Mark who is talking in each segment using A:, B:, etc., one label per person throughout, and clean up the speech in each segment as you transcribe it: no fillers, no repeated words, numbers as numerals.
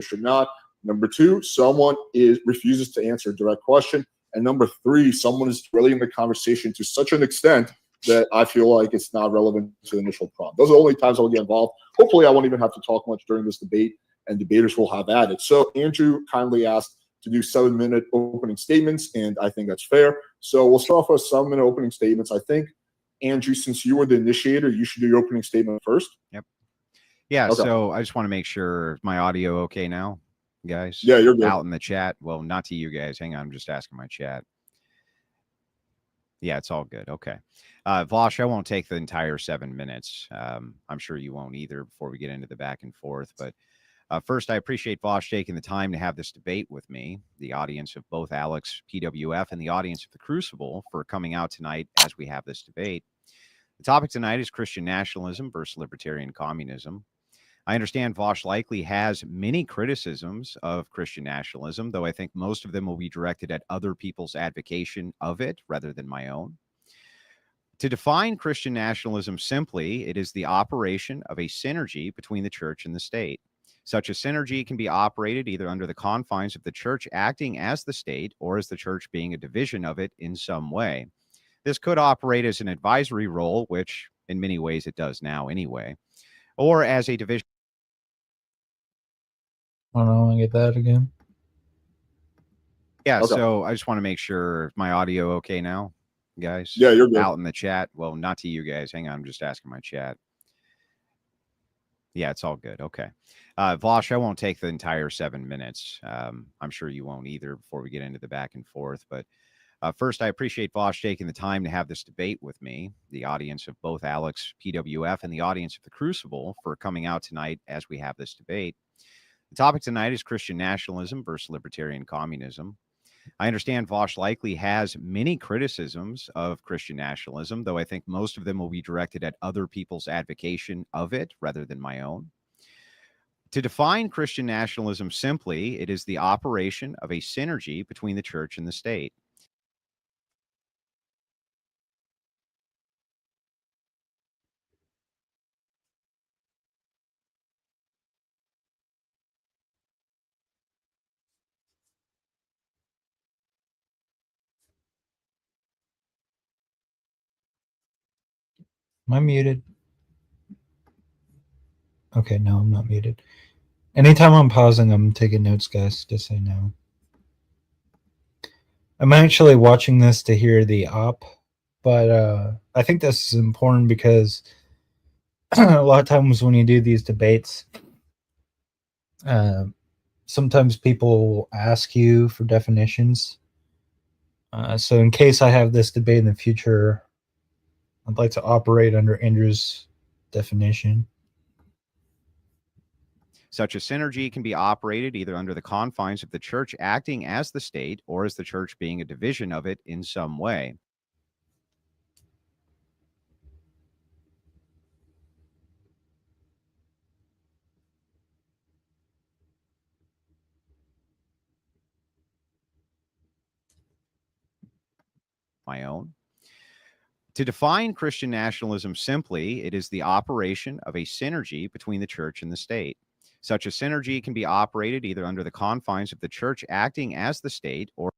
A: should not. Number two, someone refuses to answer a direct question. And number three, someone is drilling the conversation to such an extent that I feel like it's not relevant to the initial prompt. Those are the only times I'll get involved. Hopefully, I won't even have to talk much during this debate, and debaters will have at it. So Andrew kindly asked to do 7-minute opening statements, and I think that's fair. So we'll start off with 7-minute opening statements. I think, Andrew, since you were the initiator, you should do your opening statement first.
B: Yep. Yeah,
A: Okay.
B: So I just want to make sure my audio okay now, guys?
A: Yeah, you're good.
B: Out in the chat. Well, not to you guys. Hang on, I'm just asking my chat. Yeah, it's all good. Okay. Vosh, I won't take the entire 7 minutes. I'm sure you won't either before we get into the back and forth. But first, I appreciate Vosh taking the time to have this debate with me, the audience of both Alex PWF and the audience of The Crucible for coming out tonight as we have this debate. The topic tonight is Christian nationalism versus libertarian communism. I understand Vosh likely has many criticisms of Christian nationalism, though I think most of them will be directed at other people's advocation of it rather than my own. To define Christian nationalism simply, it is the operation of a synergy between the church and the state. Such a synergy can be operated either under the confines of the church acting as the state or as the church being a division of it in some way. This could operate as an advisory role, which in many ways it does now anyway, or as a division.
C: I don't want to get that again.
B: Yeah,
A: Okay.
B: So I just want to make sure my audio okay now, guys?
A: Yeah, you're good.
B: Out in the chat. Well, not to you guys. Hang on, I'm just asking my chat. Yeah, it's all good. Okay. Vosh, I won't take the entire 7 minutes. I'm sure you won't either before we get into the back and forth. But first, I appreciate Vosh taking the time to have this debate with me, the audience of both Alex PWF and the audience of The Crucible for coming out tonight as we have this debate. The topic tonight is Christian nationalism versus libertarian communism. I understand Vosh likely has many criticisms of Christian nationalism, though I think most of them will be directed at other people's advocation of it rather than my own. To define Christian nationalism simply, it is the operation of a synergy between the church and the state.
C: Am I muted? Okay, no, I'm not muted. Anytime I'm pausing, I'm taking notes, guys, just so you know. I'm actually watching this to hear the op, but I think this is important because a lot of times when you do these debates, sometimes people will ask you for definitions. So in case I have this debate in the future, I'd like to operate under Andrew's definition.
B: Such a synergy can be operated either under the confines of the church acting as the state or as the church being a division of it in some way. My own. To define Christian nationalism simply, it is the operation of a synergy between the church and the state. Such a synergy can be operated either under the confines of the church acting as the state or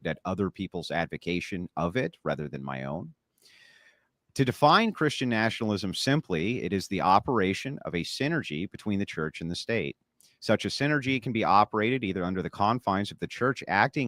B: at other people's advocation of it rather than my own. To define Christian nationalism simply, it is the operation of a synergy between the church and the state. Such a synergy can be operated either under the confines of the church acting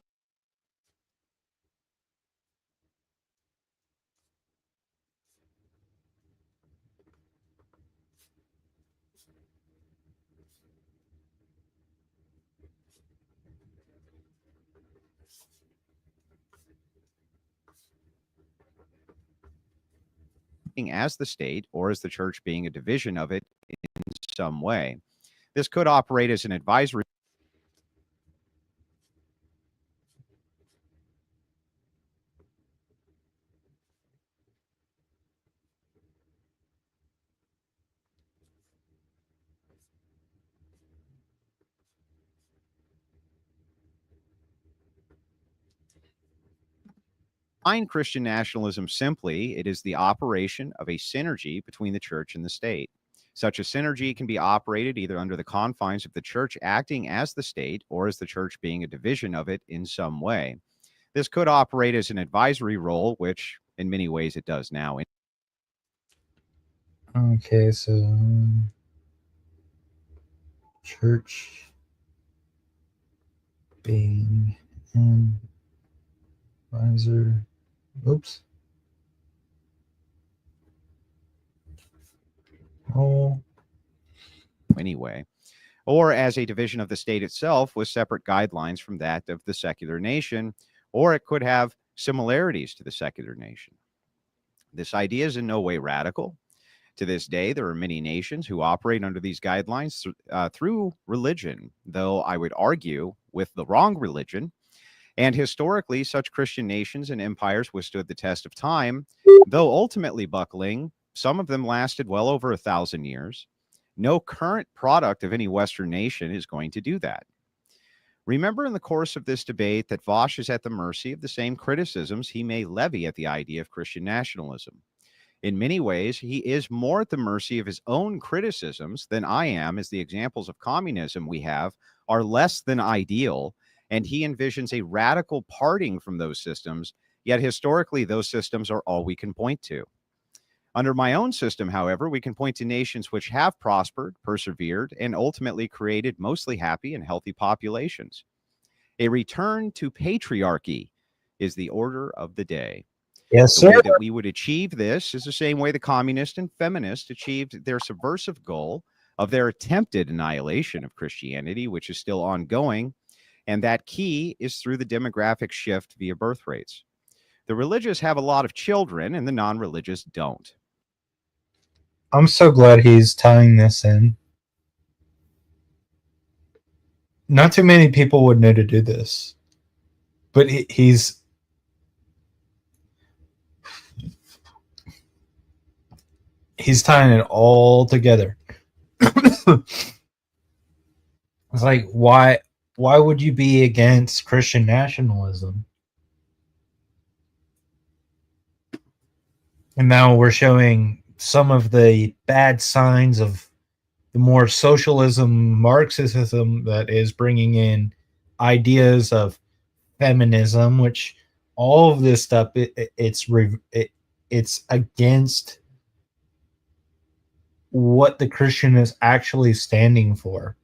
B: as the state or as the church being a division of it in some way. This could operate as an advisory Define Christian nationalism simply, it is the operation of a synergy between the church and the state. Such a synergy can be operated either under the confines of the church acting as the state or as the church being a division of it in some way. This could operate as an advisory role, which in many ways it does now.
C: Okay, so church being an advisor. Oops. Oh.
B: Anyway, or as a division of the state itself with separate guidelines from that of the secular nation, or it could have similarities to the secular nation. This idea is in no way radical. To this day, there are many nations who operate under these guidelines through religion, though I would argue with the wrong religion. And historically, such Christian nations and empires withstood the test of time, though ultimately buckling. Some of them lasted well over 1,000 years. No current product of any Western nation is going to do that. Remember in the course of this debate that Vaush is at the mercy of the same criticisms he may levy at the idea of Christian nationalism. In many ways, he is more at the mercy of his own criticisms than I am, as the examples of communism we have are less than ideal, and he envisions a radical parting from those systems, yet historically those systems are all we can point to. Under my own system, however, we can point to nations which have prospered, persevered, and ultimately created mostly happy and healthy populations. A return to patriarchy is the order of the day.
C: Yes,
B: The way
C: sir.
B: that we would achieve this is the same way the communists and feminists achieved their subversive goal of their attempted annihilation of Christianity, which is still ongoing, and that key is through the demographic shift via birth rates. The religious have a lot of children, and the non-religious don't.
C: I'm so glad he's tying this in. Not too many people would know to do this, but he's tying it all together. It's like, why would you be against Christian nationalism? And now we're showing some of the bad signs of the more socialism, Marxism that is bringing in ideas of feminism, which all of this stuff, it's against what the Christian is actually standing for.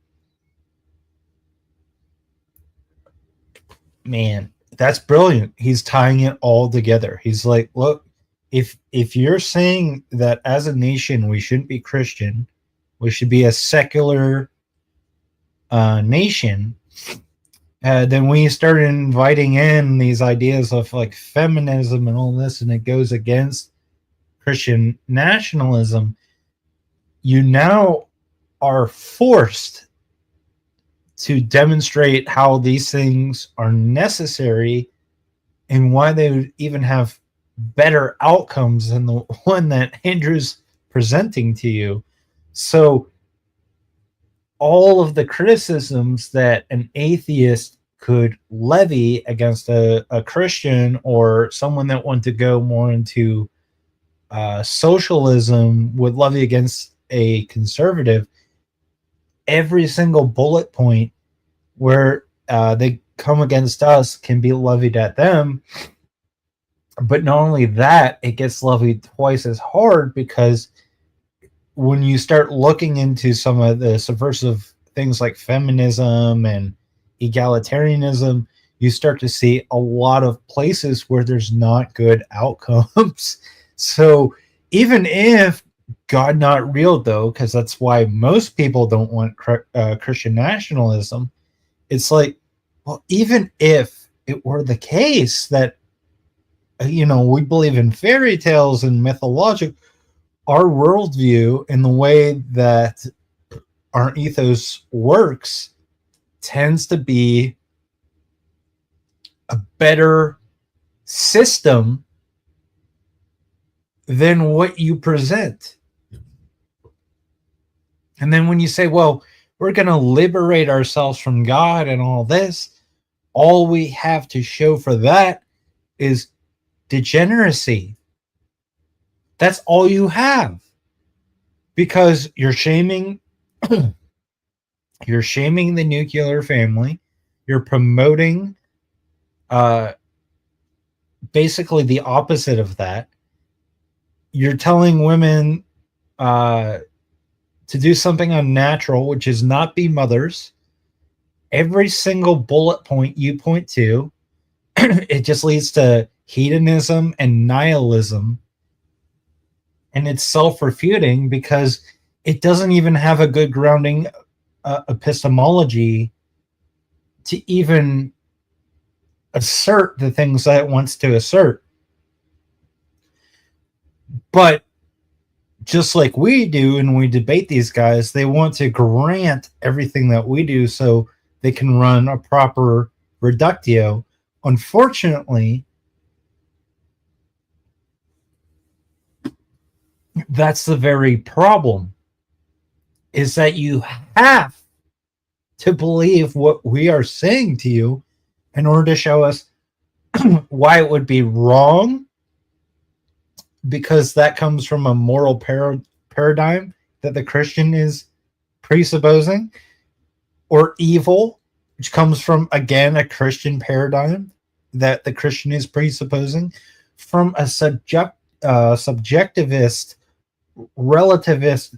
C: Man, that's brilliant. He's tying it all together. He's like, look, if you're saying that as a nation we shouldn't be Christian, we should be a secular nation, then when you start inviting in these ideas of like feminism and all this, and it goes against Christian nationalism, you now are forced to demonstrate how these things are necessary and why they would even have better outcomes than the one that Andrew's presenting to you. So all of the criticisms that an atheist could levy against a Christian or someone that wanted to go more into socialism would levy against a conservative, every single bullet point where they come against us can be levied at them. But not only that, it gets levied twice as hard, because when you start looking into some of the subversive things like feminism and egalitarianism, you start to see a lot of places where there's not good outcomes. So even if God not real, though, because that's why most people don't want Christian nationalism, it's like, well, even if it were the case that, you know, we believe in fairy tales and mythologic, our worldview and the way that our ethos works tends to be a better system than what you present. And then when you say, well, we're going to liberate ourselves from God and all this, all we have to show for that is degeneracy. That's all you have. Because you're shaming you're shaming the nuclear family. You're promoting basically the opposite of that. You're telling women to do something unnatural, which is not be mothers. Every single bullet point you point to, it just leads to hedonism and nihilism. And it's self-refuting because it doesn't even have a good grounding epistemology to even assert the things that it wants to assert. But just like we do, and we debate these guys, they want to grant everything that we do so they can run a proper reductio. Unfortunately, that's the very problem, is that you have to believe what we are saying to you in order to show us why it would be wrong, because that comes from a moral paradigm that the Christian is presupposing, or evil, which comes from, again, a Christian paradigm that the Christian is presupposing, from a subjectivist, relativist,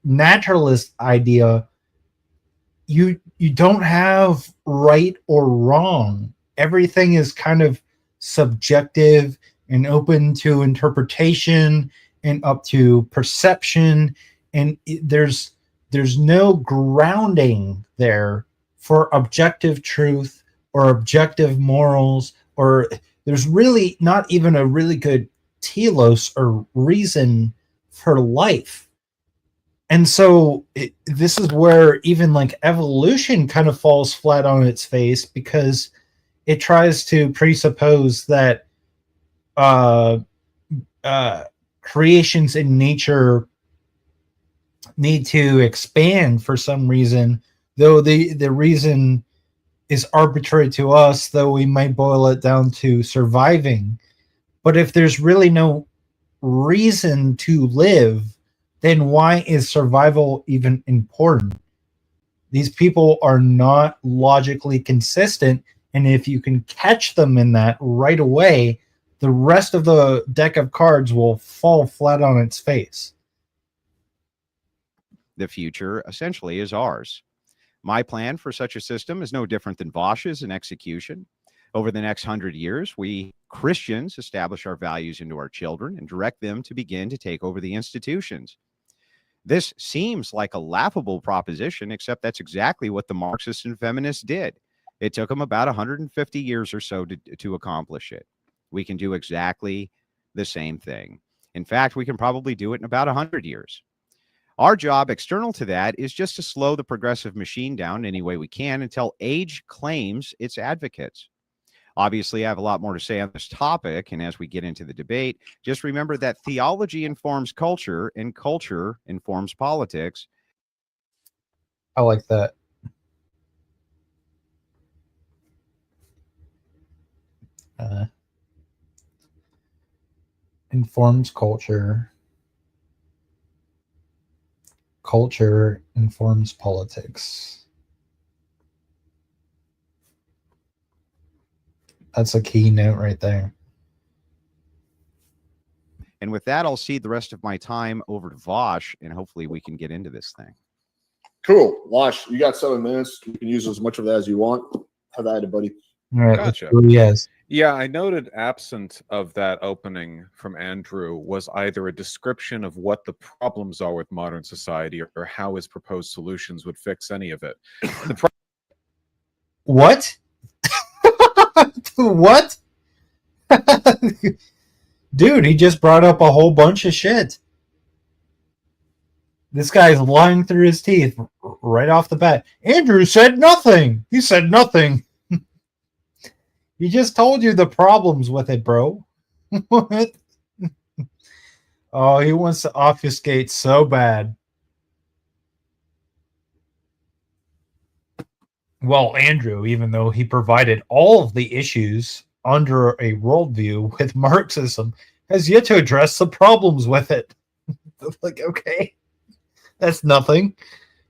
C: naturalist idea. You don't have right or wrong. Everything is kind of subjective and open to interpretation and up to perception, and there's no grounding there for objective truth or objective morals, or there's really not even a really good telos or reason for life. And so this is where even like evolution kind of falls flat on its face, because it tries to presuppose that creations in nature need to expand for some reason, though the reason is arbitrary to us, though we might boil it down to surviving. But if there's really no reason to live, then why is survival even important? These people are not logically consistent, and if you can catch them in that right away, the rest of the deck of cards will fall flat on its face.
B: The future essentially is ours. My plan for such a system is no different than Vosh's in execution. Over the next 100 years, we Christians establish our values into our children and direct them to begin to take over the institutions. This seems like a laughable proposition, except that's exactly what the Marxists and feminists did. It took them about 150 years or so to accomplish it. We can do exactly the same thing. In fact, we can probably do it in about 100 years. Our job external to that is just to slow the progressive machine down any way we can until age claims its advocates. Obviously, I have a lot more to say on this topic, and as we get into the debate, just remember that theology informs culture, and culture informs politics.
C: I like that. Informs culture. Culture informs politics. That's a key note right there.
B: And with that, I'll cede the rest of my time over to Vosh, and hopefully we can get into this thing.
A: Cool. Vosh, you got 7 minutes. You can use as much of that as you want. Have at it, buddy.
C: All right.
D: Gotcha.
C: Yes.
D: Yeah, I noted absent of that opening from Andrew was either a description of what the problems are with modern society or how his proposed solutions would fix any of it.
C: What? What? Dude, he just brought up a whole bunch of shit. This guy's lying through his teeth right off the bat. Andrew said nothing. He said nothing. He just told you the problems with it, bro. What? Oh, he wants to obfuscate so bad. Well, Andrew, even though he provided all of the issues under a worldview with Marxism has yet to address the problems with it. Like, okay, that's nothing.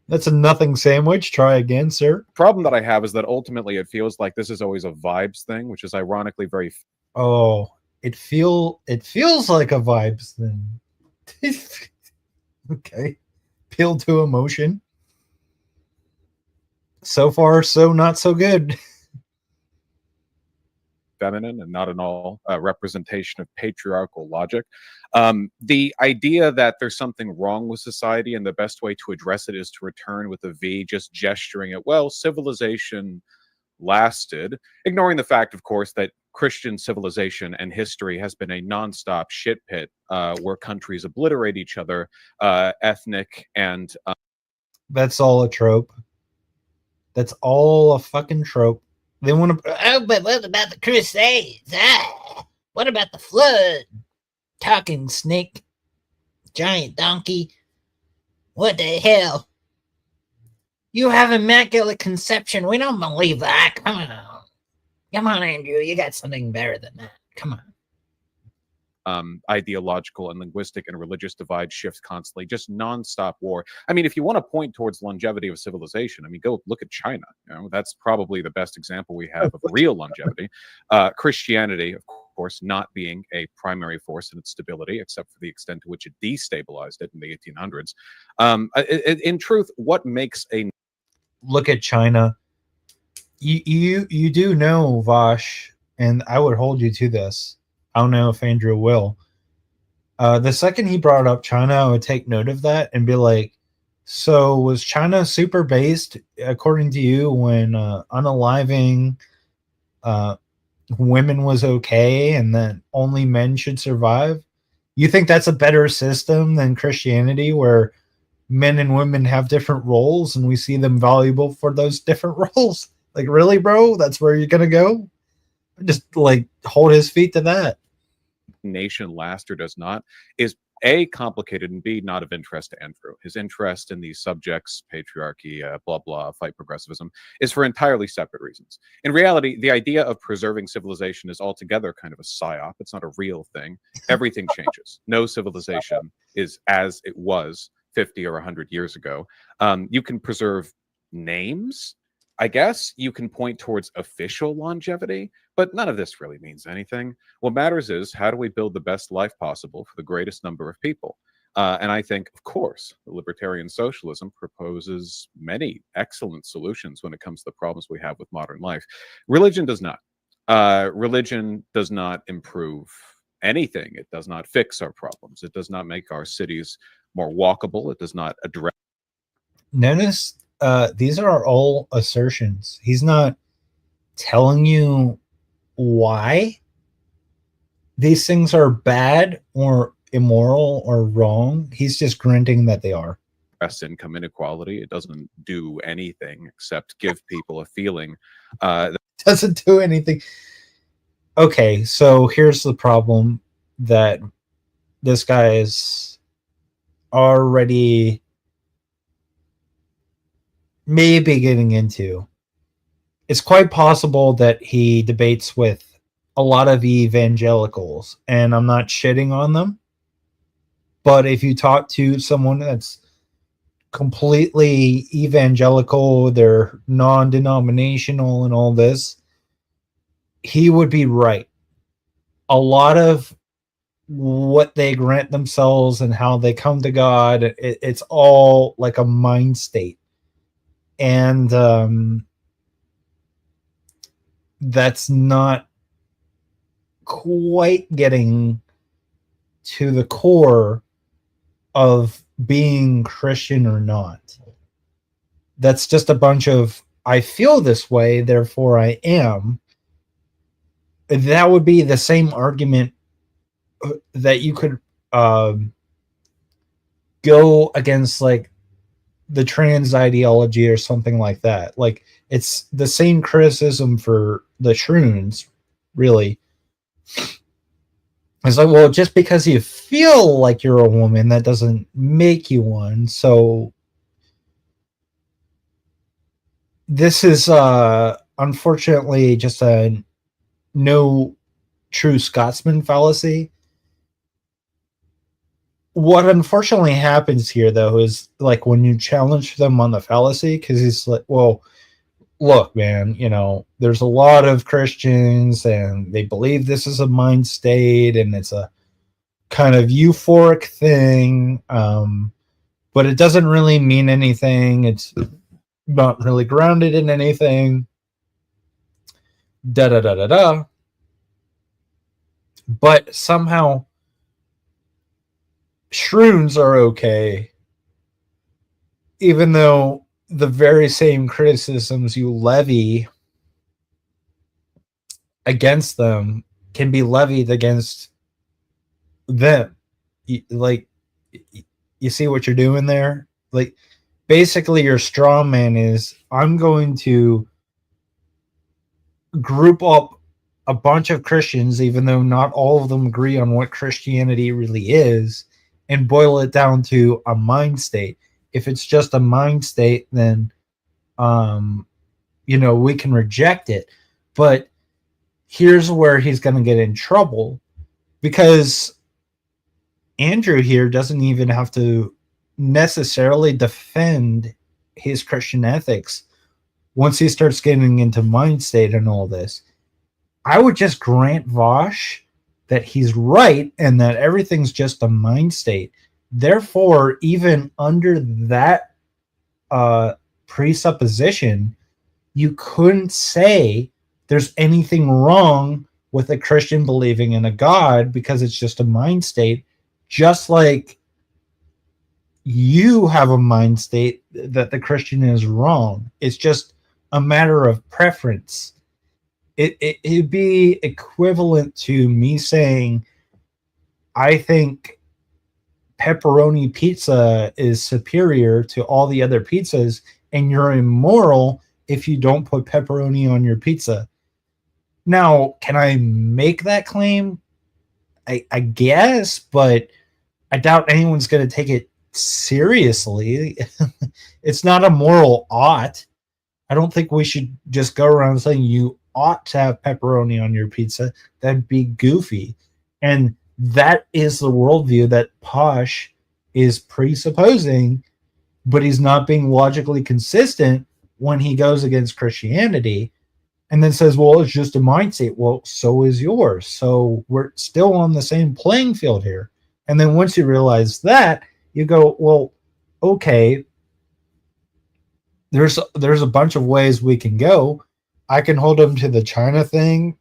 C: That's a nothing sandwich. Try again, sir.
D: Problem that I have is that ultimately it feels like this is always a vibes thing, which is ironically very
C: Oh, it feels like a vibes thing. Okay. Appeal to emotion. So far, so not so good.
D: feminine and not an all representation of patriarchal logic. The idea that there's something wrong with society and the best way to address it is to return with a V, just gesturing at, well, civilization lasted, ignoring the fact, of course, that Christian civilization and history has been a nonstop shit pit where countries obliterate each other, ethnic and.
C: That's all a trope. That's all a fucking trope. They want to.
E: Oh, but what about the Crusades? Ah, what about the flood? Talking snake, giant donkey. What the hell? You have immaculate conception. We don't believe that. Come on, Andrew. You got something better than that. Come on.
D: Ideological and linguistic and religious divide shifts constantly, just nonstop war. I mean, if you want to point towards longevity of civilization, I mean, go look at China. You know, that's probably the best example we have of real longevity. Christianity, of course, not being a primary force in its stability, except for the extent to which it destabilized it in the 1800s. In truth, what makes a
C: look at China? You do know, Vosh, and I would hold you to this. I don't know if Andrew will. The second he brought up China, I would take note of that and be like, so was China super based, according to you, when unaliving women was okay and that only men should survive? You think that's a better system than Christianity, where men and women have different roles and we see them valuable for those different roles? Like, really, bro? That's where you're going to go? Just like hold his feet to that.
D: nation lasts or does not is A, complicated, and B, not of interest to Andrew. His interest in these subjects, patriarchy, blah, blah, fight progressivism, is for entirely separate reasons. In reality, the idea of preserving civilization is altogether kind of a psyop. It's not a real thing. Everything changes. No civilization is as it was 50 or 100 years ago. You can preserve names, I guess. You can point towards official longevity, but none of this really means anything. What matters is, how do we build the best life possible for the greatest number of people? And I think, of course, libertarian socialism proposes many excellent solutions when it comes to the problems we have with modern life. Religion does not. Religion does not improve anything. It does not fix our problems. It does not make our cities more walkable. It does not address.
C: Notice these are all assertions. He's not telling you why these things are bad or immoral or wrong. He's just granting that they are.
D: Income inequality. It doesn't do anything except give people a feeling
C: Doesn't do anything. Okay, so here's the problem that this guy is already maybe getting into. It's quite possible that he debates with a lot of evangelicals, and I'm not shitting on them. But if you talk to someone that's completely evangelical, they're non-denominational and all this, he would be right. A lot of what they grant themselves and how they come to God, it's all like a mind state. And that's not quite getting to the core of being Christian or not. That's just a bunch of, I feel this way, therefore I am. That would be the same argument that you could go against, like, the trans ideology or something like that. Like, it's the same criticism for the Shroons, really. It's like, well, just because you feel like you're a woman, that doesn't make you one. So this is unfortunately just an no true Scotsman fallacy. What unfortunately happens here, though, is like when you challenge them on the fallacy, because he's like, well, look, man, there's a lot of Christians and they believe this is a mind state and it's a kind of euphoric thing, but it doesn't really mean anything. It's not really grounded in anything. Da da da da da. But somehow shrooms are okay, even though the very same criticisms you levy against them can be levied against them. You see what you're doing there? Like, basically your straw man is, I'm going to group up a bunch of Christians, even though not all of them agree on what Christianity really is, and boil it down to a mind state. If it's just a mind state, then we can reject it. But here's where he's going to get in trouble, because Andrew here doesn't even have to necessarily defend his Christian ethics once he starts getting into mind state and all this. I would just grant Vosh that he's right and that everything's just a mind state. Therefore, even under that presupposition, you couldn't say there's anything wrong with a Christian believing in a God because it's just a mind state, just like you have a mind state that the Christian is wrong. It's just a matter of preference. It'd be equivalent to me saying, I think pepperoni pizza is superior to all the other pizzas, and you're immoral if you don't put pepperoni on your pizza. Now, can I make that claim? I guess, but I doubt anyone's going to take it seriously. It's not a moral ought. I don't think we should just go around saying you ought to have pepperoni on your pizza. That'd be goofy. And that is the worldview that Posh is presupposing, but he's not being logically consistent when he goes against Christianity and then says, well, it's just a mindset. Well, so is yours. So we're still on the same playing field here. And then once you realize that, you go, well, okay, there's a bunch of ways we can go. I can hold him to the China thing.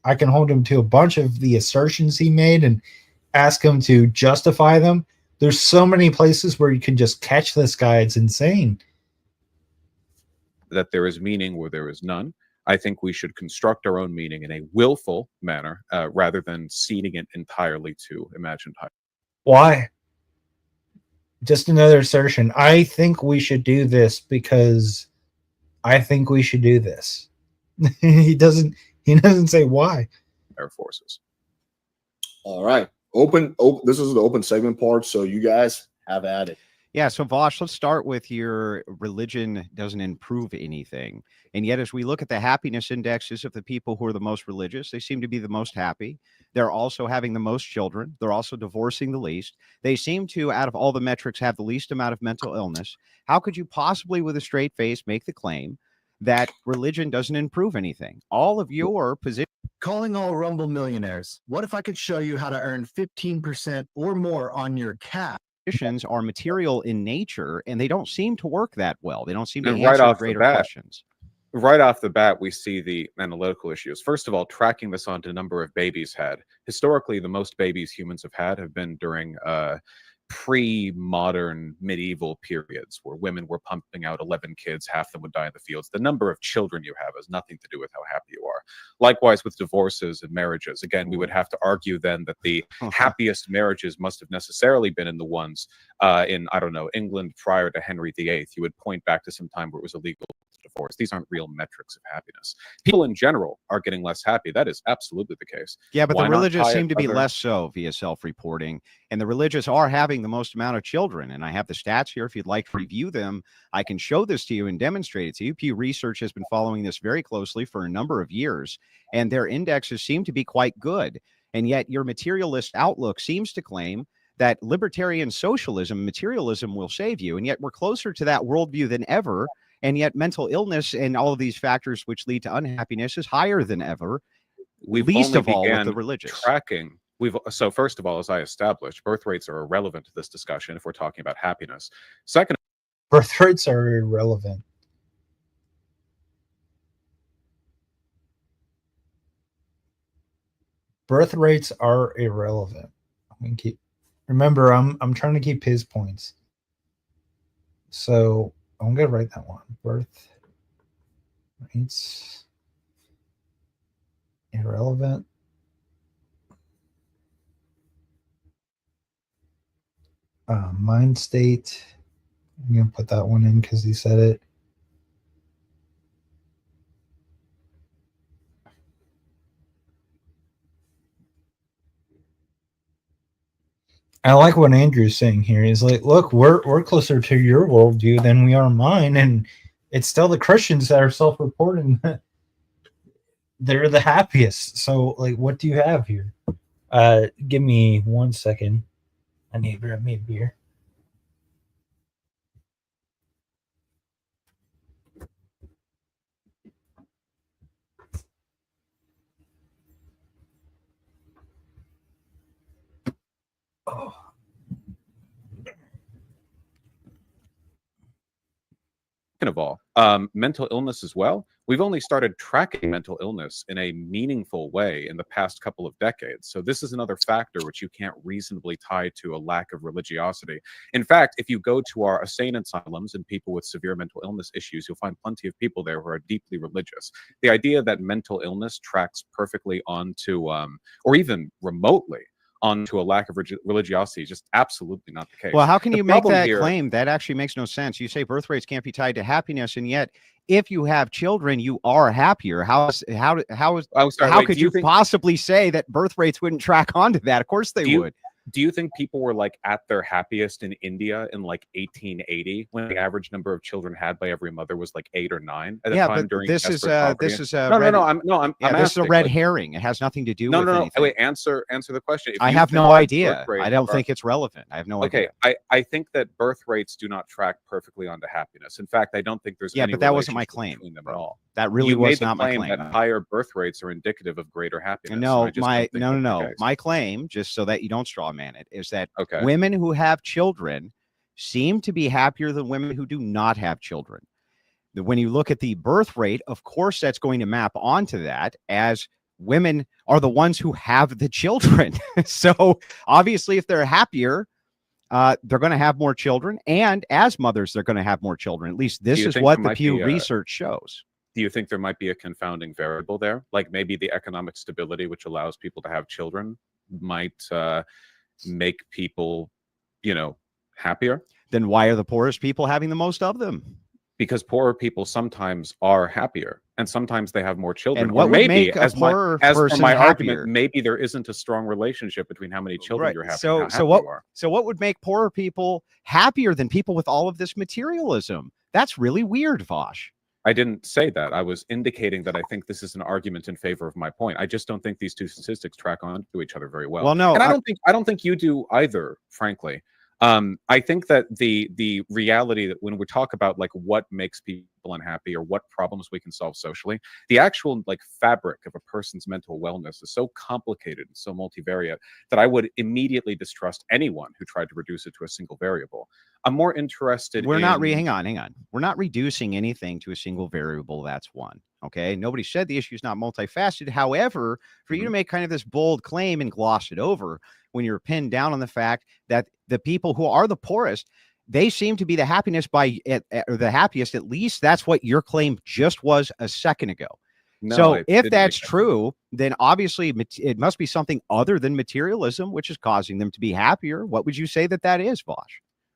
C: I can hold him to a bunch of the assertions he made and ask him to justify them. There's so many places where you can just catch this guy. It's insane.
D: That there is meaning where there is none. I think we should construct our own meaning in a willful manner rather than ceding it entirely to imagined hype.
C: Why? Just another assertion. I think we should do this because I think we should do this. He doesn't say why.
D: Air forces.
A: All right. Open. This is the open segment part, so you guys have at it.
B: Yeah, so Vosh, let's start with your religion doesn't improve anything. And yet, as we look at the happiness indexes of the people who are the most religious, they seem to be the most happy. They're also having the most children. They're also divorcing the least. They seem to, out of all the metrics, have the least amount of mental illness. How could you possibly, with a straight face, make the claim that religion doesn't improve anything? All of your positions.
F: Calling all Rumble millionaires. What if I could show you how to earn 15% or more on your cash?
B: Are material in nature, and they don't seem to work that well. They don't seem to
D: And
B: answer
D: right off the
B: greater
D: bat,
B: questions.
D: Right off the bat, we see the analytical issues. First of all, tracking this onto number of babies had. Historically, the most babies humans have had been during pre-modern medieval periods where women were pumping out 11 kids, half them would die in the fields. The number of children you have has nothing to do with how happy you are. Likewise with divorces and marriages. Again, we would have to argue then that the happiest marriages must have necessarily been in the ones in, I don't know, England prior to Henry VIII. You would point back to some time where it was illegal to divorce force. These aren't real metrics of happiness. People in general are getting less happy. That is absolutely the case.
B: Yeah, but
D: Why
B: the
D: not
B: religious
D: tie it
B: seem to be
D: other-
B: less so via self-reporting, and the religious are having the most amount of children. And I have the stats here. If you'd like to review them, I can show this to you and demonstrate it to you. Pew Research has been following this very closely for a number of years, and their indexes seem to be quite good. And yet your materialist outlook seems to claim that libertarian socialism, materialism will save you. And yet we're closer to that worldview than ever. And yet mental illness and all of these factors which lead to unhappiness is higher than ever.
D: We've
B: Least
D: only
B: of all with
D: began
B: the religious.
D: tracking. So first of all, as I established, birth rates are irrelevant to this discussion if we're talking about happiness. Second,
C: Birth rates are irrelevant. Birth rates are irrelevant. Remember, I'm trying to keep his points. So I'm gonna write that one. Birth rates irrelevant. Mind state. I'm gonna put that one in because he said it. I like what Andrew's saying here. He's like, look, we're closer to your worldview than we are mine, and it's still the Christians that are self-reporting that they're the happiest. So, like, what do you have here? Give me 1 second. I need to grab me a beer. Oh.
D: second of all, mental illness as well. We've only started tracking mental illness in a meaningful way in the past couple of decades. So this is another factor which you can't reasonably tie to a lack of religiosity. In fact, if you go to our insane asylums and people with severe mental illness issues, you'll find plenty of people there who are deeply religious. The idea that mental illness tracks perfectly onto, or even remotely, onto a lack of religiosity is just absolutely not the case.
B: Well, how can
D: The
B: you make
D: problem
B: that
D: here-
B: claim? That actually makes no sense. You say birth rates can't be tied to happiness, and yet if you have children, you are happier. How
D: I'm sorry,
B: how
D: wait,
B: could
D: do
B: you
D: think-
B: possibly say that birth rates wouldn't track onto that? Of course they
D: Do you-
B: would.
D: Do you think people were like at their happiest in India in like 1880 when the average number of children had by every mother was like 8 or 9 at a
B: Yeah,
D: time
B: but
D: during
B: this is
D: desperate poverty?
B: this is
D: no,
B: red,
D: I'm
B: yeah, this is a
D: asking,
B: red
D: like,
B: herring. It has nothing to do
D: no,
B: with
D: no, no.
B: anything.
D: Wait, answer the question. If
B: I
D: you
B: have
D: think
B: no
D: that
B: idea.
D: birth rates
B: I don't
D: are-
B: think it's relevant. I have no
D: Okay,
B: idea.
D: I think that birth rates do not track perfectly onto happiness. In fact, I don't think there's
B: Yeah,
D: any
B: but that wasn't my
D: relationship
B: claim,
D: between them
B: bro.
D: at all.
B: That really
D: You
B: was
D: made the
B: not my
D: claim
B: claim.
D: that higher birth rates are indicative of greater happiness. and I
B: No,
D: just don't
B: my
D: think
B: no,
D: that's the
B: no, no.
D: case.
B: My claim, just so that you don't straw man it, is that
D: Okay.
B: women who have children seem to be happier than women who do not have children. When you look at the birth rate, of course, that's going to map onto that, as women are the ones who have the children. So obviously, if they're happier, they're going to have more children, and as mothers, they're going to have more children. At least this
D: you
B: is
D: think
B: what
D: there
B: the
D: might
B: Pew
D: be a-
B: research shows.
D: Do you think there might be a confounding variable there? Like maybe the economic stability which allows people to have children might make people, happier?
B: Then why are the poorest people having the most of them?
D: Because poorer people sometimes are happier and sometimes they have more children.
B: And
D: Or
B: what would
D: maybe,
B: make a
D: as
B: poorer
D: for
B: person
D: my
B: happier?
D: argument, maybe there isn't a strong relationship between how many children
B: Right.
D: you're having
B: So
D: and how
B: so
D: happy
B: what
D: you are.
B: so what would make poorer people happier than people with all of this materialism? That's really weird, Vosh.
D: I didn't say that. I was indicating that I think this is an argument in favor of my point. I just don't think these two statistics track on to each other very well.
B: Well, no,
D: and I don't think you do either, frankly. I think that the reality that when we talk about like what makes people unhappy or what problems we can solve socially, the actual like fabric of a person's mental wellness is so complicated and so multivariate that I would immediately distrust anyone who tried to reduce it to a single variable. I'm more interested
B: We're not
D: in
B: hang on. We're not reducing anything to a single variable. That's one. Okay. Nobody said the issue is not multifaceted. However, for you to make kind of this bold claim and gloss it over when you're pinned down on the fact that the people who are the poorest, they seem to be the or the happiest. At least that's what your claim just was a second ago.
D: No,
B: So
D: I
B: if
D: didn't
B: that's
D: make that.
B: true, then obviously it must be something other than materialism, which is causing them to be happier. What would you say that is, Vosh?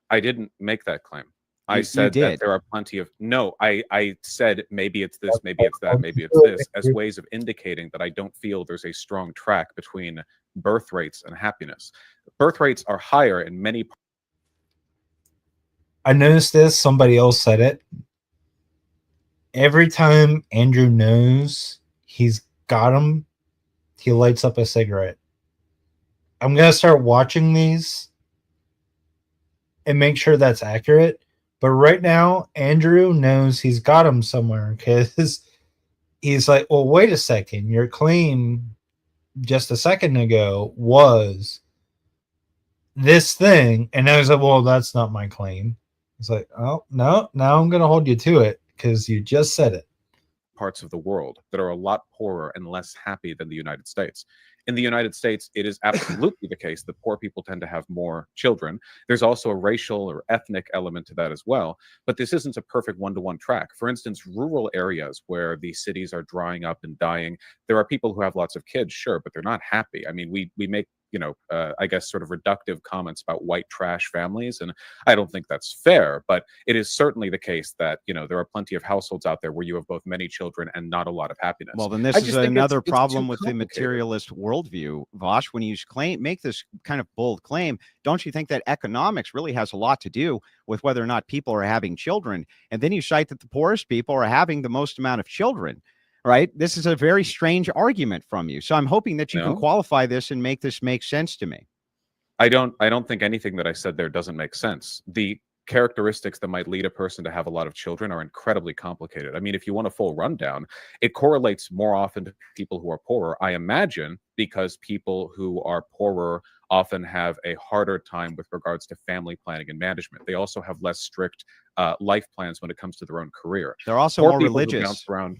D: I didn't make that claim. I
B: You
D: said that
B: did.
D: there are plenty of no. I said maybe it's this, maybe it's that, maybe it's this, as ways of indicating that I don't feel there's a strong track between birth rates and happiness. Birth rates are higher in many.
C: I noticed this. Somebody else said it. Every time Andrew knows he's got him, he lights up a cigarette. I'm gonna start watching these and make sure that's accurate. But right now, Andrew knows he's got him somewhere because he's like, well, wait a second. Your claim just a second ago was this thing. And I was like, well, that's not my claim. It's like, oh, no, now I'm going to hold you to it because you just said it.
D: Parts of the world that are a lot poorer and less happy than the United States. In the United States, it is absolutely the case that poor people tend to have more children. There's also a racial or ethnic element to that as well. But this isn't a perfect one-to-one track. For instance, rural areas where the cities are drying up and dying, there are people who have lots of kids, sure, but they're not happy. I mean, we make I guess sort of reductive comments about white trash families. And I don't think that's fair, but it is certainly the case that, there are plenty of households out there where you have both many children and not a lot of happiness.
B: Well, then this
D: I
B: is
D: just think
B: another
D: it's
B: problem
D: too
B: with the
D: complicated.
B: materialist worldview, Vosh. When you make this kind of bold claim, don't you think that economics really has a lot to do with whether or not people are having children? And then you cite that the poorest people are having the most amount of children. Right? This is a very strange argument from you. So I'm hoping that you can
D: No.
B: qualify this and make this make sense to me.
D: I don't think anything that I said there doesn't make sense. The characteristics that might lead a person to have a lot of children are incredibly complicated. I mean, if you want a full rundown, it correlates more often to people who are poorer, I imagine, because people who are poorer often have a harder time with regards to family planning and management. They also have less strict life plans when it comes to their own career.
B: They're also
D: Poor
B: more
D: people who
B: religious.
D: bounce around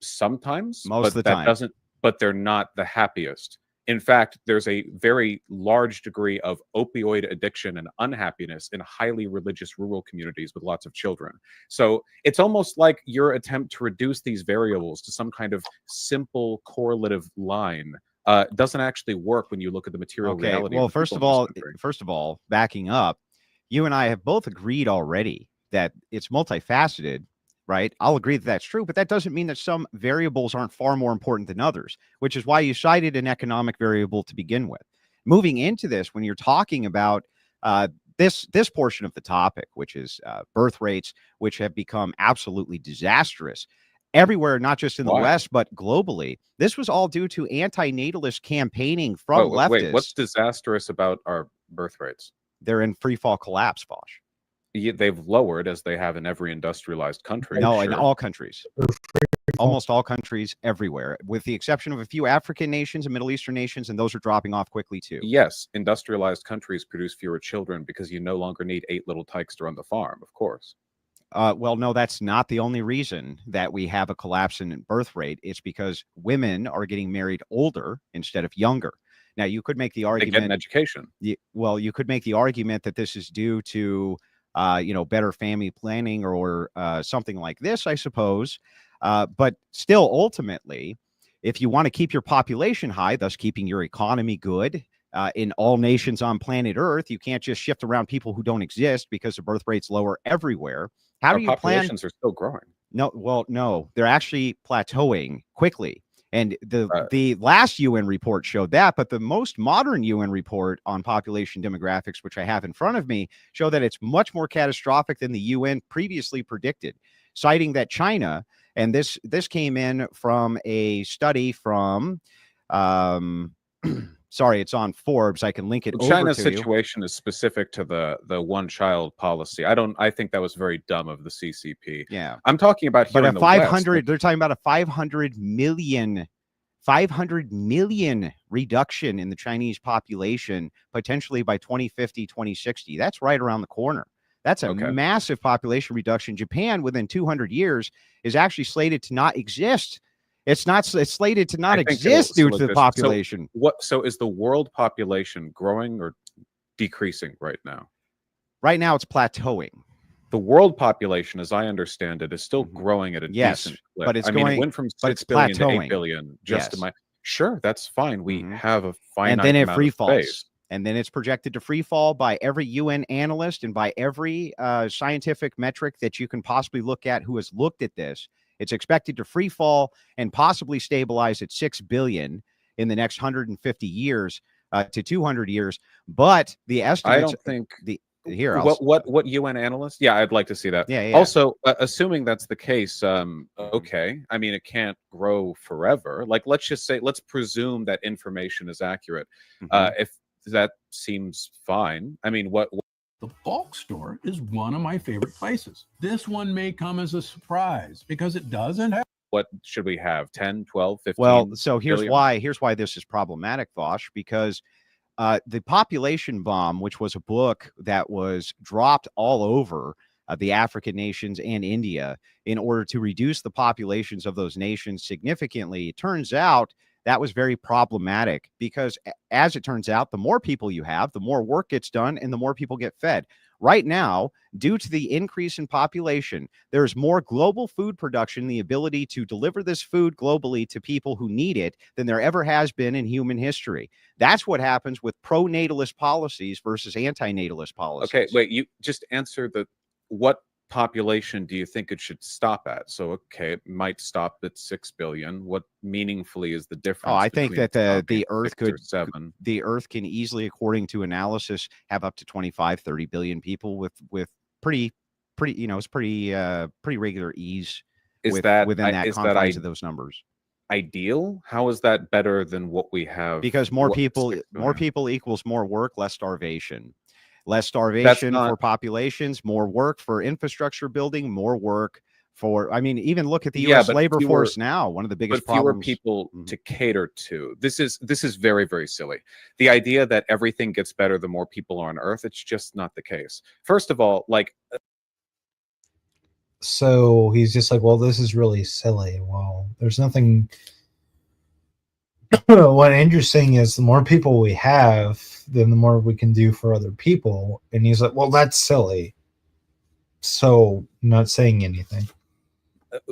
D: sometimes,
B: Most of the
D: but that
B: time.
D: doesn't. But they're not the happiest. In fact, there's a very large degree of opioid addiction and unhappiness in highly religious rural communities with lots of children. So it's almost like your attempt to reduce these variables to some kind of simple correlative line doesn't actually work when you look at the material
B: Okay.
D: reality.
B: Well,
D: of the
B: first
D: people
B: of
D: in this
B: all,
D: country.
B: backing up, you and I have both agreed already that it's multifaceted. Right. I'll agree that that's true, but that doesn't mean that some variables aren't far more important than others, which is why you cited an economic variable to begin with. Moving into this, when you're talking about this portion of the topic, which is birth rates, which have become absolutely disastrous everywhere, not just in the
D: Why?
B: West, but globally, this was all due to anti-natalist campaigning from leftists.
D: Wait, what's disastrous about our birth rates?
B: They're in free fall collapse, Bosch.
D: They've lowered as they have in every industrialized country.
B: No, in
D: sure.
B: all countries. Almost all countries everywhere, with the exception of a few African nations and Middle Eastern nations, and those are dropping off quickly too.
D: Yes, industrialized countries produce fewer children because you no longer need 8 little tykes to run the farm, of course.
B: Well, no, that's not the only reason that we have a collapse in birth rate. It's because women are getting married older instead of younger. Now, you could make the
D: They get an
B: argument.
D: education.
B: You could make the argument that this is due to better family planning or something like this, I suppose. But still, ultimately, if you want to keep your population high, thus keeping your economy good in all nations on planet Earth, you can't just shift around people who don't exist because the birth rate's lower everywhere. How
D: Our
B: do you plan?
D: populations are still growing.
B: No, they're actually plateauing quickly. And the last UN report showed that, but the most modern UN report on population demographics, which I have in front of me, show that it's much more catastrophic than the UN previously predicted, citing that China, and this came in from a study from, sorry, it's on Forbes. I can link it over
D: China's
B: to you.
D: situation is specific to the one-child policy. I think that was very dumb of the CCP.
B: Yeah.
D: I'm talking about here
B: But
D: in
B: a
D: the
B: 500,
D: West.
B: they're talking about a 500 million reduction in the Chinese population, potentially by 2050, 2060. That's right around the corner. That's a
D: Okay.
B: massive population reduction. Japan, within 200 years, is actually slated to not exist. It's slated to not
D: I think
B: exist
D: it'll
B: due to the
D: exist. So
B: population.
D: So is the world population growing or decreasing right now?
B: Right now, it's plateauing.
D: The world population, as I understand it, is still
B: Mhm.
D: growing at a
B: Yes,
D: decent clip.
B: but it's
D: I mean,
B: going-
D: it went from
B: but
D: 6
B: it's
D: billion to
B: plateauing.
D: 8 billion just in
B: Yes.
D: my. Sure, that's fine. We
B: Mhm.
D: have a finite
B: And then it
D: amount
B: free
D: of
B: falls.
D: space.
B: and then it's projected to free fall by every UN analyst and by every scientific metric that you can possibly look at who has looked at this. It's expected to free fall and possibly stabilize at 6 billion in the next 150 years to 200 years. But the estimates,
D: I don't think
B: here,
D: what UN analyst? Yeah, I'd like to see that.
B: Yeah.
D: Also, assuming that's the case, okay. I mean, it can't grow forever. Like, let's presume that information is accurate. If that seems fine. I mean, what
G: The bulk store is one of my favorite places. This one may come as a surprise because it doesn't have.
D: what should we have? 10, 12, 15?
B: Well, so here's
D: billion?
B: why this is problematic, Vosh, because the Population Bomb, which was a book that was dropped all over the African nations and India in order to reduce the populations of those nations significantly, it turns out that was very problematic because, as it turns out, the more people you have, the more work gets done and the more people get fed. Right now, due to the increase in population, there's more global food production, the ability to deliver this food globally to people who need it than there ever has been in human history. That's what happens with pro-natalist policies versus anti-natalist policies.
D: Okay, wait, you just answer what population do you think it should stop at? So, okay, it might stop at 6 billion. What meaningfully is the difference?
B: Oh, I think
D: between
B: that the
D: stopping at
B: Earth
D: 6 or
B: could
D: 7?
B: the Earth can easily, according to analysis, have up to 25, 30 billion people with pretty, it's pretty regular ease.
D: Is that
B: within that confines of those numbers?
D: Ideal? How is that better than what we have?
B: Because more
D: what,
B: people
D: 6 billion?
B: equals more work, less starvation. Less starvation for populations, more work for infrastructure building, more work for, I mean, even look at the U.S. labor force now. One of the biggest problems.
D: Fewer people to cater to. This is very, very silly. The idea that everything gets better the more people are on Earth, it's just not the case. First of all,
C: So he's just like, well, this is really silly. Well, there's nothing. What Andrew's saying is the more people we have, then the more we can do for other people. And he's like, well, that's silly. So not saying anything.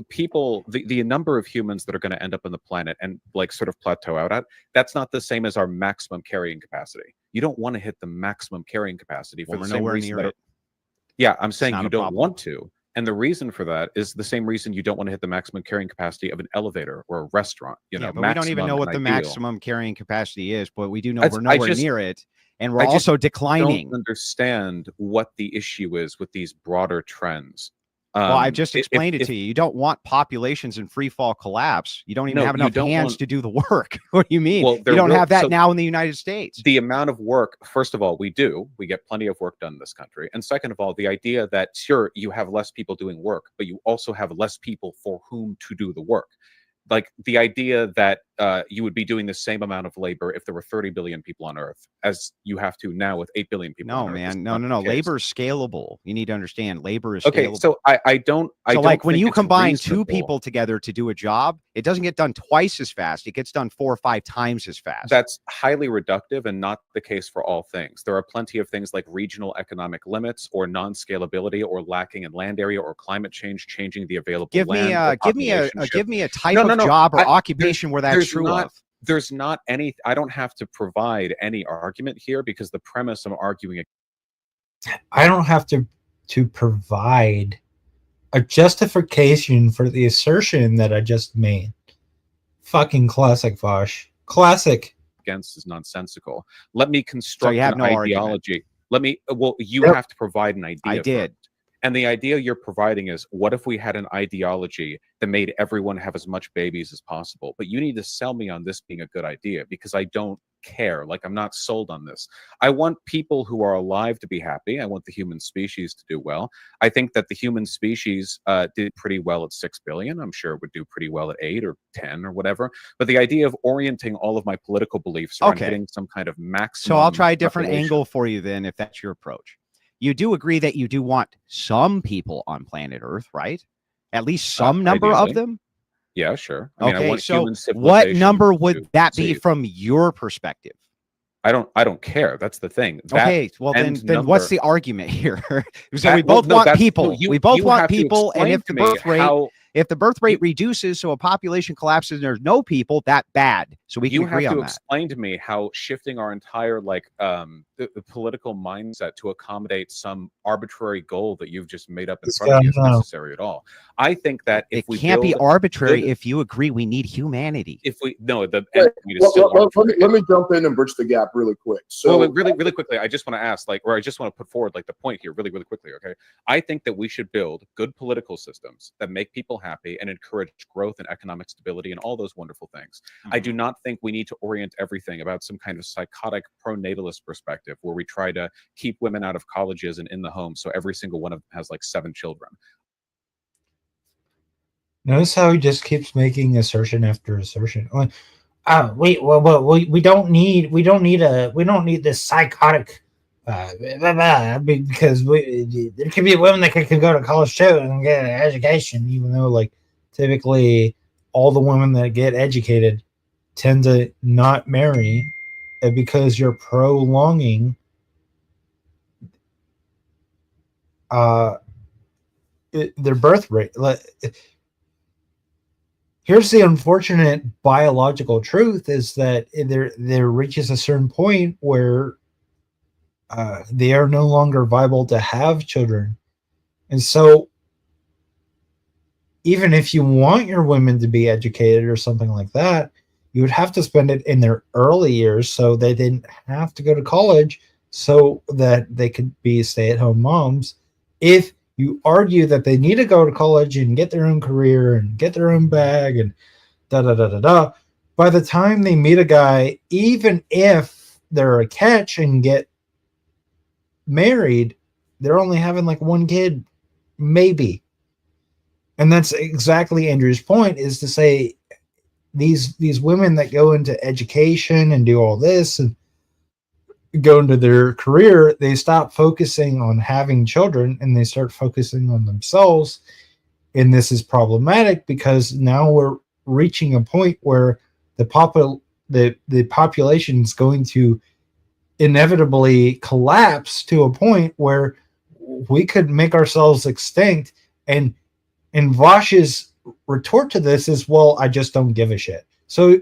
D: People, the number of humans that are going to end up on the planet and sort of plateau out at, that's not the same as our maximum carrying capacity. You don't want to hit the maximum carrying capacity for the same reason. Yeah, I'm saying you don't want to. And the reason for that is the same reason you don't want to hit the maximum carrying capacity of an elevator or a restaurant.
B: But we don't even know what the maximum carrying capacity is, but we do know we're nowhere near it. And we're also declining.
D: I don't understand what the issue is with these broader trends.
B: Well, I've just explained it to you. You don't want populations in free fall collapse. You don't even have enough hands to do the work. What do you mean? Well, you don't have that now in the United States.
D: The amount of work, first of all, we get plenty of work done in this country. And second of all, the idea that, sure, you have less people doing work, but you also have less people for whom to do the work. Like the idea that you would be doing the same amount of labor if there were 30 billion people on Earth as you have to now with 8 billion people.
B: No, man. No. Labor is scalable. You need to understand labor is
D: okay.
B: Scalable.
D: So I don't
B: when you combine two people together to do a job, it doesn't get done twice as fast. It gets done 4 or 5 times as fast.
D: That's highly reductive and not the case for all things. There are plenty of things like regional economic limits or non-scalability or lacking in land area or climate change changing the available land.
B: Give me a type of job or occupation where that's true of.
D: There's not any. I don't have to provide any argument here because the premise I'm arguing.
C: I don't have to provide a justification for the assertion that I just made. Fucking classic, Vosh. Classic.
D: Against is nonsensical. Let me construct
B: an
D: ideology.
B: Argument.
D: You have to provide an idea.
B: I did.
D: First. And the idea you're providing is, what if we had an ideology that made everyone have as much babies as possible? But you need to sell me on this being a good idea because I don't care. I'm not sold on this. I want people who are alive to be happy. I want the human species to do well. I think that the human species did pretty well at 6 billion. I'm sure it would do pretty well at 8 or 10 or whatever. But the idea of orienting all of my political beliefs around hitting some kind of maximum.
B: So I'll try a different angle for you then, if that's your approach. You do agree that you do want some people on planet Earth, right? At least some number of them?
D: Yeah, sure. I want
B: so what number would that be from your perspective?
D: I don't care. That's the thing.
B: Okay, well then what's the argument here? So we both want people. We both want people, and if the birth rate If the birth rate reduces, so a population collapses and there's no people, that bad. So we can
D: You have
B: agree on
D: to
B: that.
D: explain to me how shifting our entire the political mindset to accommodate some arbitrary goal that you've just made up in
C: This
D: front of you is
C: guy, no.
D: necessary at all. I think that if
B: It
D: we
B: can't be
D: build-
B: arbitrary if you agree we need humanity.
D: if we no the
A: Wait,
D: end point is still arbitrary.
A: let me jump in and bridge the gap really quick. So
D: Well, really quickly, I just want to ask, or I just want to put forward, the point here, really quickly. Okay, I think that we should build good political systems that make people happy and encourage growth and economic stability and all those wonderful things. I do not think we need to orient everything about some kind of psychotic pro-natalist perspective where we try to keep women out of colleges and in the home, so every single one of them has 7 children.
C: Notice how he just keeps making assertion after assertion.
E: We don't need this psychotic
C: Because there could be women that can go to college too and get an education, even though typically all the women that get educated tend to not marry because you're prolonging their birth rate. Here's the unfortunate biological truth is that there reaches a certain point where they are no longer viable to have children. And so even if you want your women to be educated or something like that, you would have to spend it in their early years so they didn't have to go to college so that they could be stay-at-home moms. If you argue that they need to go to college and get their own career and get their own bag and by the time they meet a guy, even if they're a catch and get married, they're only having 1 kid, maybe. And that's exactly Andrew's point, is to say these women that go into education and do all this and go into their career, they stop focusing on having children and they start focusing on themselves. And this is problematic because now we're reaching a point where the population is going to inevitably collapse to a point where we could make ourselves extinct. And Vosh's retort to this is, well, I just don't give a shit. So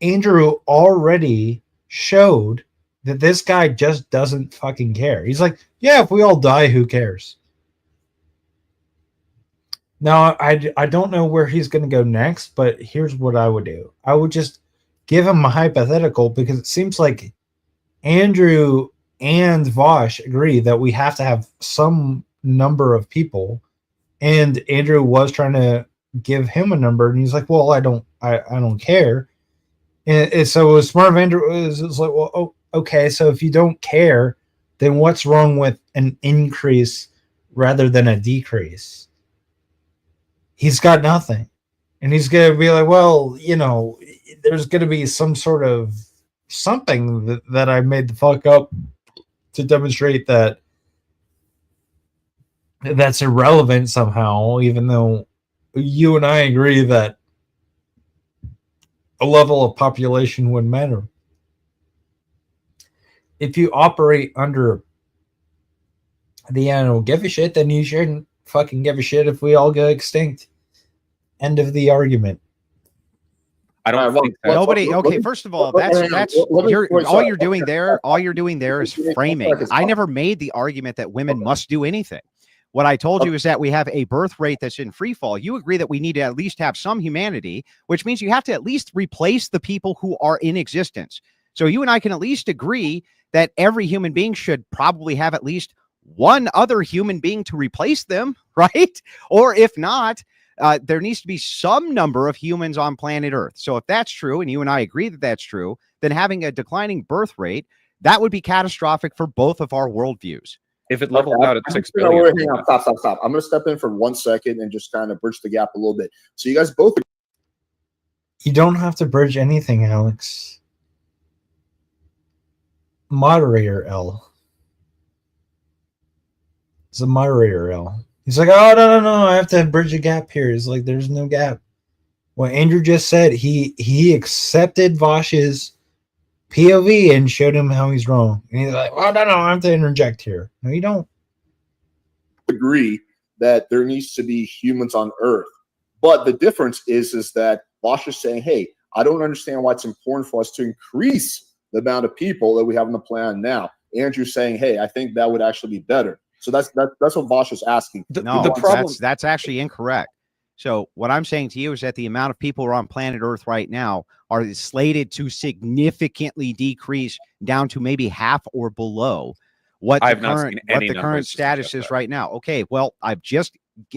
C: Andrew already showed that this guy just doesn't fucking care. He's like, yeah, if we all die, who cares? Now, I don't know where he's going to go next, but here's what I would do. I would just give him a hypothetical because it seems like Andrew and Vosh agree that we have to have some number of people. And Andrew was trying to give him a number, and he's like, well, I don't care. And so it was smart of Andrew. It was like, well, oh, okay, so if you don't care, then what's wrong with an increase rather than a decrease? He's got nothing. And he's going to be like, well, there's going to be some sort of something that I made the fuck up to demonstrate that that's irrelevant somehow, even though you and I agree that a level of population would matter. If you operate under the I don't give a shit, then you shouldn't fucking give a shit if we all go extinct. End of the argument.
D: I don't think that
B: Nobody. Okay, first of all, all you're doing there is framing. I never made the argument that women must do anything. What I told you is that we have a birth rate that's in free fall. You agree that we need to at least have some humanity, which means you have to at least replace the people who are in existence. So you and I can at least agree that every human being should probably have at least one other human being to replace them, right? Or if not, there needs to be some number of humans on planet Earth. So if that's true, and you and I agree that that's true, then having a declining birth rate, that would be catastrophic for both of our worldviews.
D: if it leveled out at 6 billion.
A: Hang on, stop. I'm going to step in for 1 second and just kind of bridge the gap a little bit. So you guys both.
C: You don't have to bridge anything, Alex. Moderator L. It's a moderator L. He's like, oh, no, I have to bridge a gap here. It's like, there's no gap. What Andrew just said, he accepted Vosh's POV and showed him how he's wrong. And he's like, well, no, I have to interject here. No, you don't.
A: Agree that there needs to be humans on Earth. But the difference is that Bosch is saying, hey, I don't understand why it's important for us to increase the amount of people that we have on the planet now. Andrew's saying, hey, I think that would actually be better. So that's what Bosch is asking.
B: No,
D: the problem
B: that's actually incorrect. So what I'm saying to you is that the amount of people who are on planet Earth right now are slated to significantly decrease down to maybe half or below what
D: I've
B: the
D: not
B: current
D: seen
B: what
D: any
B: the current
D: numbers to
B: status
D: suggest
B: is
D: that.
B: right now. Okay, well, I've just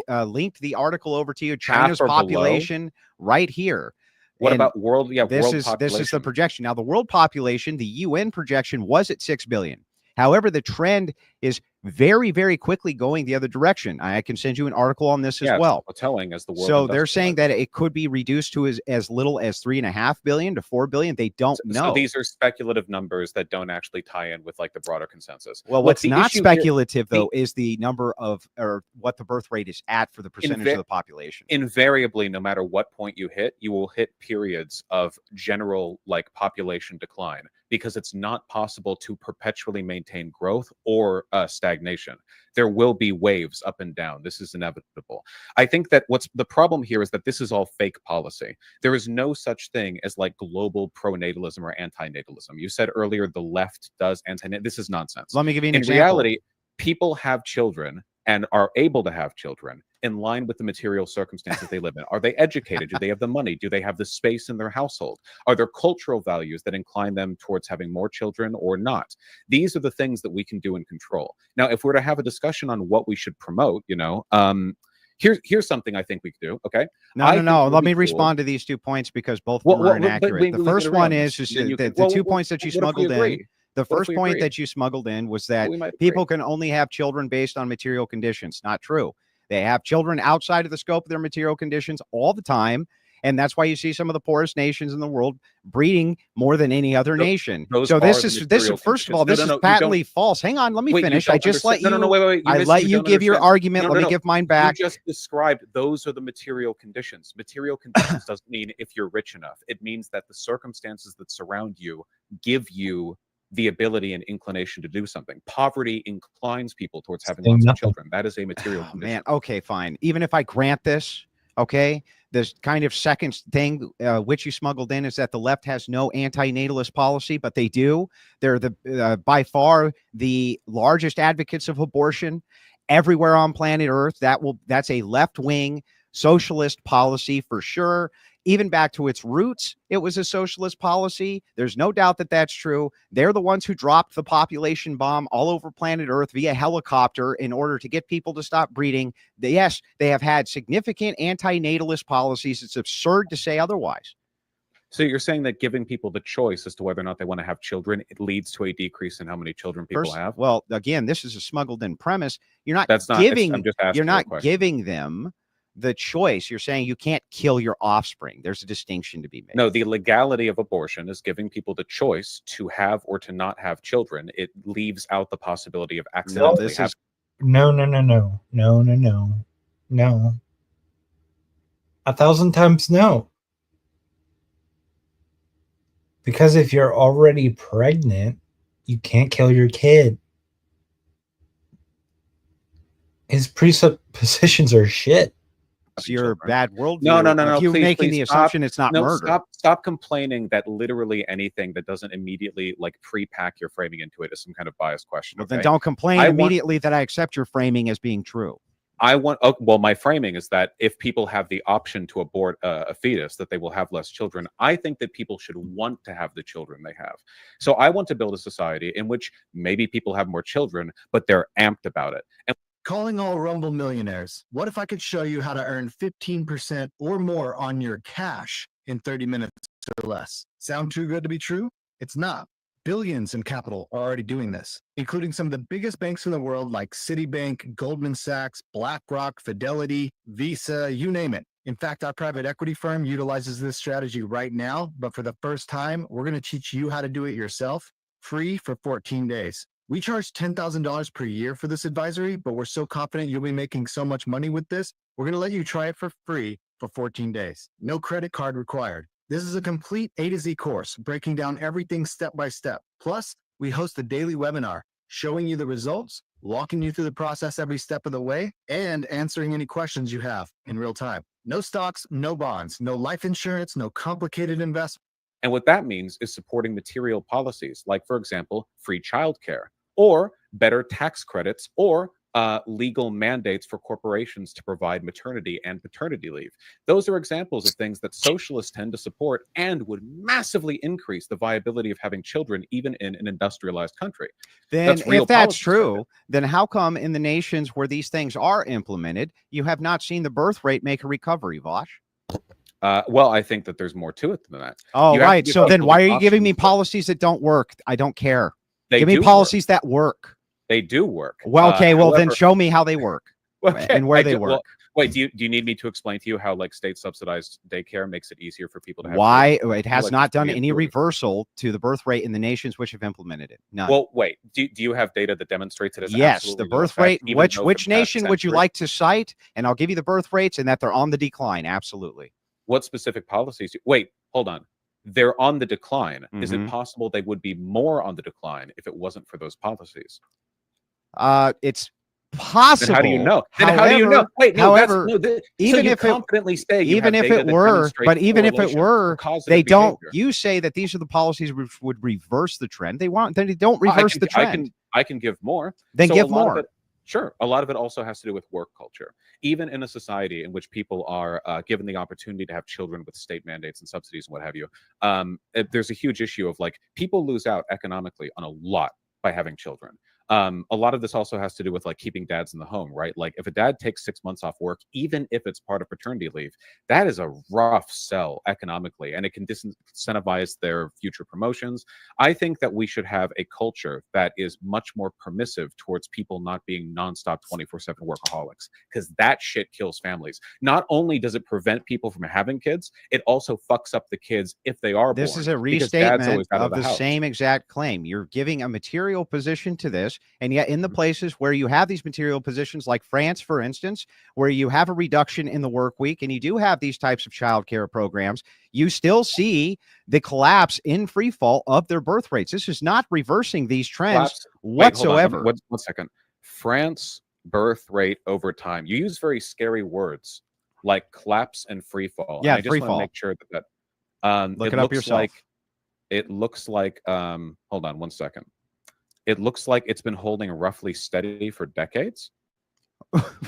B: linked the article over to you. China's
D: or below?
B: population right here.
D: What
B: And
D: about world? Yeah,
B: this
D: world
B: is
D: population.
B: this is the projection. Now, the world population, the UN projection was at 6 billion. However, the trend is very, very quickly going the other direction. I can send you an article on this as well.
D: Telling as the world.
B: So they're saying that it could be reduced to as little as 3.5 billion to 4 billion. They don't know.
D: So these are speculative numbers that don't actually tie in with like the broader consensus.
B: Well,
D: Look,
B: what's
D: the
B: not
D: issue here-
B: speculative though is the number of, or what the birth rate is at for the percentage of the population.
D: Invariably, no matter what point you hit, you will hit periods of general like population decline, because it's not possible to perpetually maintain growth or stagnation. There will be waves up and down. This is inevitable. I think that what's the problem here is that this is all fake policy. There is no such thing as like global pronatalism or antinatalism. You said earlier the left does antinatalism. This is nonsense.
B: Let me give you an
D: In
B: example.
D: reality, people have children and are able to have children in line with the material circumstances they live in. Are they educated? Do they have the money? Do they have the space in their household? Are there cultural values that incline them towards having more children or not? These are the things that we can do and control. Now, if we're to have a discussion on what we should promote, here's something I think we could do. Okay.
B: No.
D: it would
B: Let
D: be
B: me
D: cool.
B: respond to these 2 points because both of
D: Well,
B: them are
D: well, but
B: inaccurate.
D: we
B: The
D: can
B: first
D: agree
B: one
D: on
B: is
D: this. Then you
B: the
D: can-
B: 2 points that you
D: what if we
B: smuggled in.
D: agree?
B: The
D: What if
B: first
D: we
B: point
D: agree?
B: that you smuggled in was that
D: We might
B: people
D: agree.
B: can only have children based on material conditions. Not true. They have children outside of the scope of their material conditions all the time. And that's why you see some of the poorest nations in the world breeding more than any other nation.
D: those
B: So
D: are
B: this
D: the
B: is
D: material
B: first of all,
D: conditions.
B: this
D: No,
B: is
D: you don't-
B: patently false. Hang on, let me
D: Wait, you
B: finish. I
D: don't
B: just let
D: understand-
B: you.
D: No, wait.
B: I let you
D: don't
B: give your
D: understand.
B: argument.
D: No,
B: Let
D: no,
B: me give mine back.
D: You just described those are the material conditions. Material conditions doesn't mean if you're rich enough. It means that the circumstances that surround you give you the ability and inclination to do something. Poverty inclines people towards having
C: Saying
D: lots of
C: nothing.
D: children. That is a material
B: Oh,
D: condition.
B: man, okay, fine. Even if I grant this, okay, this kind of second thing which you smuggled in is that the left has no anti-natalist policy, but they do. They're the by far the largest advocates of abortion everywhere on planet Earth. That's a left-wing socialist policy for sure. Even back to its roots, it was a socialist policy. There's no doubt that that's true. They're the ones who dropped the population bomb all over planet Earth via helicopter in order to get people to stop breeding. Yes, they have had significant anti-natalist policies. It's absurd to say otherwise.
D: So you're saying that giving people the choice as to whether or not they want to have children, it leads to a decrease in how many children people have?
B: Well, again, this is a smuggled in premise. You're not
D: That's not.
B: giving.
D: I'm just asking.
B: You're
D: you a
B: not
D: question.
B: giving them the choice. You're saying you can't kill your offspring. There's a distinction to be made.
D: No, the legality of abortion is giving people the choice to have or to not have children. It leaves out the possibility of accidentally
B: this
D: having.
B: is
C: No. 1,000 times no. Because if you're already pregnant, you can't kill your kid. His presuppositions are shit.
B: your bad worldview.
D: No.
B: Of you
D: Please,
B: making
D: please
B: the
D: stop.
B: assumption it's not
D: No,
B: murder.
D: stop complaining that literally anything that doesn't immediately like pre-pack your framing into it is some kind of biased question.
B: Well,
D: okay?
B: then don't complain
D: I want-
B: immediately that I accept your framing as being true.
D: My framing is that if people have the option to abort a fetus, that they will have less children. I think that people should want to have the children they have. So I want to build a society in which maybe people have more children, but they're amped about it. And
F: Calling all Rumble millionaires. What if I could show you how to earn 15% or more on your cash in 30 minutes or less? Sound too good to be true? It's not. Billions in capital are already doing this, including some of the biggest banks in the world like Citibank, Goldman Sachs, BlackRock, Fidelity, Visa, you name it. In fact, our private equity firm utilizes this strategy right now, but for the first time, we're going to teach you how to do it yourself, free for 14 days. We charge $10,000 per year for this advisory, but we're so confident you'll be making so much money with this, we're going to let you try it for free for 14 days. No credit card required. This is a complete A to Z course, breaking down everything step by step. Plus, we host a daily webinar showing you the results, walking you through the process every step of the way, and answering any questions you have in real time. No stocks, no bonds, no life insurance, no complicated investment.
D: And what that means is supporting material policies, like, for example, free childcare or better tax credits or legal mandates for corporations to provide maternity and paternity leave. Those are examples of things that socialists tend to support and would massively increase the viability of having children, even in an industrialized country.
B: Then,
D: That's real
B: if that's
D: policy statement.
B: true, then how come in the nations where these things are implemented, you have not seen the birth rate make a recovery, Vosh?
D: Well, I think that there's more to it than that.
B: Oh,
D: You have to
B: right.
D: give
B: So then
D: people
B: why
D: the
B: are you giving me
D: options that-
B: policies that don't work? I don't care.
D: They
B: Give me
D: do work.
B: policies that work.
D: They do work.
B: Well, okay. Well, then
D: However-
B: show me how they work
D: Okay,
B: and where
D: I
B: they
D: do- well,
B: work.
D: wait, do you need me to explain to you how like state subsidized daycare makes it easier for people to have
B: Why
D: kids?
B: it has
D: like
B: not done
D: free
B: any
D: food.
B: reversal to the birth rate in the nations which have implemented it? None.
D: Well, wait. Do you have data that demonstrates it as
B: Yes,
D: absolutely
B: the
D: no
B: birth
D: effect,
B: rate.
D: even
B: Which
D: though for
B: which
D: the past
B: nation would you
D: century?
B: like to cite? And I'll give you the birth rates and that they're on the decline. Absolutely.
D: What specific policies? Wait, hold on. They're on the decline. Is
B: Mhm.
D: it possible they would be more on the decline if it wasn't for those policies?
B: It's possible.
D: Then how do you know? Then how do you know? Wait, no,
B: however,
D: so
B: even
D: you
B: if it-
D: confidently say you
B: even
D: have
B: if
D: data
B: it
D: that
B: were,
D: demonstrates
B: but even if it
D: correlation
B: were,
D: or causative
B: they don't.
D: behavior.
B: You say that these are the policies which would reverse the trend. They want. They don't
D: I
B: reverse
D: can-
B: the trend.
D: I can give more.
B: Then
D: So
B: give
D: a lot of
B: more.
D: it- Sure. A lot of it also has to do with work culture. Even in a society in which people are given the opportunity to have children with state mandates and subsidies and what have you, there's a huge issue of like people lose out economically on a lot by having children. A lot of this also has to do with like keeping dads in the home, right? Like if a dad takes 6 months off work, even if it's part of paternity leave, that is a rough sell economically, and it can disincentivize their future promotions. I think that we should have a culture that is much more permissive towards people not being nonstop 24/7 workaholics, because that shit kills families. Not only does it prevent people from having kids, it also fucks up the kids if they are
B: This
D: born,
B: is a
D: because dad's
B: restatement
D: always out
B: of the
D: house.
B: same exact claim. You're giving a material position to this, and yet in the
D: Mhm.
B: places where you have these material positions, like France, for instance, where you have a reduction in the work week and you do have these types of childcare programs, you still see the collapse in free fall of their birth rates. This is not reversing these trends
D: Collapse- Wait, hold on.
B: whatsoever.
D: One second. France birth rate over time. You use very scary words like collapse and free fall.
B: Yeah,
D: and I just
B: free
D: want
B: fall.
D: to make sure that
B: Look it up yourself.
D: It looks like hold on one second. It looks like it's been holding roughly steady for decades.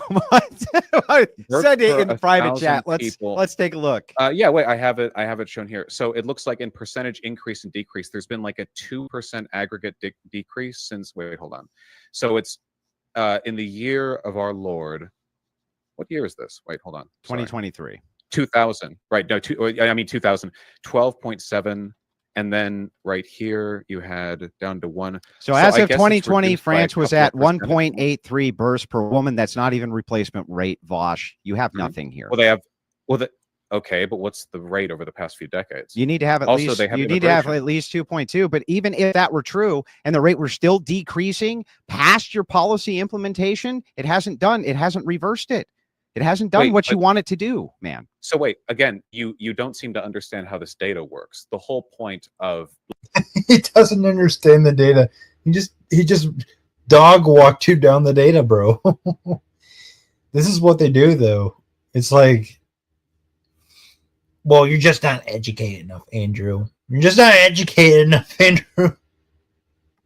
B: What?
D: Birth
B: Send it
D: per
B: in the private
D: 1,000
B: chat.
D: people.
B: Let's take a look.
D: Yeah, wait, I have it shown here. So it looks like in percentage increase and decrease, there's been like a 2% aggregate decrease since, wait, hold on. So it's in the year of our Lord. What year is this? Wait, hold on. Sorry.
B: 2023.
D: 2000, right? No, 2000, 12.7. And then right here, you had down to 1.
B: So
D: So
B: as
D: I
B: of
D: guess it's
B: 2020,
D: reduced by a
B: France was
D: couple of
B: at
D: percentage points.
B: 1.83 births per woman. That's not even replacement rate, Vosh. You have
D: Mhm.
B: nothing here.
D: Well, they have, okay, but what's the rate over the past few decades?
B: You need to have at
D: Also,
B: least
D: they have
B: you need to have
D: immigration.
B: at least 2.2. But even if that were true and the rate were still decreasing past your policy implementation, it hasn't reversed it. It hasn't done
D: Wait,
B: what you
D: but-
B: want it to do, man.
D: So wait, again, you don't seem to understand how this data works. The whole point of
C: He doesn't understand the data. He just dog walked you down the data, bro. This is what they do, though. It's like, well, you're just not educated enough, Andrew. You're just not educated enough, Andrew.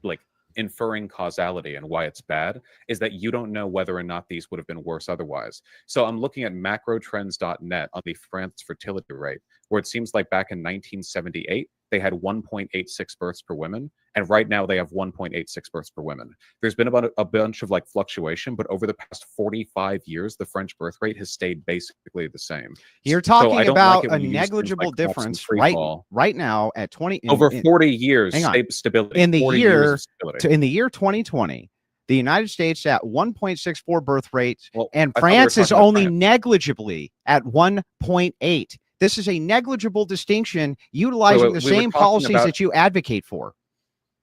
D: like inferring causality and why it's bad is that you don't know whether or not these would have been worse otherwise. So I'm looking at macrotrends.net on the France fertility rate, where it seems like back in 1978, they had 1.86 births per woman, and right now they have 1.86 births per woman. There's been about a bunch of like fluctuation, but over the past 45 years, the French birth rate has stayed basically the same.
B: You're
D: So I
B: talking
D: don't like
B: about
D: it
B: a
D: when you use things
B: negligible
D: like collapse and
B: difference
D: free
B: right
D: fall.
B: now at 20
D: Over 40 years,
B: hang on.
D: stability.
B: In the
D: 40
B: year
D: years of stability.
B: in the year 2020, the United States at 1.64 birth rates,
D: Well,
B: and
D: I thought we were
B: France is
D: talking about
B: only
D: France.
B: negligibly at 1.8. This is a negligible distinction utilizing
D: wait,
B: the
D: we were
B: same
D: talking
B: policies
D: about-
B: that you advocate for.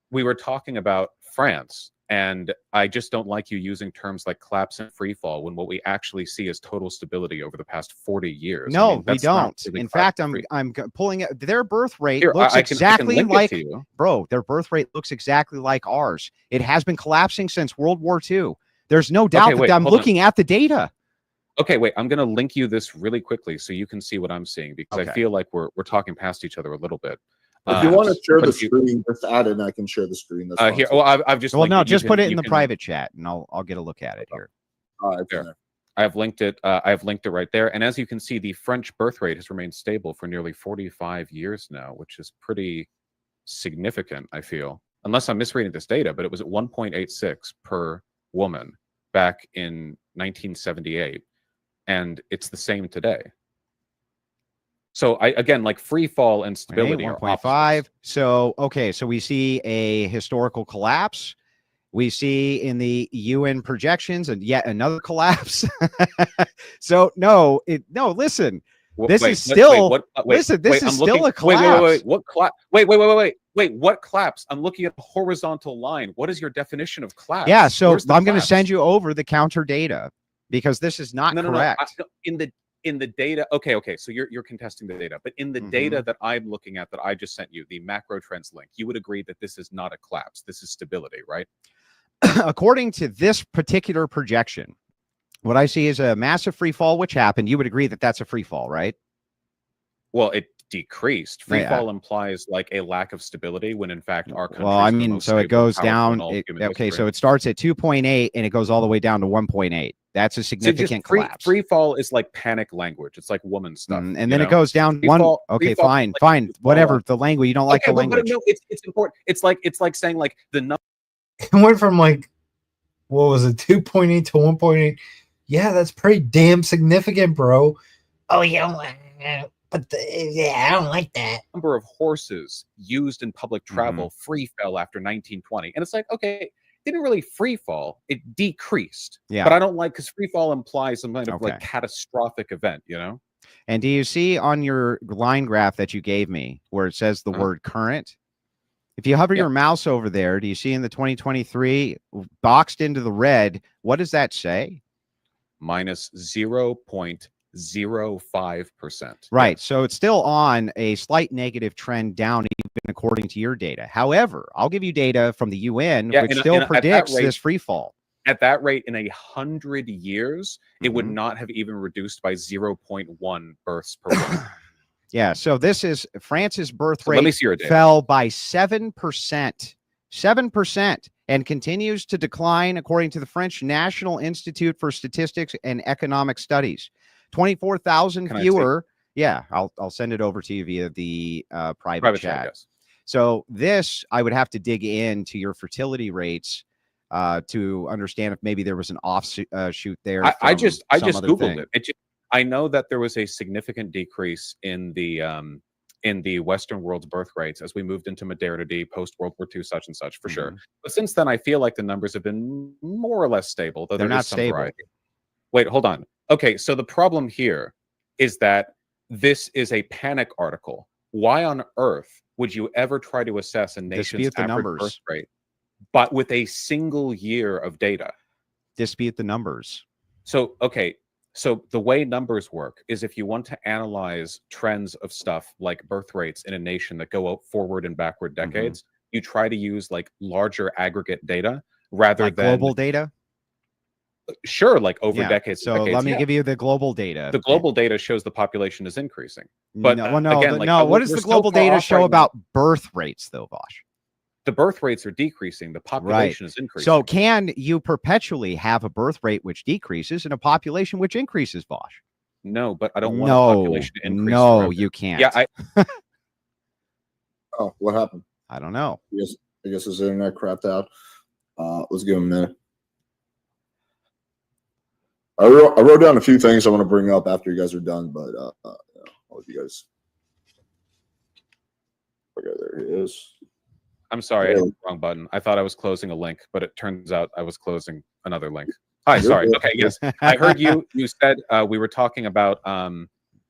D: We were talking about France And I just don't like you using terms like collapse and free fall when what we actually see is total stability over the past 40 years. I
B: No,
D: mean,
B: we
D: that's not
B: don't.
D: really
B: In
D: collapse
B: fact,
D: and free fall.
B: I'm pulling it. Their birth rate
D: Here,
B: looks
D: I can
B: exactly
D: link it
B: like
D: to you.
B: bro. Their birth rate looks exactly like ours. It has been collapsing since World War II. There's no doubt
D: Okay,
B: that
D: wait,
B: I'm
D: hold on.
B: looking at the data.
D: Okay, wait, I'm going to link you this really quickly so you can see what I'm seeing, because
B: Okay.
D: I feel like we're talking past each other a little bit.
A: If you want to share
D: but
A: the
D: if you-
A: screen, just add it and I can share the screen. That's fine
D: here,
A: too.
D: well, I've just
B: Well,
D: linked
B: no,
D: it. You
B: just put
D: can-
B: it in
D: you
B: the
D: can-
B: private chat, and I'll get a look at it here.
A: All right,
D: There.
A: there.
D: I've linked it. I've linked it right there. And as you can see, the French birth rate has remained stable for nearly 45 years now, which is pretty significant, I feel. Unless I'm misreading this data, but it was at 1.86 per woman back in 1978. And it's the same today. So again, like free fall and stability are
B: 1.5.
D: opposites.
B: So, okay, so we see a historical collapse. We see in the UN projections and yet another collapse. So no, listen. This is still- listen, this is still a collapse.
D: What collapse? Wait, what collapse? I'm looking at the horizontal line. What is your definition of collapse?
B: Yeah, so
D: Where's the
B: I'm going to
D: collapse?
B: send you over the counter data because this is not correct.
D: No. In the data, okay. So you're contesting the data, but in the data that I'm looking at that I just sent you, the macro trends link, you would agree that this is not a collapse. This is stability, right?
B: According to this particular projection, what I see is a massive free fall, which happened. You would agree that that's a free fall, right?
D: Well, it decreased. Free
B: Yeah.
D: fall implies like a lack of stability when in fact our country.
B: Well, I mean, so it goes down. Okay, so it starts at 2.8 and it goes all the way down to 1.8. That's a significant collapse.
D: Free fall is like panic language. It's like woman stuff.
B: And
D: you
B: then
D: know?
B: it goes down
D: Free
B: one.
D: fall-
B: Okay,
D: free fall is
B: fine,
D: like
B: fine.
D: you fall
B: Whatever
D: off.
B: the language. You don't like the
D: but
B: language.
D: no, it's important. It's like saying like the number.
C: It went from like, what was it, 2.8 to 1.8? Yeah, that's pretty damn significant, bro.
E: Oh, yeah, I don't like that.
D: Number of horses used in public travel free fell after 1920, and it's like, okay, it didn't really free fall, it decreased.
B: Yeah.
D: But I don't like, because free fall implies some kind of like
B: Okay.
D: catastrophic event, you know?
B: And do you see on your line graph that you gave me where it says the
D: Uh-huh.
B: word current? If you hover
D: Yeah.
B: your mouse over there, do you see in the 2023 boxed into the red? What does that say?
D: Minus 0.05%.
B: Right. So it's still on a slight negative trend down, even according to your data. However, I'll give you data from the UN,
D: Yeah,
B: which
D: and-
B: still
D: and at that
B: predicts
D: rate-
B: this free fall.
D: At that rate, in 100 years, it would
B: Mhm.
D: not have even reduced by 0.1 births per woman.
B: Yeah. So this is France's birth
D: So let me
B: rate
D: see your data.
B: fell by 7%, 7%, and continues to decline, according to the French National Institute for Statistics and Economic Studies. 24,000
D: Can I see?
B: fewer. Yeah, I'll send it over to you via the private chat.
D: Yes.
B: So this, I would have to dig into your fertility rates to understand if maybe there was an offshoot there.
D: I
B: from
D: just
B: some other
D: googled
B: thing.
D: it. I know that there was a significant decrease in the Western world's birth rates as we moved into modernity, post World War II, such and such, for sure.
B: Mhm.
D: But since then, I feel like the numbers have been more or less stable. Though
B: They're
D: there
B: not
D: is some
B: stable.
D: variety. Wait, hold on. Okay, so the problem here is that this is a panic article. Why on earth would you ever try to assess a nation's
B: Dispute the
D: average
B: numbers.
D: birth rate, but with a single year of data?
B: Dispute the numbers.
D: So, okay. So the way numbers work is if you want to analyze trends of stuff like birth rates in a nation that go forward and backward
B: Mm-hmm.
D: decades, you try to use like larger aggregate data rather
B: Like
D: than
B: global data.
D: sure, like over
B: Yeah.
D: decades. and
B: So
D: decades,
B: let me
D: yeah.
B: give you the global data.
D: The global data shows the population is increasing. but,
B: no, well, no,
D: again,
B: the-
D: like,
B: no. What
D: we're
B: does the
D: so
B: global
D: far
B: data
D: off
B: show
D: right now.
B: about birth rates, though, Vosh?
D: The birth rates are decreasing. The population is increasing.
B: So can you perpetually have a birth rate which decreases and a population which increases, Vosh?
D: no, but I don't want
B: No,
D: a population to increase.
B: no,
D: forever.
B: you can't.
D: Yeah,
A: Oh, what happened?
B: I don't know.
A: I guess his internet crapped out. Let's give him a minute. I wrote down a few things I want to bring up after you guys are done, but I'll let you guys. Okay, there he is.
D: I'm sorry, I hit the wrong button. I thought I was closing a link, but it turns out I was closing another link. Hi,
A: You're
D: sorry.
A: good.
D: Okay, yes. I heard you. You said we were talking about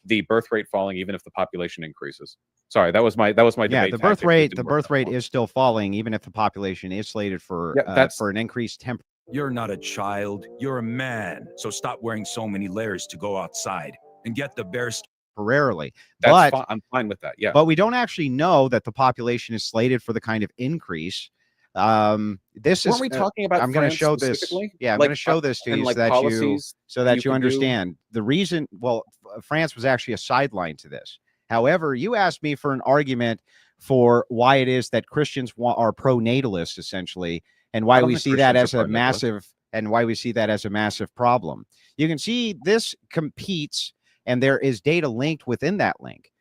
D: the birth rate falling even if the population increases. Sorry, that was my
B: Yeah,
D: debate
B: the
D: tactic
B: birth
D: that
B: rate
D: didn't
B: the
D: work
B: birth
D: that
B: rate
D: well.
B: is still falling, even if the population is slated for
D: Yeah, that's
B: for an increased
H: You're not a child, you're a man. So stop wearing so many layers to go outside and get the bear
B: temporarily.
D: that's
B: But
D: fine. I'm fine with that. Yeah.
B: but we don't actually know that the population is slated for the kind of increase. This
D: Weren't
B: is
D: we talking about
B: I'm going to
D: France
B: show this.
D: specifically?
B: Yeah, I'm
D: Like,
B: going to show this to
D: and
B: you
D: like
B: so that
D: policies that
B: you
D: could do?
B: understand the reason. Well, France was actually a sideline to this. However, you asked me for an argument for why it is that Christians are pro-natalist, essentially, and
D: I
B: why
D: don't
B: we
D: think
B: see that
D: Christians
B: as
D: are
B: a
D: pro-natalist.
B: massive problem. You can see this competes, and there is data linked within that link,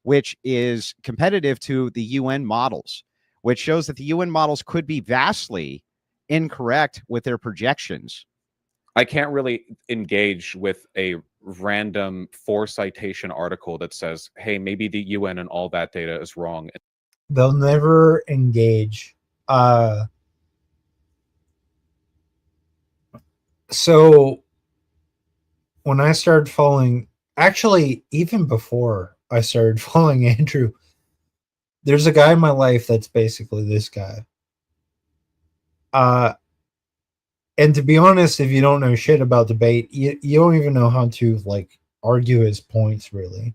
B: which is competitive to the UN models, which shows that the UN models could be vastly incorrect with their projections.
D: I can't really engage with a random 4 citation article that says, "Hey, maybe the UN and all that data is wrong."
C: They'll never engage. So when I started following, actually, even before I started following Andrew, there's a guy in my life that's basically this guy. And to be honest, if you don't know shit about debate, you don't even know how to like argue his points really.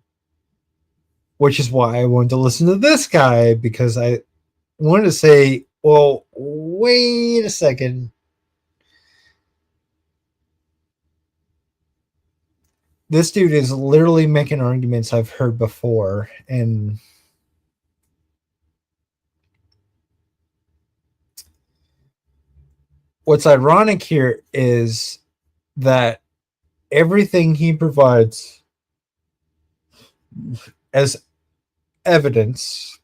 C: Which is why I wanted to listen to this guy, because I wanted to say, well, wait a second. This dude is literally making arguments I've heard before, and what's ironic here is that everything he provides as evidence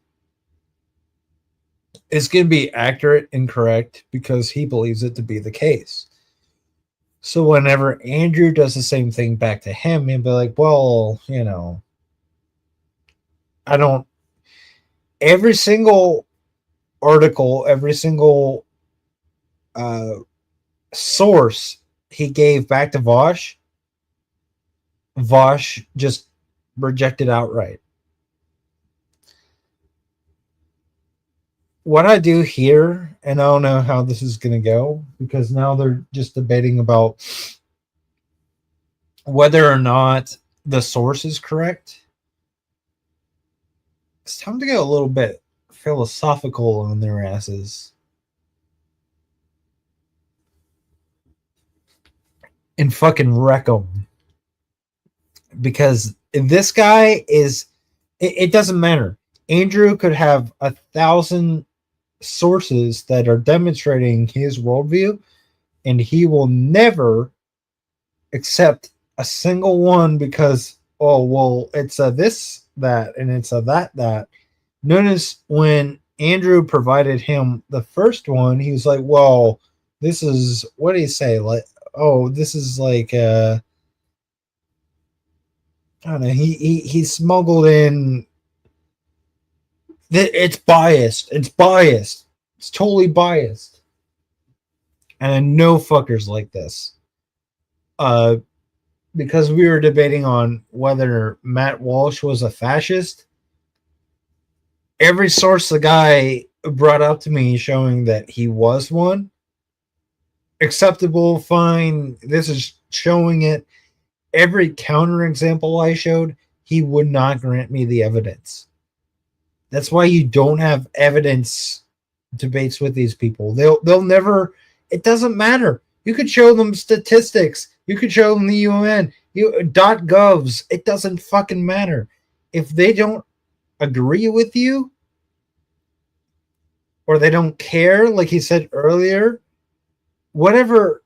C: is going to be accurate and correct because he believes it to be the case. So whenever Andrew does the same thing back to him, he'll be like, well, you know, I don't. Every single article, every single source he gave back to Vosh, Vosh just rejected outright. What I do here, and I don't know how this is going to go, because now they're just debating about whether or not the source is correct. It's time to get a little bit philosophical on their asses and fucking wreck them. Because this guy is, it doesn't matter. Andrew could have 1,000 sources that are demonstrating his worldview, and he will never accept a single one because, oh, well, it's a this, that, and it's a that. Notice when Andrew provided him the first one, he was like, well, this is, what did he say? Like, oh, this is like, I don't know, he smuggled in that it's biased. It's biased. It's totally biased. And I know fuckers like this. Because we were debating on whether Matt Walsh was a fascist. Every source the guy brought up to me showing that he was one, acceptable, fine. This is showing it. Every counterexample I showed, he would not grant me the evidence. That's why you don't have evidence debates with these people. They'll never. It doesn't matter. You could show them statistics. You could show them the UN. .govs. It doesn't fucking matter. If they don't agree with you, or they don't care, like he said earlier, whatever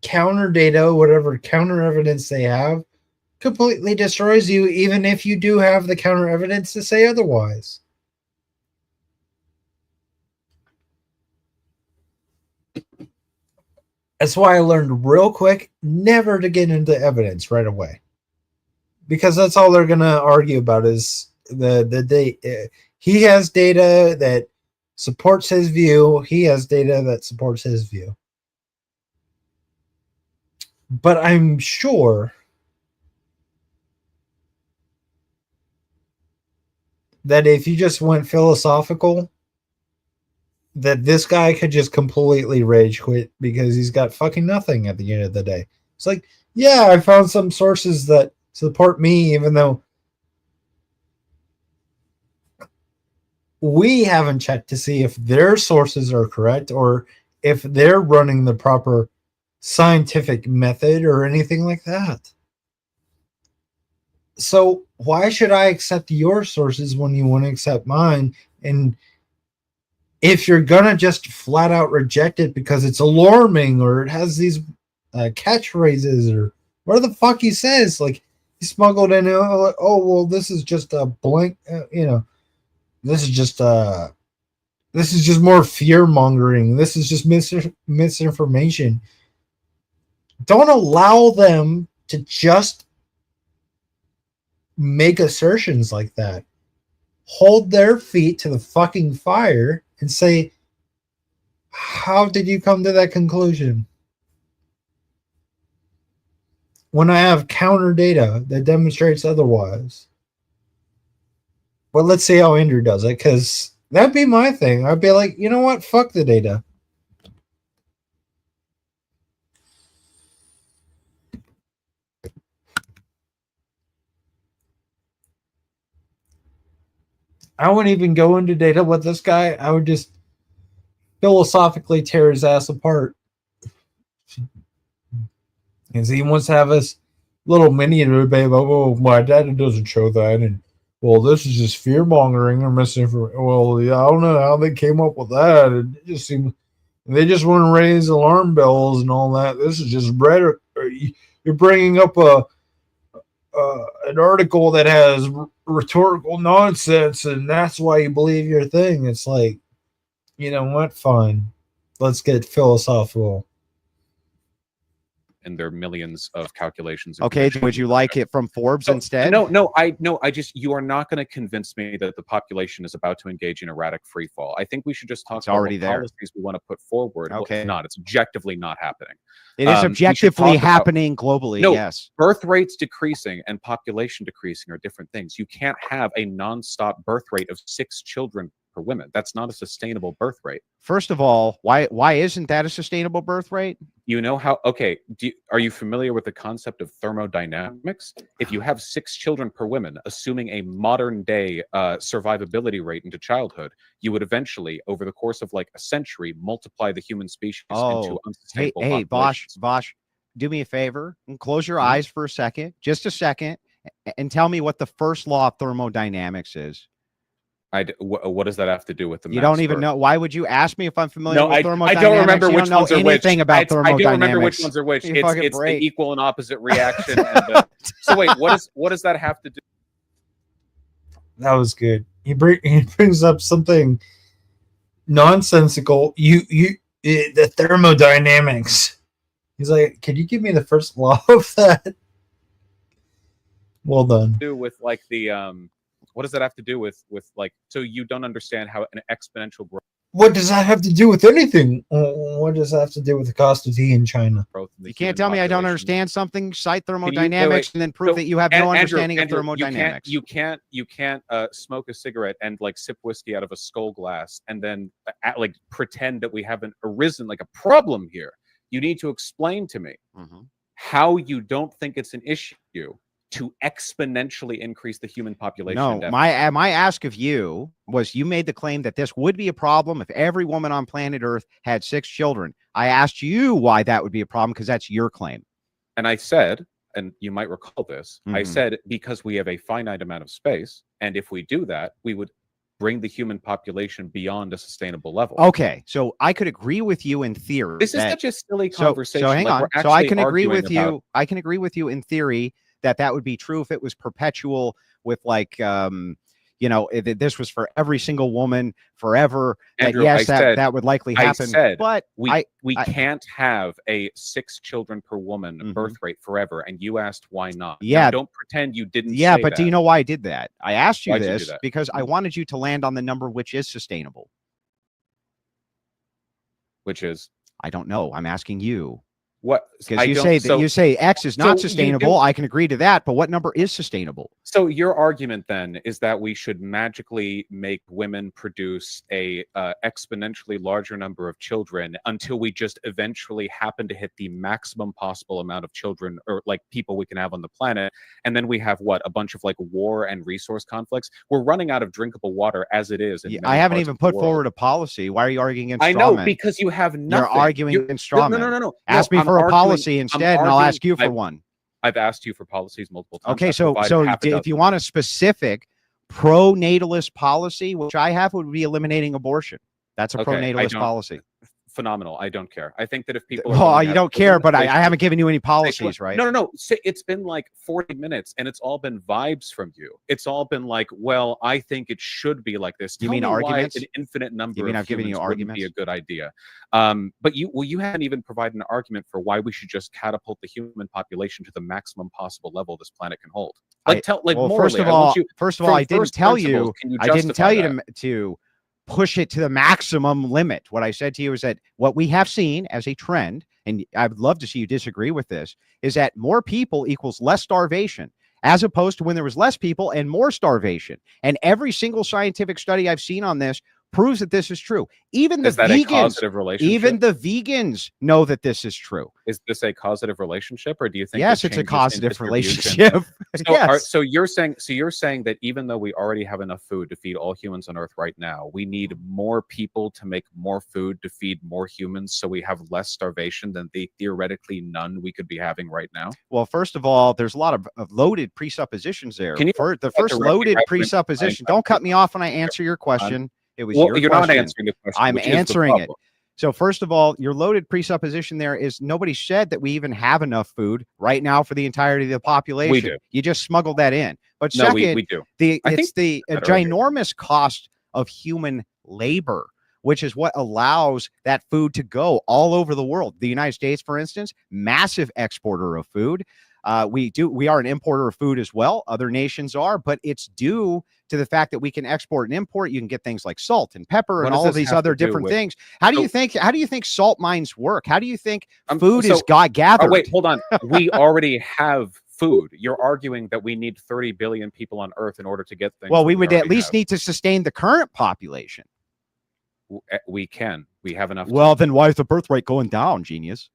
C: counter data, whatever counter evidence they have, completely destroys you, even if you do have the counter evidence to say otherwise. That's why I learned real quick never to get into evidence right away, because that's all they're gonna argue about is the data. He has data that supports his view. He has data that supports his view. But I'm sure that if you just went philosophical, that this guy could just completely rage quit because he's got fucking nothing at the end of the day. It's like, yeah, I found some sources that support me, even though we haven't checked to see if their sources are correct or if they're running the proper scientific method or anything like that. So why should I accept your sources when you want to accept mine? And if you're gonna just flat out reject it because it's alarming or it has these catchphrases or what the fuck he says, like he smuggled in, oh well, this is just a blank, this is just more fear mongering. This is just misinformation. Don't allow them to just make assertions like that. Hold their feet to the fucking fire and say, how did you come to that conclusion? When I have counter data that demonstrates otherwise. But let's see how Andrew does it, because that'd be my thing. I'd be like, you know what? Fuck the data. I wouldn't even go into data with this guy. I would just philosophically tear his ass apart. Because he wants to have this little mini debate about, oh, my data doesn't show that. And, well, this is just fear mongering or misinformation. Well, yeah, I don't know how they came up with that. It just seems they just want to raise alarm bells and all that. This is just rhetoric. You're bringing up an article that has rhetorical nonsense, and that's why you believe your thing. It's like, you know what? Fine. Let's get philosophical.
D: And there are millions of calculations.
B: Okay, would you like it from Forbes instead?
D: No. I just, you are not going to convince me that the population is about to engage in erratic free fall. I think we should just talk about
B: already
D: what
B: there.
D: policies we want to put forward.
B: Okay.
D: Well, it's not. It's objectively not happening.
B: It is
D: We should
B: objectively
D: talk about-
B: happening globally,
D: No,
B: yes.
D: birth rates decreasing and population decreasing are different things. You can't have a nonstop birth rate of 6 children per woman. That's not a sustainable birth rate.
B: First of all, why isn't that a sustainable birth rate?
D: You know how, okay, are you familiar with the concept of thermodynamics? If you have 6 children per woman, assuming a modern day survivability rate into childhood, you would eventually, over the course of like a century, multiply the human species into unsustainable
B: Hey,
D: populations.
B: Bosch, do me a favor and close your eyes for a second, just a second, and tell me what the first law of thermodynamics is.
D: What does that have to do with the
B: You don't even know. Why would you ask me if I'm familiar with
D: I
B: thermodynamics?
D: don't remember which
B: you don't
D: ones
B: know
D: are which.
B: anything about
D: I
B: thermodynamics.
D: don't remember which ones are which.
B: You fucking
D: It's the
B: break.
D: equal and opposite reaction. And, so wait, what does that have to do?
C: That was good. He brings up something nonsensical. The thermodynamics. He's like, can you give me the first law of that? Well done.
D: Do with like the what does that have to do with like, so you don't understand how an exponential
C: What does that have to do with anything? What does that have to do with the cost of tea in China?
D: growth in the
B: You can't
D: human
B: tell me I don't
D: population?
B: understand something. Cite
D: wait,
B: thermodynamics and then prove
D: So,
B: that you have no
D: Andrew,
B: understanding of
D: Andrew,
B: thermodynamics.
D: You can't smoke a cigarette and like sip whiskey out of a skull glass and then like pretend that we haven't arisen like a problem here. You need to explain to me how you don't think it's an issue to exponentially increase the human population.
B: No,
D: deficit.
B: my ask of you was, you made the claim that this would be a problem if every woman on planet Earth had 6 children. I asked you why that would be a problem, because that's your claim.
D: And I said, and you might recall this, I
B: Mhm.
D: said, because we have a finite amount of space, and if we do that, we would bring the human population beyond a sustainable level.
B: Okay, so I could agree with you in theory.
D: This is
B: that-
D: such a silly
B: so
D: conversation.
B: hang
D: like,
B: on.
D: we're
B: So I
D: actually
B: can agree
D: arguing
B: with
D: about-
B: you. I can agree with you in theory that would be true if it was perpetual, with like this was for every single woman forever.
D: Andrew,
B: Yes,
D: I said-
B: that would likely happen.
D: I said,
B: but
D: we can't have a 6 children per woman
B: Mhm.
D: birth rate forever. And you asked why not.
B: Yeah.
D: Now, don't pretend you didn't.
B: yeah,
D: say
B: but do you
D: that.
B: know why I did that? I asked you
D: Why'd you do
B: this
D: that?
B: because I wanted you to land on the number which is sustainable.
D: Which is,
B: I don't know. I'm asking you.
D: What?
B: Because you say that
D: so,
B: you say X is
D: so
B: not
D: you
B: sustainable.
D: do-
B: I can agree to that, but what number is sustainable?
D: So your argument then is that we should magically make women produce a exponentially larger number of children until we just eventually happen to hit the maximum possible amount of children or like people we can have on the planet, and then we have what, a bunch of like war and resource conflicts. We're running out of drinkable water as it is. In
B: Yeah,
D: many
B: I haven't
D: parts
B: even
D: of the
B: put
D: world.
B: forward a policy. Why are you arguing against
D: I
B: straw
D: know
B: men?
D: because you have nothing.
B: You're arguing
D: You're-
B: against straw men.
D: No.
B: Ask
D: No,
B: me
D: I'm
B: for a
D: arguing-
B: policy
D: I'm
B: instead, and I'll
D: arguing-
B: ask you for
D: I've-
B: one.
D: I've asked you for policies multiple times.
B: Okay,
D: I've
B: so
D: provided half a
B: if
D: dozen.
B: you want a specific pro-natalist policy, which I have, would be eliminating abortion. That's a
D: Okay, I
B: pro-natalist
D: don't-
B: policy.
D: Phenomenal. I don't care. I think that if people are
B: Well,
D: willing to
B: you
D: have
B: don't care,
D: children,
B: but
D: they
B: I
D: should-
B: haven't given you any
D: they should-
B: policies, right?
D: No. It's been like 40 minutes and it's all been vibes from you. It's all been like, well, I think it should be like this.
B: You
D: Tell
B: mean
D: me why
B: arguments?
D: an infinite number
B: mean
D: of
B: I've given you
D: humans wouldn't be a
B: arguments?
D: good idea. But you haven't even provided an argument for why we should just catapult the human population to the maximum possible level this planet can hold. Like,
B: Well,
D: morally,
B: first of
D: I want
B: all,
D: you,
B: from
D: from
B: I didn't
D: first
B: tell
D: principles,
B: you.
D: can you
B: I didn't
D: justify
B: tell you
D: that?
B: to push it to the maximum limit. What I said to you is that what we have seen as a trend, and I would love to see you disagree with this, is that more people equals less starvation, as opposed to when there was less people and more starvation. And every single scientific study I've seen on this proves that this is true. Even the
D: Is that a
B: vegans,
D: causative relationship?
B: even the vegans know that this is true.
D: Is this a causative relationship, or do you think?
B: Yes,
D: it
B: it's a
D: changes in
B: causative
D: distribution?
B: relationship.
D: So,
B: Yes.
D: so you're saying that even though we already have enough food to feed all humans on Earth right now, we need more people to make more food to feed more humans, so we have less starvation than the theoretically none we could be having right now.
B: Well, first of all, there's a lot of loaded presuppositions there.
D: Can you
B: For the
D: that
B: first
D: directly
B: loaded
D: reference
B: presupposition,
D: my
B: don't cut me off when I answer your question. It was
D: Well,
B: your
D: you're
B: question.
D: not answering the question.
B: I'm
D: which is the
B: answering it.
D: problem.
B: So first of all, your loaded presupposition there is nobody said that we even have enough food right now for the entirety of the population.
D: do.
B: You just smuggled that in. But
D: No,
B: second,
D: we do. I
B: it's
D: think
B: the
D: that earlier.
B: ginormous cost of human labor, which is what allows that food to go all over the world. The United States, for instance, massive exporter of food. We are an importer of food as well. Other nations are, but it's due to the fact that we can export and import. You can get things like salt and pepper
D: What
B: and
D: does
B: all of
D: this
B: these
D: have
B: other
D: to do
B: different
D: with-
B: things. How do
D: So-
B: you think salt mines work? How do you think
D: Um,
B: food is
D: so-
B: got gathered?
D: Oh, wait, hold on. We already have food. You're arguing that we need 30 billion people on Earth in order to get things.
B: Well,
D: that
B: we would at
D: already
B: least
D: have.
B: need to sustain the current population.
D: We can. We have enough.
B: Well, then why is the birth rate going down, genius?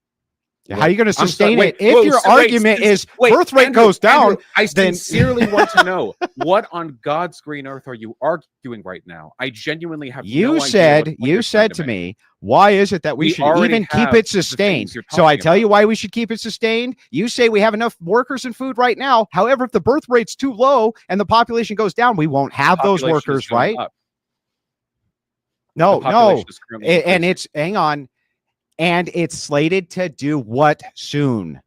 B: How
D: What?
B: are you going to
D: I'm sorry,
B: sustain
D: wait,
B: it if
D: whoa,
B: your
D: so wait,
B: argument
D: since-
B: is
D: wait,
B: birth rate
D: Andrew,
B: goes down?
D: Andrew, I
B: then-
D: sincerely want to know what on God's green earth are you arguing right now? I genuinely have.
B: You
D: no idea
B: said
D: what you're trying
B: to
D: make.
B: me, why is it that we
D: We
B: should
D: already
B: even keep
D: have
B: it
D: the
B: sustained?
D: things you're
B: So I
D: talking
B: tell you
D: about.
B: why we should keep it sustained. You say we have enough workers and food right now. However, if the birth rate's too low and the population goes down, we won't have those
D: Population is
B: workers,
D: going
B: right?
D: up.
B: No,
D: The
B: no.
D: population is currently
B: And
D: increasing.
B: it's hang on. And it's slated to do what soon?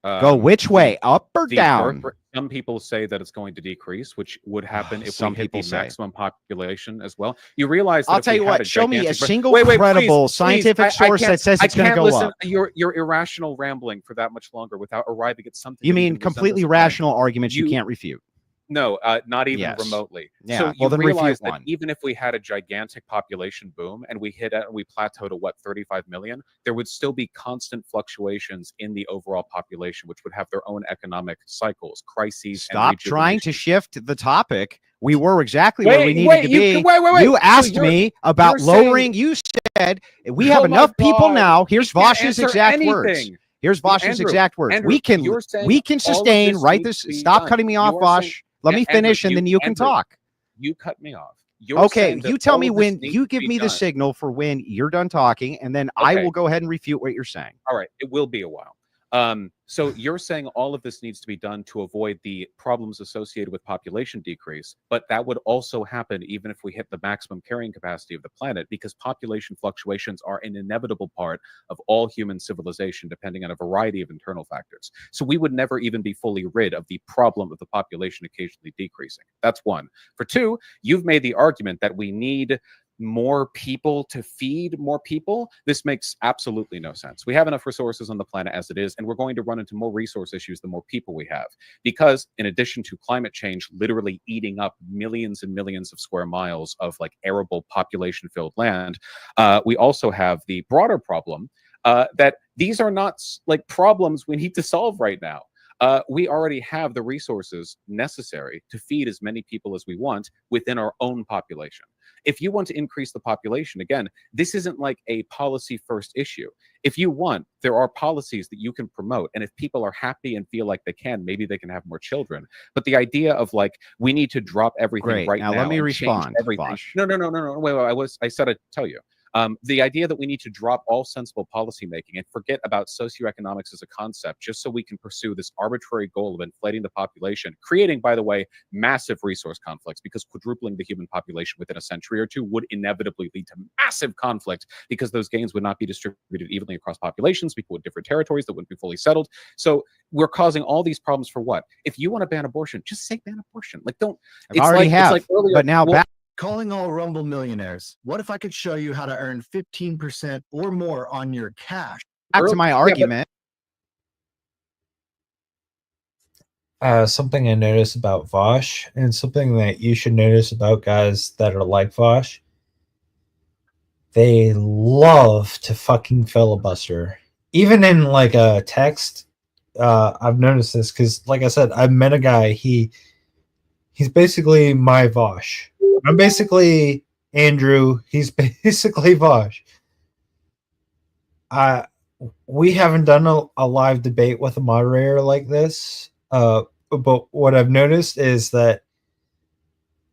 B: Go which way? Up or
D: the
B: down?
D: Some people say that it's going to decrease, which would happen if
B: Some
D: we hit
B: people
D: the
B: say.
D: maximum population as well. You realize that
B: I'll
D: if
B: tell
D: we
B: you
D: had
B: what.
D: a
B: Show me a
D: gigantic-
B: single
D: Wait,
B: credible
D: please,
B: scientific
D: I
B: source
D: can't-
B: that says
D: I
B: it's going to
D: can't
B: go
D: listen
B: up.
D: to your irrational rambling for that much longer without arriving at something.
B: You
D: that
B: mean
D: even
B: completely
D: resembles
B: rational arguments you
D: You-
B: can't refute?
D: No, not even
B: Yes.
D: remotely.
B: Yeah,
D: So
B: well,
D: you
B: then refute
D: realize that
B: one.
D: even if we had a gigantic population boom and we plateaued at what 35 million, there would still be constant fluctuations in the overall population, which would have their own economic cycles, crises.
B: Stop
D: and
B: trying to
D: rejuvenation.
B: shift the topic. We were exactly where we needed to
D: you-
B: be.
D: wait.
B: You
D: So
B: asked
D: you're-
B: me about
D: you're saying-
B: lowering. You said we have
D: Oh my
B: enough people
D: God,
B: now. Here's
D: you can't
B: Vosh's
D: answer
B: exact words.
D: anything.
B: Here's Vosh's
D: Andrew,
B: exact words.
D: Andrew,
B: we can
D: you're saying all of
B: sustain.
D: this
B: Right
D: needs
B: this.
D: to be
B: Stop
D: done.
B: cutting me off,
D: You're
B: Vosh.
D: saying-
B: Let
D: Yeah,
B: me
D: Andrew,
B: finish, and then you can
D: Andrew,
B: talk.
D: You cut me off. You're
B: Okay,
D: saying that
B: you tell
D: all
B: me
D: of this
B: when
D: needs
B: you
D: to
B: give
D: be
B: me the
D: done.
B: signal for when you're done talking, and then I
D: Okay.
B: will go ahead and refute what you're saying.
D: All right, it will be a while. So you're saying all of this needs to be done to avoid the problems associated with population decrease, but that would also happen even if we hit the maximum carrying capacity of the planet, because population fluctuations are an inevitable part of all human civilization, depending on a variety of internal factors. So we would never even be fully rid of the problem of the population occasionally decreasing. That's one. For two, you've made the argument that we need more people to feed more people. This makes absolutely no sense. We have enough resources on the planet as it is, and we're going to run into more resource issues the more people we have. Because in addition to climate change literally eating up millions and millions of square miles of like arable population-filled land, we also have the broader problem that these are not like problems we need to solve right now. We already have the resources necessary to feed as many people as we want within our own population. If you want to increase the population, again, this isn't like a policy first issue. If you want, there are policies that you can promote. And if people are happy and feel like they can, maybe they can have more children. But the idea of like, we need to drop everything
B: Great.
D: right
B: Now,
D: now.
B: let me
D: and change
B: respond,
D: everything.
B: Vosh.
D: No. Wait. I said I'd tell you. The idea that we need to drop all sensible policymaking and forget about socioeconomics as a concept just so we can pursue this arbitrary goal of inflating the population, creating, by the way, massive resource conflicts, because quadrupling the human population within a century or two would inevitably lead to massive conflict, because those gains would not be distributed evenly across populations, people with different territories that wouldn't be fully settled. So we're causing all these problems for what? If you want to ban abortion, just say ban abortion. Like, don't.
B: I already have,
D: it's like earlier,
B: but now back.
F: Calling all Rumble millionaires. What if I could show you how to earn 15% or more on your cash?
B: Back to my argument.
C: Something I noticed about Vosh, and something that you should notice about guys that are like Vosh, they love to fucking filibuster. Even in like a text, I've noticed this because, like I said, I've met a guy. He's basically my Vosh. I'm basically Andrew. He's basically Vosh. We haven't done a live debate with a moderator like this. But what I've noticed is that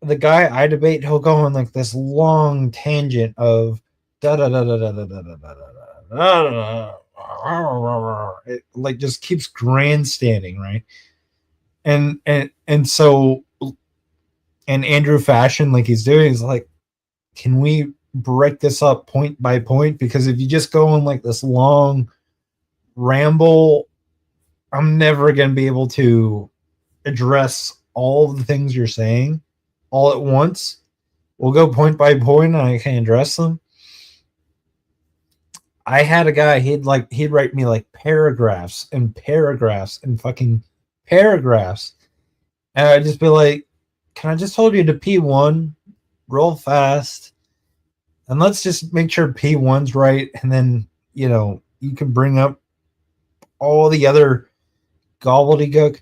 C: the guy I debate, he'll go on like this long tangent of da da da da da da da da da da. It like just keeps grandstanding, right? And so, in Andrew fashion, like he's doing, is like, can we break this up point by point? Because if you just go on like this long ramble, I'm never going to be able to address all the things you're saying all at once. We'll go point by point and I can address them. I had a guy, he'd write me like paragraphs and paragraphs and fucking paragraphs. And I'd just be like, can I just hold you to P1 real fast? And let's just make sure P1's right. And then, you can bring up all the other gobbledygook.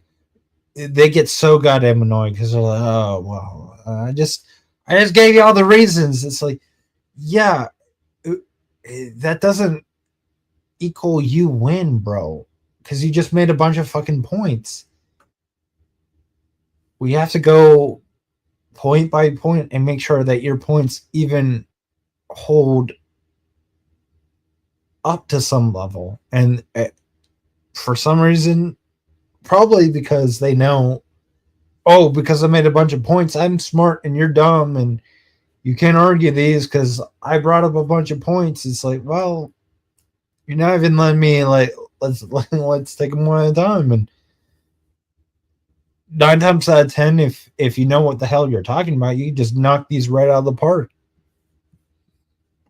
C: They get so goddamn annoyed because they're like, oh, well, I just gave you all the reasons. It's like, yeah, that doesn't equal you win, bro, because you just made a bunch of fucking points. We have to go point by point and make sure that your points even hold up to some level. And for some reason, probably because they know, oh, because I made a bunch of points, I'm smart and you're dumb and you can't argue these because I brought up a bunch of points. It's like, well, you're not even letting me, like, let's take them one at a time. And 9 times out of 10, if you know what the hell you're talking about, you just knock these right out of the park.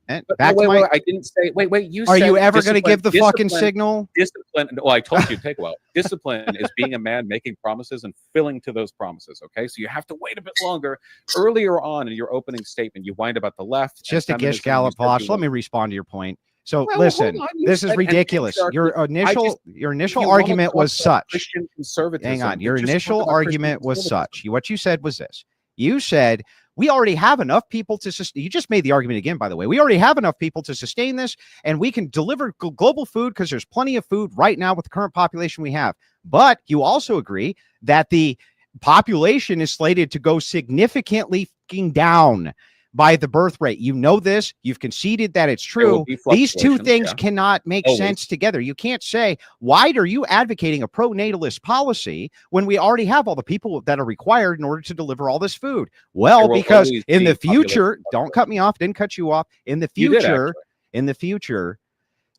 B: And
D: But
B: back
D: wait,
B: to my.
D: wait, I didn't say. Wait. You
B: Are
D: said
B: you ever going to give the fucking
D: discipline.
B: signal?
D: Discipline. Well, I told you to take a while. Discipline is being a man, making promises and filling to those promises. Okay, so you have to wait a bit longer. Earlier on in your opening statement, you whined about the left. and
B: Just a
D: feminism.
B: gish gallop,
D: You said
B: Vosh.
D: you
B: Let me
D: want-
B: respond to your point. So
D: Well,
B: listen,
D: hold on. You
B: this is
D: said- and
B: ridiculous.
D: patriarchy.
B: Your
D: I
B: initial
D: just- If you wanna
B: argument
D: talk
B: was
D: about
B: such.
D: Christian conservatism.
B: Hang on. Your
D: just talk
B: initial
D: about Christian
B: argument was
D: conservatism.
B: such. What you said was this. You said we already have enough people to sustain. You just made the argument again, by the way. We already have enough people to sustain this, and we can deliver global food because there's plenty of food right now with the current population we have. But you also agree that the population is slated to go significantly fucking down by the birth rate. You know this. You've conceded that it's
D: There will
B: true.
D: be
B: These two
D: fluctuations,
B: things
D: yeah.
B: cannot make
D: Always.
B: sense together. You can't say, why are you advocating a pro-natalist policy when we already have all the people that are required in order to deliver all this food? Well,
D: There will
B: because
D: always
B: in
D: be
B: the
D: population
B: future, don't cut me off, didn't cut you off. In the
D: You did,
B: future,
D: actually.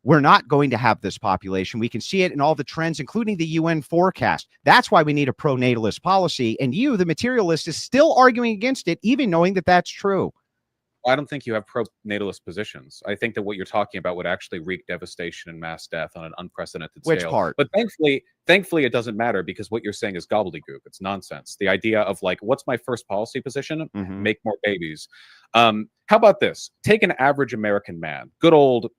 B: we're not going to have this population. We can see it in all the trends, including the UN forecast. That's why we need a pro-natalist policy. And you, the materialist, is still arguing against it, even knowing that that's true.
D: I don't think you have pro-natalist positions. I think that what you're talking about would actually wreak devastation and mass death on an unprecedented
B: Which
D: scale.
B: part?
D: But thankfully, it doesn't matter because what you're saying is gobbledygook. It's nonsense. The idea of like, what's my first policy position?
B: Mhm.
D: Make more babies. How about this? Take an average American man, good old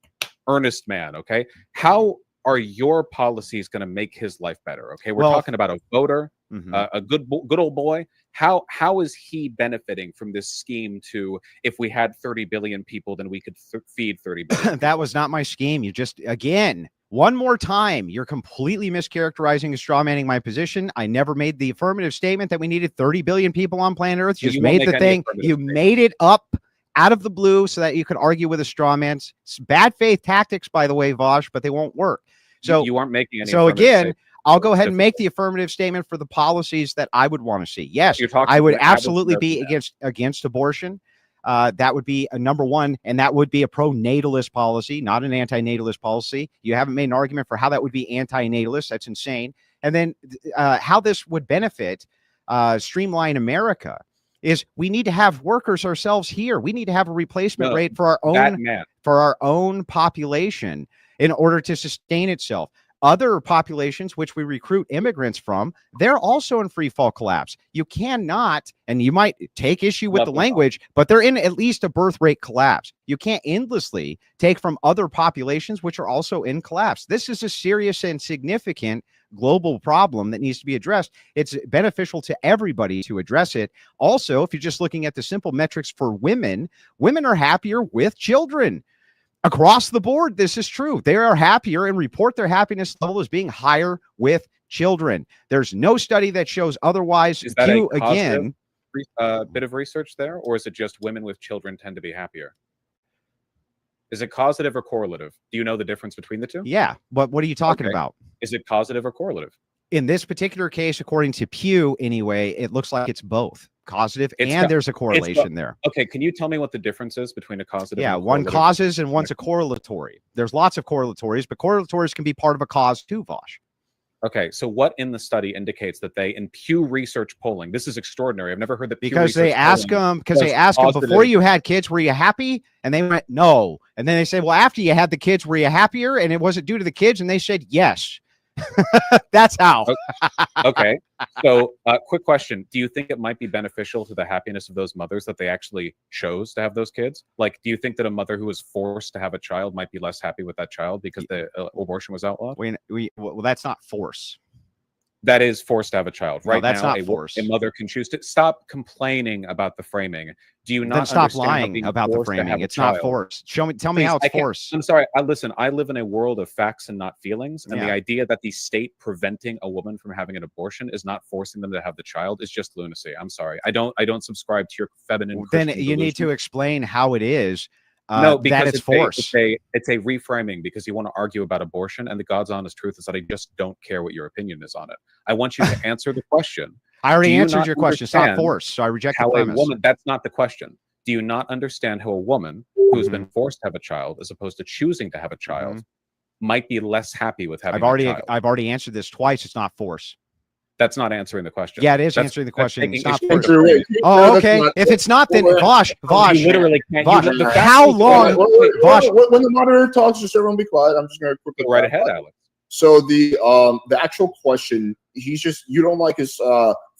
D: earnest man, okay? How are your policies going to make his life better? Okay, we're
B: Well,
D: talking about a voter,
B: Mhm.
D: a good old boy. How is he benefiting from this scheme to, if we had 30 billion people, then we could feed 30 billion?
B: That was not my scheme. You just, again, one more time, you're completely mischaracterizing and strawmanning my position. I never made the affirmative statement that we needed 30 billion people on planet Earth. You
D: So
B: just
D: you won't
B: made the
D: make any
B: thing,
D: affirmative
B: you
D: statement.
B: made it up out of the blue so that you could argue with a straw man. It's bad faith tactics, by the way, Vosh, but they won't work. So
D: you aren't making any.
B: So
D: affirmative
B: again,
D: statement.
B: I'll go
D: It's
B: ahead and make
D: difficult.
B: the affirmative statement for the policies that I would want to see. Yes,
D: You're talking
B: I
D: to
B: would
D: an average
B: absolutely be
D: American
B: against abortion. That would be a number one, and that would be a pro-natalist policy, not an anti-natalist policy. You haven't made an argument for how that would be anti-natalist. That's insane. And then how this would benefit Streamline America is we need to have workers ourselves here. We need to have a replacement
D: No,
B: rate for our
D: that
B: own
D: man.
B: population in order to sustain itself. Other populations, which we recruit immigrants from, they're also in free fall collapse. You cannot, and you might take issue with the
D: Level
B: language, but they're in at least a birth rate collapse. You can't endlessly take from other populations, which are also in collapse. This is a serious and significant global problem that needs to be addressed. It's beneficial to everybody to address it. Also, if you're just looking at the simple metrics for women, women are happier with children. Across the board, this is true. They are happier and report their happiness level as being higher with children. There's no study that shows otherwise.
D: Is that a
B: Q,
D: positive
B: again,
D: bit of research there, or is it just women with children tend to be happier? Is it causative or correlative? Do you know the difference between the two?
B: yeah, but what are you talking
D: Okay.
B: about?
D: Is it causative or correlative?
B: In this particular case, according to Pew, anyway, it looks like it's both causative
D: It's
B: and
D: got-
B: there's a correlation there.
D: Okay, can you tell me what the difference is between a causative?
B: Yeah,
D: and a
B: one
D: correlative?
B: causes and one's a correlatory. There's lots of correlatories, but correlatories can be part of a cause too, Vosh.
D: Okay, so what in the study indicates that they, in Pew Research polling, this is extraordinary. I've never heard that. Pew
B: Because they
D: Research
B: ask
D: polling
B: them, because they
D: was
B: ask them before
D: positive.
B: you had kids, were you happy? And they went, no. And then they say, well, after you had the kids, were you happier? And it wasn't due to the kids. And they said, yes. That's how.
D: Okay, so quick question: do you think it might be beneficial to the happiness of those mothers that they actually chose to have those kids? Like, do you think that a mother who was forced to have a child might be less happy with that child because the abortion was outlawed?
B: Well, that's not force.
D: That is forced to have a child.
B: No,
D: Right
B: that's
D: now,
B: not force.
D: a mother can choose to stop complaining about the framing. Do you not
B: Then stop
D: understand how
B: lying
D: being
B: about the
D: forced to have
B: framing.
D: a
B: It's not
D: child-
B: force. Tell me how
D: Please, I
B: it's
D: can't-
B: force.
D: I'm sorry. Listen, I live in a world of facts and not feelings. And the
B: Yeah.
D: idea that the state preventing a woman from having an abortion is not forcing them to have the child is just lunacy. I'm sorry. I don't subscribe to your feminine.
B: Then
D: Christian
B: you need to
D: delusion.
B: explain how it is
D: No, because
B: that it's force.
D: it's a reframing because you want to argue about abortion, and the God's honest truth is that I just don't care what your opinion is on it. I want you to answer the question.
B: I already
D: Do you
B: answered
D: not
B: your question. It's not
D: understand
B: force. So I reject the
D: How a
B: premise.
D: woman, that's not the question. Do you not understand how a woman who's been forced to have a child as opposed to choosing to have a child might be less happy with having a child?
B: I've already answered this twice. It's not force.
D: That's not answering the question.
B: Yeah, it is
D: That's-
B: answering the
D: that's
B: question.
D: taking
B: It's not
D: issue with
B: force.
D: the
A: Andrew,
D: framing.
B: Oh,
A: that's
B: okay.
A: not-
B: If it's not, then
A: Well,
B: Vosh,
D: You literally can't.
B: Vosh,
D: the fact
B: how
D: that you-
B: long- Vosh.
A: When the moderator talks, just everyone be quiet. I'm just going to quickly
D: Go right ahead, Alex.
A: So the actual question, you don't like his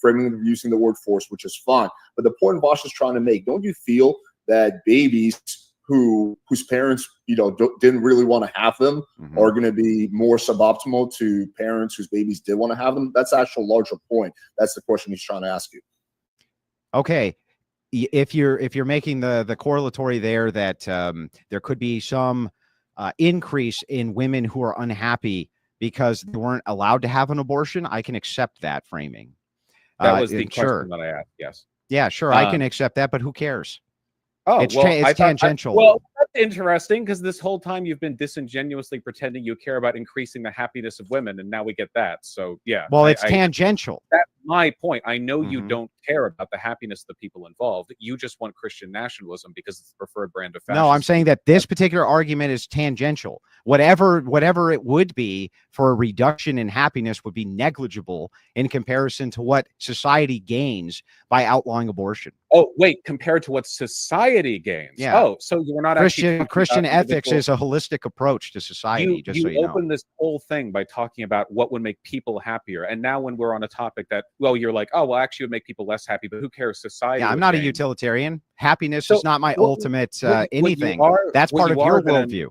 A: framing of using the word force, which is fine. But the point Vosh is trying to make, don't you feel that babies whose parents didn't really want to have them
B: Mhm.
A: are going to be more suboptimal to parents whose babies did want to have them? That's the actual larger point. That's the question he's trying to ask you.
B: Okay. If you're making the correlatory there that there could be some increase in women who are unhappy because they weren't allowed to have an abortion, I can accept that framing.
D: That was the
B: sure.
D: question that I asked. Yes.
B: Yeah, sure. I can accept that, but who cares?
D: Oh,
B: It's
D: well,
B: ta- it's
D: I thought-
B: tangential.
D: well, that's interesting because this whole time you've been disingenuously pretending you care about increasing the happiness of women, and now we get that. So yeah.
B: Well, it's tangential.
D: That's my point. I know you
B: Mhm.
D: don't care about the happiness of the people involved. You just want Christian nationalism because it's the preferred brand of fascism.
B: No, I'm saying that this particular argument is tangential. Whatever it would be for a reduction in happiness would be negligible in comparison to what society gains by outlawing abortion.
D: Oh, wait, compared to what society gains.
B: Yeah.
D: Oh, so you're not actually
B: Christian
D: talking about
B: ethics
D: individual-
B: is a holistic approach to society, just so you know.
D: opened this whole thing by talking about what would make people happier. And now when we're on a topic that, well, you're like, oh, well, actually it would make people less happy, but who cares? Society.
B: Yeah, I'm
D: would
B: not a
D: gain.
B: utilitarian. Happiness
D: So
B: is not my
D: what-
B: ultimate
D: what you
B: anything.
D: are-
B: That's
D: what
B: part
D: you
B: of your
D: are then-
B: worldview.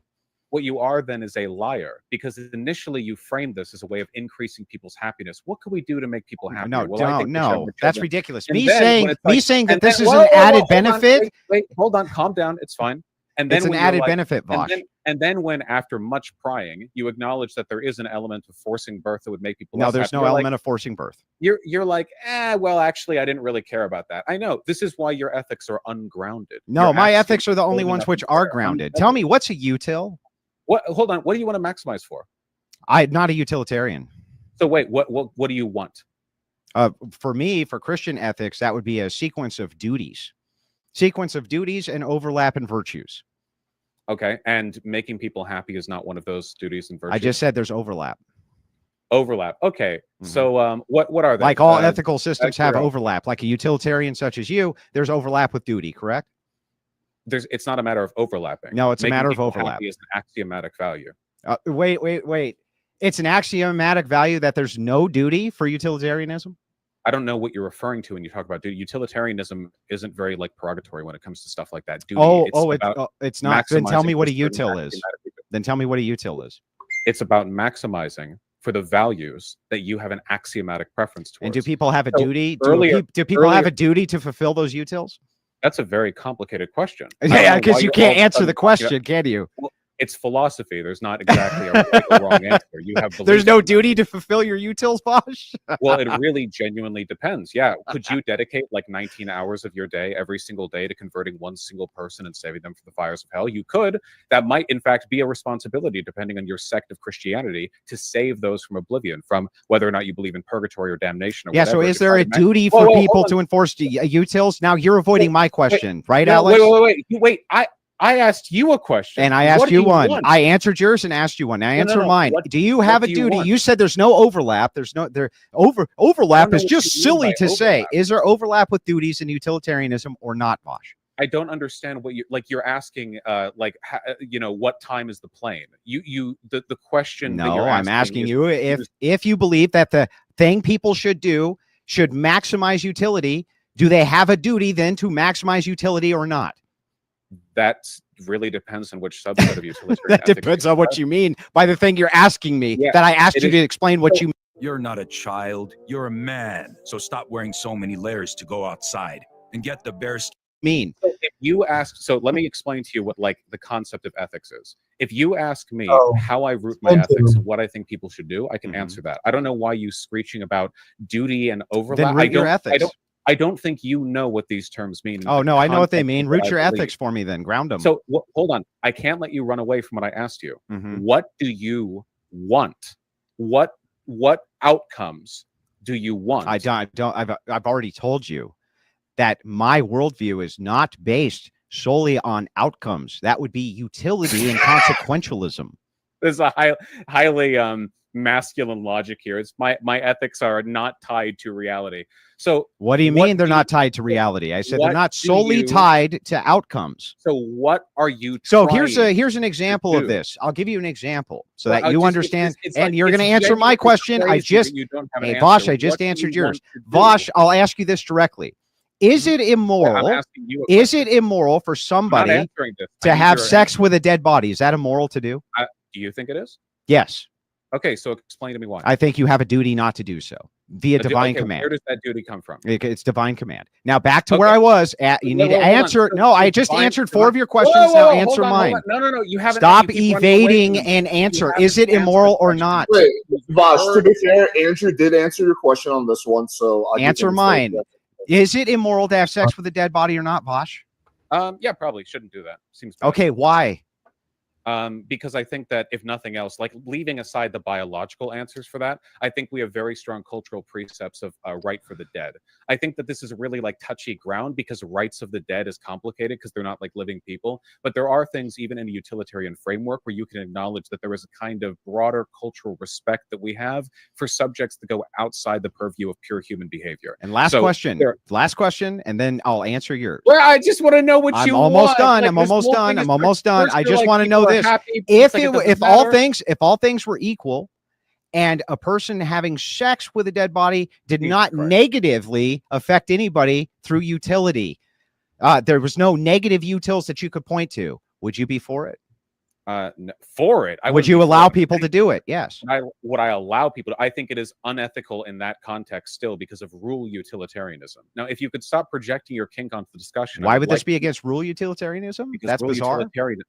D: what you are then is a liar, because initially you framed this as a way of increasing people's happy. What can we do to make people happy?
B: No,
D: Well, I think we should have more
B: that's
D: children.
B: ridiculous.
D: And
B: Me
D: then
B: saying
D: when it's
B: that
D: and
B: this
D: then-
B: is
D: whoa,
B: an
D: whoa, whoa,
B: added
D: hold on,
B: benefit.
D: wait, hold on, calm down. It's fine. And then
B: It's an
D: when you're
B: added
D: like-
B: benefit, Vosh.
D: And then when after much prying, you acknowledge that there is an element of forcing birth that would make people
B: No,
D: less
B: there's
D: happy,
B: no
D: you're
B: element
D: like,
B: of forcing birth.
D: you're like, well, actually, I didn't really care about that. I know this is why your ethics are ungrounded.
B: No,
D: You're
B: my
D: actually
B: ethics are the only
D: building
B: ones
D: up
B: which
D: and
B: are
D: fair.
B: grounded. Tell me, what's a util?
D: What? Hold on. What do you want to maximize for?
B: I'm not a utilitarian.
D: So wait, what do you want?
B: For me, for Christian ethics, that would be a sequence of duties and overlap in virtues.
D: Okay, and making people happy is not one of those duties and virtues.
B: I just said there's overlap.
D: Overlap. Okay,
B: Mhm.
D: so what are they?
B: Like all ethical systems have
D: your own.
B: overlap. Like a utilitarian such as you, there's overlap with duty, correct?
D: It's not a matter of overlapping.
B: No, it's a
D: Making
B: matter of
D: people
B: overlap.
D: happy is an axiomatic value.
B: Wait. It's an axiomatic value that there's no duty for utilitarianism.
D: I don't know what you're referring to when you talk about duty. Utilitarianism isn't very like purgatory when it comes to stuff like that. Duty.
B: It's not. Then tell me
D: maximizing
B: what a
D: for certain
B: util is.
D: axiomatic-
B: Then tell me what a util is.
D: It's about maximizing for the values that you have an axiomatic preference towards.
B: And do people have a
D: So
B: duty?
D: earlier-
B: Do people have
D: earlier-
B: a duty to fulfill those utils?
D: That's a very complicated question. I don't
B: Yeah,
D: know
B: because
D: why
B: you
D: you're
B: can't
D: all of a
B: answer
D: sudden
B: the
D: talking about-
B: question, can you?
D: It's philosophy. There's not exactly a right or wrong answer. You have
B: There's
D: beliefs
B: no
D: in that.
B: duty to fulfill your utils, Bosch.
D: Well, it really genuinely depends. Yeah. Could you dedicate like 19 hours of your day every single day to converting one single person and saving them from the fires of hell? You could. That might, in fact, be a responsibility, depending on your sect of Christianity, to save those from oblivion, from whether or not you believe in purgatory or damnation. Or
B: Yeah,
D: whatever,
B: so is
D: to
B: there
D: try
B: a
D: to ma-
B: duty
D: Whoa,
B: for
D: whoa,
B: people
D: hold
B: to enforce utils? Now you're avoiding my question, right,
D: No,
B: Alex?
D: wait. I asked you a question.
B: And I
D: What
B: asked
D: do
B: you one.
D: want?
B: I answered yours and asked you one. Now
D: No, no,
B: answer
D: no.
B: mine.
D: What-
B: Do you
D: what
B: have a
D: do you
B: duty?
D: want?
B: You said there's no overlap. There's no overlap
D: know
B: is
D: what
B: just
D: you mean
B: silly
D: by
B: to say.
D: overlap.
B: Is there overlap with duties and utilitarianism or not, Bosch?
D: I don't understand what you're asking. What time is the plane? The question. that
B: No,
D: you're
B: I'm asking
D: is-
B: you if you believe that the thing people should do should maximize utility, do they have a duty then to maximize utility or not?
D: That really depends on which subset of utilitarian.
B: That
D: ethics
B: depends
D: you
B: on what
D: have.
B: you mean by the thing you're asking me.
D: Yeah,
B: that I asked
D: it
B: you
D: is-
B: to explain what you
H: You're not a child, you're a man. So stop wearing so many layers to go outside and get the bare
B: mean.
D: So if you ask, so let me explain to you what like the concept of ethics is. If you ask me
C: Oh,
D: how I root my
C: thank
D: ethics
C: you.
D: and what I think people should do, I can
B: Mhm.
D: answer that. I don't know why you screeching about duty and overlap.
B: Then
D: I
B: root your
D: don't-
B: ethics.
D: I don't think you know what these terms mean. in
B: Oh
D: the
B: no, I know what they
D: context
B: mean.
D: of what
B: Root
D: I
B: your
D: believe.
B: ethics for me then. Ground them.
D: So hold on. I can't let you run away from what I asked you.
B: Mhm.
D: What do you want? What outcomes do you want?
B: I don't. I've already told you that my worldview is not based solely on outcomes. That would be utility and consequentialism.
D: There's a highly masculine logic here. It's my ethics are not tied to reality. So
B: What do you
D: What
B: mean they're
D: do-
B: not tied to reality? I said they're
D: what
B: not
D: do
B: solely
D: you-
B: tied to outcomes.
D: what are you?
B: So
D: trying
B: here's an example of
D: do?
B: this. I'll give you an example so
D: Well,
B: that you
D: it's
B: understand.
D: it's
B: And
D: like-
B: you're going to
D: it's
B: answer my
D: genuinely
B: question. I
D: crazy
B: just,
D: that you don't have an
B: hey, Vosh,
D: answer.
B: I just
D: What do
B: answered
D: you
B: yours.
D: want to do?
B: Vosh, I'll ask you this directly. Is it
D: I'm
B: immoral?
D: asking you a
B: Is
D: question.
B: it immoral for
D: I'm not
B: somebody
D: answering this. I
B: to
D: need
B: have
D: your
B: sex
D: answer.
B: with a dead body? Is that immoral to do?
D: Do you think it is?
B: Yes.
D: Okay, so explain to me why.
B: I think you have a duty not to do so via
D: A du-
B: divine
D: okay,
B: command.
D: Where does that duty come from?
B: It's divine command. Now back to where
D: Okay.
B: I was at. You
D: Wait,
B: need to
D: wait, hold on.
B: answer.
D: So
B: No, I just
D: divine-
B: answered 4 of your questions.
D: Whoa,
B: Now
D: whoa,
B: answer
D: hold on, hold
B: mine.
D: on. No. You haven't.
B: Stop
D: you keep running away
B: evading
D: from it.
B: and answer.
D: You
B: Is it
D: haven't answered
B: immoral
D: the
B: or
D: question.
B: not?
A: Wait, Vosh, to be
D: Heard-
A: fair, Andrew did answer your question on this one, so I do
B: Answer
A: think it's
B: mine.
A: fair.
B: Is it immoral to have sex with a dead body or not, Vosh?
D: Yeah, probably shouldn't do that. Seems bad.
B: Okay, why?
D: Because I think that if nothing else, like leaving aside the biological answers for that, I think we have very strong cultural precepts of right for the dead. I think that this is really like touchy ground because rights of the dead is complicated because they're not like living people. But there are things even in a utilitarian framework where you can acknowledge that there is a kind of broader cultural respect that we have for subjects that go outside the purview of pure human behavior.
B: And last
D: So,
B: question.
D: there-
B: Last question, and then I'll answer yours.
D: Well, I just want to know what
B: I'm
D: you
B: almost
D: want.
B: done.
D: Like,
B: I'm
D: this
B: almost
D: whole
B: done.
D: thing is
B: I'm
D: for-
B: almost done.
D: first
B: I
D: you're
B: just
D: like,
B: want to know
D: people are
B: this.
D: happy, it's
B: If
D: like,
B: it,
D: doesn't
B: if all
D: matter.
B: things were equal, and a person having sex with a dead body did
D: Jesus
B: not
D: Christ.
B: negatively affect anybody through utility, there was no negative utils that you could point to. Would you be for it?
D: For it. I
B: Would
D: wouldn't
B: you
D: be for
B: allow
D: it.
B: people to do it? Yes.
D: Would I allow people to? I think it is unethical in that context still because of rule utilitarianism. Now, if you could stop projecting your kink onto the discussion, I
B: Why would this
D: like
B: be
D: to-
B: against rule utilitarianism?
D: because
B: That's
D: rule
B: bizarre.
D: utilitarian.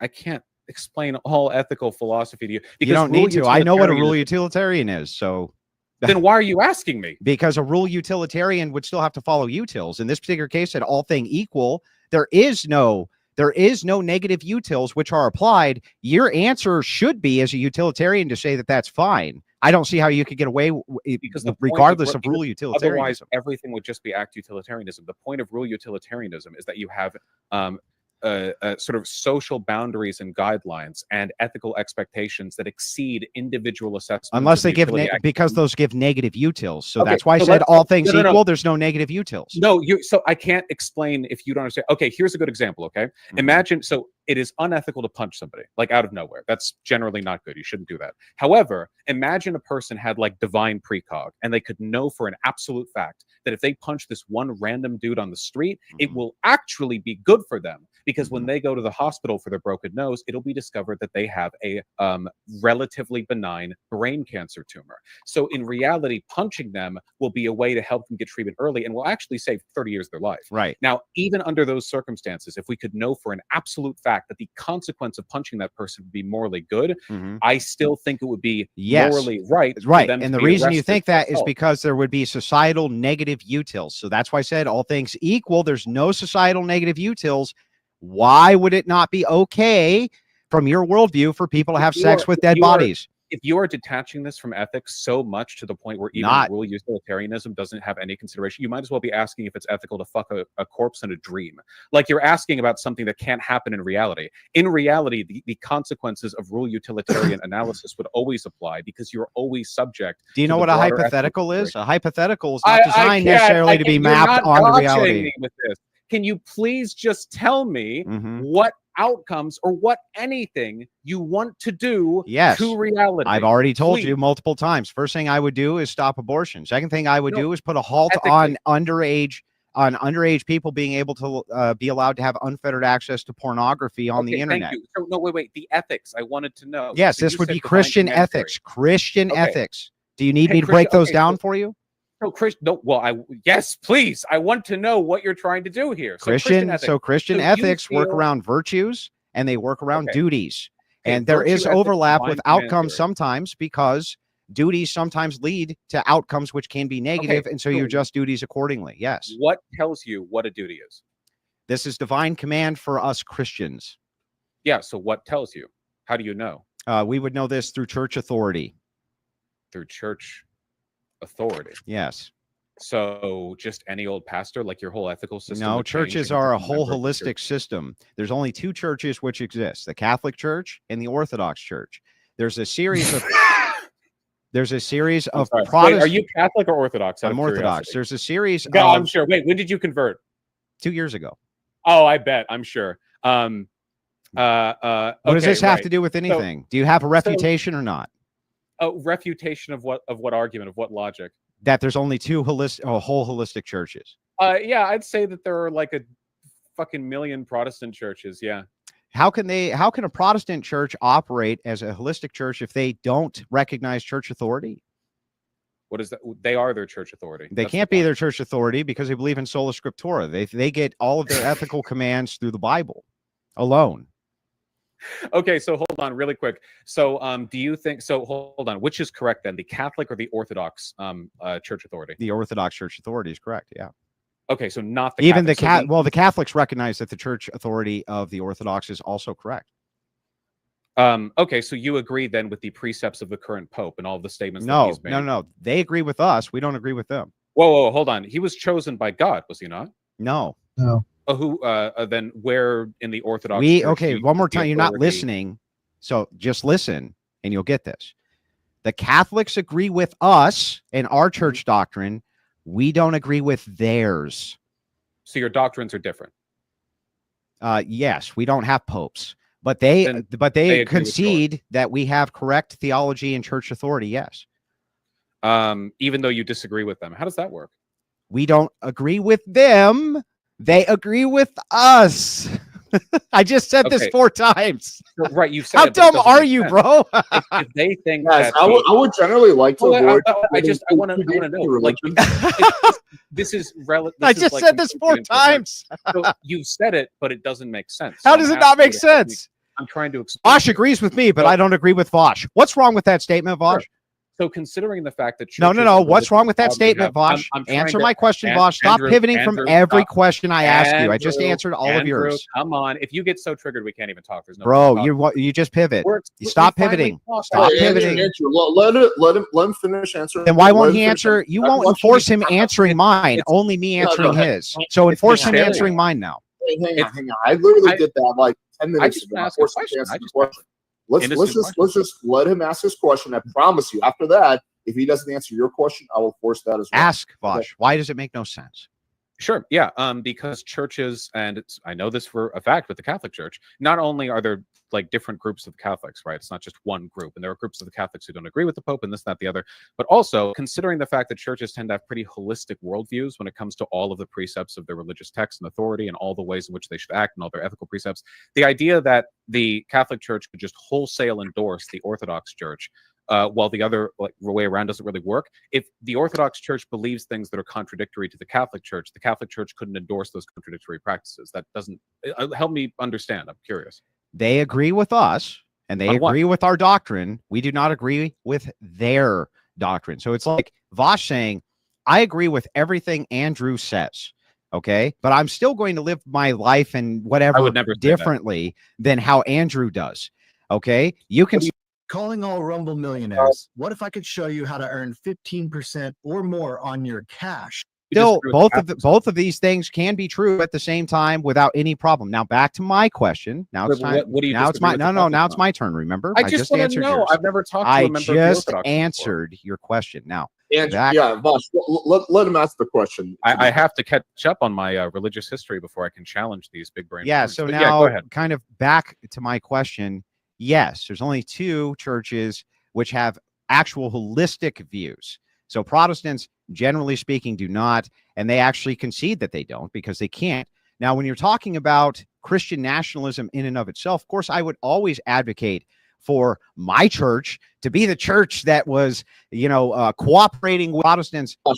D: I can't explain all ethical philosophy to you because
B: You don't
D: rule
B: need to. I know what a rule
D: utilitarianism-
B: utilitarian is. So
D: Then why are you asking me?
B: because a rule utilitarian would still have to follow utils. In this particular case, at all thing equal, there is no negative utils which are applied. Your answer should be, as a utilitarian, to say that that's fine. I don't see how you could get away
D: Because the point
B: regardless of
D: because
B: rule utilitarianism.
D: Otherwise, everything would just be act utilitarianism. The point of rule utilitarianism is that you have sort of social boundaries and guidelines and ethical expectations that exceed individual assessments.
B: Unless
D: of
B: they give
D: utility.
B: because those give negative utils. So
D: Okay,
B: that's why I
D: so
B: said
D: let's-
B: all things
D: no.
B: equal. There's no negative utils.
D: No, so I can't explain if you don't understand. Okay, here's a good example. Okay,
B: Mhm.
D: imagine so it is unethical to punch somebody like out of nowhere. That's generally not good. You shouldn't do that. However, imagine a person had like divine precog and they could know for an absolute fact that if they punch this one random dude on the street, it
B: Mhm.
D: will actually be good for them because when
B: Mhm.
D: they go to the hospital for their broken nose, it'll be discovered that they have a relatively benign brain cancer tumor. So in reality, punching them will be a way to help them get treatment early and will actually save 30 years of their life.
B: Right.
D: Now, even under those circumstances, if we could know for an absolute fact that the consequence of punching that person would be morally good,
B: Mhm.
D: I still think it would be
B: Yes.
D: morally right. for
B: Right.
D: them
B: And
D: to
B: the
D: be
B: reason you
D: arrested
B: think
D: for
B: that is
D: assault.
B: because there would be societal negative utils. So that's why I said all things equal, there's no societal negative utils. Why would it not be okay from your worldview for people to have sex with dead bodies?
D: If you are detaching this from ethics so much to the point where even
B: Not-
D: rule utilitarianism doesn't have any consideration, you might as well be asking if it's ethical to fuck a corpse in a dream. Like you're asking about something that can't happen in reality. In reality, the consequences of rule utilitarian analysis would always apply because you're always subject.
B: Do you
D: to
B: know
D: the
B: what a
D: broader
B: hypothetical
D: ethical
B: is? A hypothetical is not designed necessarily to be
D: you're
B: mapped
D: not
B: onto
D: gotching
B: reality.
D: me with this. Can you please just tell me
B: Mhm.
D: what outcomes or what anything you want to do
B: Yes.
D: to reality?
B: I've already told you
D: Please.
B: multiple times. First thing I would do is stop abortion. Second thing I would
D: No,
B: do is put a halt
D: ethically.
B: on underage people being able to be allowed to have unfettered access to pornography on the
D: Okay,
B: internet.
D: Thank you. So, no, wait. The ethics I wanted to know.
B: Yes,
D: So
B: this
D: you
B: would
D: said
B: be
D: divine
B: Christian
D: command theory.
B: ethics. Christian
D: Okay.
B: ethics. Do you need
D: Hey,
B: me to break
D: Christian-
B: those
D: okay,
B: down
D: so-
B: for you?
D: No, Chris. No. Well, yes, please. I want to know what you're trying to do here. So
B: Christian
D: ethics.
B: Christian
D: So you
B: ethics work
D: feel-
B: around virtues and they work around
D: Okay.
B: duties.
D: Okay,
B: And there
D: virtue
B: is
D: ethics,
B: overlap
D: divine
B: with
D: command
B: outcomes
D: theory.
B: sometimes because duties sometimes lead to outcomes which can be negative, and so you
D: so-
B: adjust duties accordingly. Yes.
D: What tells you what a duty is?
B: This is divine command for us Christians.
D: Yeah. So what tells you? How do you know?
B: We would know this through church authority.
D: Through church authority.
B: Yes.
D: So just any old pastor, like your whole ethical system.
B: No,
D: would change
B: churches
D: and
B: are a
D: become
B: whole
D: member of the church?
B: holistic system. There's only two churches which exist: the Catholic Church and the Orthodox Church. There's a series of
D: I'm sorry. Wait, are
B: Protestant.
D: you Catholic or Orthodox? Out
B: I'm
D: of
B: Orthodox.
D: curiosity?
B: There's a series
D: No, I'm
B: of
D: sure. Wait, when did you convert?
B: 2 years ago.
D: Oh, I bet. I'm sure.
B: What does this have to do with anything? Do you have a refutation or not?
D: A refutation of what argument, of what logic?
B: That there's only two whole holistic churches.
D: Yeah, I'd say that there are like a fucking million Protestant churches. Yeah.
B: How can a Protestant church operate as a holistic church if they don't recognize church authority?
D: What is that? They are their church authority.
B: They
D: That's the
B: can't be
D: point.
B: their church authority because they believe in sola scriptura. They get all of their ethical commands through the Bible alone.
D: Okay, so hold on really quick. So do you think so? Hold on. Which is correct then? The Catholic or the Orthodox church authority?
B: The Orthodox church authority is correct. Yeah.
D: Okay, so not the
B: Even
D: Catholic. So
B: the Catholics recognize that the church authority of the Orthodox is also correct.
D: Okay, so you agree then with the precepts of the current Pope and all of the statements that
B: No,
D: he's made?
B: no. They agree with us. We don't agree with them.
D: Whoa, hold on. He was chosen by God, was he not?
B: No.
C: No.
D: Who? Then where in the Orthodox?
B: We
D: Church do
B: okay.
D: you
B: One more
D: get the
B: time. You're not
D: authority?
B: listening. So just listen and you'll get this. The Catholics agree with us and our
D: Mm-hmm.
B: church doctrine. We don't agree with theirs.
D: So your doctrines are different.
B: Yes, we don't have popes, but they
D: Then they agree with yours.
B: concede that we have correct theology and church authority. Yes.
D: Even though you disagree with them. How does that work?
B: We don't agree with them. They agree with us. I just said this
D: Okay.
B: 4 times.
D: Right, you said
B: How
D: it, but it
B: dumb
D: doesn't
B: are
D: make
B: you,
D: sense.
B: bro?
D: If they think
A: Guys,
D: that
A: I would generally like to
D: Well,
A: avoid.
D: I want to know, like, this is relative.
B: I just said this 4 times.
D: So you said it, but it doesn't make sense.
B: How
D: So
B: does
D: I'm
B: it not
D: asking
B: make
D: you to help me.
B: sense?
D: I'm trying to explain.
B: Vosh agrees with me, but
D: Well-
B: I don't agree with Vosh. What's wrong with that statement, Vosh?
D: So considering the fact that
B: No.
D: churches and
B: What's wrong with that
D: religions
B: statement,
D: probably have-
B: Vosh?
D: I'm trying
B: Answer
D: to-
B: my question,
D: An-
B: Vosh. Stop
D: Andrew-
B: pivoting from
D: Andrew,
B: every
D: stop.
B: question I ask you. I just
D: Andrew,
B: answered all of
D: Andrew,
B: yours.
D: Come on. If you get so triggered, we can't even talk. There's no
B: Bro,
D: point talking.
B: you just pivot.
D: We
B: Stop
D: finally
B: pivoting.
D: talked.
B: Stop
A: Hey,
B: pivoting.
A: Andrew, let him finish answering.
B: Then why
A: Let
B: won't
A: him
B: he
A: finish
B: answer?
A: answering
B: You
A: that
B: won't
A: question.
B: enforce him answering mine,
D: it's-
B: only me
A: no,
B: answering
A: no,
B: his. So enforce him
D: failure.
B: answering mine now.
A: Hang on. I literally did that like 10 minutes
D: just
A: ago.
D: asked
A: I forced
D: a
A: him to
D: question.
A: answer
D: I
A: the
D: just
A: question.
D: innocent
A: Let's just let him ask his question. I promise you. After that, if he doesn't answer your question, I will force that as well.
B: Ask Vosh. Why does it make no sense?
D: Sure. Yeah. Because churches, and I know this for a fact with the Catholic Church, not only are there like different groups of Catholics, right? It's not just one group, and there are groups of the Catholics who don't agree with the Pope, and this, that, the other. But also, considering the fact that churches tend to have pretty holistic worldviews when it comes to all of the precepts of their religious text and authority, and all the ways in which they should act, and all their ethical precepts, the idea that the Catholic Church could just wholesale endorse the Orthodox Church, while the other way around doesn't really work. If the Orthodox Church believes things that are contradictory to the Catholic Church couldn't endorse those contradictory practices. That doesn't help me understand. I'm curious.
B: They agree with us and they
D: On what?
B: agree with our doctrine. We do not agree with their doctrine. So it's like Vosh saying, I agree with everything Andrew says. Okay. But I'm still going to live my life and whatever
D: would never say that.
B: differently than how Andrew does. Okay. You can
F: Calling all Rumble millionaires. What if I could show you how to earn 15% or more on your cash?
D: We
B: still
D: disagree with Catholics.
B: both of these things can be true at the same time without any problem. Now back to my question. Now it's
D: But
B: time.
D: what do you
B: Now it's
D: disagree
B: my
D: with the
B: no. Now
D: Catholics
B: it's
D: on?
B: my turn. Remember,
D: I just want to
B: answered
D: know.
B: yours.
D: I've never talked to
B: I
D: a member of the
B: just
D: Orthodox before.
B: answered your question. Now
A: And
B: Back-
A: yeah, Vosh, let him ask the question.
D: I have to catch up on my religious history before I can challenge these big brain.
B: yeah.
D: words.
B: So
D: But
B: now,
D: yeah, go ahead.
B: kind of back to my question. Yes, there's only 2 churches which have actual holistic views. So Protestants, generally speaking, do not, and they actually concede that they don't because they can't. Now, when you're talking about Christian nationalism in and of itself, of course, I would always advocate for my church to be the church that was, cooperating with Protestants.
A: Vosh,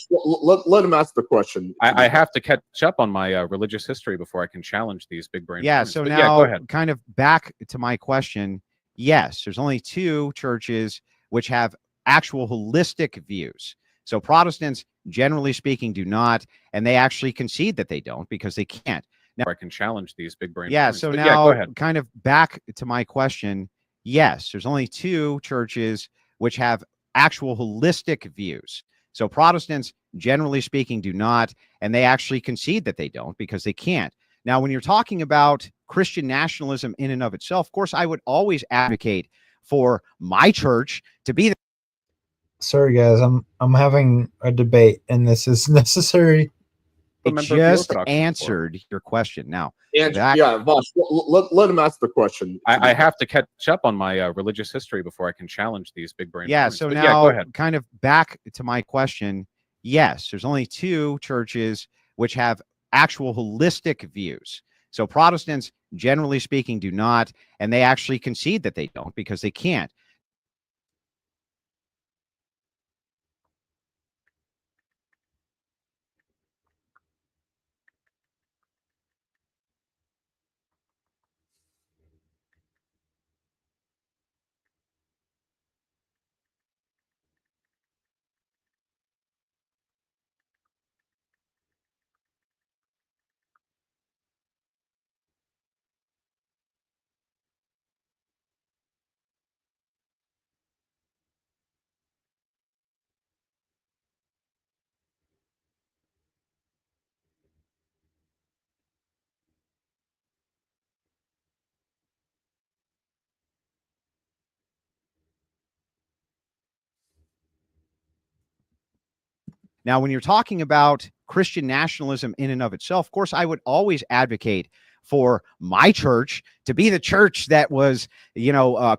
A: let him ask the question.
D: I have to catch up on my religious history before I can challenge these big brain.
B: Yeah.
D: words.
B: So
D: But
B: now,
D: yeah, go ahead.
B: kind of back to my question. Yes, there's only 2 churches which have actual holistic views. So Protestants, generally speaking, do not, and they actually concede that they don't because they can't.
D: I can challenge these big brain.
B: Yeah.
D: words.
B: So
D: But
B: now,
D: yeah, go ahead.
B: kind of back to my question. Yes, there's only 2 churches which have actual holistic views. So Protestants, generally speaking, do not, and they actually concede that they don't because they can't. Now, when you're talking about Christian nationalism in and of itself, of course, I would always advocate for my church to be the
C: Sorry, guys. I'm having a debate, and this is necessary.
B: I
D: Remember the
B: just
D: Orthodox before.
B: answered your question. Now,
A: And
B: back-
A: yeah, Vosh, let him ask the question.
D: I have to catch up on my religious history before I can challenge these big brain.
B: yeah.
D: words.
B: So
D: But
B: now,
D: yeah, go ahead.
B: kind of back to my question. Yes, there's only 2 churches which have actual holistic views. So Protestants, generally speaking, do not, and they actually concede that they don't because they can't. Now, when you're talking about Christian nationalism in and of itself, of course, I would always advocate for my church to be the church that was,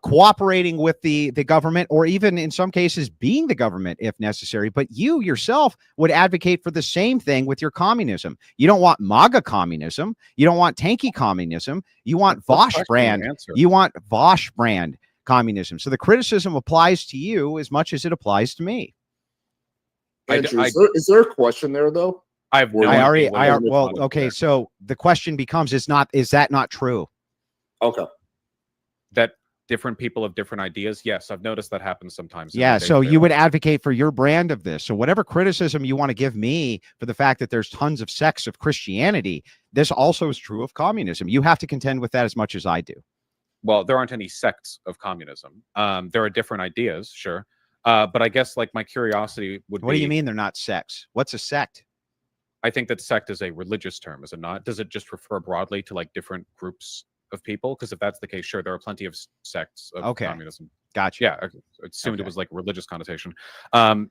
B: cooperating with the government, or even in some cases being the government if necessary. But you yourself would advocate for the same thing with your communism. You don't want MAGA communism. You don't want tanky communism. You want Vosh brand. You want Vosh brand communism. So the criticism applies to you as much as it applies to me.
A: Andrew, is there a question there though?
B: Okay. So the question becomes, is that not true?
A: Okay.
D: That different people have different ideas. Yes, I've noticed that happens sometimes.
B: Yeah. So you would advocate for your brand of this. So whatever criticism you want to give me for the fact that there's tons of sects of Christianity, this also is true of communism. You have to contend with that as much as I do.
D: Well, there aren't any sects of communism. There are different ideas, sure. But I guess like my curiosity would be.
B: What do you mean they're not sects? What's a sect?
D: I think that sect is a religious term, is it not? Does it just refer broadly to like different groups of people? Because if that's the case, sure, there are plenty of sects of communism.
B: Gotcha.
D: Yeah, I assumed it was like a religious connotation. I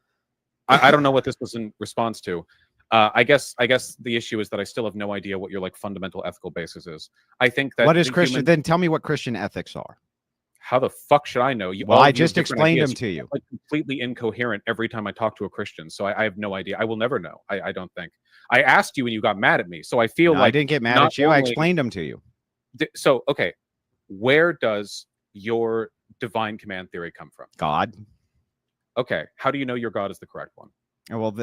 D: don't know what this was in response to. I guess the issue is that I still have no idea what your like fundamental ethical basis is. I think that
B: what is Christian? Then tell me what Christian ethics are.
D: How the fuck should I know?
B: Well, I just explained them to you.
D: Like completely incoherent every time I talk to a Christian, so I have no idea. I will never know. I don't think. I asked you and you got mad at me, so I feel like
B: I didn't get mad at you. I explained them to you.
D: So okay, where does your divine command theory come from?
B: God.
D: Okay, how do you know your God is the correct one?
B: Well,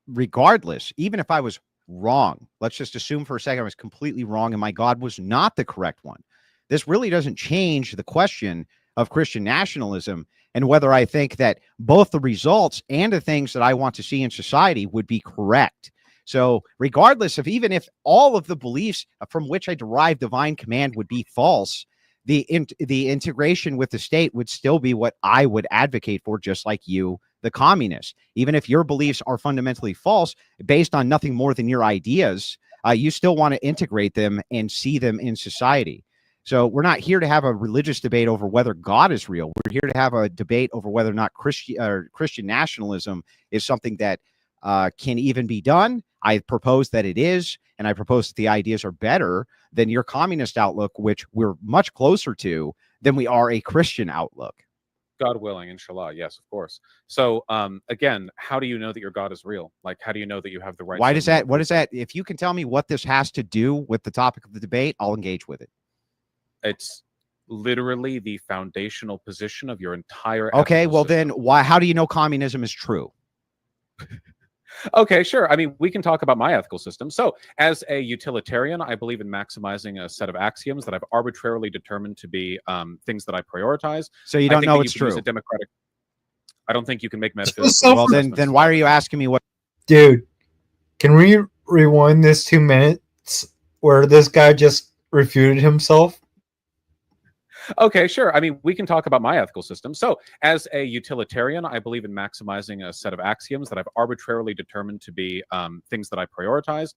B: regardless, even if I was wrong, let's just assume for a second I was completely wrong and my God was not the correct one. This really doesn't change the question of Christian nationalism and whether I think that both the results and the things that I want to see in society would be correct. So regardless of even if all of the beliefs from which I derive divine command would be false, the integration with the state would still be what I would advocate for, just like you, the communists. Even if your beliefs are fundamentally false, based on nothing more than your ideas, you still want to integrate them and see them in society. So we're not here to have a religious debate over whether God is real. We're here to have a debate over whether or not Christian nationalism is something that can even be done. I propose that it is, and I propose that the ideas are better than your communist outlook, which we're much closer to than we are a Christian outlook.
D: God willing, inshallah. Yes, of course. So again, how do you know that your God is real? Like, how do you know that you have the right?
B: What is that? If you can tell me what this has to do with the topic of the debate, I'll engage with it.
D: It's literally the foundational position of your entire.
B: Okay, well then how do you know communism is true?
D: Okay, sure. I mean, we can talk about my ethical system. So as a utilitarian, I believe in maximizing a set of axioms that I've arbitrarily determined to be things that I prioritize.
B: So you don't know it's true.
D: I don't think you can make metaphysical.
B: Well, then why are you asking me what?
C: Dude, can we rewind this 2 minutes where this guy just refuted himself?
D: Okay, sure. I mean, we can talk about my ethical system. So as a utilitarian, I believe in maximizing a set of axioms that I've arbitrarily determined to be things that I prioritize.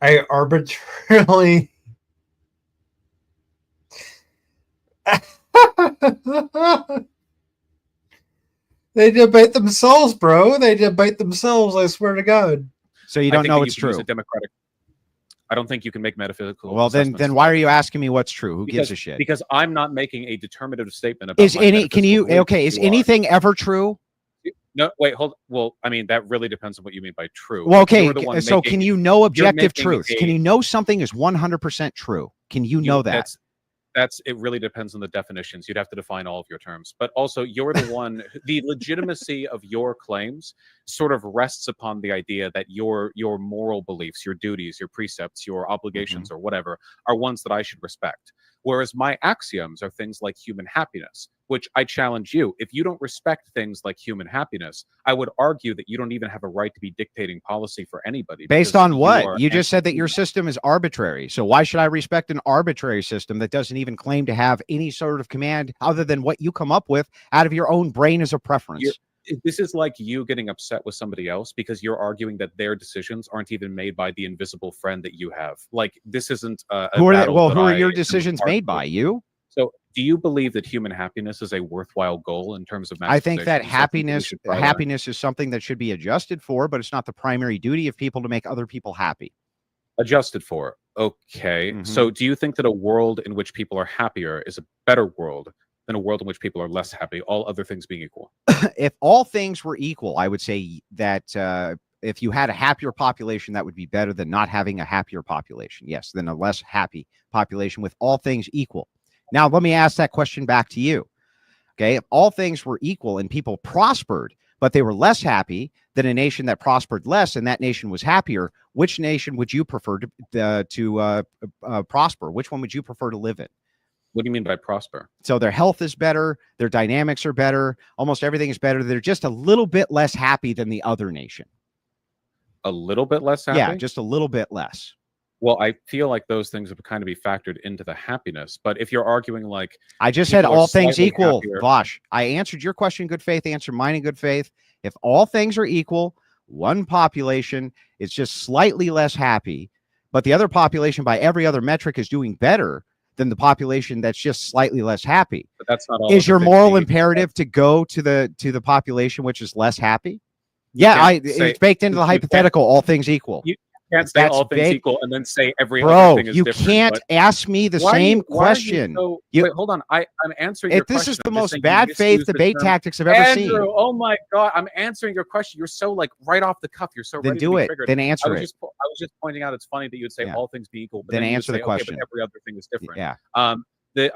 C: I arbitrarily... They debate themselves, bro. They debate themselves, I swear to God.
B: So you don't know it's true.
D: I don't think you can make metaphysical.
B: Well, then why are you asking me what's true? Who gives a shit?
D: Because I'm not making a determinative statement about.
B: Is anything ever true?
D: No, wait, hold. Well, I mean, that really depends on what you mean by true.
B: Well, okay. So can you know objective truth? Can you know something is 100% true? Can you know that?
D: It really depends on the definitions. You'd have to define all of your terms. But also, you're the one, the legitimacy of your claims sort of rests upon the idea that your moral beliefs, your duties, your precepts, your obligations, or whatever, are ones that I should respect. Whereas my axioms are things like human happiness, which I challenge you. If you don't respect things like human happiness, I would argue that you don't even have a right to be dictating policy for anybody.
B: Based on what? You just said that your system is arbitrary. So why should I respect an arbitrary system that doesn't even claim to have any sort of command other than what you come up with out of your own brain as a preference?
D: This is like you getting upset with somebody else because you're arguing that their decisions aren't even made by the invisible friend that you have. Like, this isn't
B: who are your decisions made by? You?
D: So do you believe that human happiness is a worthwhile goal in terms of
B: I think that happiness is something that should be adjusted for, but it's not the primary duty of people to make other people happy.
D: Adjusted for. Okay.
B: Mhm.
D: So do you think that a world in which people are happier is a better world than a world in which people are less happy, all other things being equal?
B: If all things were equal, I would say that if you had a happier population, that would be better than not having a happier population. Yes, than a less happy population with all things equal. Now, let me ask that question back to you. Okay. If all things were equal and people prospered, but they were less happy than a nation that prospered less and that nation was happier, which nation would you prefer to prosper? Which one would you prefer to live in?
D: What do you mean by prosper?
B: So their health is better, their dynamics are better, almost everything is better. They're just a little bit less happy than the other nation.
D: A little bit less happy?
B: Yeah, just a little bit less.
D: Well, I feel like those things would kind of be factored into the happiness. But if you're arguing like
B: I just said
D: people are
B: all things
D: slightly
B: equal,
D: happier-
B: Vosh. I answered your question in good faith, answered mine in good faith. If all things are equal, one population is just slightly less happy, but the other population by every other metric is doing better than the population that's just slightly less happy.
D: But that's not all.
B: Is your
D: other things
B: moral
D: being equal.
B: imperative to go to the population which is less happy? Yeah,
D: can't say-
B: it's baked into the
D: you can't-
B: say all things equal.
D: You can't say
B: That's
D: all things
B: vague.
D: equal and then say every
B: Bro,
D: other thing is
B: you
D: different.
B: can't
D: but
B: ask me the
D: why are
B: same
D: you- why are you
B: question.
D: so-
B: You-
D: wait, hold on. I'm answering your
B: If this
D: question.
B: is the
D: I'm just
B: most
D: saying you
B: bad faith
D: misused the
B: debate
D: term.
B: tactics I've ever
D: Andrew,
B: seen.
D: oh my God, I'm answering your question. You're so like right off the cuff. You're so
B: Then
D: ready to
B: do
D: be
B: it.
D: triggered.
B: Then
D: I
B: answer
D: was
B: it.
D: just I was just pointing out it's funny that you would say
B: Yeah.
D: all things be equal, but
B: Then
D: then you would
B: answer the
D: say, okay,
B: question.
D: but every other thing is different.
B: Yeah.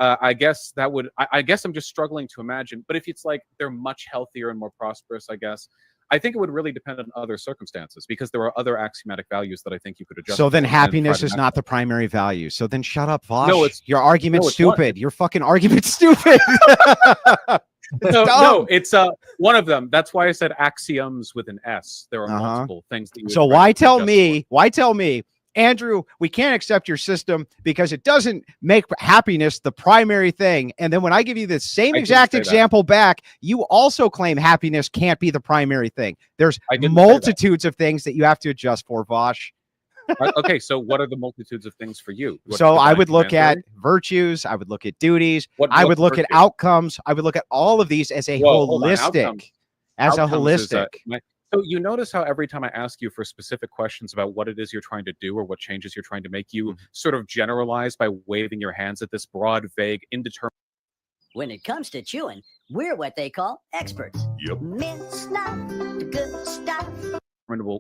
D: I guess that would. I guess I'm just struggling to imagine. But if it's like they're much healthier and more prosperous, I guess I think it would really depend on other circumstances because there are other axiomatic values that I think you could adjust.
B: So then
D: for and try
B: happiness
D: to
B: is
D: match
B: not
D: them.
B: the primary value. So then shut up, Vosh.
D: No, it's-
B: your argument's
D: no, it's not.
B: stupid. Your fucking argument's stupid. It's
D: No,
B: dumb.
D: it's one of them. That's why I said axioms with an S. There are
B: Uh-huh.
D: multiple things that you would
B: So
D: try
B: why
D: to
B: tell
D: adjust
B: me, Andrew, we can't accept your system because it doesn't make happiness the primary thing. And then when I give you the same
D: I didn't
B: exact
D: say that.
B: example back, you also claim happiness can't be the primary thing. There's
D: I didn't say that.
B: multitudes of things that you have to adjust for, Vosh.
D: for. Okay, so what are the multitudes of things for you? What,
B: So I
D: divine
B: would look
D: command
B: at virtues. I would look at duties.
D: What-
B: I would
D: what's
B: look at
D: virtue?
B: outcomes. I would look at all of these as a
D: Whoa, hold on,
B: holistic,
D: outcomes.
B: as a
D: Outcomes is,
B: holistic.
D: so you notice how every time I ask you for specific questions about what it is you're trying to do or what changes you're trying to make, you
B: Mm-hmm.
D: sort of generalize by waving your hands at this broad, vague, indeterminate.
I: When it comes to chewing, we're what they call experts.
H: Yep.
I: Mint stuff, the good stuff.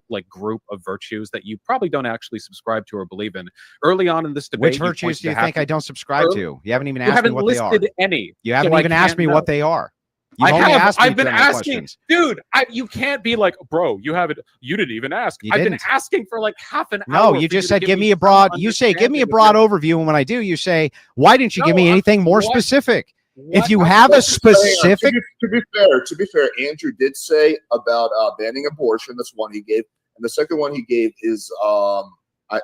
D: Like group of virtues that you probably don't actually subscribe to or believe in. Early on in this debate,
B: Which
D: you
B: virtues
D: pointed
B: do you
D: to
B: think I
D: happiness.
B: don't subscribe to? You haven't even
D: You
B: asked me
D: haven't
B: what they are.
D: listed any.
B: You haven't
D: so I
B: even asked
D: can't
B: me
D: know.
B: what they are. You've
D: I
B: only
D: have.
B: asked me
D: I've been
B: general
D: asking,
B: questions.
D: dude. You can't be like, bro. You haven't. You didn't even ask.
B: You
D: I've been
B: didn't.
D: asking for like half an
B: No,
D: hour.
B: you
D: for
B: just
D: to
B: said, give me a
D: some
B: broad, you say, give me a
D: understanding of
B: broad
D: your-
B: overview. And when I do, you say, why didn't you give
D: No,
B: me
D: I'm-
B: anything more
D: what-
B: specific? If
D: What?
B: you
D: I'm
B: have a
D: supposed
A: Hang on,
B: specific,
A: to be fair, Andrew did say about banning abortion. That's one he gave, and the second one he gave is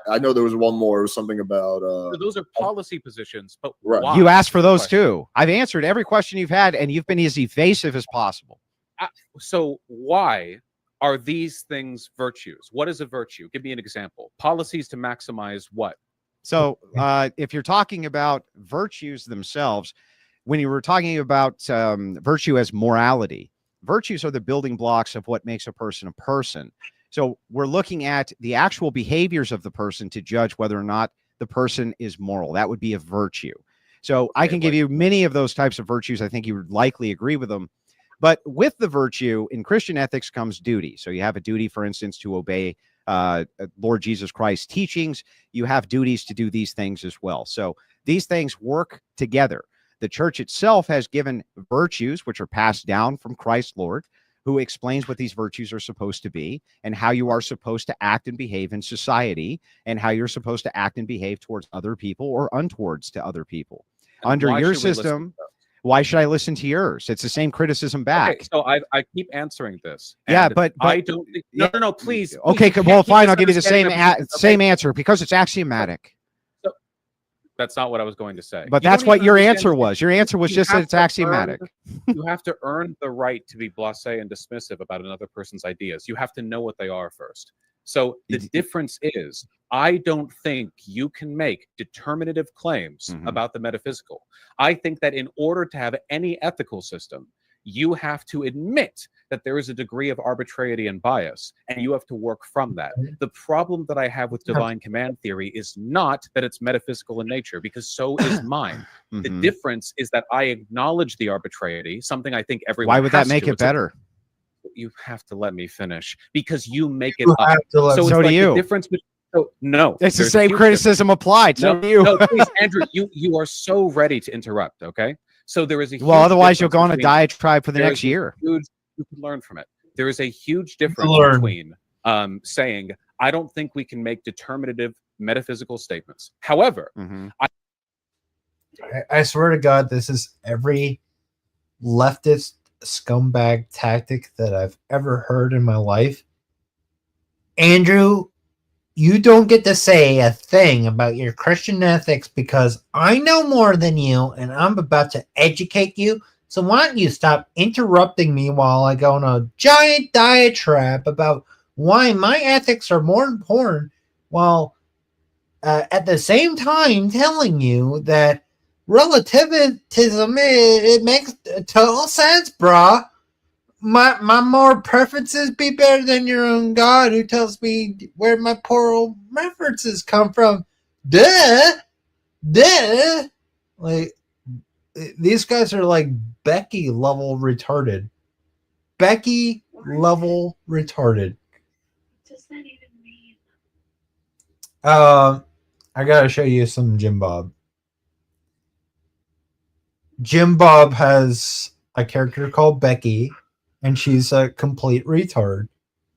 A: I know there was one more. It was something about
D: So those are policy positions, but
A: Right.
D: why?
B: you asked for
D: is the
B: those
D: question.
B: too. I've answered every question you've had, and you've been as evasive as possible.
D: So why are these things virtues? What is a virtue? Give me an example. Policies to maximize what?
B: So if you're talking about virtues themselves, when you were talking about virtue as morality, virtues are the building blocks of what makes a person a person. So we're looking at the actual behaviors of the person to judge whether or not the person is moral. That would be a virtue. So I
D: Okay,
B: can give
D: like-
B: you many of those types of virtues. I think you would likely agree with them. But with the virtue in Christian ethics comes duty. So you have a duty, for instance, to obey Lord Jesus Christ's teachings. You have duties to do these things as well. So these things work together. The church itself has given virtues which are passed down from Christ Lord, who explains what these virtues are supposed to be and how you are supposed to act and behave in society and how you're supposed to act and behave towards other people or untowards to other people.
D: And
B: Under
D: why
B: your
D: should we listen
B: system,
D: to them?
B: why should I listen to yours? It's the same criticism back.
D: Okay, so I keep answering this.
B: Yeah,
D: and
B: but
D: I don't think. No,
B: yeah.
D: no, no, please.
B: Okay,
D: please, you
B: well,
D: can't keep
B: fine. I'll give you the same
D: misunderstanding my position,
B: same
D: okay?
B: answer because it's axiomatic.
D: That's not what I was going to say.
B: But
D: You
B: that's
D: don't
B: what
D: even
B: your
D: understand
B: answer
D: the-
B: was. Your answer was
D: You
B: just that
D: have
B: it's
D: to earn-
B: axiomatic.
D: You have to earn the right to be blasé and dismissive about another person's ideas. You have to know what they are first. So the
B: It-
D: difference is, I don't think you can make determinative claims
B: Mhm.
D: about the metaphysical. I think that in order to have any ethical system, you have to admit that there is a degree of arbitrarity and bias, and you have to work from that. The problem that I have with divine command theory is not that it's metaphysical in nature, because so is mine. The difference is that I acknowledge the arbitrarity, something I think everyone
B: Why would that
D: has
B: make
D: to.
B: it better?
D: You have to let me finish, because you make it
C: You
D: up.
C: have to let-
D: So it's
B: So do
D: like
B: you.
D: the difference between no,
B: It's the
D: there's a
B: same
D: huge
B: criticism applied. So
D: no,
B: do you.
D: no, please, Andrew, you are so ready to interrupt. Okay, so there is a
B: Well,
D: huge
B: otherwise you'll
D: difference
B: go on a
D: between-
B: diatribe for the
D: there
B: next
D: is a
B: year.
D: huge- you can learn from it. There is a huge difference
C: learn.
D: between saying I don't think we can make determinative metaphysical statements. However,
C: I swear to God, this is every leftist scumbag tactic that I've ever heard in my life. Andrew, you don't get to say a thing about your Christian ethics because I know more than you and I'm about to educate you. So why don't you stop interrupting me while I go on a giant diatribe about why my ethics are more important, while at the same time telling you that relativism, it makes total sense, brah. My moral preferences be better than your own God who tells me where my moral preferences come from. Duh. Like, these guys are like Becky level retarded. Becky level retarded.
J: What does that even mean?
C: I gotta show you some Jim Bob. Jim Bob has a character called Becky, and she's a complete retard.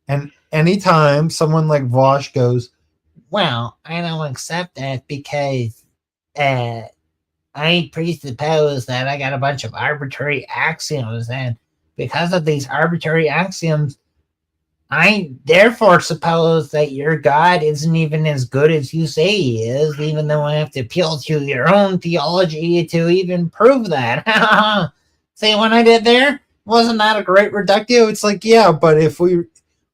C: And anytime someone like Vosh goes,
E: Well, I don't accept that because I presuppose that I got a bunch of arbitrary axioms, and because of these arbitrary axioms, I therefore suppose that your God isn't even as good as you say he is, even though I have to appeal to your own theology to even prove that. See what I did there? Wasn't that a great reductio?
C: it's like, yeah, but if we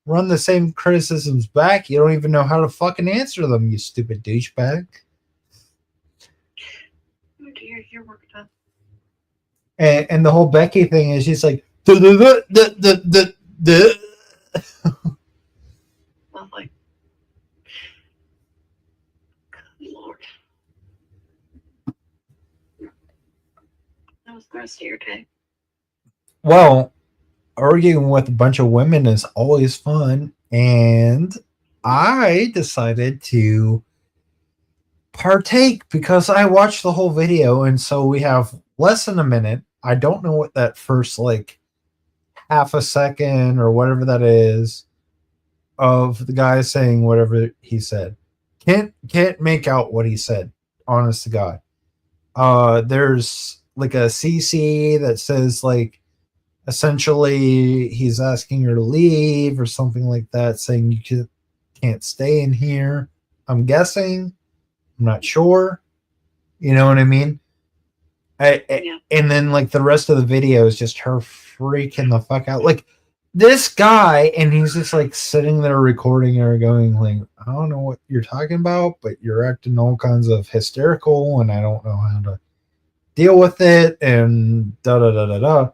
C: run the same criticisms back, you don't even know how to fucking answer them, you stupid douchebag.
J: Oh dear, you're worked up.
C: And the whole Becky thing is she's like,
J: Lovely. Good Lord. That was the rest of your day.
C: well, arguing with a bunch of women is always fun, and I decided to partake because I watched the whole video, and so we have less than a minute. I don't know what that first like half a second or whatever that is of the guy saying whatever he said. Can't make out what he said, honest to God. There's like a CC that says like essentially he's asking her to leave or something like that, saying you can't stay in here. I'm guessing. I'm not sure. You know what I mean?
J: Yeah.
C: And then like the rest of the video is just her freaking the fuck out. Like this guy, and he's just like sitting there recording her going like, I don't know what you're talking about, but you're acting all kinds of hysterical and I don't know how to deal with it and da da da da da.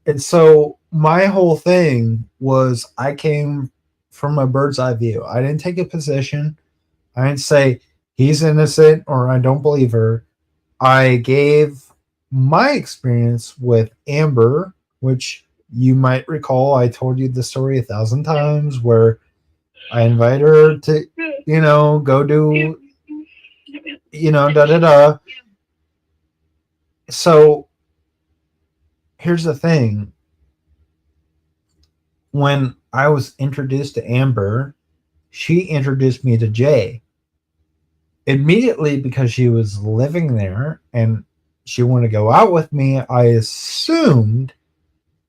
C: And so my whole thing was I came from a bird's eye view. I didn't take a position. I didn't say he's innocent or I don't believe her. I gave my experience with Amber, which you might recall. I told you the story 1,000 times where I invite her to, you know, go do, you know, da da da. So here's the thing. When I was introduced to Amber, she introduced me to Jay. Immediately, because she was living there and she wanted to go out with me, I assumed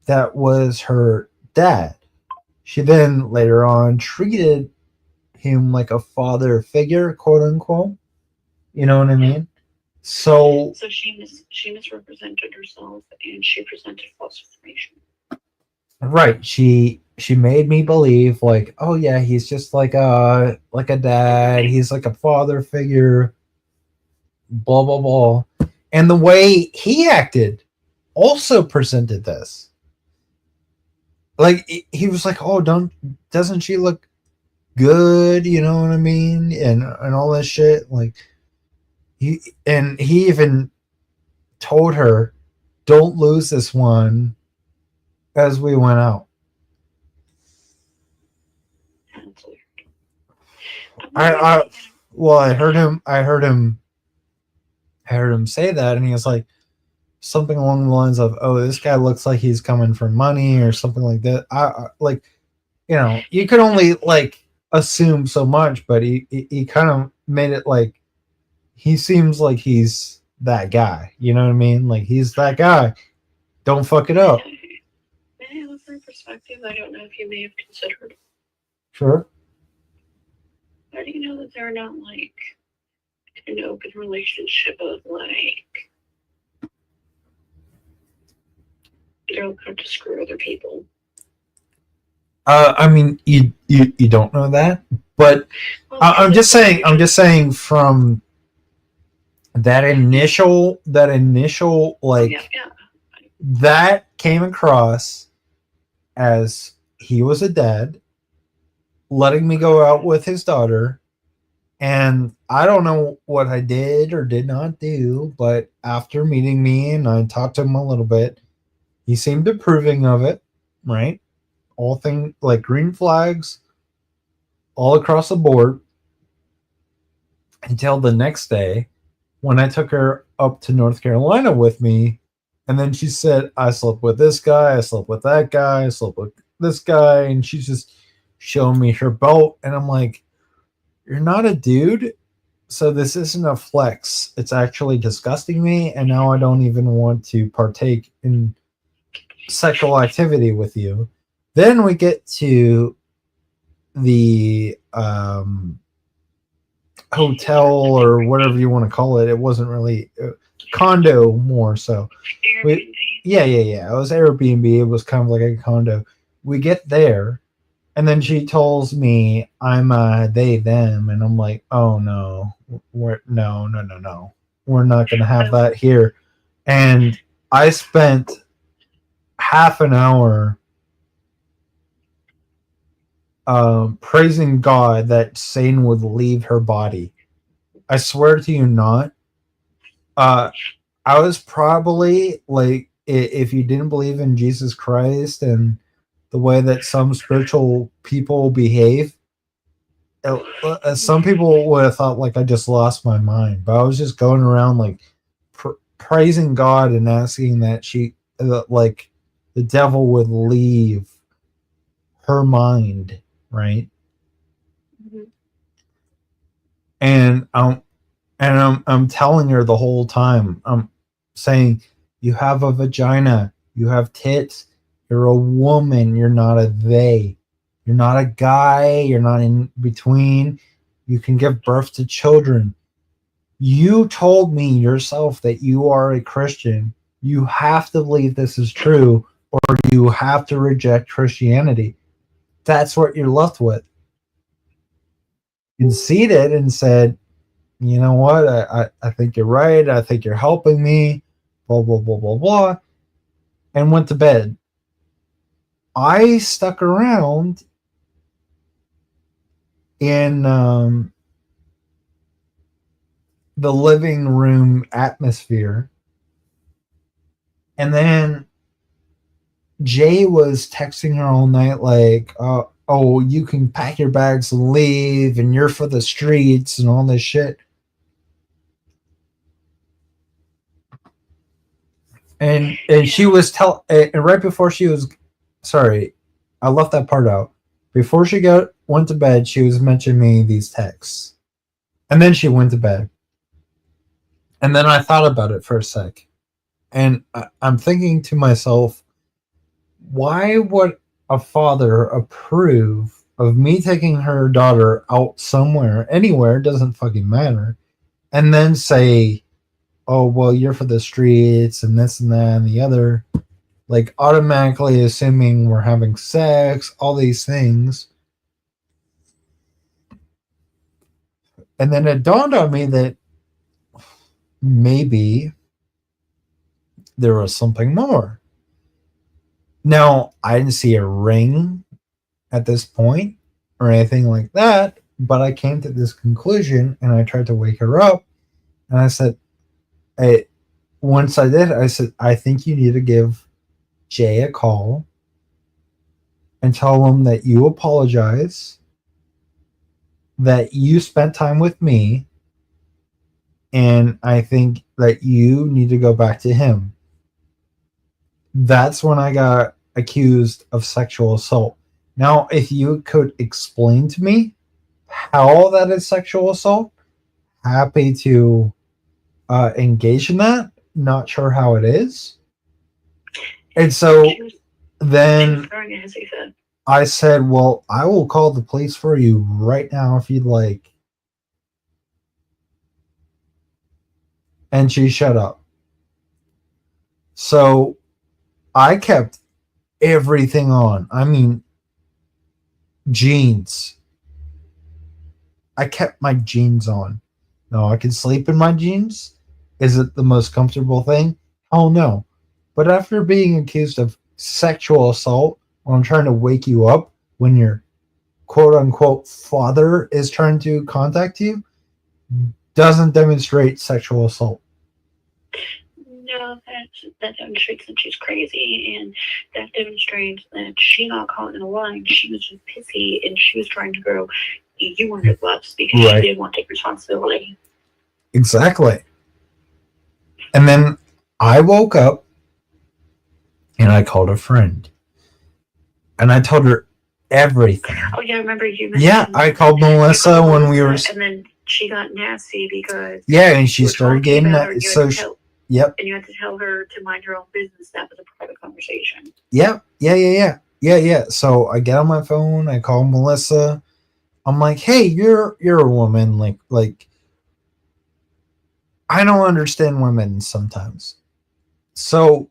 C: that was her dad. She then later on treated him like a father figure, quote unquote. You know what I mean? So
J: she misrepresented herself and she presented false information.
C: right, she made me believe like, oh yeah, he's just like a dad, he's like a father figure, blah blah blah. And the way he acted also presented this. like he was like, oh, doesn't she look good? You know what I mean? And all that shit. Like he even told her, don't lose this one as we went out.
J: That's weird.
C: I heard him say that, and he was like something along the lines of, oh, this guy looks like he's coming for money or something like that. I like, you know, you could only like assume so much, but he kind of made it like he seems like he's that guy. You know what I mean? Like he's that guy. Don't fuck it up.
J: Maybe look from perspective. I don't know if you may have considered.
C: Sure.
J: How do you know that they're not like an open relationship of like they're looking to screw other people?
C: I mean, you don't know that, but
J: Well,
C: I'm just saying from that initial like
J: yeah.
C: that came across as he was a dad letting me go out with his daughter, and I don't know what I did or did not do, but after meeting me and I talked to him a little bit, he seemed approving of it, right? All things like green flags all across the board, until the next day when I took her up to North Carolina with me. And then she said, I slept with this guy, I slept with that guy, I slept with this guy. And she's just showing me her belt. And I'm like, you're not a dude. So this isn't a flex. It's actually disgusting me. And now I don't even want to partake in sexual activity with you. Then we get to the hotel or whatever you want to call it. It wasn't really condo, more so.
J: Airbnb.
C: Yeah. It was Airbnb. It was kind of like a condo. We get there, and then she tells me I'm they them, and I'm like, oh no, no. We're not gonna have that here. And I spent half an hour praising God that Satan would leave her body. I swear to you not. I was probably like, if you didn't believe in Jesus Christ and the way that some spiritual people behave, some people would have thought like I just lost my mind. But I was just going around like praising God and asking that she like the devil would leave her mind, right?
J: Mm-hmm.
C: And I'm telling her the whole time, I'm saying, you have a vagina, you have tits, you're a woman, you're not a they. You're not a guy, you're not in between. You can give birth to children. You told me yourself that you are a Christian. You have to believe this is true, or you have to reject Christianity. That's what you're left with. Conceded and said, you know what, I think you're right, I think you're helping me, blah, blah, blah, blah, blah, and went to bed. I stuck around in the living room atmosphere, and then Jay was texting her all night like, oh, you can pack your bags and leave, and you're for the streets and all this shit. And she was and right before she was, sorry, I left that part out. Before she went to bed, she was mentioning me these texts, and then she went to bed. And then I thought about it for a sec, and I'm thinking to myself, why would a father approve of me taking her daughter out somewhere, anywhere, doesn't fucking matter, and then say, oh, well, you're for the streets and this and that and the other, like automatically assuming we're having sex, all these things. And then it dawned on me that maybe there was something more. Now, I didn't see a ring at this point or anything like that, but I came to this conclusion and I tried to wake her up. And I said, once I did, I said, I think you need to give Jay a call and tell him that you apologize, that you spent time with me, and I think that you need to go back to him. That's when I got accused of sexual assault. Now, if you could explain to me how that is sexual assault, happy to engage in that. Not sure how it is. And so
J: She was
C: then
J: throwing it, as he said.
C: I said, well, I will call the police for you right now if you'd like. And she shut up. So I kept everything on. I mean, jeans. I kept my jeans on. No, I can sleep in my jeans. Is it the most comfortable thing? Oh no. But after being accused of sexual assault when I'm trying to wake you up when your quote unquote father is trying to contact you, doesn't demonstrate sexual assault.
J: No, that demonstrates that she's crazy, and that demonstrates that she not caught in a line. She was just pissy, and she was trying to throw you under the bus because
C: Right.
J: she didn't want to take responsibility.
C: Exactly. And then I woke up and I called a friend. And I told her everything.
J: Oh yeah, I remember you.
C: Yeah,
J: mentioned
C: I called
J: you
C: Melissa
J: called
C: when we
J: Melissa,
C: were.
J: and then she got nasty because
C: Yeah, and she
J: you were
C: started
J: talking
C: getting
J: about her,
C: that.
J: you had
C: So,
J: to tell-
C: yep,
J: and you had to tell her to mind her own business. That was a private conversation.
C: yep, yeah. So I get on my phone, I call Melissa. I'm like, hey, you're a woman. Like, I don't understand women sometimes. So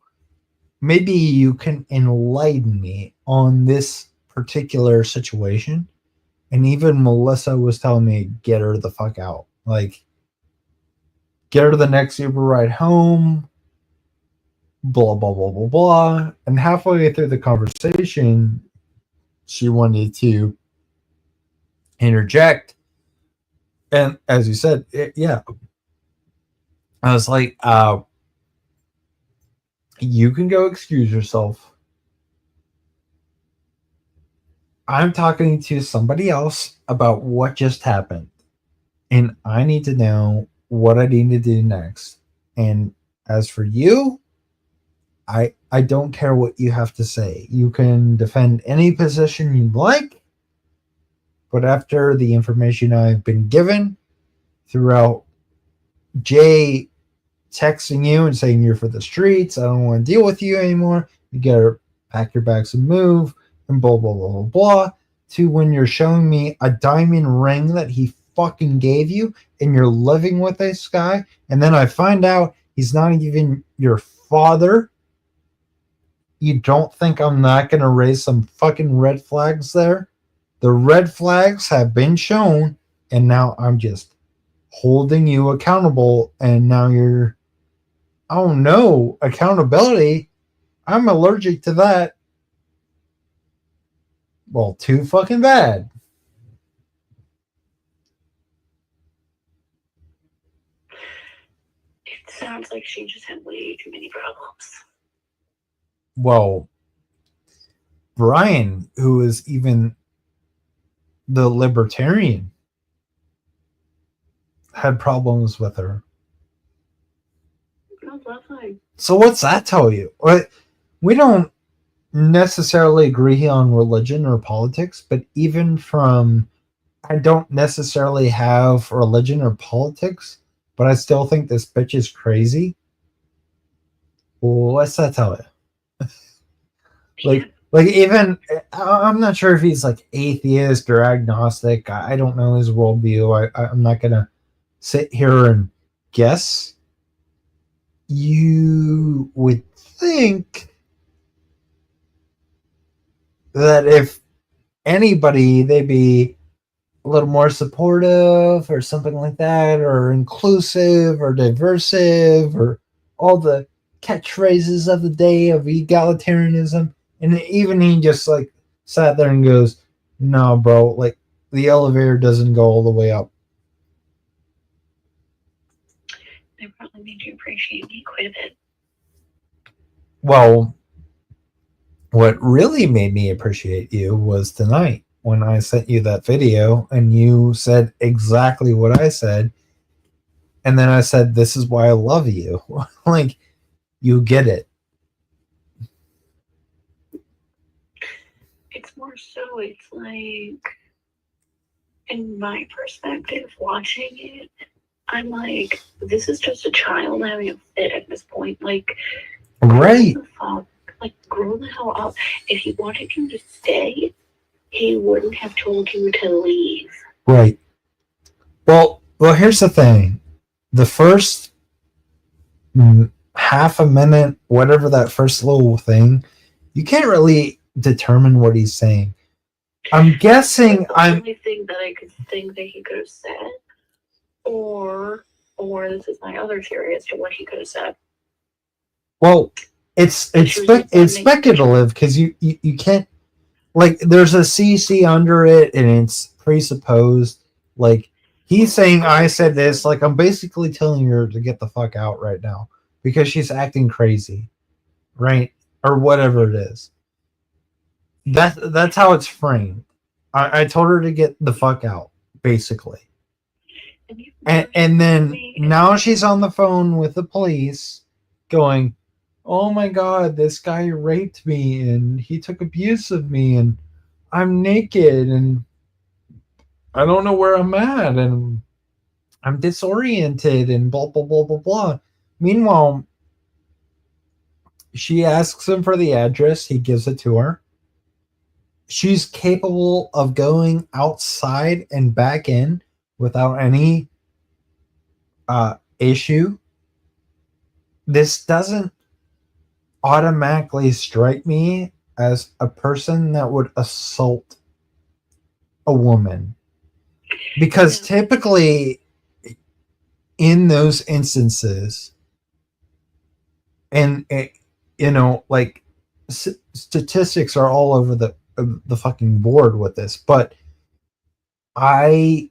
C: maybe you can enlighten me on this particular situation. And even Melissa was telling me, get her the fuck out. Like, get her the next Uber ride home. Blah, blah, blah, blah, blah. And halfway through the conversation, she wanted to interject. And as you said, yeah. I was like, you can go excuse yourself. I'm talking to somebody else about what just happened. And I need to know what I need to do next. And as for you, I don't care what you have to say. You can defend any position you'd like. But after the information I've been given throughout Jay texting you and saying you're for the streets, I don't want to deal with you anymore, you gotta pack your bags and move, and blah blah blah blah blah, to when you're showing me a diamond ring that he fucking gave you and you're living with this guy, and then I find out he's not even your father. You don't think I'm not gonna raise some fucking red flags there? The red flags have been shown, and now I'm just holding you accountable, and now you're, oh no, accountability. I'm allergic to that. Well, too fucking bad.
J: It sounds like she just had way too many problems.
C: Well, Brian, who is even the libertarian, had problems with her.
J: Oh, lovely.
C: So what's that tell you? We don't necessarily agree on religion or politics, but even from, I don't necessarily have religion or politics, but I still think this bitch is crazy. Well, what's that tell you? Like even, I'm not sure if he's like atheist or agnostic. I don't know his worldview. I'm not gonna sit here and guess. You would think that if anybody, they'd be a little more supportive or something like that, or inclusive or diversive, or all the catchphrases of the day of egalitarianism. And even he just like sat there and goes, "No, bro, like the elevator doesn't go all the way up."
J: They probably made you appreciate me quite a bit.
C: Well, what really made me appreciate you was tonight when I sent you that video and you said exactly what I said. And then I said, "This is why I love you." Like, you get it.
J: It's more so, it's like, in my perspective, watching it, I'm like, this is just a child having a fit at this point. Like,
C: Right.
J: Grow the hell up. If he wanted you to stay, he wouldn't have told you to leave.
C: Right. Well, here's the thing. The first half a minute, whatever that first little thing, you can't really determine what he's saying. I'm guessing
J: The only thing that I could think that he could have said, or this is my other theory as to what he could have said.
C: Well, it's speculative because you can't, like, there's a CC under it and it's presupposed. Like, he's saying, "I said this," like, I'm basically telling her to get the fuck out right now because she's acting crazy, right? Or whatever it is. That's how it's framed. I told her to get the fuck out, basically. And then now she's on the phone with the police going, "Oh my god, this guy raped me and he took abuse of me and I'm naked and I don't know where I'm at and I'm disoriented and blah blah blah blah blah." Meanwhile, she asks him for the address, he gives it to her. She's capable of going outside and back in without any issue. This doesn't automatically strike me as a person that would assault a woman, because typically in those instances, and like, statistics are all over the fucking board with this, but I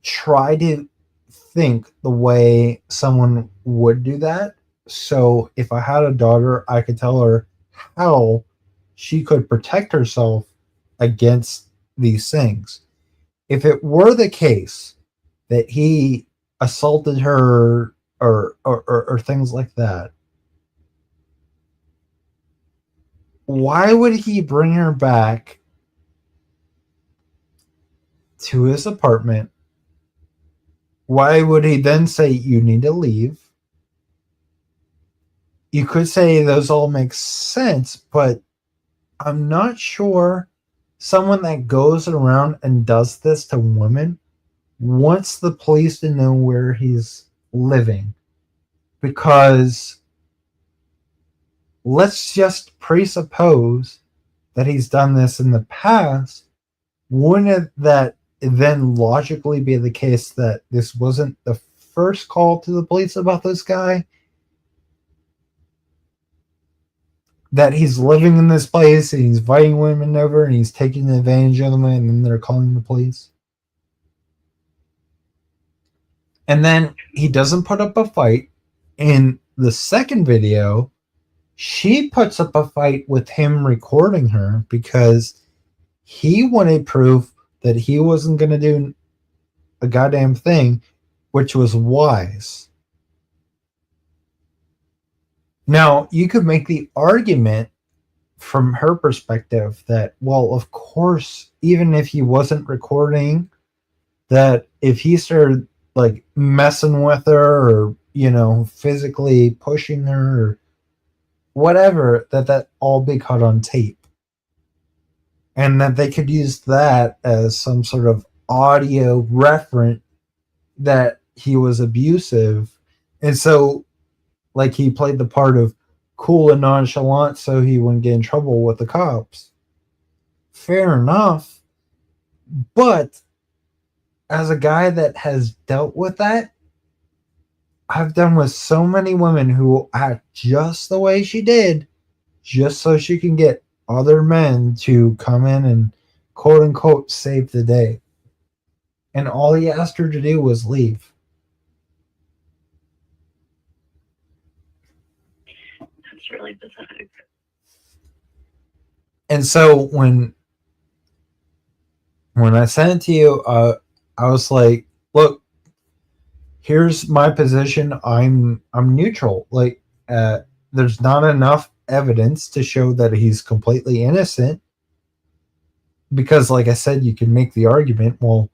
C: try to think the way someone would do that. So if I had a daughter, I could tell her how she could protect herself against these things. If it were the case that he assaulted her or things like that, why would he bring her back to his apartment? Why would he then say, "You need to leave"? You could say those all make sense, but I'm not sure someone that goes around and does this to women wants the police to know where he's living. Because let's just presuppose that he's done this in the past. Wouldn't that then logically be the case that this wasn't the first call to the police about this guy? That he's living in this place and he's inviting women over and he's taking advantage of them and then they're calling the police? And then he doesn't put up a fight. In the second video, she puts up a fight with him recording her because he wanted proof that he wasn't going to do a goddamn thing, which was wise. Now, you could make the argument from her perspective that, well, of course, even if he wasn't recording, that if he started like messing with her or, physically pushing her or whatever, that all be caught on tape. And that they could use that as some sort of audio reference that he was abusive. And so, like, he played the part of cool and nonchalant so he wouldn't get in trouble with the cops. Fair enough. But as a guy that has dealt with that, I've done with so many women who act just the way she did, just so she can get other men to come in and quote unquote save the day. And all he asked her to do was leave.
J: That's really pathetic.
C: And so when I sent it to you, I was like, look, here's my position. I'm neutral. Like, there's not enough evidence to show that he's completely innocent. Because, like I said, you can make the argument, well,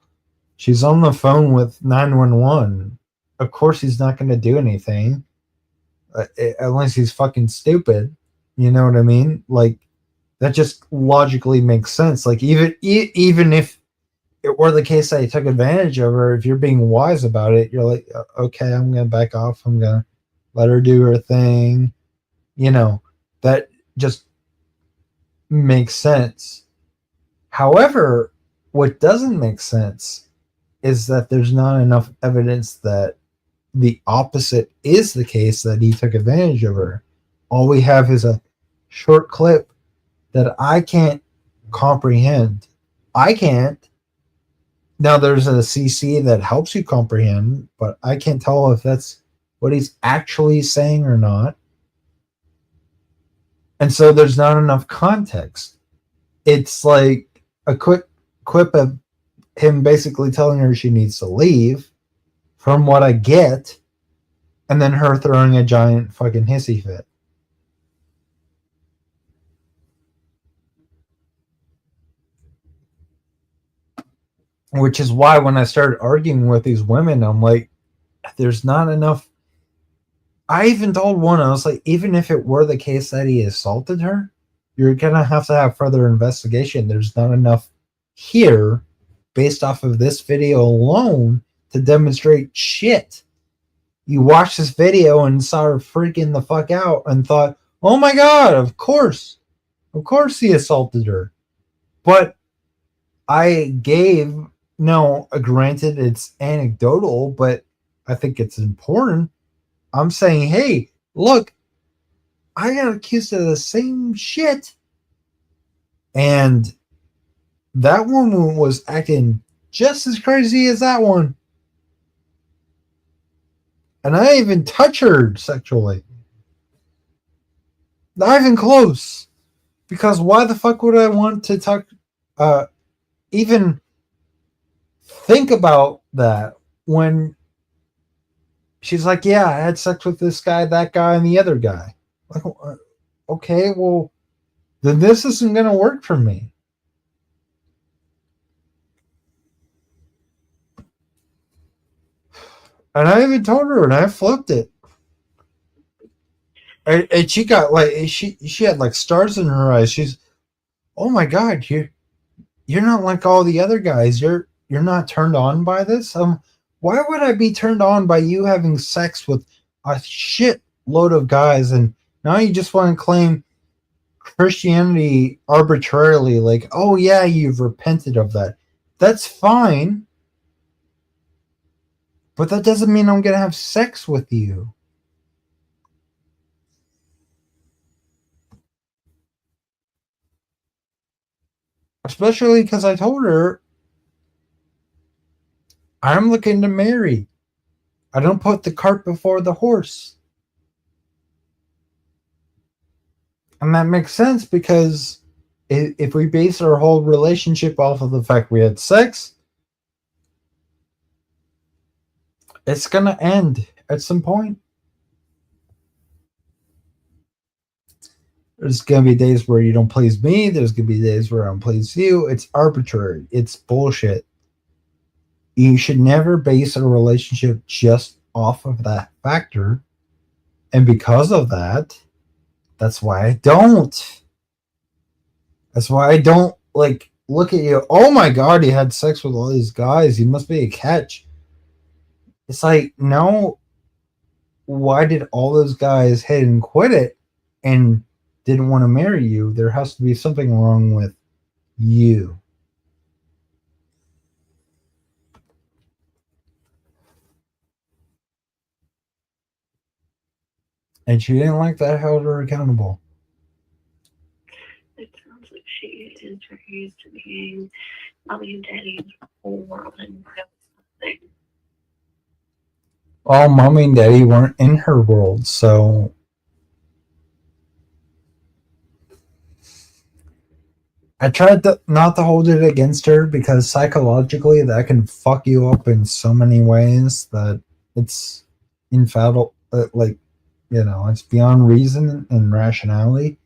C: she's on the phone with 911. Of course, he's not going to do anything unless he's fucking stupid. You know what I mean? Like, that just logically makes sense. Like, even if it were the case that he took advantage of her, if you're being wise about it, you're like, okay, I'm going to back off. I'm going to let her do her thing. You know, that just makes sense. However, what doesn't make sense is that there's not enough evidence that the opposite is the case, that he took advantage of her. All we have is a short clip that I can't comprehend. I can't. Now, there's a CC that helps you comprehend, but I can't tell if that's what he's actually saying or not. And so there's not enough context. It's like a quick quip of him basically telling her she needs to leave, from what I get, and then her throwing a giant fucking hissy fit. Which is why when I started arguing with these women, I'm like, there's not enough. I even told one, I was like, even if it were the case that he assaulted her, you're going to have further investigation. There's not enough here, based off of this video alone, to demonstrate shit. You watched this video and saw her freaking the fuck out and thought, oh my God, of course he assaulted her. But I gave, no, granted it's anecdotal, but I think it's important. I'm saying, hey, look, I got accused of the same shit. And that woman was acting just as crazy as that one. And I even touch her sexually. Not even close. Because why the fuck would I want to talk, even think about that when she's like, yeah, I had sex with this guy, that guy, and the other guy. Like, okay, well, then this isn't going to work for me. And I even told her, and I flipped it. And she got like, she had like stars in her eyes. She's, oh my God, you're not like all the other guys. You're not turned on by this. Why would I be turned on by you having sex with a shit load of guys, and now you just want to claim Christianity arbitrarily? Like, oh yeah, you've repented of that. That's fine. But that doesn't mean I'm going to have sex with you. Especially because I told her I'm looking to marry. I don't put the cart before the horse. And that makes sense because if we base our whole relationship off of the fact we had sex, it's going to end at some point. There's going to be days where you don't please me. There's going to be days where I don't please you. It's arbitrary. It's bullshit. You should never base a relationship just off of that factor. And because of that, that's why I don't. That's why I don't, like, look at you. Oh my God, he had sex with all these guys. He must be a catch. It's like, no. Why did all those guys hit and quit it and didn't want to marry you? There has to be something wrong with you. And she didn't like that. I held her accountable.
J: It sounds like she is very used to being mommy and daddy's whole world, and that was nothing.
C: Well, mommy and daddy weren't in her world, so I tried not to hold it against her because psychologically that can fuck you up in so many ways that it's infallible. Like, it's beyond reason and rationality.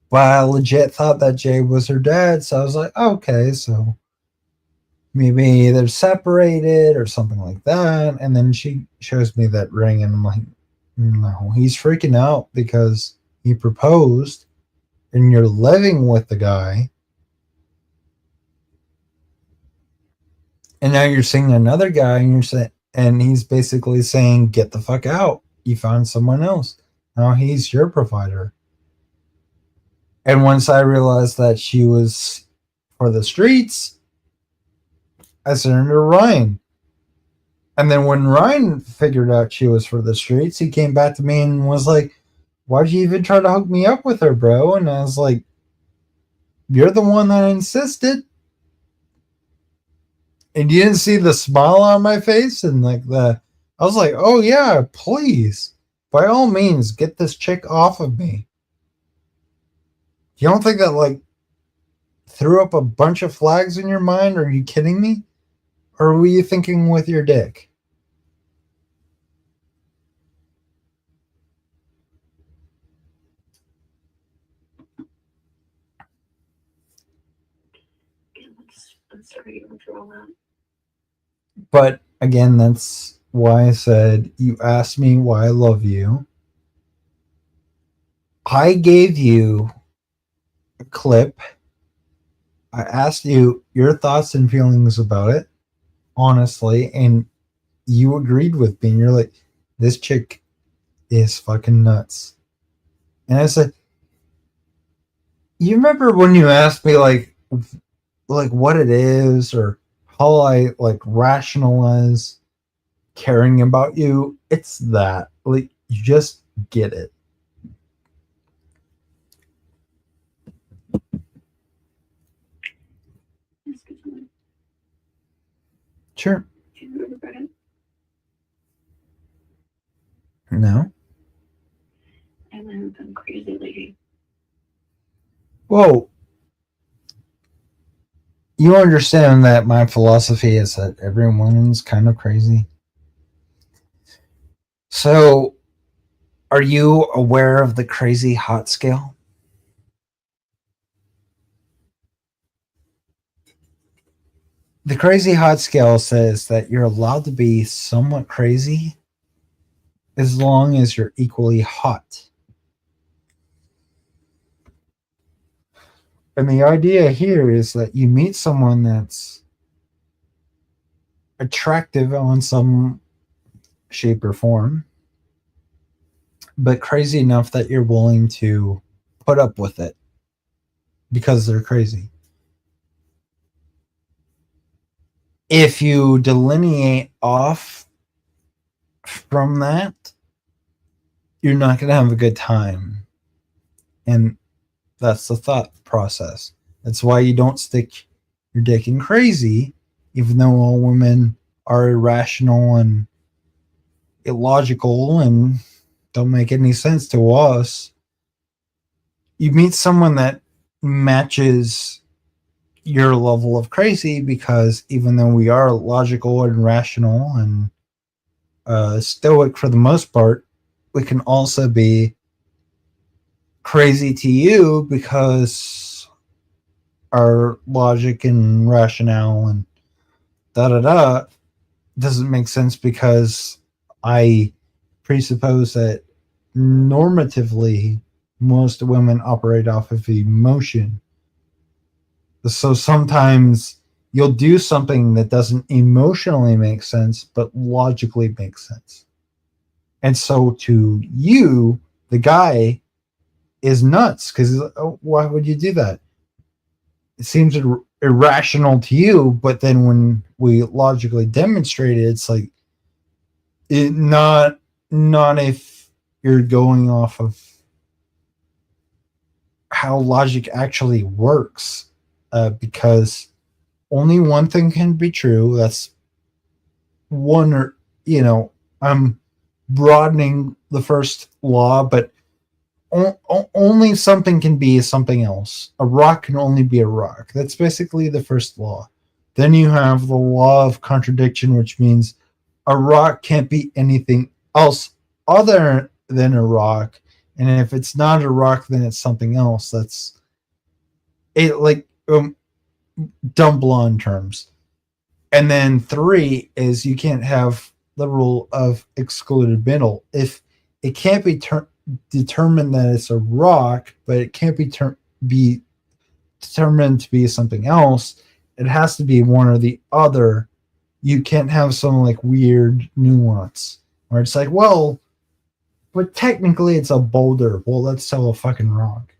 C: But I legit thought that Jay was her dad, so I was like, okay, so maybe they're separated or something like that. And then she shows me that ring, and I'm like, no, he's freaking out because he proposed and you're living with the guy, and now you're seeing another guy, and he's basically saying, get the fuck out, you found someone else, now he's your provider. And once I realized that she was for the streets, I sent her to Ryan. And then when Ryan figured out she was for the streets, he came back to me and was like, why'd you even try to hook me up with her, bro? And I was like, you're the one that insisted. And you didn't see the smile on my face? And I was like, oh yeah, please. By all means, get this chick off of me. You don't think that threw up a bunch of flags in your mind? Are you kidding me? Or were you thinking with your dick?
J: I'm sorry you went through all that.
C: But again, that's why I said, you asked me why I love you. I gave you a clip. I asked you your thoughts and feelings about it, honestly, and you agreed with me. And you're like, this chick is fucking nuts. And I said, you remember when you asked me like what it is or how I rationalize caring about you? It's that. You just get it. Sure.
J: Do you regret it?
C: No.
J: I haven't been crazy lately.
C: Whoa. You understand that my philosophy is that every woman's kind of crazy. So, are you aware of the crazy hot scale? The crazy hot scale says that you're allowed to be somewhat crazy as long as you're equally hot. And the idea here is that you meet someone that's attractive on some shape or form, but crazy enough that you're willing to put up with it because they're crazy. If you delineate off from that, you're not going to have a good time. And that's the thought process. That's why you don't stick your dick in crazy, even though all women are irrational and illogical and don't make any sense to us. You meet someone that matches your level of crazy, because even though we are logical and rational and stoic for the most part, we can also be crazy to you because our logic and rationale and doesn't make sense, because I presuppose that normatively most women operate off of emotion. So sometimes you'll do something that doesn't emotionally make sense, but logically makes sense. And so to you, the guy is nuts, because why would you do that? It seems irrational to you, but then when we logically demonstrate it, it's like not if you're going off of how logic actually works, because only one thing can be true. That's one, or I'm broadening the first law, but only something can be something else. A rock can only be a rock. That's basically the first law. Then you have the law of contradiction, which means a rock can't be anything else other than a rock. And if it's not a rock, then it's something else. That's it, like dumb blonde terms. And then 3 is you can't have the rule of excluded middle. If it can't be determined that it's a rock, but it can't be determined to be something else, it has to be one or the other. You can't have some like weird nuance where it's like, well, but technically it's a boulder. Well, that's still a fucking rock.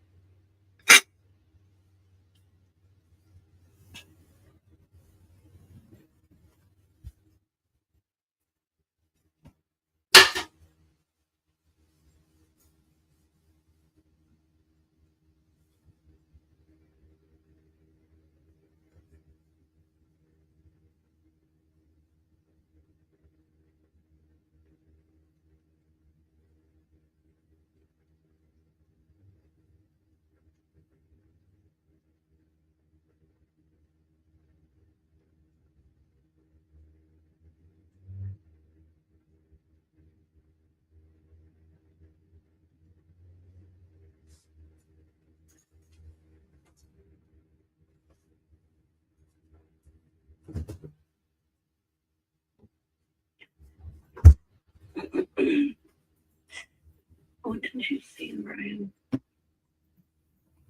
J: What did you see in Brian?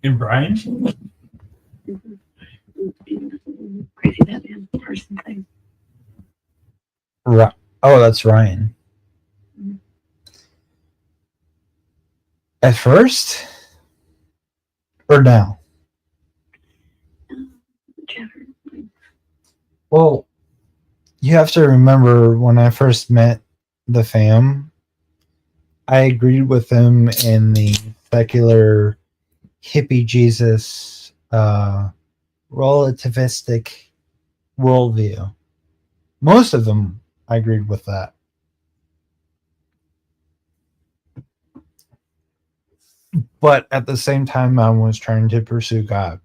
C: In Brian?
J: Crazy Batman person thing.
C: Right. Oh, that's Ryan.
J: Mhm.
C: At first? Or now?
J: Whichever.
C: Well, you have to remember when I first met the fam, I agreed with them in the secular hippie Jesus relativistic worldview. Most of them, I agreed with that. But at the same time, I was trying to pursue God.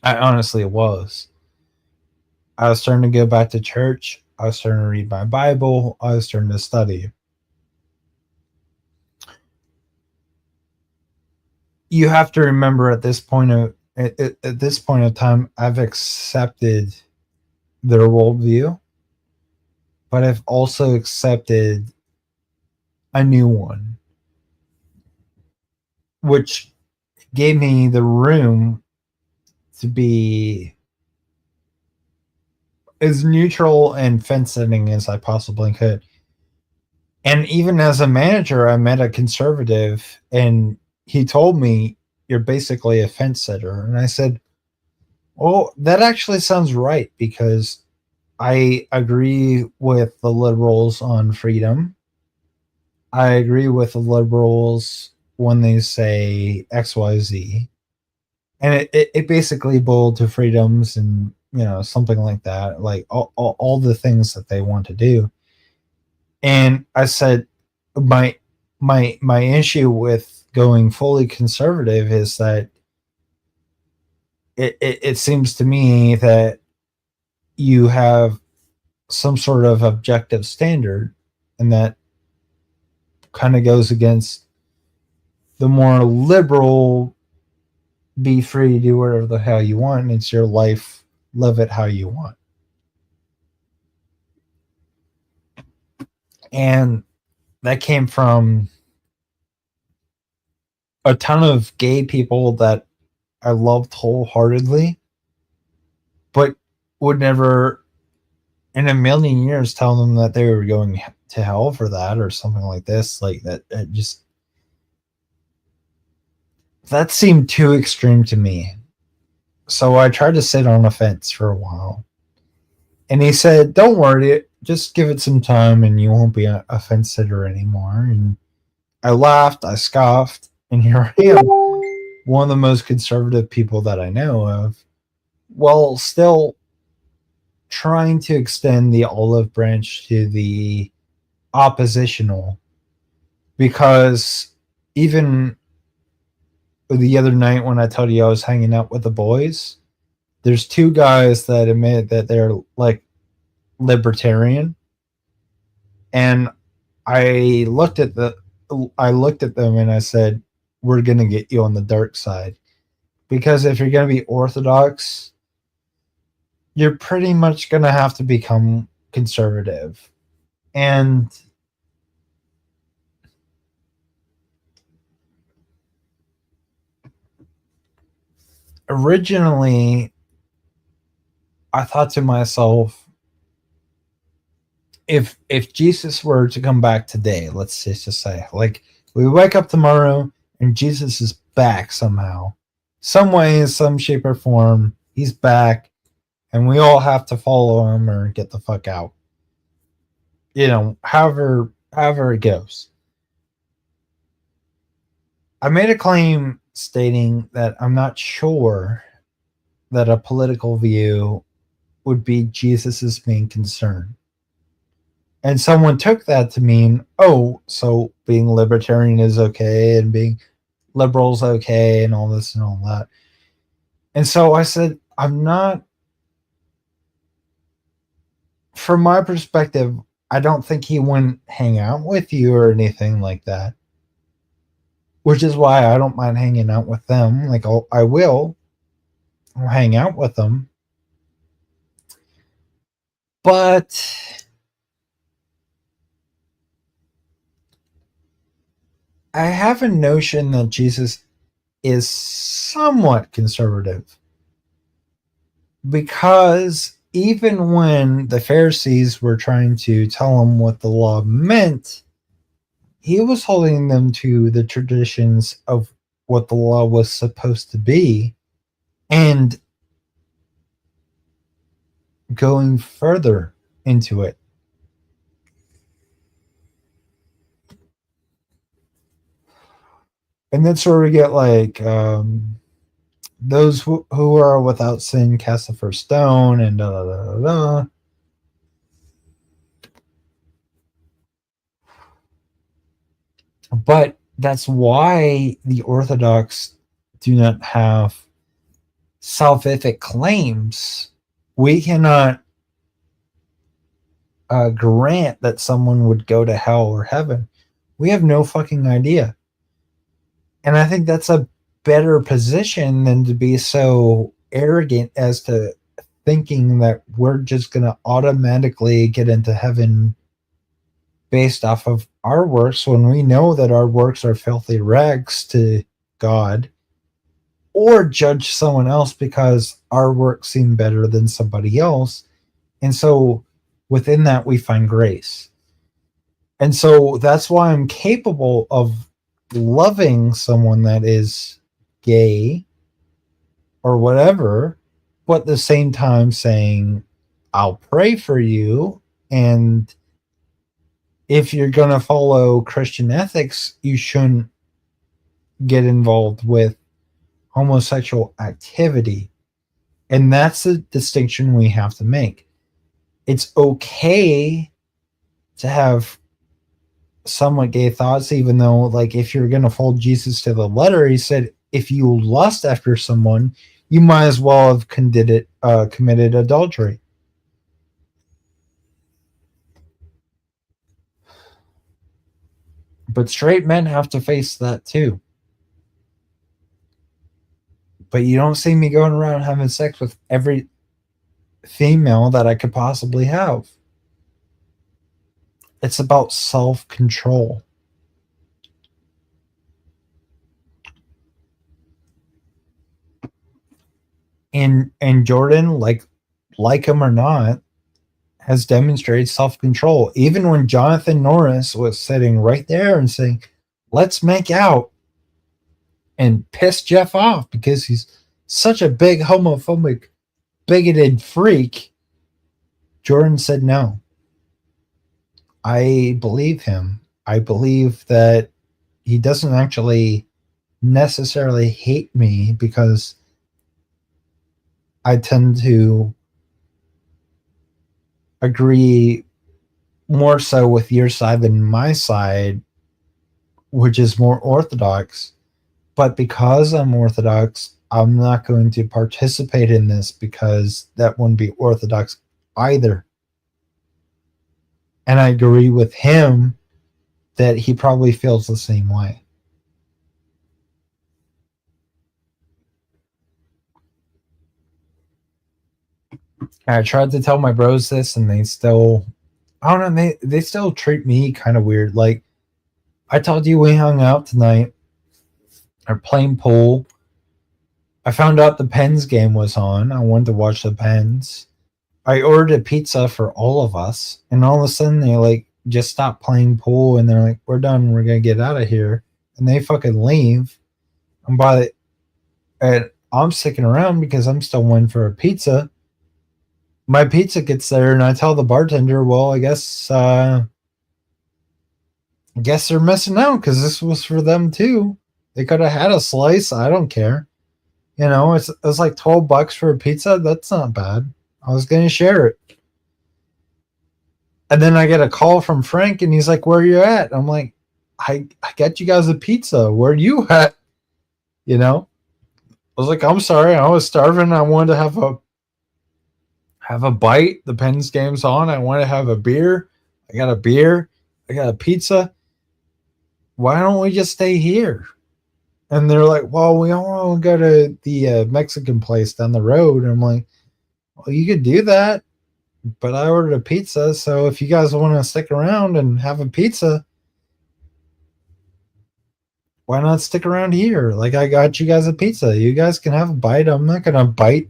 C: I honestly was. I was starting to go back to church. I was starting to read my Bible. I was starting to study. You have to remember at this point of time, I've accepted their worldview, but I've also accepted a new one, which gave me the room to be as neutral and fence-sitting as I possibly could. And even as a manager, I met a conservative, and he told me, "You're basically a fence sitter." And I said, "Well, that actually sounds right, because I agree with the liberals on freedom. I agree with the liberals when they say XYZ." And it basically boiled to freedoms and, something like that, like all the things that they want to do. And I said, my issue with going fully conservative is that it seems to me that you have some sort of objective standard, and that kind of goes against the more liberal, be free to do whatever the hell you want, and it's your life, live it how you want. And that came from a ton of gay people that I loved wholeheartedly, but would never in a million years tell them that they were going to hell for that or something like this. Like that seemed too extreme to me. So I tried to sit on a fence for a while. And he said, "Don't worry, just give it some time and you won't be a fence sitter anymore." And I laughed, I scoffed, and here I am one of the most conservative people that I know of, while still trying to extend the olive branch to the oppositional. Because even the other night when I told you I was hanging out with the boys, there's two guys that admit that they're like libertarian, and I looked at them and I said, we're going to get you on the dark side, because if you're going to be orthodox, you're pretty much going to have to become conservative. And originally I thought to myself, if Jesus were to come back today, let's just say, like, we wake up tomorrow and Jesus is back somehow, some way, some shape or form, he's back, and we all have to follow him or get the fuck out. However it goes. I made a claim stating that I'm not sure that a political view would be Jesus's main concern. And someone took that to mean, oh, so being libertarian is okay and being liberal is okay and all this and all that. And so I said, I'm not, from my perspective, I don't think he wouldn't hang out with you or anything like that. Which is why I don't mind hanging out with them. Like, I'll hang out with them. But I have a notion that Jesus is somewhat conservative, because even when the Pharisees were trying to tell him what the law meant, he was holding them to the traditions of what the law was supposed to be and going further into it. And that's where we get like those who are without sin cast the first stone and da da da da da. But that's why the Orthodox do not have salvific claims. We cannot grant that someone would go to hell or heaven. We have no fucking idea. And I think that's a better position than to be so arrogant as to thinking that we're just going to automatically get into heaven based off of our works, when we know that our works are filthy rags to God, or judge someone else because our works seem better than somebody else. And so within that, we find grace. And so that's why I'm capable of loving someone that is gay or whatever, but at the same time saying, I'll pray for you, and if you're going to follow Christian ethics, you shouldn't get involved with homosexual activity. And that's the distinction we have to make. It's okay to have somewhat gay thoughts, even though, like, if you're going to follow Jesus to the letter, he said, if you lust after someone, you might as well have committed adultery. But straight men have to face that too. But you don't see me going around having sex with every female that I could possibly have. It's about self-control. And Jordan, like him or not, has demonstrated self-control. Even when Jonathan Norris was sitting right there and saying, let's make out, and piss Jeff off because he's such a big homophobic, bigoted freak, Jordan said no. I believe him. I believe that he doesn't actually necessarily hate me because I tend to agree more so with your side than my side, which is more orthodox. But because I'm orthodox, I'm not going to participate in this because that wouldn't be orthodox either. And I agree with him that he probably feels the same way. I tried to tell my bros this, and they still, I don't know, they still treat me kind of weird. Like, I told you we hung out tonight, or playing pool. I found out the Pens game was on. I wanted to watch the Pens. I ordered a pizza for all of us, and all of a sudden they like just stopped playing pool, and they're like, "We're done. We're gonna get out of here," and they fucking leave. And I'm sticking around because I'm still waiting for a pizza. My pizza gets there, and I tell the bartender, "Well, I guess they're missing out because this was for them too. They could have had a slice. I don't care. You know, it's like $12 for a pizza. That's not bad. I was gonna share it." And then I get a call from Frank, and he's like, "Where are you at?" I'm like, I got you guys a pizza. Where are you at? You know? I was like, "I'm sorry. I was starving. I wanted to have a bite. The Pens game's on. I want to have a beer. I got a beer. I got a pizza. Why don't we just stay here?" And they're like, "Well, we all want to go to the Mexican place down the road." And I'm like, "Well, you could do that, but I ordered a pizza. So if you guys want to stick around and have a pizza, why not stick around here? Like, I got you guys a pizza. You guys can have a bite. I'm not going to bite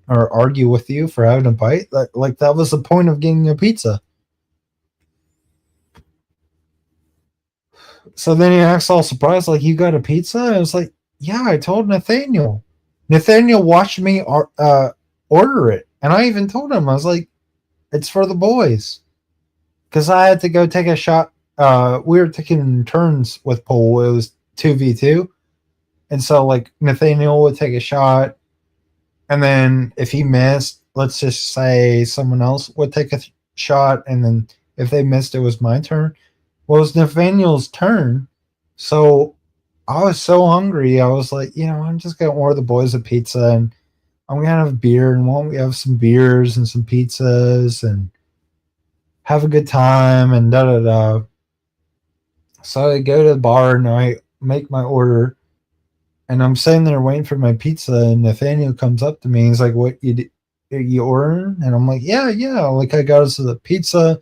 C: or argue with you for having a bite. Like that was the point of getting a pizza." So then he acts all surprised, like, "You got a pizza?" I was like, "Yeah, I told Nathaniel." Nathaniel watched me order it. And I even told him, I was like, "It's for the boys." Because I had to go take a shot. We were taking turns with pool. It was 2v2. And so, like, Nathaniel would take a shot. And then if he missed, let's just say someone else would take a shot. And then if they missed, it was my turn. Well, it was Nathaniel's turn. So I was so hungry. I was like, I'm just going to order the boys a pizza, and I'm going to have a beer, and won't we have some beers and some pizzas and have a good time and da da da. So I go to the bar and I make my order, and I'm sitting there waiting for my pizza, and Nathaniel comes up to me. He's like, "What you ordering?" And I'm like, yeah. Like, I got us the pizza,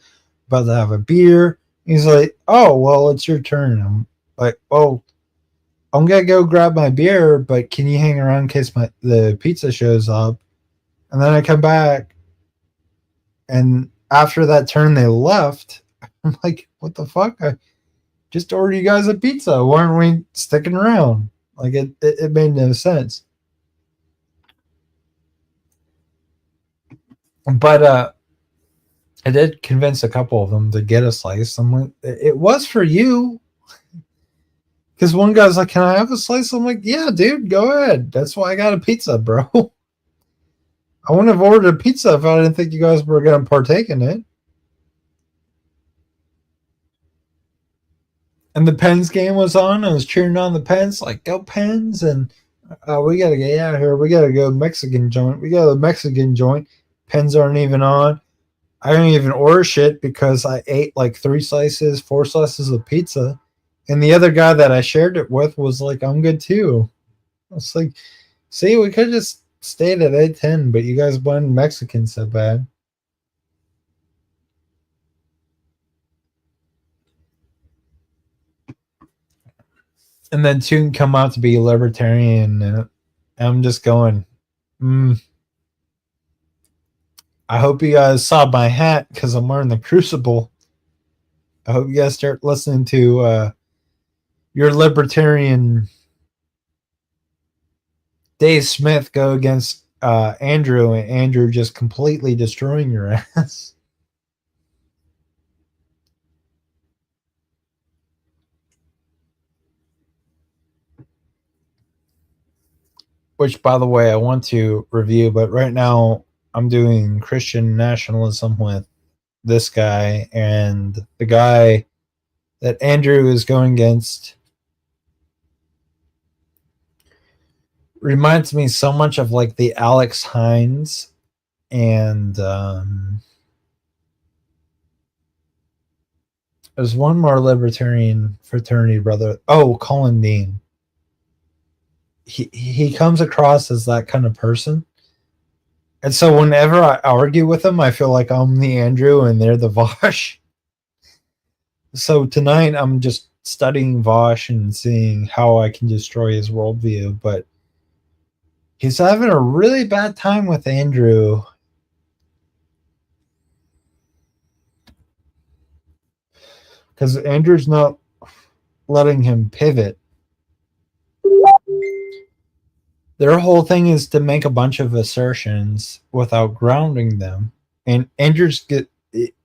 C: about to have a beer. He's like, "Oh, well, it's your turn." I'm like, "Oh, I'm gonna go grab my beer, but can you hang around in case the pizza shows up?" And then I come back, and after that turn, they left. I'm like, "What the fuck? I just ordered you guys a pizza. Why aren't we sticking around?" Like, it made no sense. But I did convince a couple of them to get a slice. I'm like, "It was for you." Because one guy's like, "Can I have a slice?" I'm like, "Yeah, dude, go ahead. That's why I got a pizza, bro." I wouldn't have ordered a pizza if I didn't think you guys were going to partake in it. And the Pens game was on. I was cheering on the Pens, like, "Go Pens!" And we got to get out of here. We got to go Mexican joint. We got a Mexican joint. Pens aren't even on. I didn't even order shit because I ate like 4 slices of pizza. And the other guy that I shared it with was like, "I'm good too." I was like, "See, we could have just stayed at A10, but you guys wanted Mexican so bad." And then Tune come out to be libertarian, and I'm just going, I hope you guys saw my hat because I'm wearing the Crucible. I hope you guys start listening to your libertarian Dave Smith go against Andrew, and Andrew just completely destroying your ass. which by the way I want to review, but right now I'm doing Christian nationalism with this guy, and the guy that Andrew is going against reminds me so much of like the Alex Hines and there's one more libertarian fraternity brother. Oh, Colin Dean. He comes across as that kind of person. And so whenever I argue with him, I feel like I'm the Andrew and they're the Vosh. So tonight I'm just studying Vosh and seeing how I can destroy his worldview. But he's having a really bad time with Andrew. Because Andrew's not letting him pivot. Their whole thing is to make a bunch of assertions without grounding them. And Andrew's get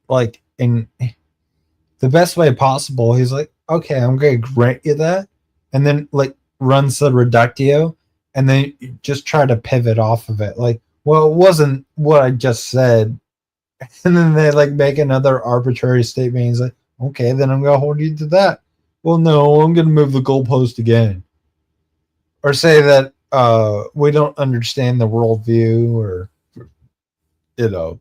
C: like in the best way possible. He's like, okay, I'm going to grant you that. And then like runs the reductio and then just try to pivot off of it. Like, well, it wasn't what I just said. And then they like make another arbitrary statement. He's like, okay, then I'm going to hold you to that. Well, no, I'm going to move the goalpost again. Or say that we don't understand the worldview, or, you know.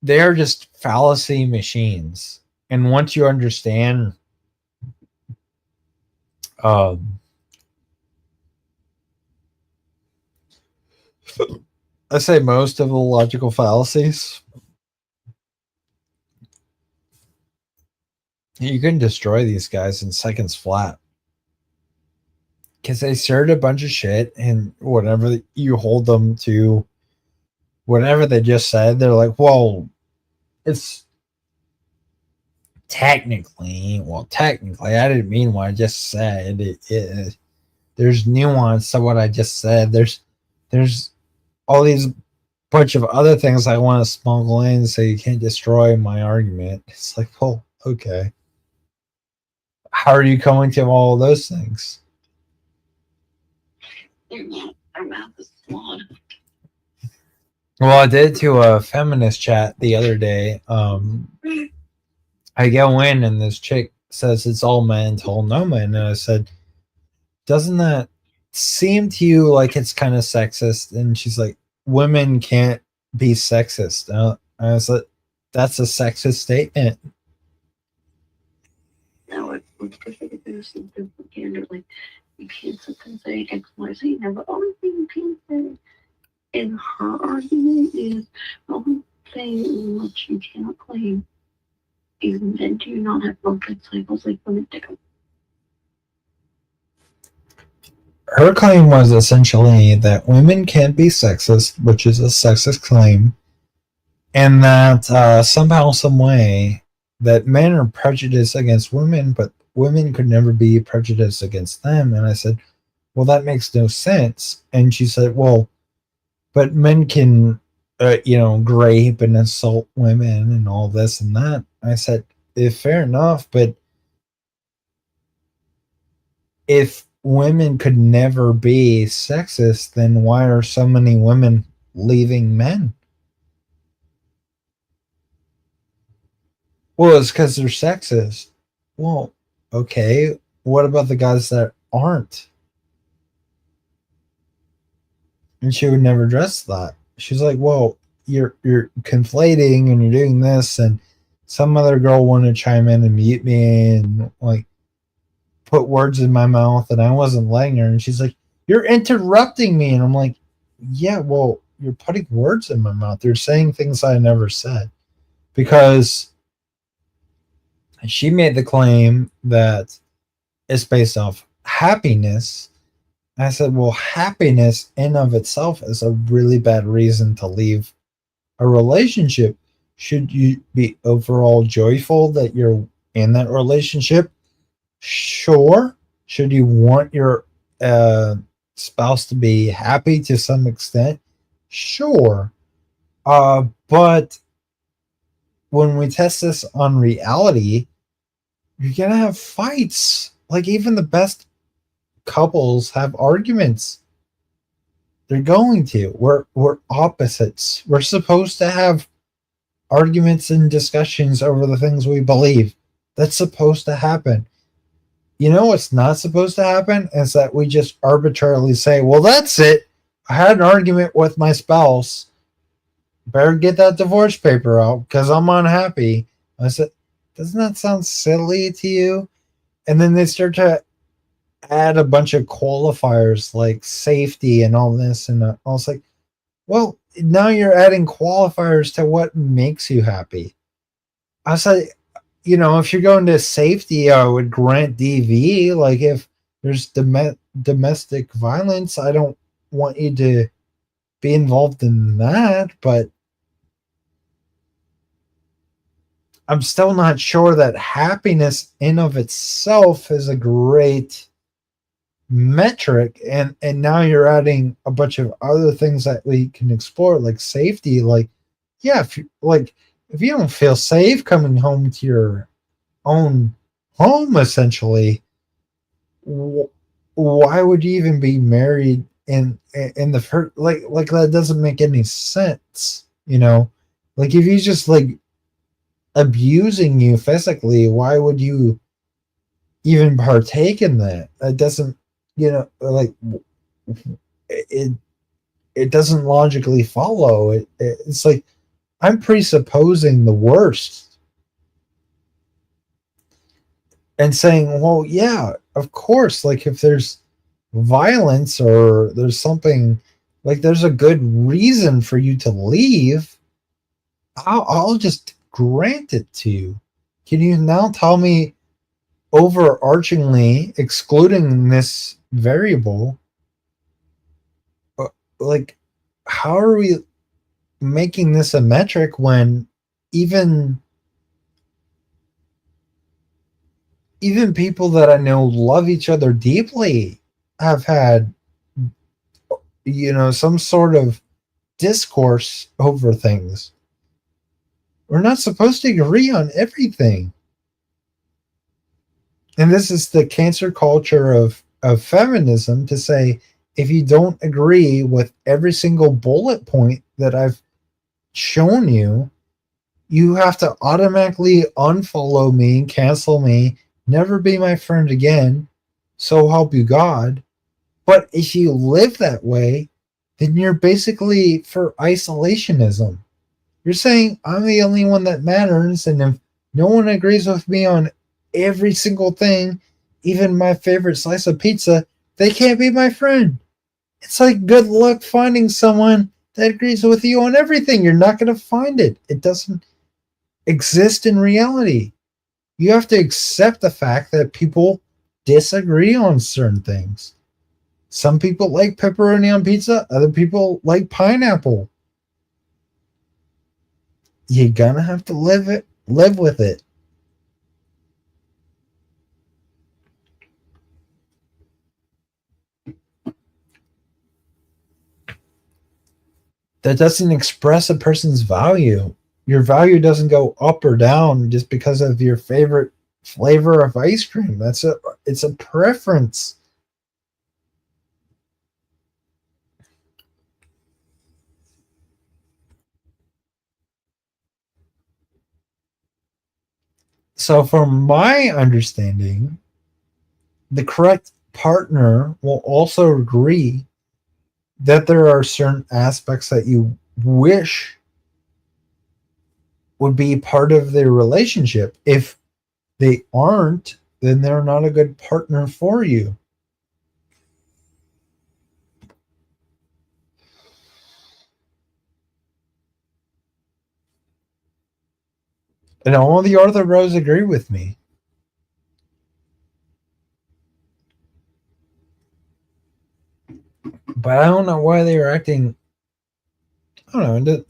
C: They are just fallacy machines. And once you understand I say most of the logical fallacies, you can destroy these guys in seconds flat. Because they started a bunch of shit, and whenever you hold them to whatever they just said, they're like, well, it's technically, I didn't mean what I just said. There's nuance to what I just said. There's all these bunch of other things I want to smuggle in so you can't destroy my argument. It's like, well, okay. How are you coming to all of those things?
J: Our mouth is flawed.
C: Well, I did to a feminist chat the other day. I go in and this chick says it's all men told no men. And I said, doesn't that seem to you like it's kind of sexist? And she's like, women can't be sexist. And I was like, that's a sexist statement.
J: No, it's specific. There's some propaganda, like, you can't sit and say X, Y, Z. Now, the only thing you can say in her argument is the only thing in which you cannot claim is men do not have monthly cycles like women do.
C: Her claim was essentially that women can't be sexist, which is a sexist claim, and that somehow, some way, that men are prejudiced against women, but women could never be prejudiced against them. And I said, well, that makes no sense. And she said, well, but men can, grape and assault women and all this and that. I said, fair enough, but if women could never be sexist, then why are so many women leaving men? Well, it's because they're sexist. Well, okay. What about the guys that aren't? And she would never address that. She's like, well, you're conflating and you're doing this, and some other girl wanted to chime in and mute me and like put words in my mouth, and I wasn't letting her. And she's like, you're interrupting me. And I'm like, yeah, well, you're putting words in my mouth. You're saying things I never said. Because she made the claim that it's based off happiness. I said, well, happiness in of itself is a really bad reason to leave a relationship. Should you be overall joyful that you're in that relationship? Sure. Should you want your spouse to be happy to some extent? Sure. But when we test this on reality, you're gonna have fights. Like even the best couples have arguments. They're going to. We're opposites. We're supposed to have arguments and discussions over the things we believe. That's supposed to happen. You know what's not supposed to happen is that we just arbitrarily say, well, that's it. I had an argument with my spouse. Better get that divorce paper out because I'm unhappy. I said, doesn't that sound silly to you? And then they start to add a bunch of qualifiers like safety and all this. And I was like, well, now you're adding qualifiers to what makes you happy. I said, you know, if you're going to safety, I would grant DV. Like if there's domestic violence, I don't want you to be involved in that, but I'm still not sure that happiness in of itself is a great metric. And now you're adding a bunch of other things that we can explore, like safety. Like, yeah, if you don't feel safe coming home to your own home, essentially, why would you even be married in the first? Like that doesn't make any sense, you know? Like if he's just like abusing you physically, why would you even partake in that? It doesn't, you know, like it doesn't logically follow. It's like I'm presupposing the worst and saying, well, yeah, of course, like if there's violence or there's something, like there's a good reason for you to leave, I'll just grant it to you. Can you now tell me overarchingly, excluding this variable, like how are we making this a metric when even people that I know love each other deeply have had, you know, some sort of discourse over things? We're not supposed to agree on everything. And this is the cancer culture of feminism, to say, if you don't agree with every single bullet point that I've shown you, you have to automatically unfollow me, cancel me, never be my friend again, so help you God. But if you live that way, then you're basically for isolationism. You're saying I'm the only one that matters, and if no one agrees with me on every single thing, even my favorite slice of pizza, they can't be my friend. It's like good luck finding someone that agrees with you on everything. You're not going to find it. It doesn't exist in reality. You have to accept the fact that people disagree on certain things. Some people like pepperoni on pizza, other people like pineapple. You're gonna have to live with it. That doesn't express a person's value. Your value doesn't go up or down just because of your favorite flavor of ice cream. It's a preference. So from my understanding, the correct partner will also agree that there are certain aspects that you wish would be part of their relationship. If they aren't, then they're not a good partner for you. And all the other bros agree with me. But I don't know why they were acting. I don't know.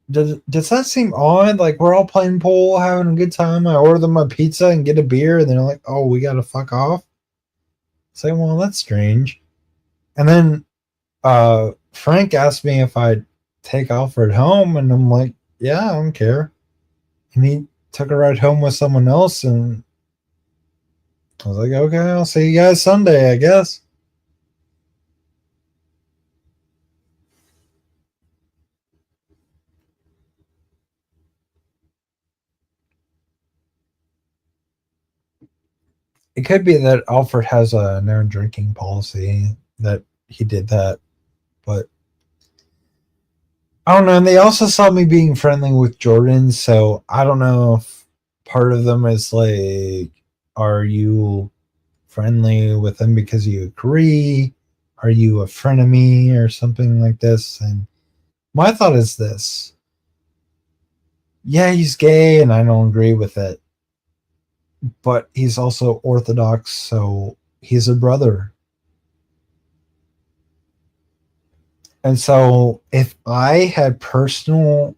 C: Does that seem odd? Like we're all playing pool, having a good time. I order them a pizza and get a beer, and they're like, "Oh, we gotta fuck off." Say, well, that's strange. And then Frank asked me if I'd take Alfred home, and I'm like, "Yeah, I don't care." And he took a ride home with someone else, and I was like, okay, I'll see you guys Sunday, I guess. It could be that Alfred has a no drinking policy, that he did that, but I don't know. And they also saw me being friendly with Jordan, so I don't know if part of them is like, are you friendly with him because you agree? Are you a frenemy or something like this? And my thought is this. Yeah, he's gay and I don't agree with it. But he's also Orthodox, so he's a brother. And so if I had personal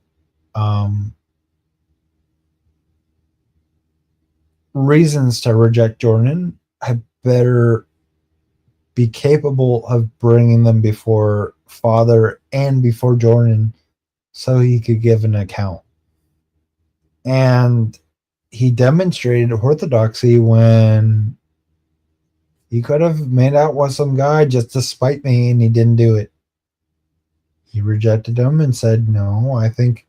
C: reasons to reject Jordan, I better be capable of bringing them before Father and before Jordan so he could give an account. And he demonstrated orthodoxy when he could have made out with some guy just to spite me, and he didn't do it. He rejected him and said, no, I think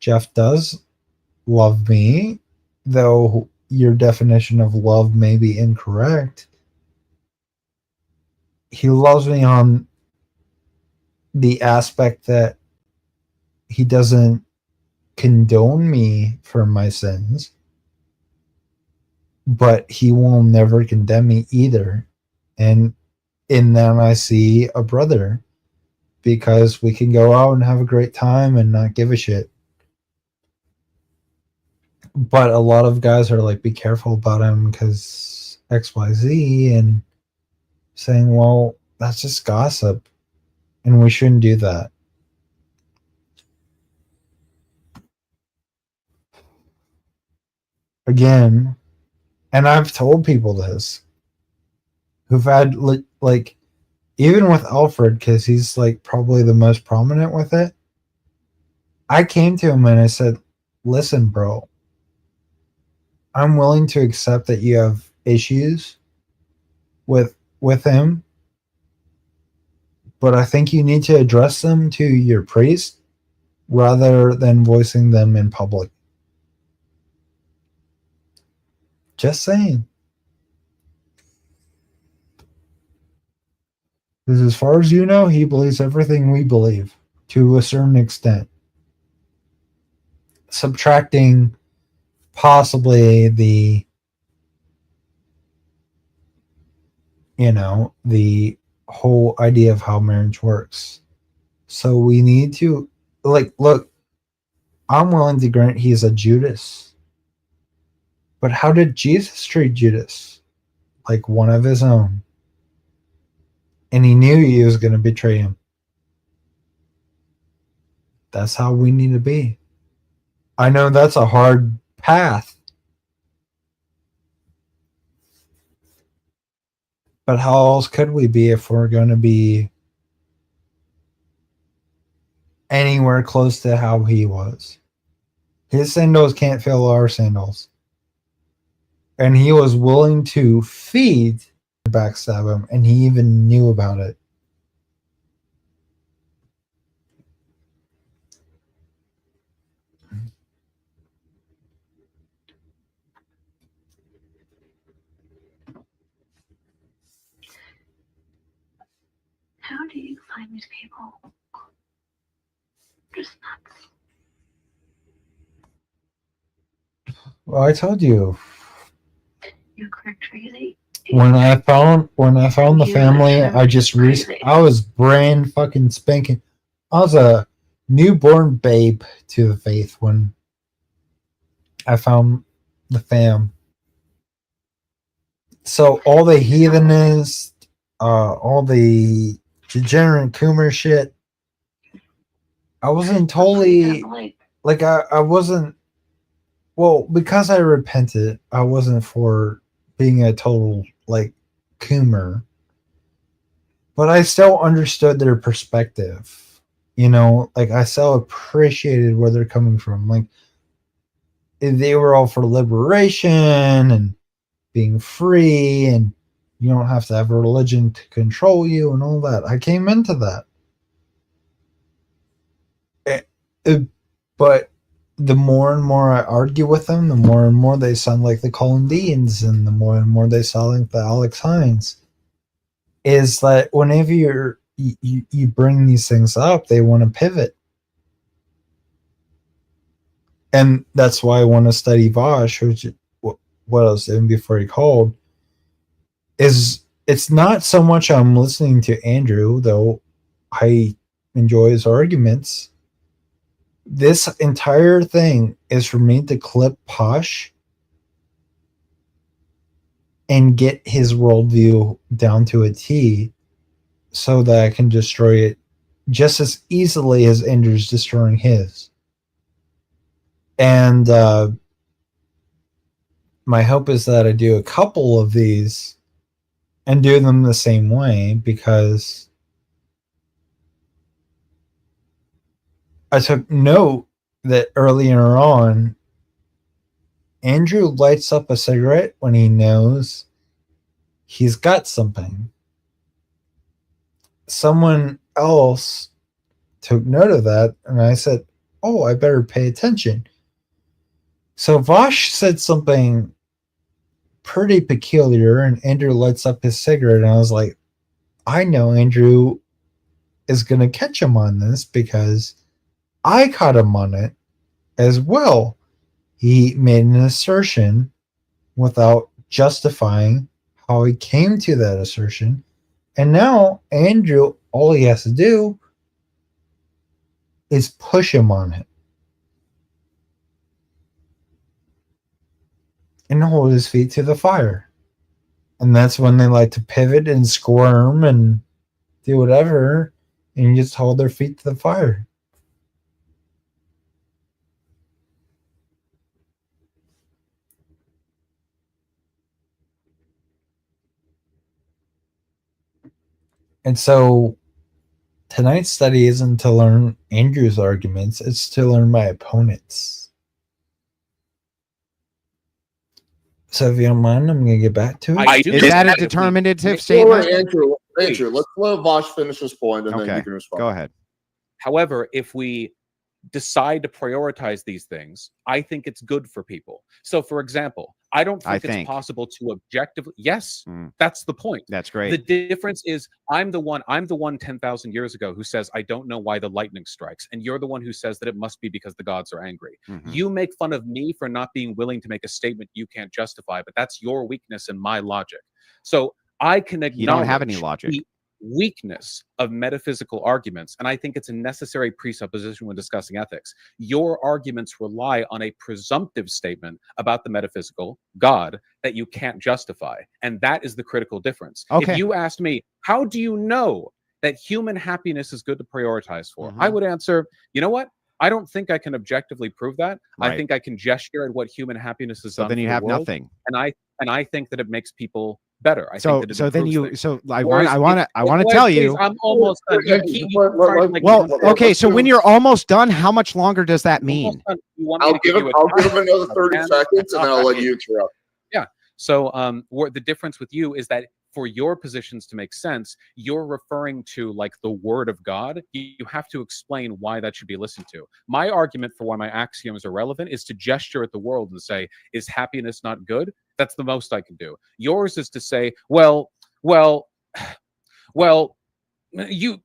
C: Jeff does love me, though your definition of love may be incorrect. He loves me on the aspect that he doesn't condone me for my sins, but he will never condemn me either. And in that I see a brother, because we can go out and have a great time and not give a shit. But a lot of guys are like, be careful about him because XYZ, and saying, well, that's just gossip and we shouldn't do that. Again, and I've told people this who've had like, even with Alfred, because he's like probably the most prominent with it, I came to him and I said, listen, bro, I'm willing to accept that you have issues with him, but I think you need to address them to your priest rather than voicing them in public. Just saying. Because as far as you know, he believes everything we believe to a certain extent. Subtracting possibly the, the whole idea of how marriage works. So we need to, look, I'm willing to grant he's a Judas. But how did Jesus treat Judas? Like one of his own. And he knew he was going to betray him. That's how we need to be. I know that's a hard path. But how else could we be if we're going to be anywhere close to how he was? His sandals can't fill our sandals. And he was willing to feed, backstab him, and he even knew about it.
J: How do you find these people? Just nuts.
C: Well, I told you.
J: You're crazy.
C: When I found the family, I just I was brand fucking spanking. I was a newborn babe to the faith when I found the fam. So all the heathenists, all the degenerate Coomer shit, I wasn't totally like I wasn't. Well, because I repented, I wasn't for being a total like Coomer, but I still understood their perspective. Like I still appreciated where they're coming from. Like they were all for liberation and being free and you don't have to have a religion to control you and all that. I came into that. But the more and more I argue with them, the more and more they sound like the Columbians, and the more and more they sound like the Alex Hines. Is that whenever you bring these things up, they want to pivot. And that's why I want to study Vosh, which what I was doing before he called. Is it's not so much I'm listening to Andrew, though I enjoy his arguments. This entire thing is for me to clip Posh and get his worldview down to a T so that I can destroy it just as easily as Andrew's destroying his. And my hope is that I do a couple of these and do them the same way, because I took note that earlier on, Andrew lights up a cigarette when he knows he's got something. Someone else took note of that, and I said, oh, I better pay attention. So Vosh said something pretty peculiar, and Andrew lights up his cigarette, and I was like, I know Andrew is going to catch him on this, because I caught him on it as well. He made an assertion without justifying how he came to that assertion. And now Andrew, all he has to do is push him on it and hold his feet to the fire. And that's when they like to pivot and squirm and do whatever, and you just hold their feet to the fire. And so tonight's study isn't to learn Andrew's arguments, it's to learn my opponent's. So if you don't mind, I'm going to get back to it.
B: Is that a determinative
A: Before
B: statement?
A: Andrew, let's let Vosh finish his point, and then
B: Okay,
A: you can respond.
B: go ahead.
D: However, if we decide to prioritize these things, I think it's good for people. So, for example, I don't think it's possible to objectively. Yes, that's the point.
B: That's great.
D: The difference is I'm the one 10,000 years ago who says I don't know why the lightning strikes, and you're the one who says that it must be because the gods are angry. You make fun of me for not being willing to make a statement you can't justify, but that's your weakness in my logic. So I can acknowledge
B: You don't have any logic.
D: the weakness of metaphysical arguments, and I think it's a necessary presupposition when discussing ethics. Your arguments rely on a presumptive statement about the metaphysical God that you can't justify, and that is the critical difference.
B: Okay.
D: If you asked me, how do you know that human happiness is good to prioritize for? I would answer, you know what? I don't think I can objectively prove that.
B: Right.
D: I think I can gesture at what human happiness is.
B: So then you have nothing.
D: And I think that it makes people better. I
B: So
D: think that it
B: so then
D: improves
B: you
D: things.
B: so I
D: Whereas
B: want to tell you.
D: I'm almost done.
B: Well, okay, so when you're almost done, how much longer does that mean?
A: I'll give him another 30 seconds, and then I'll let you interrupt.
D: Yeah. So the difference with you is that for your positions to make sense, you're referring to like the word of God. You have to explain why that should be listened to. My argument for why my axioms are relevant is to gesture at the world and say, is happiness not good? That's the most I can do. Yours is to say, well, you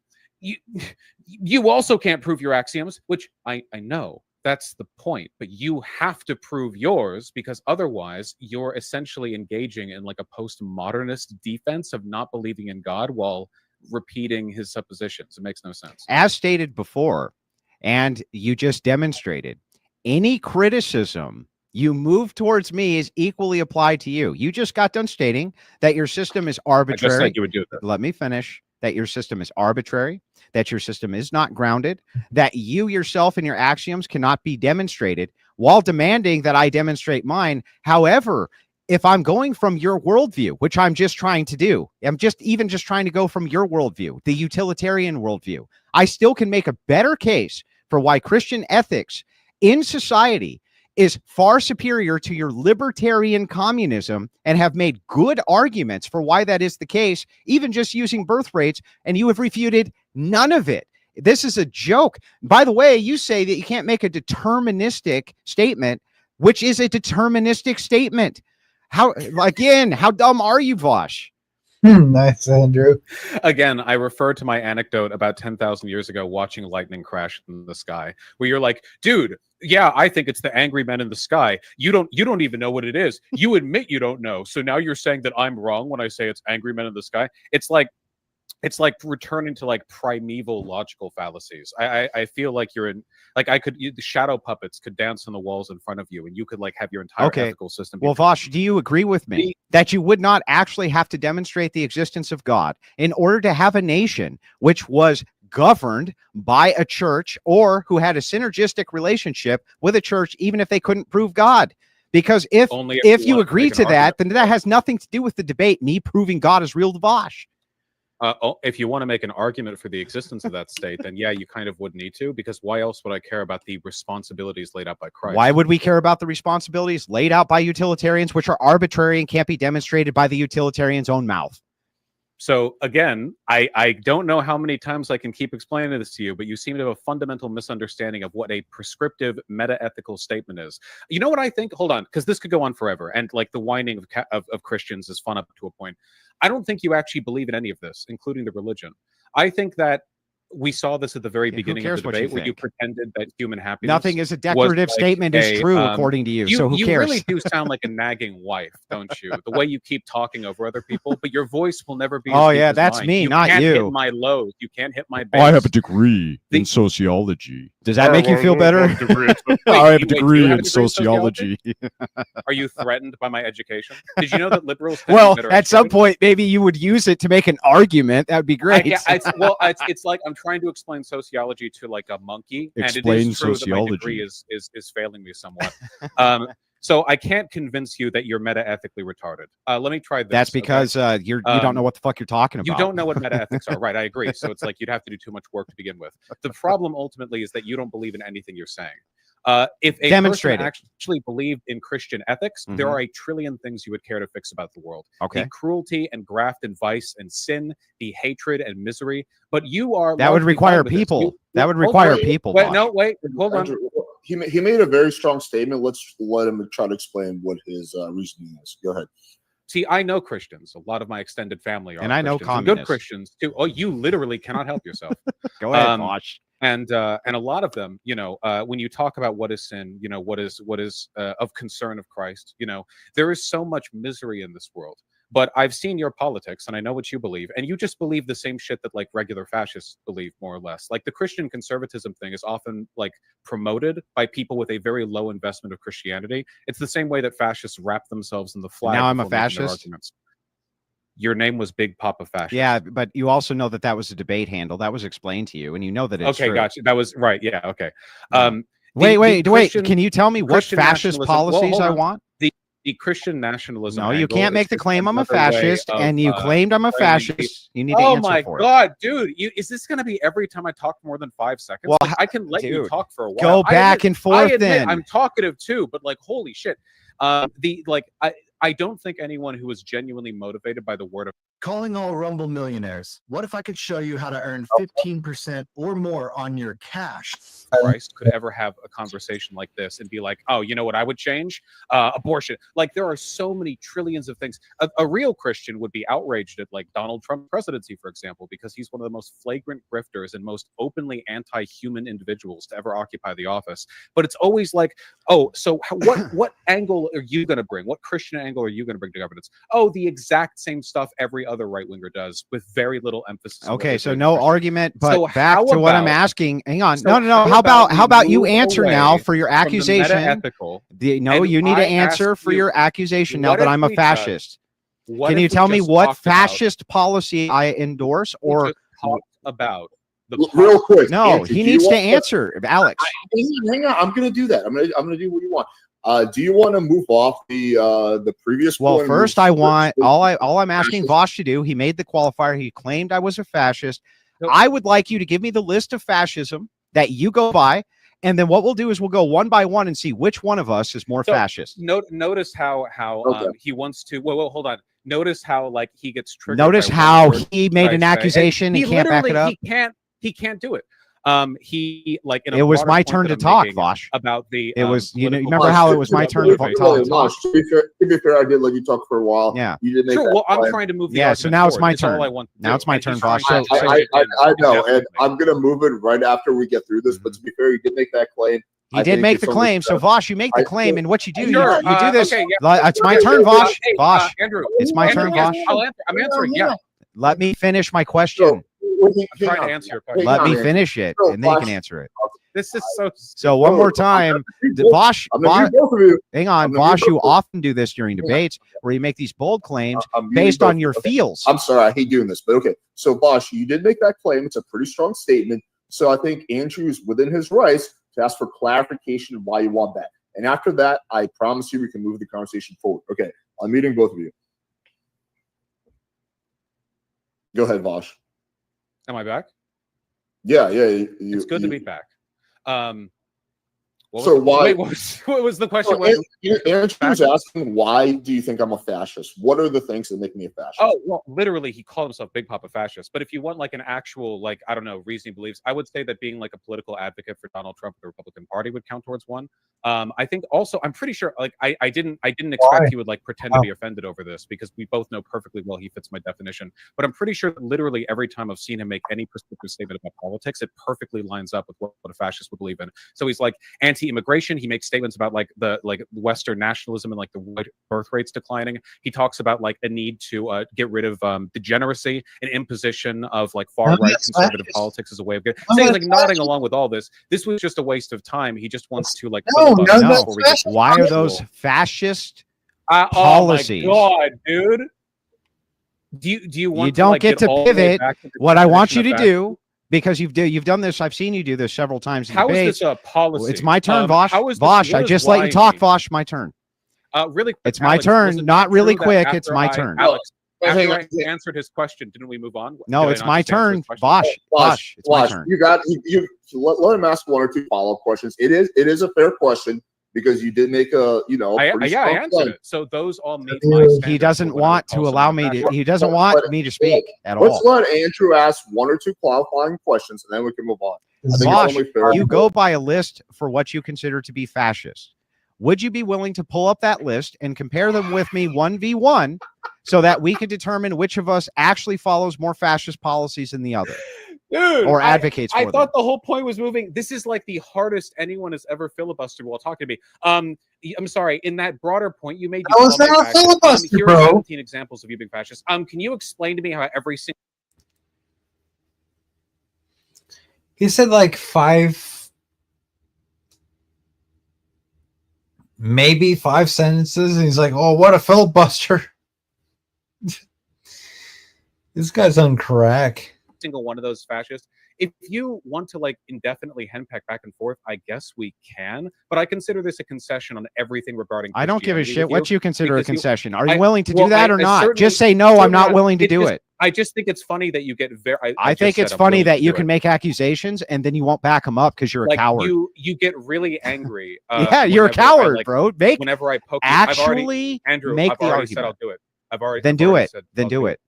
D: also can't prove your axioms, which I know. That's the point, but you have to prove yours, because otherwise you're essentially engaging in like a postmodernist defense of not believing in God while repeating his suppositions. It makes no sense.
B: As stated before, and you just demonstrated, any criticism you move towards me is equally applied to you. You just got done stating that your system is arbitrary.
D: I just said you would do that.
B: Let me finish. That your system is arbitrary, that your system is not grounded, that you yourself and your axioms cannot be demonstrated, while demanding that I demonstrate mine. However, if I'm going from your worldview, which I'm just trying to do, I'm just trying to go from your worldview, the utilitarian worldview, I still can make a better case for why Christian ethics in society is far superior to your libertarian communism and have made good arguments for why that is the case, even just using birth rates, and you have refuted none of it. This is a joke. By the way, you say that you can't make a deterministic statement, which is a deterministic statement. How, again, how dumb are you, Vosh?
C: Nice, Andrew.
D: Again, I refer to my anecdote about 10,000 years ago watching lightning crash in the sky, where you're like, dude, yeah, I think it's the angry men in the sky. You don't even know what it is. You admit you don't know. So now you're saying that I'm wrong when I say it's angry men in the sky. It's like returning to like primeval logical fallacies. I feel like you're in, like, the shadow puppets could dance on the walls in front of you, and you could like have your entire ethical system.
B: Well, Vosh, do you agree with me that you would not actually have to demonstrate the existence of God in order to have a nation which was governed by a church or who had a synergistic relationship with a church, even if they couldn't prove God? Because if you agree to that, then that has nothing to do with the debate, me proving God is real to Vosh.
D: If you want to make an argument for the existence of that state, then yeah, you kind of would need to, because why else would I care about the responsibilities laid out by Christ?
B: Why would we care about the responsibilities laid out by utilitarians, which are arbitrary and can't be demonstrated by the utilitarian's own mouth?
D: So again, I don't know how many times I can keep explaining this to you, but you seem to have a fundamental misunderstanding of what a prescriptive meta-ethical statement is. You know what I think? Hold on, because this could go on forever, and like the whining of Christians is fun up to a point. I don't think you actually believe in any of this, including the religion. I think that we saw this at the very beginning of the debate, where you pretended that human happiness,
B: nothing is a declarative statement is true, according to you. So who
D: you
B: cares?
D: You really do sound like a nagging wife, don't you? The way you keep talking over other people, but your voice will never be.
B: Oh
D: as deep
B: yeah,
D: as
B: that's
D: mine.
B: me, not
D: can't
B: you.
D: Hit my lows. You can't hit my bass.
K: I have a degree in sociology.
B: Does that make you feel better?
K: I have a degree in sociology.
D: Are you threatened by my education? Did you know that liberals?
B: Well, at some point, maybe you would use it to make an argument. That would be great.
D: It's like I'm trying to explain sociology to like a monkey, and it is true that my degree is failing me somewhat. So I can't convince you that you're meta-ethically retarded. Let me try this.
B: That's because you don't know what the fuck you're talking about.
D: You don't know what meta-ethics are, right? I agree. So it's like you'd have to do too much work to begin with. The problem ultimately is that you don't believe in anything you're saying. If a person actually believed in Christian ethics, there are a trillion things you would care to fix about the world.
B: Okay.
D: The cruelty and graft and vice and sin, the hatred and misery. But you are
B: that would require people. That would require people.
D: Wait, no, wait, hold on.
A: He made a very strong statement. Let's let him try to explain what his reasoning is. Go ahead.
D: See, I know Christians. A lot of my extended family are,
B: and I know
D: good Christians too. Oh, you literally cannot help yourself.
B: Go ahead, Vosh.
D: And a lot of them, when you talk about what is sin, what is of concern of Christ, there is so much misery in this world. But I've seen your politics, and I know what you believe, and you just believe the same shit that like regular fascists believe, more or less. Like the Christian conservatism thing is often like promoted by people with a very low investment of Christianity. It's the same way that fascists wrap themselves in the flag.
B: Now I'm a fascist.
D: Your name was Big Papa Fascist.
B: Yeah, but you also know that was a debate handle. That was explained to you, and you know that it's
D: okay.
B: True.
D: Gotcha. That was right. Yeah. Okay.
B: Wait. Can you tell me what fascist policies I want?
D: The Christian nationalism.
B: No, you can't make the claim I'm a fascist, and you claimed I'm a fascist. You need to answer for it.
D: Oh my God, dude! Is this going to be every time I talk more than 5 seconds?
B: Well,
D: like, I can let you talk for a while.
B: Go back and forth. Then
D: I'm talkative too, but like, holy shit! I don't think anyone who is genuinely motivated by the word of
F: Calling all Rumble millionaires. What if I could show you how to earn 15% or more on your cash?
D: Christ could ever have a conversation like this and be like, oh, you know what I would change? Abortion. Like there are so many trillions of things. A real Christian would be outraged at like Donald Trump's presidency, for example, because he's one of the most flagrant grifters and most openly anti-human individuals to ever occupy the office. But it's always like, oh, so what angle are you going to bring? What Christian angle are you going to bring to governance? Oh, the exact same stuff every other right-winger does with very little emphasis.
B: Okay, so no argument, but so back to what I'm asking. Hang on. No. How about you answer now for your accusation? You need to answer for your accusation now that I'm a fascist. Can you tell me what fascist policy I endorse or
D: talk about?
A: Real quick.
B: No,
A: Andrew,
B: he needs to answer, Alex.
A: Hang on. I'm going to do that. I'm going to do what you want. Do you want to move off the previous?
B: Well, first I want all I'm asking Vosh to do. He made the qualifier. He claimed I was a fascist. I would like you to give me the list of fascism that you go by, and then what we'll do is we'll go one by one and see which one of us is more
D: So,
B: fascist.
D: Notice how
A: Okay.
D: he wants to. Well, hold on. Notice how like he gets triggered.
B: Notice
D: by
B: how
D: one word
B: he
D: that
B: made
D: I
B: an
D: say,
B: accusation and
D: he
B: can't back it
D: literally-
B: up.
D: He can't do it. He like in a
B: It was
D: broader
B: my
D: point
B: turn
D: that
B: to
D: I'm
B: talk,
D: making
B: Vosh.
D: about the.
B: It was, you know,
D: political
B: remember how it was my turn to talk?
A: Vosh, to be fair, I did let you talk for a while.
B: Yeah.
A: You did make
D: Sure.
A: that
D: Well, I'm
A: claim.
D: trying to move the
B: Yeah, so
D: argument
B: now it's
D: forward.
B: my
D: It's all
B: turn.
D: I want to
B: Now
D: do.
B: it's my
D: And
B: turn,
D: he's trying
B: Vosh.
D: to
B: So-
D: say
A: I
D: it
A: know, and
D: indefinitely.
A: I'm gonna move it right after we get through this. But to be fair, you did make that claim.
B: He
A: I
B: did
A: think
B: make
A: it's
B: the
A: only
B: claim. So
A: fair.
B: Vosh, you make the
A: I
B: claim,
A: think-
B: and what you do,
D: Sure,
B: you do this.
D: okay, yeah.
B: It's my turn, Vosh.
D: Hey,
B: Vosh,
D: Andrew,
B: it's my
D: Andrew,
B: turn,
D: yes,
B: Vosh.
D: I'm answering. Yeah,
B: Let me finish my question.
D: I'm trying to answer your question.
B: Let me finish it,
A: No,
B: and then you can
A: Vosh.
B: answer it.
D: This is so.
B: So one more time, Vosh.
A: I'm gonna do both of you.
B: Hang on,
A: I'm gonna
B: Vosh.
A: do
B: You
A: both.
B: often do this during debates where you make these bold claims
A: I'm muting
B: based
A: both.
B: on your
A: Okay.
B: feels.
A: I'm sorry, I hate doing this, but okay. So, Bosch, you did make that claim. It's a pretty strong statement. So, I think Andrew is within his rights to ask for clarification of why you want that. And after that, I promise you we can move the conversation forward. Okay, I'm muting both of you. Go ahead, Vosh.
D: Am I back?
A: Yeah.
D: It's good to be back. What
A: So
D: was,
A: why-
D: Wait, what was the question?
A: Andrew's asking, why do you think I'm a fascist? What are the things that make me a fascist?
D: Oh, well, literally, he called himself Big Papa Fascist. But if you want like an actual, like, I don't know, reasoning beliefs, I would say that being like a political advocate for Donald Trump, the Republican Party, would count towards one. I think also, I'm pretty sure, like, I didn't expect
C: Why?
D: he would like pretend to be offended over this because we both know perfectly well he fits my definition. But I'm pretty sure that literally every time I've seen him make any prescriptive statement about politics, it perfectly lines up with what a fascist would believe in. So he's like anti-immigration. He makes statements about like the Western nationalism and like the white birth rates declining. He talks about like a need to get rid of degeneracy and imposition of like far right conservative politics as a way of getting. So he's like nodding along with all this. This was just a waste of time. He just wants to like.
C: No,
D: filibuster
C: no,
D: before we get to
B: Why are
D: actual-
B: those fascist
D: policies?
B: policies?
D: Oh my god, dude! Do you want?
B: You don't
D: like,
B: get to
D: all the way
B: pivot.
D: back to the
B: What I want you
D: definition
B: to
D: of
B: do, because you've done this, I've seen you do this several times in
D: How is
B: debates.
D: this a policy?
B: It's my turn, Vosh.
D: how is this-
B: Vosh,
D: what
B: I
D: does
B: just let
D: why
B: you talk,
D: mean?
B: Vosh. My turn.
D: Really quick,
B: It's my
D: Alex,
B: turn,
D: was it
B: not really
D: true that
B: quick, it's
D: after
B: my turn.
D: Alex, after
A: Hang
D: I
A: on.
D: answered his question, didn't we move on?
B: No,
D: Did I
B: it's
D: not
B: my
D: just answer his
B: turn,
D: question?
B: Vosh. Vosh, it's my
A: Vosh,
B: turn.
A: you got you let him ask one or two follow-up questions. It is a fair question because you did make a
D: I
A: pretty
D: answered
A: strong
D: it.
A: claim.
D: So those all meet my standards.
B: He doesn't
D: for when I would
B: want to
D: call
B: allow
D: someone
B: me
D: a
B: to. He doesn't
A: But-
B: want
A: but-
B: me to speak at
A: Let's
B: all.
A: let Andrew ask one or two qualifying questions, and then we can move on. I think
B: Vosh,
A: it's only fair.
B: you go by a list for what you consider to be fascist. Would you be willing to pull up that list and compare them with me 1v1 so that we can determine which of us actually follows more fascist policies than the other
D: Dude,
B: or advocates for
D: I
B: them?
D: thought the whole point was moving. This is like the hardest anyone has ever filibustered while talking to me. I'm sorry. In that broader point, you made.
C: That was not a filibuster,
D: here
C: bro.
D: are 17 examples of you being fascist. Can you explain to me how every single
C: He said like 5, maybe 5 sentences, and he's like, "Oh, what a filibuster!" This guy's on crack.
D: single one of those fascists? If you want to like indefinitely henpeck back and forth, I guess we can. But I consider this a concession on everything regarding.
B: I don't give a
D: Christianity
B: shit
D: with
B: what you consider a
D: because
B: concession. Are you
D: I-
B: willing to
D: well,
B: do that
D: I-
B: or
D: I
B: not?
D: certainly-
B: Just say no. I'm
D: certainly
B: not
D: not.
B: willing to
D: It
B: do
D: just-
B: it.
D: I just think it's funny that you get very.
B: I
D: just
B: think
D: said
B: it's
D: I'm
B: funny
D: willing
B: that
D: to
B: you
D: do
B: can
D: it.
B: make accusations and then you won't back them up because you're a
D: like
B: coward.
D: you get really angry.
B: Yeah, you're a
D: whenever I,
B: coward,
D: like,
B: bro. Make
D: Whenever I poke, you. I've already,
B: actually
D: Andrew,
B: make
D: I've
B: the
D: already said I'll
B: argument.
D: do it. I've already.
B: Then
D: I've
B: do
D: already
B: it.
D: said
B: Then
D: I'll
B: do it.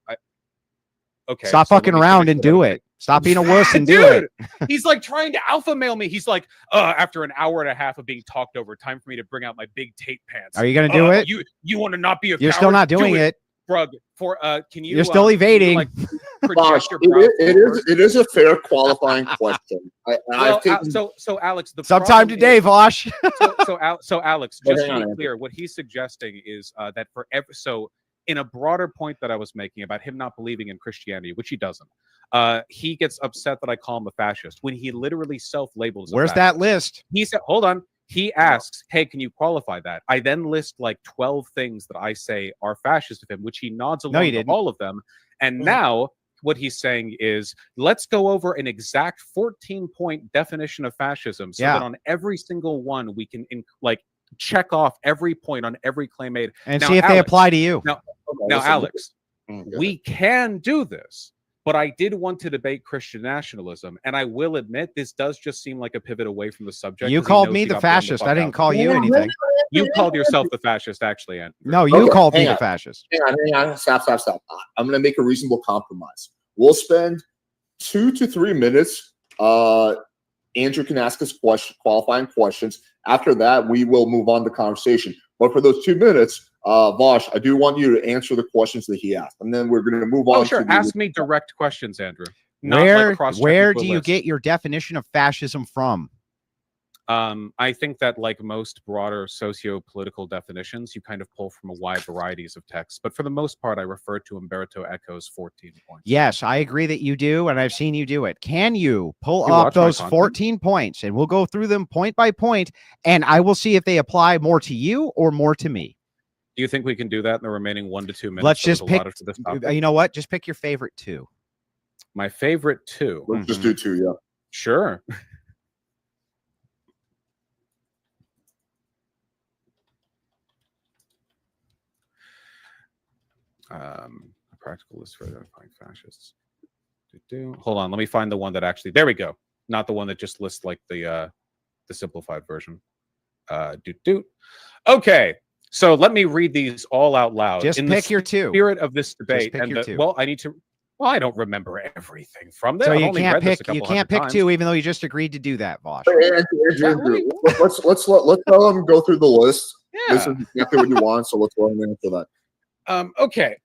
D: Okay.
B: Stop
D: so let
B: fucking
D: me
B: around
D: finish
B: and
D: what I
B: do
D: was
B: it. Stop being a wuss and do
D: Dude,
B: it.
D: He's like trying to alpha mail me. He's like, after an hour and a half of being talked over, time for me to bring out my big tape pants.
B: Are you gonna do it?
D: You want to not be a
B: You're
D: coward?
B: still not
D: Do
B: doing it.
D: Brug, for can you?
B: You're still
D: can you,
B: evading.
D: like, project
A: Bosh,
D: your brow forward?
A: it is a fair qualifying question.
D: Well,
A: I've taken,
D: so Alex, the
B: Sometime
D: problem
B: today,
D: is-
B: Vosh.
D: so Alex,
A: But
D: just
A: hang
D: to
A: on,
D: be clear, what he's suggesting is that for every in a broader point that I was making about him not believing in Christianity, which he doesn't, he gets upset that I call him a fascist when he literally self-labels.
B: Where's that list?
D: He said, "Hold on." He asks, "Hey, can you qualify that?" I then list like 12 things that I say are fascist of him, which he nods along
B: you
D: to
B: didn't.
D: all of them. And now what he's saying is, let's go over an exact 14-point definition of fascism, so
B: Yeah.
D: that on every single one we can like check off every point on every claim made.
B: And
D: Now,
B: see if they
D: Alex,
B: apply to you.
D: Now,
A: listen,
D: Alex,
A: go
D: we can do this, But I did want to debate Christian nationalism, and I will admit this does just seem like a pivot away from the subject.
B: You
D: 'cause he
B: called
D: knows
B: me
D: he
B: the
D: got blown
B: fascist.
D: fuck
B: I didn't
D: out.
B: call you anything.
D: You called yourself the fascist, actually, Andrew.
B: No, you
A: Okay,
B: called me
A: hang
B: the
A: on.
B: fascist.
A: Hang on. Stop. I'm going to make a reasonable compromise. We'll spend 2 to 3 minutes. Andrew can ask us qualifying questions. After that, we will move on to conversation. But for those 2 minutes, Vosh, I do want you to answer the questions that he asked, and then we're going to move on.
D: Oh, sure.
A: To
D: Ask me direct questions, Andrew. Not like cross-checking
B: Where
D: to a
B: do you
D: list.
B: get your definition of fascism from?
D: I think that, like most broader socio-political definitions, you kind of pull from a wide varieties of texts. But for the most part, I refer to Umberto Eco's 14 points.
B: Yes, I agree that you do, and I've seen you do it. Can you pull
D: You
B: up
D: watch my
B: those
D: content?
B: 14 points, and we'll go through them point by point, and I will see if they apply more to you or more to me.
D: Do you think we can do that in the remaining 1 to 2 minutes?
B: Let's
D: that was
B: just pick.
D: allotted to this topic?
B: You know what? Just pick your favorite two.
D: My favorite 2.
A: Let's just do 2, yeah.
D: Sure. A practical list for identifying fascists. Hold on, let me find the one that actually. There we go. Not the one that just lists like the simplified version. Okay, so let me read these all out loud.
B: Just
D: in
B: pick
D: the
B: your two.
D: Spirit of this debate,
B: pick
D: and
B: your
D: the,
B: two.
D: well, I need to. Well, I don't remember everything from there.
B: So
D: I've
B: you
D: only
B: can't
D: read this a
B: pick. You
D: couple
B: can't
D: hundred
B: pick
D: times.
B: 2, even though you just agreed to do that, Vosh.
A: Andrew, let's let them go through the list. This
D: Yeah.
A: is exactly what you want, so let's go ahead and answer that.
D: Okay,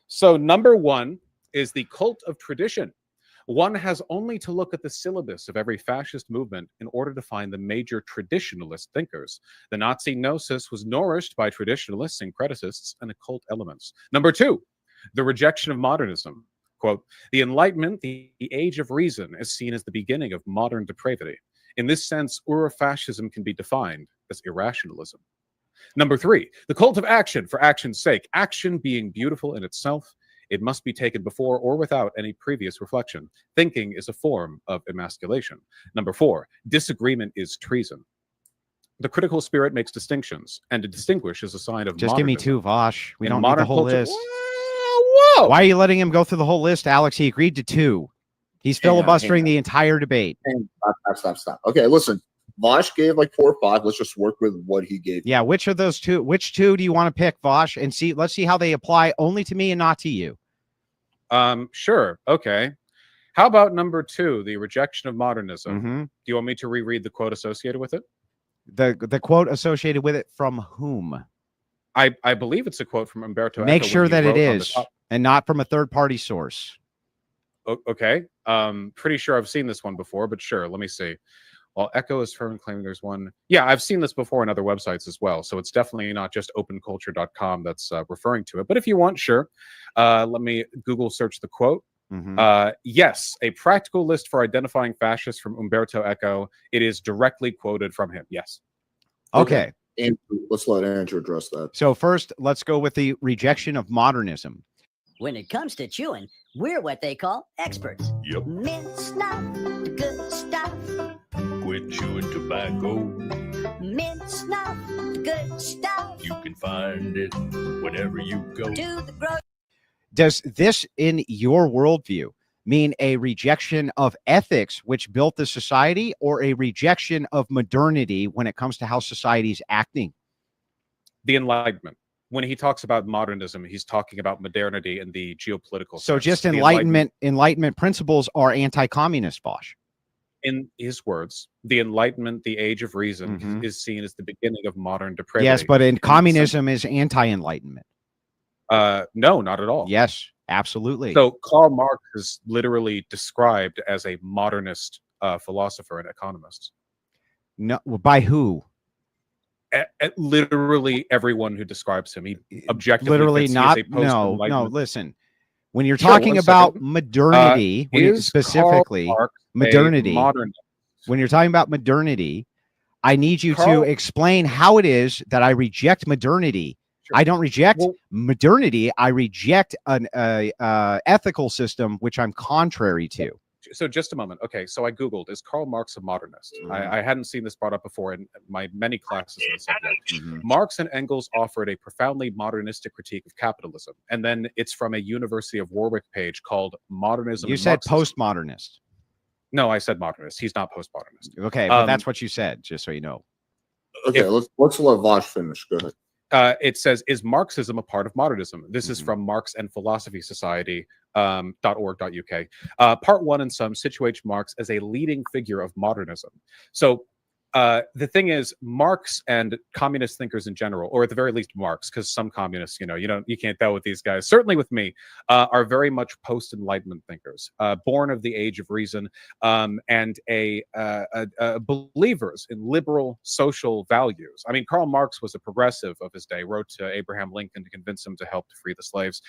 D: so number 1 is the cult of tradition. One has only to look at the syllabus of every fascist movement in order to find the major traditionalist thinkers. The Nazi gnosis was nourished by traditionalists, syncreticists, and occult elements. Number 2, the rejection of modernism. Quote, the Enlightenment, the age of reason, is seen as the beginning of modern depravity. In this sense, Urofascism can be defined as irrationalism. Number 3, the cult of action for action's sake. Action being beautiful in itself, it must be taken before or without any previous reflection. Thinking is a form of emasculation. Number 4, disagreement is treason. The critical spirit makes distinctions, and to distinguish is a sign of
B: Just give me
D: modernism.
B: 2, Vosh. We
D: In
B: don't need the
D: modern
B: whole
D: culture-
B: list.
D: Whoa!
B: Why are you letting him go through the whole list, Alex? He agreed to 2. He's
A: Hang on,
B: filibustering
A: hang on.
B: the entire debate.
A: Stop. Okay, listen. Vosh gave like 4 or 5. Let's just work with what he gave.
B: Yeah, which of those two? Which 2 do you want to pick, Vosh? And see, let's see how they apply only to me and not to you.
D: Sure. Okay. How about number 2, the rejection of modernism?
B: Mhm.
D: Do you want me to reread the quote associated with it?
B: The quote associated with it from whom?
D: I believe it's a quote from Umberto Eco.
B: Make
D: when
B: sure
D: he
B: that it
D: wrote on the
B: is,
D: top-
B: and not from a third-party source.
D: Okay. Pretty sure I've seen this one before, but sure. Let me see. While Echo is firm in claiming there's one. Yeah, I've seen this before on other websites as well. So it's definitely not just openculture.com that's referring to it. But if you want, sure. Let me Google search the quote. Yes, a practical list for identifying fascists from Umberto Eco. It is directly quoted from him. Yes.
B: Okay.
A: Andrew, let's let Andrew address that.
B: So first, let's go with the rejection of modernism.
I: When it comes to chewing, we're what they call experts.
H: Yep.
I: Mint snuff, the good stuff.
H: Quit chewing tobacco.
I: Mint snuff, the good stuff.
H: You can find it wherever you go.
I: To the grocery.
B: Does this, in your worldview, mean a rejection of ethics, which built the society, or a rejection of modernity when it comes to how society's acting?
D: The Enlightenment. When he talks about modernism, he's talking about modernity in the geopolitical
B: So
D: sense.
B: just
D: The
B: enlightenment principles are anti-communist, Bosch.
D: In his words, the Enlightenment, the age of reason, is seen as the beginning of modern depravity.
B: Yes, but in
D: the
B: communism is anti-enlightenment.
D: No, not at all.
B: Yes, absolutely.
D: So Karl Marx is literally described as a modernist philosopher and economist.
B: No, by who?
D: Literally everyone who describes him, he objectively
B: Literally
D: thinks
B: not.
D: he is a
B: No.
D: post-Enlightenment-
B: Listen. When you're
D: Sure,
B: talking
D: one
B: about
D: second.
B: modernity, when you-
D: Is
B: specifically
D: Karl Marx a
B: modernity,
D: modernist?
B: when you're talking about modernity, I need you
D: Karl-
B: to explain how it is that I reject modernity. I don't reject modernity. I reject an ethical system which I'm contrary to.
D: So just a moment. Okay, so I googled, is Karl Marx a modernist? I hadn't seen this brought up before in my many classes on the subject. Marx and Engels offered a profoundly modernistic critique of capitalism, and then it's from a University of Warwick page called Modernism.
B: You
D: and
B: said
D: Marxism.
B: postmodernist.
D: No, I said modernist. He's not postmodernist.
B: Okay, but that's what you said, just so you know.
A: Okay, let's let Vosh finish. Go ahead.
D: It says, is Marxism a part of modernism? This is from Marx and Philosophy Society, .org.uk. Part 1 in some situates Marx as a leading figure of modernism. So the thing is, Marx and communist thinkers in general, or at the very least Marx, because some communists, you can't tell with these guys, certainly with me, are very much post-Enlightenment thinkers, born of the age of reason, and believers in liberal social values. I mean, Karl Marx was a progressive of his day, wrote to Abraham Lincoln to convince him to help to free the slaves.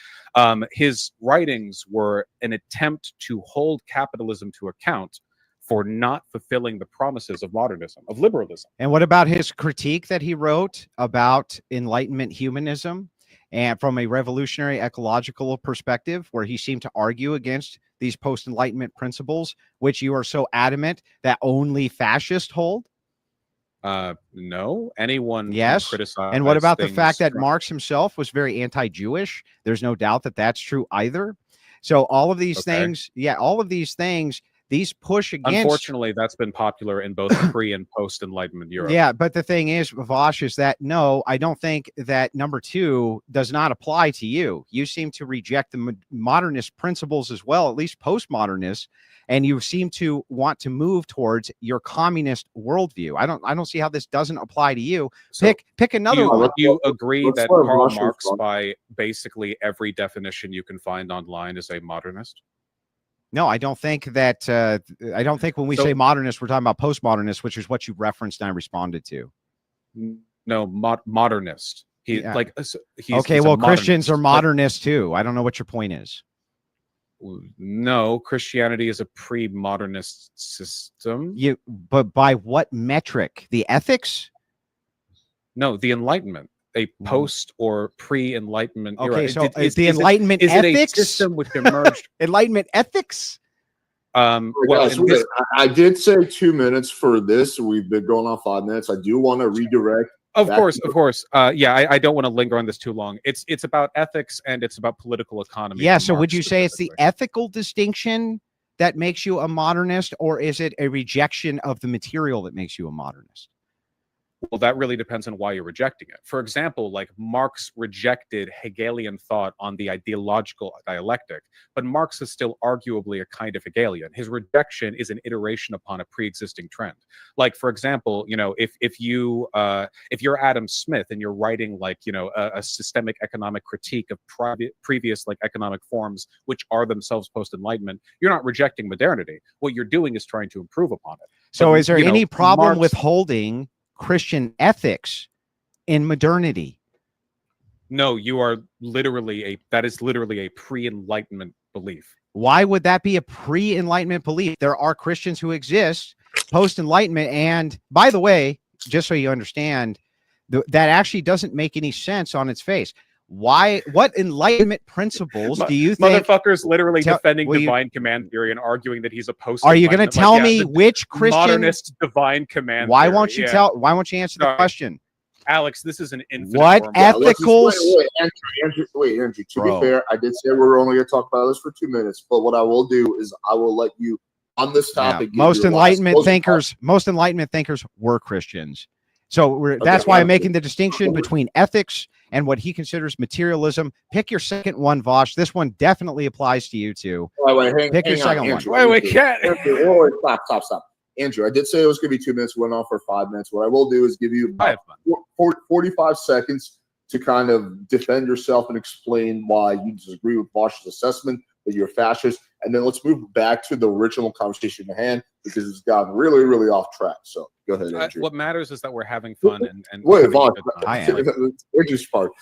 D: His writings were an attempt to hold capitalism to account for not fulfilling the promises of modernism, of liberalism.
B: And what about his critique that he wrote about Enlightenment humanism and from a revolutionary ecological perspective, where he seemed to argue against these post-Enlightenment principles, which you are so adamant that only fascists hold?
D: No, anyone
B: yes.
D: can criticize.
B: And what about the
D: things
B: fact that
D: from-
B: Marx himself was very anti-Jewish? There's no doubt that that's true either. So all of these things, all of these things, these push against.
D: Unfortunately, that's been popular in both pre and post-Enlightenment Europe.
B: Yeah, but the thing is, Vosh, is that no, I don't think that number 2 does not apply to you. You seem to reject the modernist principles as well, at least postmodernists, and you seem to want to move towards your communist worldview. I don't see how this doesn't apply to you.
D: So
B: pick another one.
D: Do you agree
A: let's
D: that
A: let
D: Karl
A: Vosh
D: Marx,
A: respond.
D: by basically every definition you can find online, is a modernist?
B: No, I don't think that. I don't think when we
D: So-
B: say modernist, we're talking about postmodernist, which is what you referenced and I responded to.
D: No, modernist. He's
B: okay,
D: he's
B: well,
D: a
B: Christians are
D: modernist,
B: modernists too. I don't know what your point is.
D: but no, Christianity is a pre-modernist system.
B: But by what metric? The ethics?
D: No, the Enlightenment, a post or pre-Enlightenment era.
B: Okay, so
D: Is
B: the Enlightenment
D: is
B: ethics?
D: it a system which emerged?
B: Enlightenment ethics?
D: Well,
A: Guys,
D: in this-
A: I did say 2 minutes for this. We've been going on 5 minutes. I do want to redirect.
D: Of
A: back
D: course,
A: to-
D: of course. I don't want to linger on this too long. It's about ethics and it's about political economy.
B: Yeah,
D: for
B: so would
D: Marx
B: you say it's the
D: specifically.
B: ethical distinction that makes you a modernist, or is it a rejection of the material that makes you a modernist?
D: Well, that really depends on why you're rejecting it. For example, like Marx rejected Hegelian thought on the ideological dialectic, but Marx is still arguably a kind of Hegelian. His rejection is an iteration upon a pre-existing trend. Like, for example, if you're Adam Smith and you're writing a systemic economic critique of previous economic forms which are themselves post-Enlightenment, you're not rejecting modernity. What you're doing is trying to improve upon it.
B: So
D: But,
B: is there any problem
D: Marx-
B: with holding Christian ethics in modernity?
D: No, that is literally a pre-Enlightenment belief.
B: Why would that be a pre-Enlightenment belief? There are Christians who exist post-Enlightenment. And by the way, just so you understand, that actually doesn't make any sense on its face. What Enlightenment principles do you think?
D: Motherfuckers literally defending
B: will you-
D: divine command theory and arguing that he's a post.
B: Are you going to tell me which Christian?
D: modernist divine command?
B: Why
D: theory,
B: won't you
D: yeah.
B: Why won't you answer the
D: Sorry.
B: question?
D: Alex? This is an infinite.
B: What
D: form.
B: ethical?
A: Andrew. To
B: Bro.
A: be fair, I did say we were only going to talk about this for 2 minutes, but what I will do is I will let you on this topic. give
B: Most
A: your last
B: Enlightenment
A: closing
B: thinkers were Christians. So that's why I'm making the distinction between ethics and what he considers materialism. Pick your second one, Vosh. This one definitely applies to you too.
A: Wait,
B: Pick your
A: hang on,
B: second one.
A: Andrew.
D: Wait, cat.
A: Andrew, stop. Andrew, I did say it was going to be 2 minutes. Went on for 5 minutes. What I will do is give you about 45 seconds to kind of defend yourself and explain why you disagree with Vosh's assessment that you're a fascist. And then let's move back to the original conversation at hand because it's gotten really, really off track. So go ahead, Andrew.
D: What matters is that we're having fun and
A: Wait,
D: having a
A: Vosh.
D: good time.
B: I am.
A: Andrew's part.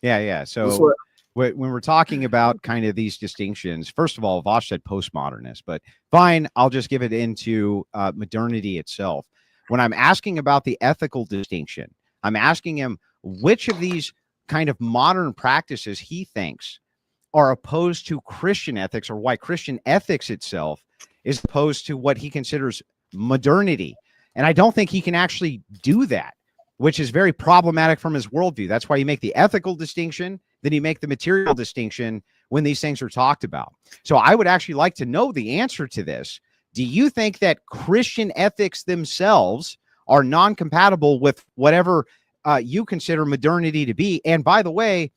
B: Yeah.
A: This
B: So
A: one-
B: when we're talking about kind of these distinctions, first of all, Vosh said postmodernist, but fine, I'll just give it into modernity itself. When I'm asking about the ethical distinction, I'm asking him which of these kind of modern practices he thinks are opposed to Christian ethics, or why Christian ethics itself is opposed to what he considers modernity. And I don't think he can actually do that, which is very problematic from his worldview. That's why you make the ethical distinction, then you make the material distinction when these things are talked about. So I would actually like to know the answer to this. Do you think that Christian ethics themselves are non-compatible with whatever you consider modernity to be? And by the way,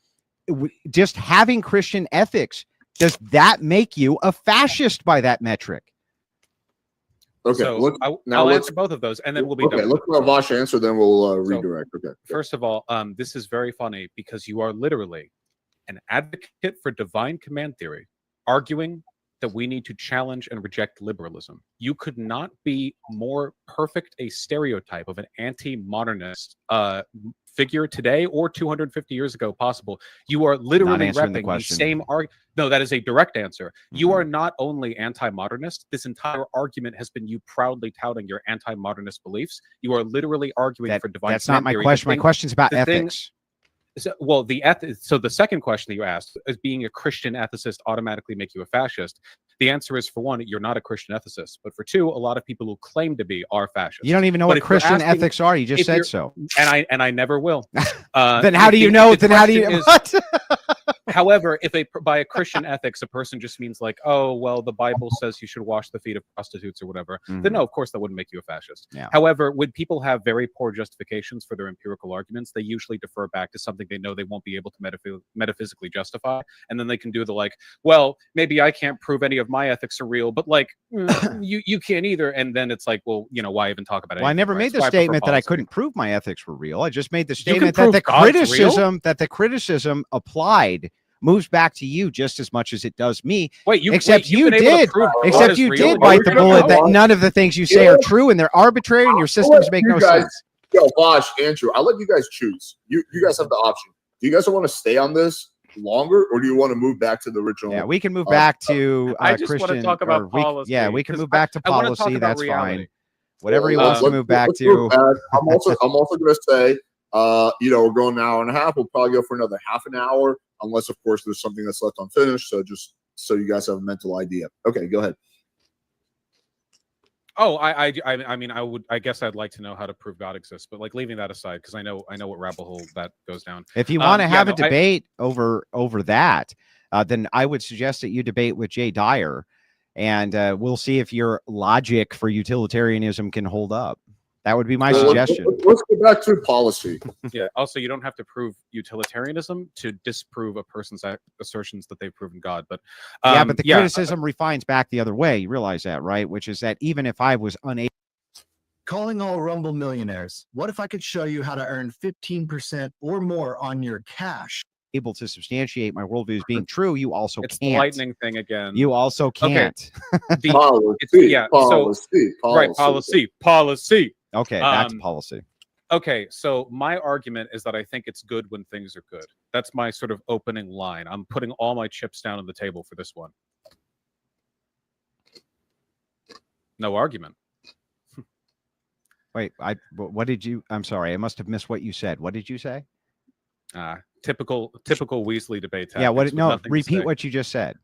B: just having Christian ethics, does that make you a fascist by that metric?
A: Okay,
D: So I'll answer both of those, and then we'll be done.
A: Let's let Vosh answer, then we'll redirect. Okay.
D: First of all, this is very funny because you are literally an advocate for divine command theory, arguing that we need to challenge and reject liberalism. You could not be more perfect a stereotype of an anti-modernist figure today or 250 years ago possible. You are literally repping the same argument. No, that is a direct answer. You are not only anti-modernist, this entire argument has been you proudly touting your anti-modernist beliefs. You are literally arguing for divine.
B: That's not my question. My question's about ethics.
D: So the second question that you asked is, being a Christian ethicist automatically make you a fascist? The answer is, for one, you're not a Christian ethicist, but for two, a lot of people who claim to be are fascists.
B: You don't even know what Christian ethics are. You just said so.
D: And I never will.
B: Then how do you know? Then how do you? What?
D: However, if by a Christian ethics, a person just means like, oh, well, the Bible says you should wash the feet of prostitutes or whatever, then no, of course, that wouldn't make you a fascist.
B: Yeah.
D: However, when people have very poor justifications for their empirical arguments, they usually defer back to something they know they won't be able to metaphysically justify. And then they can do the like, well, maybe I can't prove any of my ethics are real, but like, you can't either. And then it's like, well, why even talk about it?
B: Well, I never made the statement that I couldn't prove my ethics were real. I just made the statement
D: that
B: the criticism applied moves back to you just as much as it does me.
D: You
B: did bite
A: the
B: bullet that none of the things you say are true and they're arbitrary and your systems make no sense.
A: Yo, Vosh, Andrew, I'll let you guys choose. You guys have the option. Do you guys want to stay on this longer, or do you want to move back to the original?
B: Yeah, we can move back to
D: I just
B: Christian,
D: want to talk about policy.
B: We can move back to policy. That's
D: reality.
B: fine. Whatever he wants to move back to.
A: I'm also going to say, we're going an hour and a half. We'll probably go for another half an hour, unless, of course, there's something that's left unfinished. So just so you guys have a mental idea. Okay, go ahead.
D: Oh, I mean, I guess I'd like to know how to prove God exists, but like leaving that aside, because I know what rabbit hole that goes down.
B: If you want to have a debate over that, then I would suggest that you debate with Jay Dyer, and we'll see if your logic for utilitarianism can hold up. That would be my suggestion.
A: Let's go back to policy.
D: Yeah. Also, you don't have to prove utilitarianism to disprove a person's assertions that they've proven God. But
B: but the criticism refines back the other way. You realize that, right? Which is that even if I was unable.
F: Calling all Rumble millionaires. What if I could show you how to earn 15% or more on your cash?
B: Able to substantiate my worldview as being true, you also
D: it's
B: can't.
D: The lightning thing again.
B: You also can't.
D: Okay. Policy.
B: Okay, back to policy.
D: Okay, so my argument is that I think it's good when things are good. That's my sort of opening line. I'm putting all my chips down on the table for this one. No argument.
B: Wait, what did you? I'm sorry, I must have missed what you said. What did you say?
D: Typical Weasley debate tactics.
B: Yeah, repeat what you just said.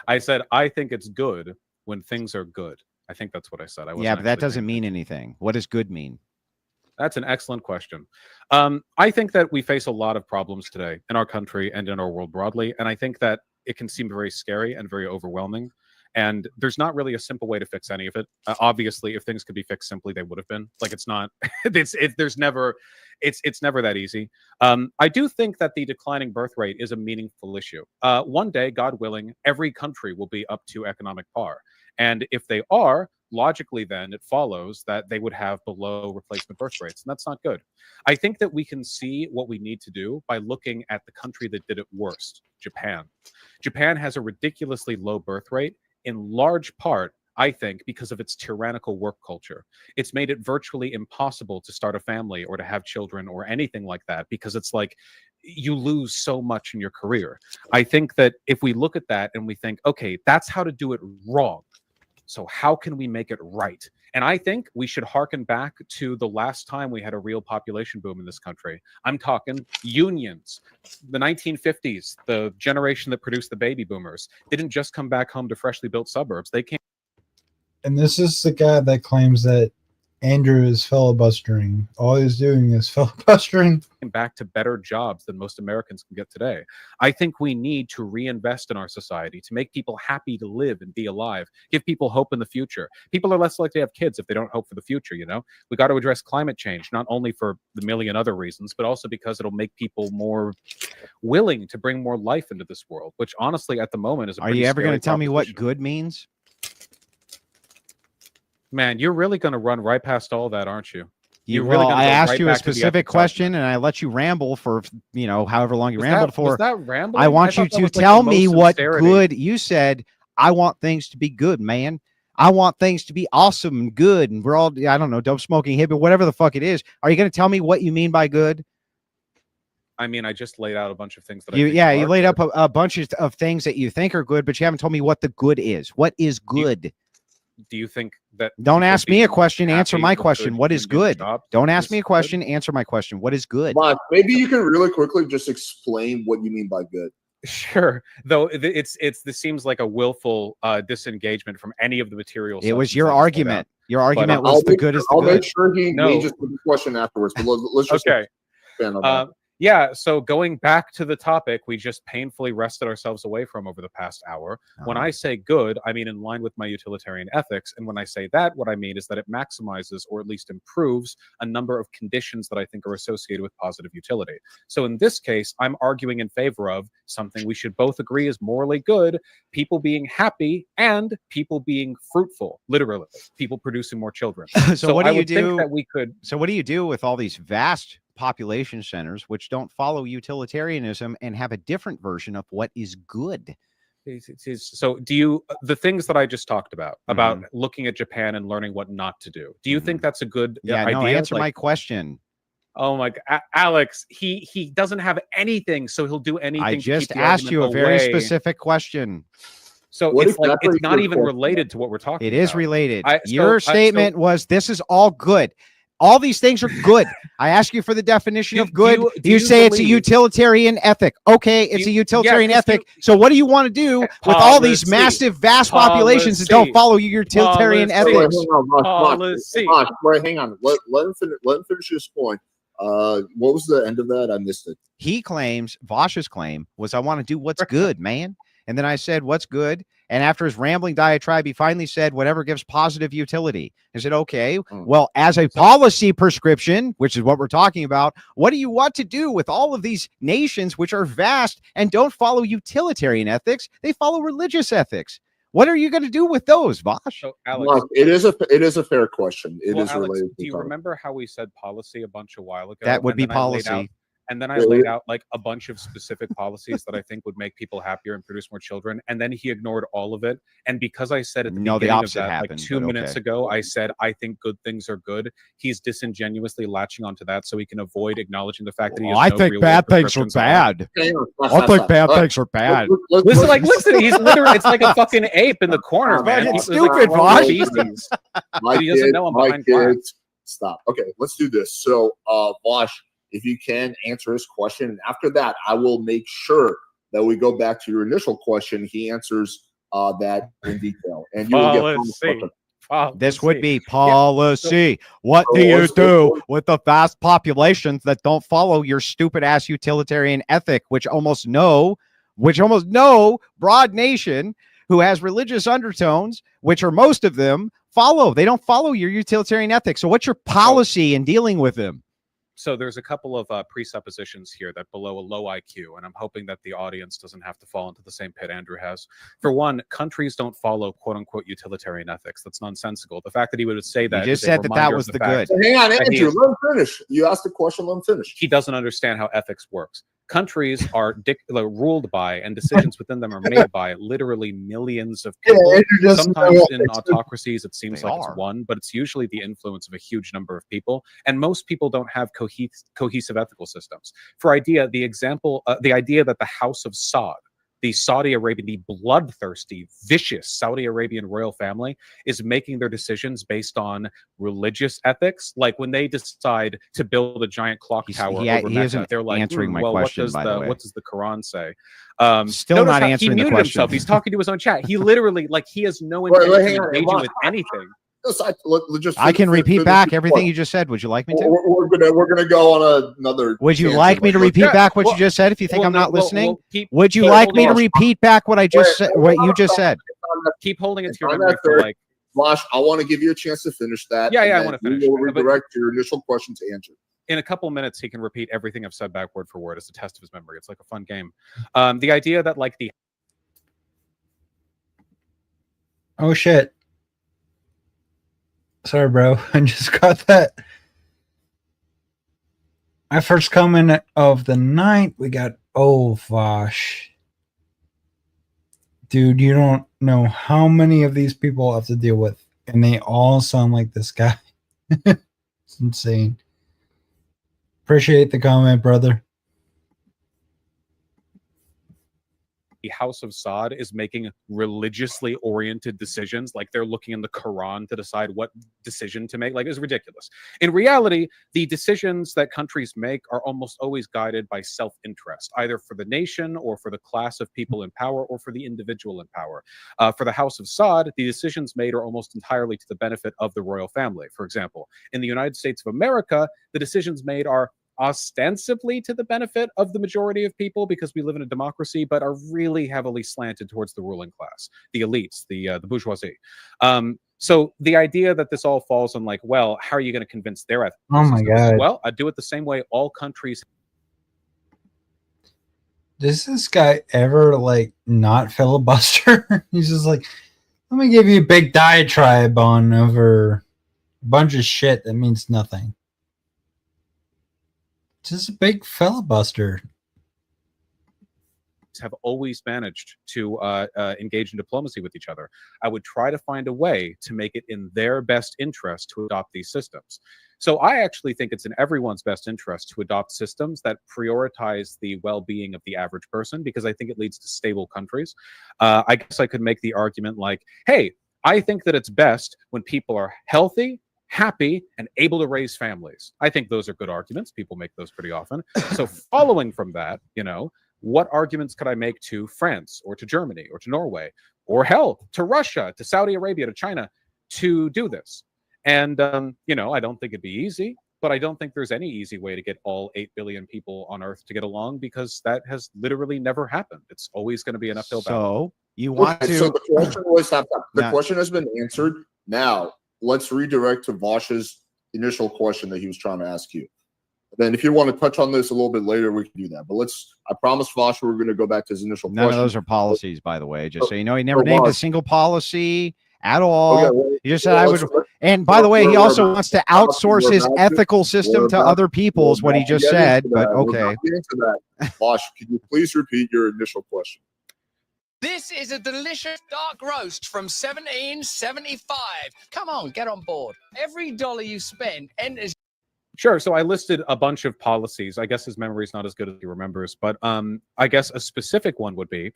D: I said I think it's good when things are good. I think that's what I said.
B: Yeah, but that doesn't mean anything. What does good mean?
D: That's an excellent question. I think that we face a lot of problems today in our country and in our world broadly, and I think that it can seem very scary and very overwhelming. And there's not really a simple way to fix any of it. Obviously, if things could be fixed simply, they would have been. Like, it's not. It's never that easy. I do think that the declining birth rate is a meaningful issue. One day, God willing, every country will be up to economic par. And if they are, logically, then it follows that they would have below replacement birth rates. And that's not good. I think that we can see what we need to do by looking at the country that did it worst, Japan. Japan has a ridiculously low birth rate, in large part, I think, because of its tyrannical work culture. It's made it virtually impossible to start a family or to have children or anything like that, because it's like you lose so much in your career. I think that if we look at that and we think, okay, that's how to do it wrong. So how can we make it right? And I think we should harken back to the last time we had a real population boom in this country. I'm talking unions. The 1950s, the generation that produced the baby boomers, didn't just come back home to freshly built suburbs. They came
C: And this is the guy that claims that Andrew is filibustering. All he's doing is filibustering.
D: back to better jobs than most Americans can get today. I think we need to reinvest in our society to make people happy to live and be alive, give people hope in the future. People are less likely to have kids if they don't hope for the future, you know? We got to address climate change, not only for the million other reasons, but also because it'll make people more willing to bring more life into this world, which honestly at the moment is a
B: Are you ever going to tell me what good means?
D: Man, you're really going to run right past all that, aren't you? You're
B: Well,
D: really gonna
B: I
D: go
B: asked
D: right
B: you a
D: back to the
B: specific
D: ethics
B: question, and I let you ramble for, however long you rambled for.
D: Was that rambling?
B: I want you
D: thought that
B: to
D: was, like,
B: tell
D: the
B: me
D: most
B: what
D: sincerity.
B: good you said. I want things to be good, man. I want things to be awesome and good, and we're all, I don't know, dope smoking hippie, whatever the fuck it is. Are you going to tell me what you mean by good?
D: I mean, I just laid out a bunch of things that
B: You,
D: I think
B: yeah,
D: are
B: you laid
D: good.
B: up a bunch of things that you think are good, but you haven't told me what the good is. What is good?
D: Do you think that
B: Don't
D: people
B: ask me a
D: being
B: question. Answer
D: happy
B: my
D: with
B: question.
D: good
B: What is
D: union
B: good?
D: jobs
B: Don't ask me a
D: is good?
B: question. Answer my question. What is good?
A: Mark, maybe you can really quickly just explain what you mean by good.
D: Sure. Though this seems like a willful disengagement from any of the material.
B: It was
D: substance
B: your
D: I just laid out.
B: argument. Your argument
D: But,
B: was the good is the
A: I'll make
B: good.
A: sure he
D: No.
A: engages with the question afterwards. But let's just
D: Okay.
A: expand on that.
D: Yeah, so going back to the topic we just painfully wrested ourselves away from over the past hour, when I say good, I mean in line with my utilitarian ethics. And when I say that, what I mean is that it maximizes or at least improves a number of conditions that I think are associated with positive utility. So in this case, I'm arguing in favor of something we should both agree is morally good, people being happy and people being fruitful, literally, people producing more children.
B: So what do
D: I
B: you
D: would think
B: do?
D: that we could
B: So what do you do with all these vast population centers which don't follow utilitarianism and have a different version of what is good?
D: So do you, the things that I just talked about
B: Mm-hmm.
D: looking at Japan and learning what not to do, do you think that's a good
B: Yeah,
D: idea?
B: no, answer
D: Like,
B: my question.
D: oh my God, Alex, he doesn't have anything, so he'll do anything.
B: I
D: to
B: just
D: keep the
B: asked you a
D: argument
B: very
D: away.
B: specific question.
D: So
A: What
D: it's like
A: exactly
D: it's
A: is
D: not
A: your
D: even
A: question?
D: related to what we're talking
B: It
D: about.
B: is related.
D: I- so-
B: Your
D: so-
B: statement was this is all good. All these things are good. I ask you for the definition of good.
D: do
B: You
D: you
B: say it's a
D: believe-
B: utilitarian ethic. Okay, it's a
D: you-
B: utilitarian
D: yes,
B: ethic. So what do you want to do with all these
D: Policy.
B: massive, vast populations that don't
D: Policy.
B: follow your utilitarian
D: Policy.
A: Wait,
B: ethics?
A: hang on, Mark,
D: Policy.
A: Wait, hang on. Let him finish his point. What was the end of that? I missed it.
B: He claims, Vosh's claim was, I want to do what's good, man. And then I said, what's good? And after his rambling diatribe, he finally said, whatever gives positive utility. I said, okay, well, as a policy prescription, which is what we're talking about, what do you want to do with all of these nations which are vast and don't follow utilitarian ethics? They follow religious ethics. What are you going to do with those, Vosh?
D: So Alex,
A: Mark, it is a fair question. It is
D: well, Alex,
A: related.
D: do
A: to
D: you
A: topic.
D: remember how we said policy a bunch a while ago?
B: That would
D: and
B: be
D: then I laid
B: policy.
D: And then I
A: Yeah,
D: laid
A: we-
D: out like a bunch of specific policies that I think would make people happier and produce more children. And then he ignored all of it. And because I said at the
B: No, the
D: beginning
B: opposite
D: of that,
B: happened,
D: like 2
B: but
D: minutes
B: okay.
D: ago, I said, I think good things are good. He's disingenuously latching onto that so he can avoid acknowledging the fact that he has
K: I
D: no
K: think
D: real
K: bad
D: world
K: things are
D: prescriptions on
K: bad.
A: Hang on, stop,
K: I
A: stop,
K: think
A: stop.
K: bad
A: All right,
K: things are bad.
D: Listen, like, listen, he's literally, it's like a fucking ape in the corner,
K: But
D: man.
K: it's
D: He's like
K: stupid,
D: one of
K: Vosh.
D: these beasties.
A: My
D: He doesn't
A: kid,
D: know I'm
A: my
D: behind glass.
A: kids. Stop. Okay, let's do this. So, Vosh, if you can answer his question, and after that, I will make sure that we go back to your initial question. He answers that in detail, and you will get from the
D: Policy.
A: question.
B: This would be
D: Yeah,
B: policy. What do
A: So
B: you
A: what's
B: do with the vast populations that don't follow your stupid ass utilitarian ethic, which almost no broad nation who has religious undertones, which are most of them, follow? They don't follow your utilitarian ethic. So what's your policy in dealing with them?
D: So there's a couple of presuppositions here that below a low IQ, and I'm hoping that the audience doesn't have to fall into the same pit Andrew has. For one, countries don't follow quote unquote utilitarian ethics. That's nonsensical. The fact that he would say that
B: You just
D: is a
B: said that
D: reminder of
B: was the
D: fact
B: good.
A: So hang on,
D: that he
A: Andrew.
D: is-
A: Let him finish. You asked the question. Let him finish.
D: He doesn't understand how ethics works. Countries are ruled by, and decisions within them are made by literally millions of
A: Yeah,
D: people.
A: Andrew doesn't
D: Sometimes
A: know
D: in
A: ethics.
D: autocracies, it seems
B: They
D: like
B: are.
D: it's one, but it's usually the influence of a huge number of people. And most people don't have cohesive ethical systems. For the idea that the House of Saud, the Saudi Arabian, the bloodthirsty, vicious Saudi Arabian royal family is making their decisions based on religious ethics. Like when they decide to build a giant clock tower over
B: he
D: Mecca,
B: isn't
D: they're like,
B: answering my
D: well,
B: question, by the way.
D: what does the Quran say?
B: Still
D: notice
B: not
D: how
B: answering
D: he
B: the
D: muted
B: question.
D: himself. He's talking to his own chat. He literally, like, he has no
A: Wait,
D: intention
A: hang
D: of
A: on,
D: engaging
A: Vosh,
D: with anything.
B: I can repeat back everything you just said. Would you like me to?
A: We're gonna go on another.
B: Would you
A: tangent,
B: like me to
A: but-
B: repeat back what you just said if you think
D: Well,
B: I'm
D: no,
B: not
D: well,
B: listening?
D: keep-
B: Would you
D: keep
B: like me to
D: holding on.
B: repeat back what I just said, what you just said?
D: Keep holding it to your
A: On
D: memory
A: that
D: for
A: third,
D: like.
A: Vosh, I want to give you a chance to finish that.
D: Yeah,
A: and
D: I
A: then
D: want to finish.
A: We will
D: But
A: redirect your initial question to Andrew.
D: in a couple minutes, he can repeat everything I've said back word for word as a test of his memory. It's like a fun game. The idea that like the
C: Oh shit. Sorry, bro. I just got that. My first comment of the night, we got Vosh. Dude, you don't know how many of these people I have to deal with, and they all sound like this guy. It's insane. Appreciate the comment, brother.
D: House of Saud is making religiously oriented decisions, like they're looking in the Quran to decide what decision to make. Like, it's ridiculous. In reality, the decisions that countries make are almost always guided by self-interest, either for the nation or for the class of people in power or for the individual in power. For the House of Saud, the decisions made are almost entirely to the benefit of the royal family. For example, in the United States of America, the decisions made are ostensibly to the benefit of the majority of people because we live in a democracy, but are really heavily slanted towards the ruling class, the elites, the bourgeoisie. So the idea that this all falls on like, well, how are you going to convince their ethics?
C: Oh my God.
D: Well, I do it the same way all countries.
C: Does this guy ever like not filibuster? He's just like, let me give you a big diatribe on over a bunch of shit that means nothing. Just a big filibuster.
D: Have always managed to engage in diplomacy with each other. I would try to find a way to make it in their best interest to adopt these systems. So I actually think it's in everyone's best interest to adopt systems that prioritize the well-being of the average person, because I think it leads to stable countries. I guess I could make the argument like, hey, I think that it's best when people are healthy, happy, and able to raise families. I think those are good arguments. People make those pretty often. So following from that, you know, what arguments could I make to France or to Germany or to Norway or hell, to Russia, to Saudi Arabia, to China to do this? And, you know, I don't think it'd be easy, but I don't think there's any easy way to get all 8 billion people on Earth to get along, because that has literally never happened. It's always going to be an uphill battle.
B: So you want
A: Okay,
B: to?
A: so the question was the
B: Now-
A: question has been answered. Now let's redirect to Vosh's initial question that he was trying to ask you. Then if you want to touch on this a little bit later, we can do that. But I promise Vosh we're going to go back to his initial
B: None
A: question.
B: of those are policies, by the way. Just
A: So-
B: so you know, he never
A: so
B: named a
A: Vosh-
B: single policy at all.
A: Okay, well,
B: He just said
A: well,
B: I would.
A: let's-
B: And by the way, he
A: we're
B: also
A: about-
B: wants to
A: we're
B: outsource his
A: about to-
B: ethical system
A: we're
B: to
A: about-
B: other people, is what he
A: We're about
B: just
A: to get
B: said.
A: into
B: But
A: that. We're
B: okay.
A: about to get into that. Vosh, could you please repeat your initial question?
L: This is a delicious dark roast from 1775. Come on, get on board. Every dollar you spend enters.
D: Sure. So I listed a bunch of policies. I guess his memory is not as good as he remembers, but I guess a specific one would be,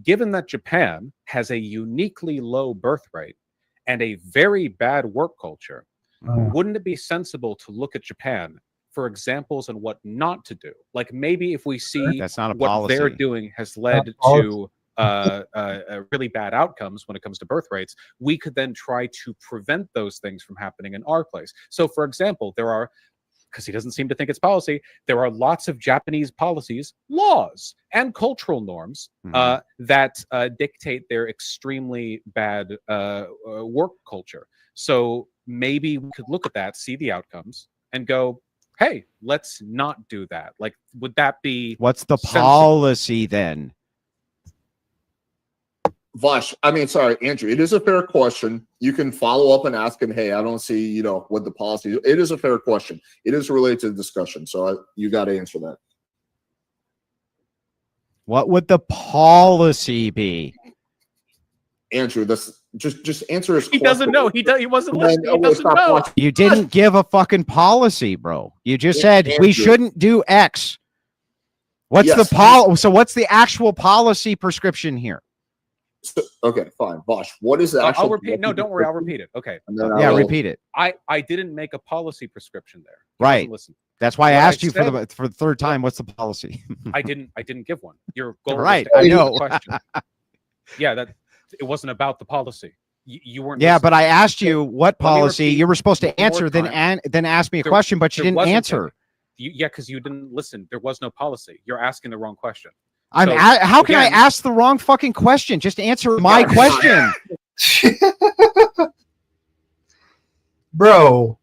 D: given that Japan has a uniquely low birth rate and a very bad work culture, wouldn't it be sensible to look at Japan for examples on what not to do? Like maybe if we see
B: That's not a
D: what they're
B: policy.
D: doing has led to really bad outcomes when it comes to birth rates, we could then try to prevent those things from happening in our place. So, for example, there are, because he doesn't seem to think it's policy, there are lots of Japanese policies, laws, and cultural norms that dictate their extremely bad work culture. So maybe we could look at that, see the outcomes, and go, hey, let's not do that. Like, would that be
B: What's the
D: sensible?
B: policy then?
A: Vosh, sorry, Andrew, it is a fair question. You can follow up and ask him, hey, I don't see, what the policy is. It is a fair question. It is related to the discussion. So you got to answer that.
B: What would the policy be?
A: Andrew, that's just answer his
D: He
A: question.
D: doesn't know. He wasn't listening. He doesn't
A: stop
D: know.
A: watching.
B: You didn't give a fucking policy, bro. You just said we
A: Andrew.
B: shouldn't do X. What's
A: Yes.
B: So what's the actual policy prescription here?
A: So, okay, fine. Vosh, what is the actual?
D: I'll repeat. No, don't worry. I'll repeat it. Okay.
A: And then I
B: Yeah,
A: will-
B: repeat it.
D: I didn't make a policy prescription there. You
B: Right.
D: wasn't listening.
B: That's why I
D: What I
B: asked you for
D: said-
B: the third time. What's the policy?
D: I didn't give one. Your goal was
B: Right,
D: to
B: I
D: answer the
B: know.
D: question. Yeah, that it wasn't about the policy. You weren't.
B: Yeah,
D: listening.
B: but I asked you what
D: Let me
B: policy
D: repeat
B: you were supposed to
D: one more
B: answer, then
D: time.
B: then ask me a
D: There-
B: question, but you
D: there
B: didn't
D: wasn't
B: answer.
D: Yeah, because you didn't listen. There was no policy. You're asking the wrong question.
B: I'm
D: So,
B: how can I
D: again-
B: ask the wrong fucking question? Just answer my question.
C: Bro,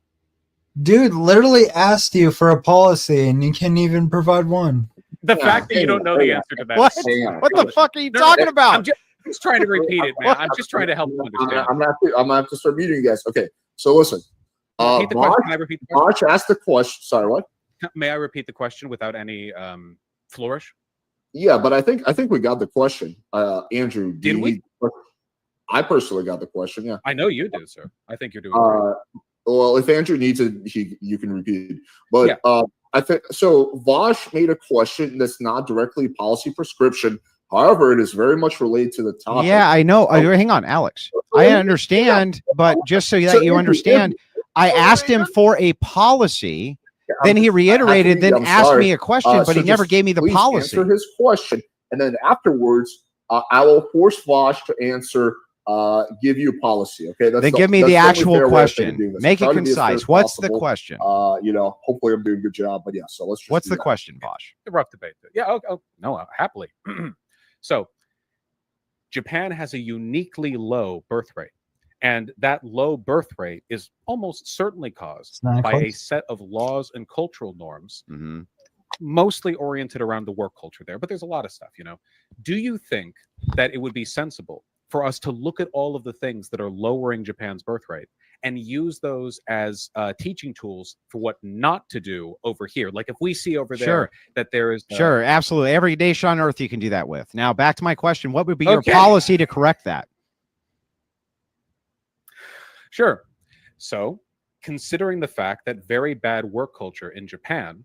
C: dude literally asked you for a policy and you can't even provide one.
D: The
A: Yeah,
D: fact that you
A: hang
D: don't
A: on,
D: know the
A: hang on.
D: answer to that.
B: What?
D: is
A: Hang on.
B: What the fuck are you
D: No,
B: talking
D: I'm
B: about?
D: just trying to repeat it, man. I'm just trying to help you
A: I'm
D: understand.
A: gonna have to start muting you guys. Okay, so listen.
D: Repeat the question. Can I repeat the question?
A: Vosh asked the question. Sorry, what?
D: May I repeat the question without any flourish?
A: Yeah, but I think we got the question. Andrew,
D: Did we?
A: I personally got the question. Yeah.
D: I know you do, sir. I think you're doing great.
A: Well, if Andrew needs it, you can repeat it. But I think so. Vosh made a question that's not directly policy prescription. However, it is very much related to the topic.
B: Yeah, I know. Hang on, Alex. I understand, but just so that you understand, I asked him for a policy. Then he reiterated, then asked me a question, but he never gave me the
A: please
B: policy.
A: Answer his question, and then afterwards, I will force Vosh to answer. Give you a policy. Okay.
B: Then give me
A: that's
B: the
A: only
B: actual
A: fair way I think of
B: question.
A: doing this.
B: Make it
A: Try to be as fair
B: concise.
A: as
B: What's the
A: possible.
B: question?
A: Hopefully I'm doing a good job. But yeah, so let's just
B: What's
A: do
B: the
A: that.
B: question, Bosch?
D: A rough debate. Yeah. No, happily. So, Japan has a uniquely low birth rate, and that low birth rate is almost certainly caused
C: It's not
D: by a
C: close.
D: set of laws and cultural norms,
B: Mm-hmm.
D: mostly oriented around the work culture there. But there's a lot of stuff, Do you think that it would be sensible for us to look at all of the things that are lowering Japan's birth rate and use those as teaching tools for what not to do over here? Like if we see over there
B: Sure.
D: that there is
B: Sure, absolutely. Every nation on earth you can do that with. Now, back to my question. What would be your
D: Okay.
B: policy to correct that?
D: Sure. So, considering the fact that very bad work culture in Japan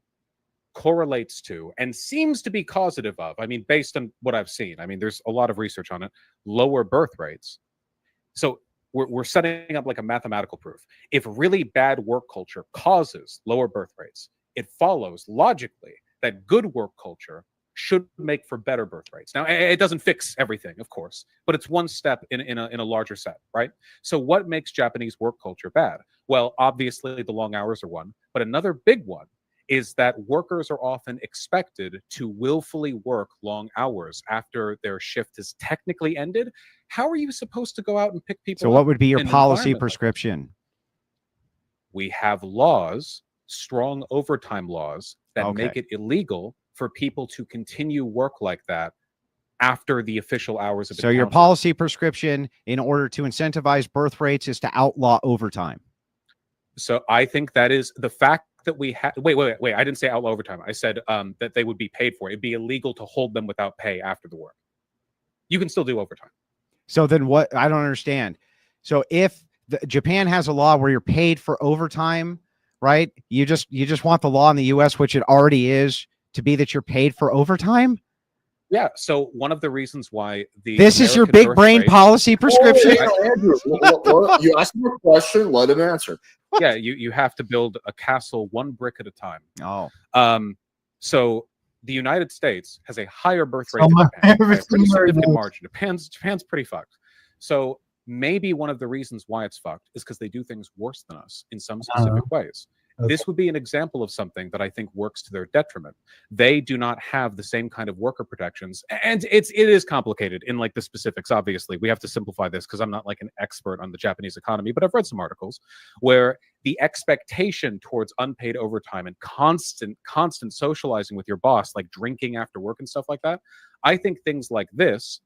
D: correlates to and seems to be causative of, based on what I've seen, there's a lot of research on it, lower birth rates. So, we're setting up like a mathematical proof. If really bad work culture causes lower birth rates, it follows logically that good work culture should make for better birth rates. Now, it doesn't fix everything, of course, but it's one step in a larger set, right? So what makes Japanese work culture bad? Well, obviously the long hours are one, but another big one is that workers are often expected to willfully work long hours after their shift is technically ended. How are you supposed to go out and pick people
B: So
D: up
B: what would be your
D: in an
B: policy
D: environment like that?
B: prescription?
D: We have laws, strong overtime laws, that
B: Okay.
D: make it illegal for people to continue work like that after the official hours of
B: So your
D: encounter.
B: policy prescription in order to incentivize birth rates is to outlaw overtime.
D: So I think that is the fact that we have. Wait. I didn't say outlaw overtime. I said that they would be paid for it. It'd be illegal to hold them without pay after the work. You can still do overtime.
B: So then what? I don't understand. So if Japan has a law where you're paid for overtime, right? You just want the law in the US, which it already is, to be that you're paid for overtime?
D: Yeah. So one of the reasons why
B: This is your
D: American
B: big
D: birth
B: brain
D: rate-
B: policy prescription.
A: Oh, Andrew, you asked him a question, let him answer.
D: Yeah, you have to build a castle one brick at a time.
B: Oh.
D: So the United States has a higher birth rate
C: So
D: than
C: my
D: Japan by a
C: everything
D: pretty
C: right
D: significant
C: now.
D: margin. Japan's pretty fucked. So maybe one of the reasons why it's fucked is because they do things worse than us in some specific ways.
C: Okay.
D: This would be an example of something that I think works to their detriment. They do not have the same kind of worker protections, and it is complicated in like the specifics. Obviously, we have to simplify this because I'm not like an expert on the Japanese economy, but I've read some articles where the expectation towards unpaid overtime and constant socializing with your boss, like drinking after work and stuff like that. I think things like this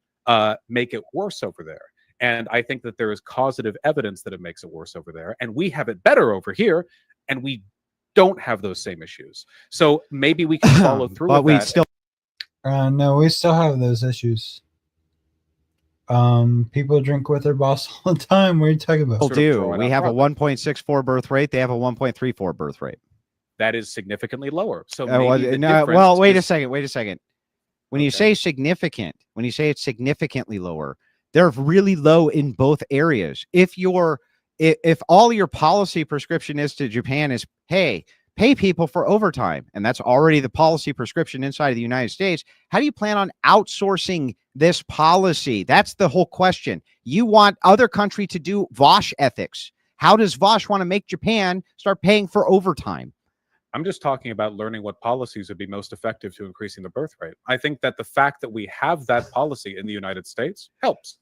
D: make it worse over there. And I think that there is causative evidence that it makes it worse over there. And we have it better over here. And we don't have those same issues. So maybe we can follow through
B: But
D: with
B: we
D: that.
B: still
C: No, we still have those issues. People drink with their boss all the time. What are you talking about?
D: Sort of
B: do.
D: throw it
B: We
D: out
B: have a
D: front.
B: 1.64 birth rate. They have a 1.34 birth rate.
D: That is significantly lower. So
B: Well,
D: maybe the
B: no,
D: difference
B: well, wait a
D: is-
B: second. Wait a second. When you say significant, when you say it's significantly lower, they're really low in both areas. If all your policy prescription is to Japan is, hey, pay people for overtime, and that's already the policy prescription inside of the United States, how do you plan on outsourcing this policy? That's the whole question. You want other country to do Vosh ethics. How does Vosh want to make Japan start paying for overtime?
D: I'm just talking about learning what policies would be most effective to increasing the birth rate. I think that the fact that we have that policy in the United States helps.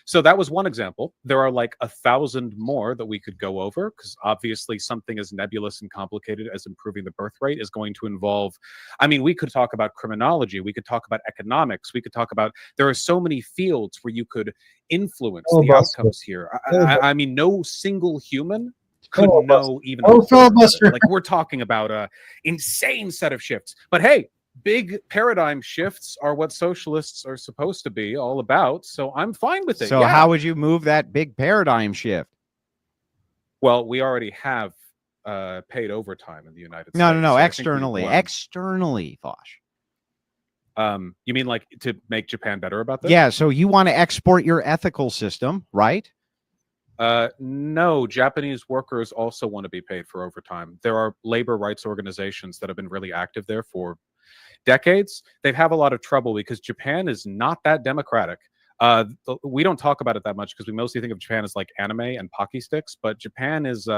D: So that was one example. There are like 1,000 more that we could go over, because obviously something as nebulous and complicated as improving the birth rate is going to involve, I mean, we could talk about criminology, we could talk about economics, we could talk about, there are so many fields where you could influence the outcomes here. I mean, no single human could know even like we're talking about a insane set of shifts. But hey, big paradigm shifts are what socialists are supposed to be all about, so I'm fine with it.
B: So how would you move that big paradigm shift?
D: Well, we already have paid overtime in the United States.
B: No,
D: so
B: externally, Vosh.
D: You mean like to make Japan better about this?
B: Yeah, so you want to export your ethical system, right?
D: No, Japanese workers also want to be paid for overtime. There are labor rights organizations that have been really active there for decades. They have a lot of trouble because Japan is not that democratic. We don't talk about it that much because we mostly think of Japan as like anime and Pocky sticks, but Japan is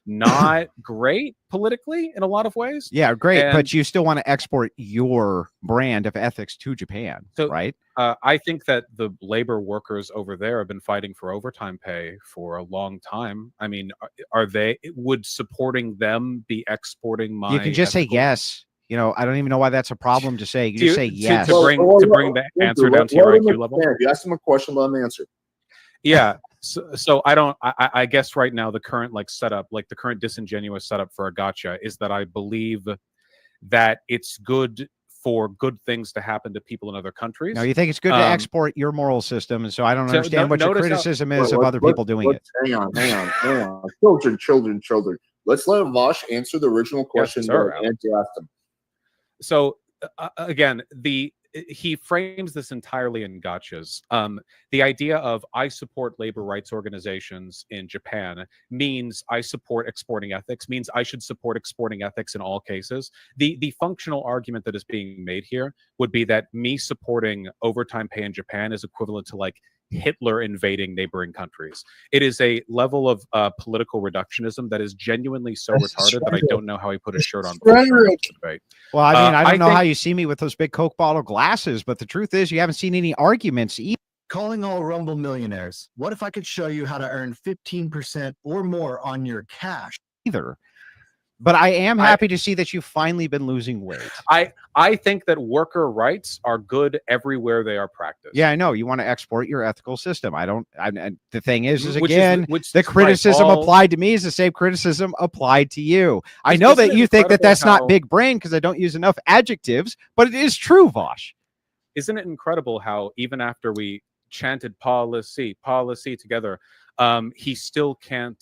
D: not great politically in a lot of ways.
B: Yeah, great, but you still want to export your brand of ethics to Japan, right?
D: I think that the labor workers over there have been fighting for overtime pay for a long time. I mean, would supporting them be exporting my...
B: You can just say yes. You know, I don't even know why that's a problem to say. You just say yes.
D: To bring the answer down to your IQ level?
A: If you ask them a question, let them answer.
D: Yeah. So I guess right now the current setup, like the current disingenuous setup for a gotcha is that I believe that it's good for good things to happen to people in other countries.
B: No, you think it's good to export your moral system, and so I don't understand what your criticism is of other people doing it.
A: Hang on. Children. Let's let Vosh answer the original question that Andrew asked him.
D: So again, he frames this entirely in gotchas. The idea of I support labor rights organizations in Japan means I support exporting ethics, means I should support exporting ethics in all cases. The functional argument that is being made here would be that me supporting overtime pay in Japan is equivalent to like Hitler invading neighboring countries. It is a level of political reductionism that is genuinely so retarded that I don't know how he put his shirt on.
B: Well, I mean, I don't know how you see me with those big Coke bottle glasses, but the truth is you haven't seen any arguments either.
F: Calling all Rumble millionaires. What if I could show you how to earn 15% or more on your cash?
B: But I am happy to see that you've finally been losing weight.
D: I think that worker rights are good everywhere they are practiced.
B: Yeah, I know. You want to export your ethical system. The thing is
D: which
B: the criticism applied to me is the same criticism applied to you. I know that you think that that's not big brain because I don't use enough adjectives, but it is true, Vosh.
D: Isn't it incredible how even after we chanted policy together, he still can't...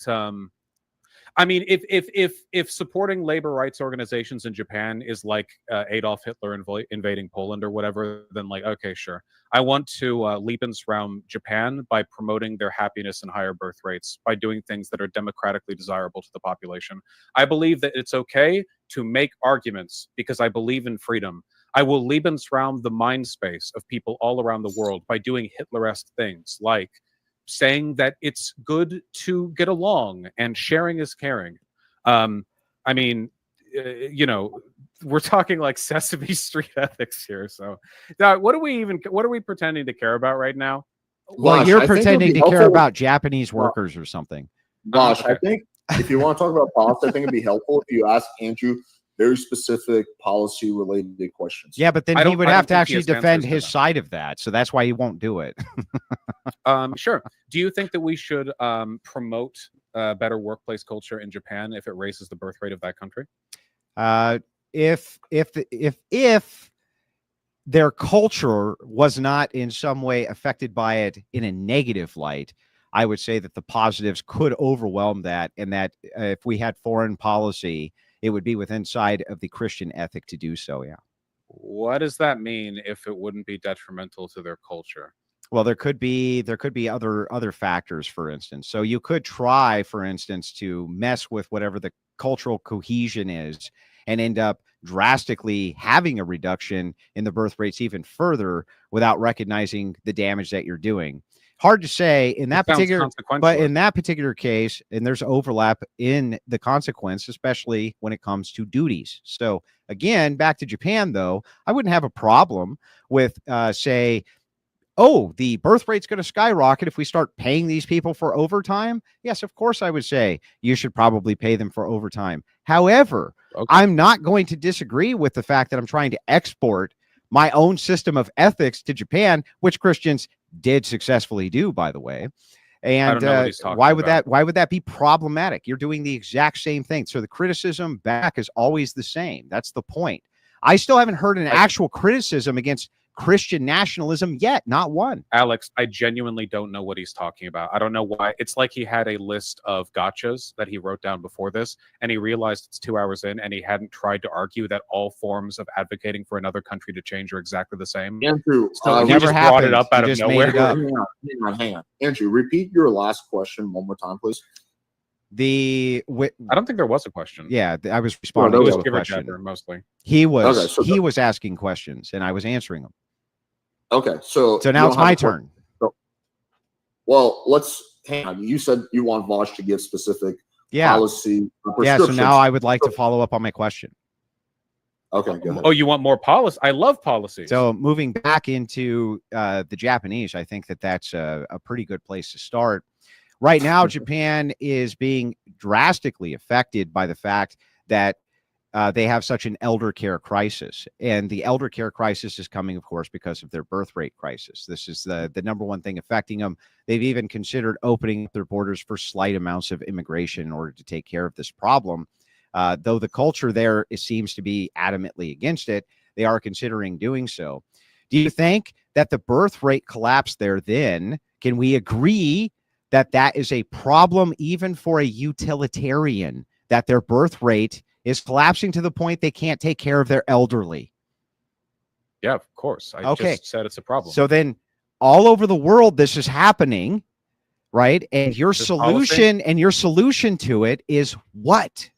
D: I mean, if supporting labor rights organizations in Japan is like Adolf Hitler invading Poland or whatever, then like, okay, sure. I want to Lebensraum Japan by promoting their happiness and higher birth rates, by doing things that are democratically desirable to the population. I believe that it's okay to make arguments because I believe in freedom. I will Lebensraum the mind space of people all around the world by doing Hitler-esque things like saying that it's good to get along and sharing is caring. I mean, we're talking like Sesame Street ethics here. So what are we pretending to care about right now?
B: Well, you're pretending to care about Japanese workers or something.
A: Gosh, I think if you want to talk about policy, I think it'd be helpful if you ask Andrew very specific policy related questions.
B: Yeah, but then he would have to actually defend his side of that. So that's why he won't do it.
D: Sure. Do you think that we should promote better workplace culture in Japan if it raises the birth rate of that country?
B: If their culture was not in some way affected by it in a negative light, I would say that the positives could overwhelm that, and that if we had foreign policy, it would be within side of the Christian ethic to do so. Yeah.
D: What does that mean if it wouldn't be detrimental to their culture?
B: Well, there could be other factors, for instance. So you could try, for instance, to mess with whatever the cultural cohesion is and end up drastically having a reduction in the birth rates even further without recognizing the damage that you're doing. Hard to say in that particular, but in that particular case, and there's overlap in the consequence, especially when it comes to duties. So again, back to Japan, though, I wouldn't have a problem with, say, oh, the birth rate's going to skyrocket if we start paying these people for overtime. Yes, of course, I would say you should probably pay them for overtime. However, I'm not going to disagree with the fact that I'm trying to export my own system of ethics to Japan, which Christians did successfully do, by the way. And why would that be problematic? You're doing the exact same thing. So the criticism back is always the same. That's the point. I still haven't heard an actual criticism against Christian nationalism yet, not one.
D: Alex, I genuinely don't know what he's talking about. I don't know why. It's like he had a list of gotchas that he wrote down before this, and he realized it's 2 hours in, and he hadn't tried to argue that all forms of advocating for another country to change are exactly the same.
A: Andrew,
D: so he just brought it up out of nowhere.
A: Hang on. Andrew, repeat your last question one more time, please.
D: I don't think there was a question.
B: Yeah, I was responding to a question.
D: Mostly.
B: He was asking questions, and I was answering them.
A: Okay, so
B: now it's my turn.
A: Well, let's hang on. You said you want Vosh to give specific policy.
B: Yeah, so now I would like to follow up on my question.
A: Okay, go ahead.
D: Oh, you want more policy? I love policy.
B: So moving back into the Japanese, I think that's a pretty good place to start. Right now, Japan is being drastically affected by the fact that they have such an elder care crisis. And the elder care crisis is coming, of course, because of their birth rate crisis. This is the number one thing affecting them. They've even considered opening up their borders for slight amounts of immigration in order to take care of this problem. Though the culture there seems to be adamantly against it, they are considering doing so. Do you think that the birth rate collapse there then, can we agree that that is a problem even for a utilitarian, that their birth rate is collapsing to the point they can't take care of their elderly?
D: Yeah, of course. I just said it's a problem.
B: So then all over the world, this is happening, right? And your solution to it is what?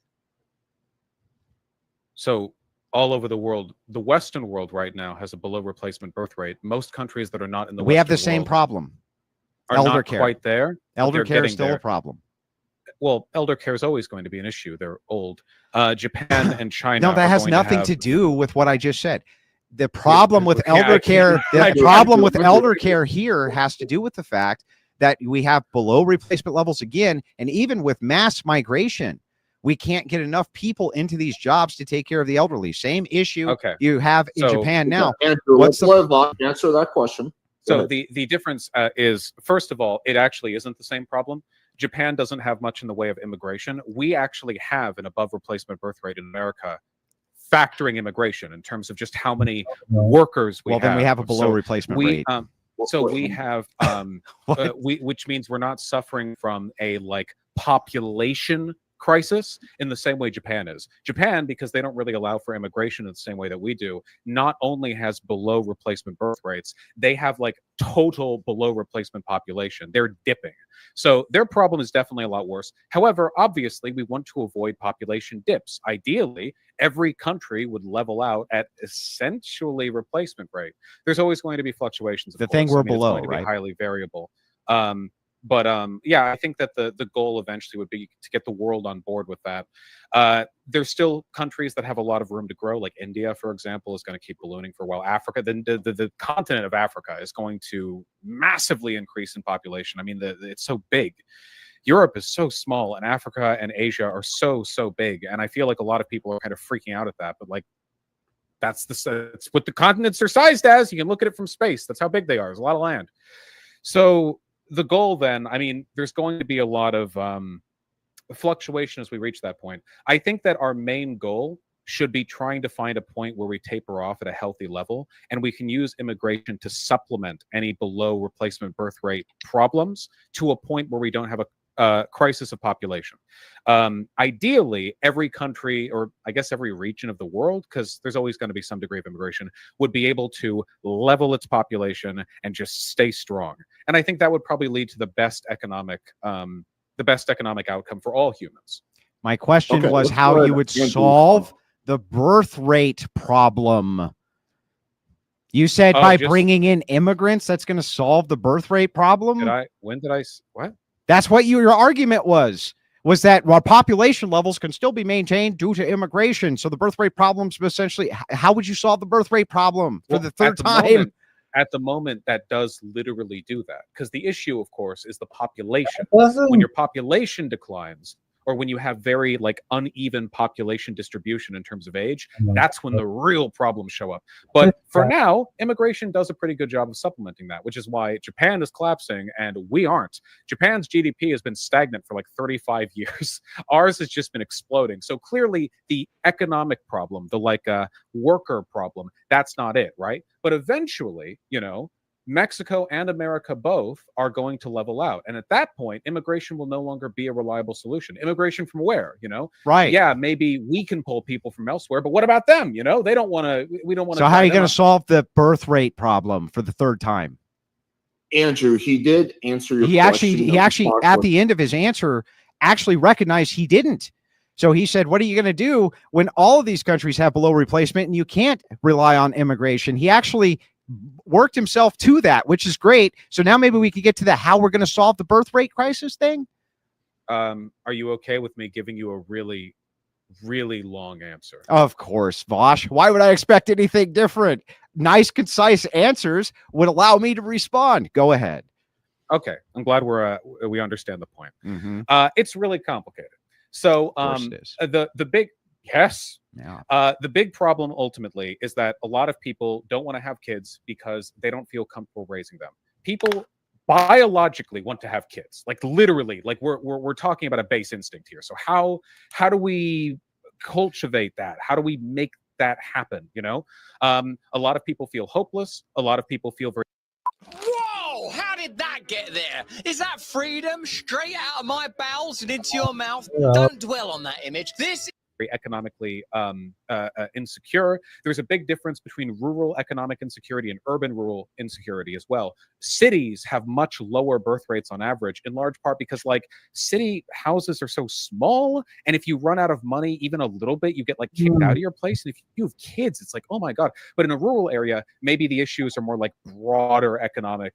D: So all over the world, the Western world right now has a below replacement birth rate. Most countries that are not in the
B: we have the
D: Western
B: same
D: world
B: problem.
D: are
B: Elder
D: not
B: care.
D: quite there.
B: Elder care is still a problem.
D: Well, elder care is always going to be an issue. They're old. Japan and China.
B: No, that has nothing to do with what I just said. The problem with
D: Yeah,
B: elder care,
D: I
B: the problem with elder care here has to do with the fact that we have below replacement levels again, and even with mass migration, we can't get enough people into these jobs to take care of the elderly. Same issue you have in Japan now.
A: Andrew, let's let Vosh answer that question.
D: So the difference is, first of all, it actually isn't the same problem. Japan doesn't have much in the way of immigration. We actually have an above replacement birth rate in America, factoring immigration in terms of just how many workers we have.
B: Well, then we have a below replacement rate.
D: So we have, which means we're not suffering from a population crisis in the same way Japan is. Japan, because they don't really allow for immigration in the same way that we do, not only has below replacement birth rates, they have total below replacement population. They're dipping. So their problem is definitely a lot worse. However, obviously, we want to avoid population dips. Ideally, every country would level out at essentially replacement rate. There's always going to be fluctuations.
B: The thing we're below,
D: it's going to
B: right?
D: be highly variable. But yeah, I think that the goal eventually would be to get the world on board with that. There's still countries that have a lot of room to grow, like India, for example, is going to keep ballooning for a while. Africa, the continent of Africa is going to massively increase in population. I mean, it's so big. Europe is so small, and Africa and Asia are so big. And I feel like a lot of people are kind of freaking out at that. But that's what the continents are sized as. You can look at it from space. That's how big they are. There's a lot of land. So the goal then, I mean, there's going to be a lot of fluctuation as we reach that point. I think that our main goal should be trying to find a point where we taper off at a healthy level, and we can use immigration to supplement any below replacement birth rate problems to a point where we don't have a crisis of population. Ideally, every country, or I guess every region of the world, because there's always going to be some degree of immigration, would be able to level its population and just stay strong. And I think that would probably lead to the best economic outcome for all humans.
B: My question
A: Okay,
B: was
A: let's
B: how
A: go
B: you
A: ahead
B: would
A: and do
B: solve the birth rate problem. You said
D: Oh,
B: by
D: just-
B: bringing in immigrants, that's going to solve the birth rate problem.
D: What?
B: That's what your argument was that while population levels can still be maintained due to immigration, so the birth rate problems essentially. How would you solve the birth rate problem for the third time?
D: At the moment, that does literally do that, because the issue, of course, is the population. When your population declines, or when you have very uneven population distribution in terms of age, that's when the real problems show up. But for now, immigration does a pretty good job of supplementing that, which is why Japan is collapsing and we aren't. Japan's GDP has been stagnant for 35 years. Ours has just been exploding. So clearly the economic problem, the worker problem, that's not it, right? But eventually, Mexico and America both are going to level out. And at that point, immigration will no longer be a reliable solution. Immigration from where,
B: Right.
D: Yeah, maybe we can pull people from elsewhere, but what about them? They don't want to, we don't want to.
B: So how are you going to solve the birth rate problem for the third time?
A: Andrew, he did answer your
B: He
A: question.
B: actually, at the end of his answer, actually recognized he didn't. So he said, what are you going to do when all of these countries have below replacement and you can't rely on immigration? He actually worked himself to that, which is great. So now maybe we could get to the how we're going to solve the birth rate crisis thing.
D: Are you okay with me giving you a really, really long answer?
B: Of course, Vosh. Why would I expect anything different? Nice, concise answers would allow me to respond. Go ahead.
D: Okay, I'm glad we understand the point.
B: Mm-hmm.
D: It's really complicated. So the big yes.
B: Yeah.
D: The big problem ultimately is that a lot of people don't want to have kids because they don't feel comfortable raising them. People biologically want to have kids, literally, we're talking about a base instinct here. So how do we cultivate that? How do we make that happen? A lot of people feel hopeless. A lot of people feel very.
L: Whoa! How did that get there? Is that freedom straight out of my bowels and into your mouth? Don't dwell on that image. This
D: economically insecure. There's a big difference between rural economic insecurity and urban rural insecurity as well. Cities have much lower birth rates on average, in large part because city houses are so small, and if you run out of money even a little bit, you get kicked out of your place. And if you have kids, it's oh my god. But in a rural area, maybe the issues are more broader economic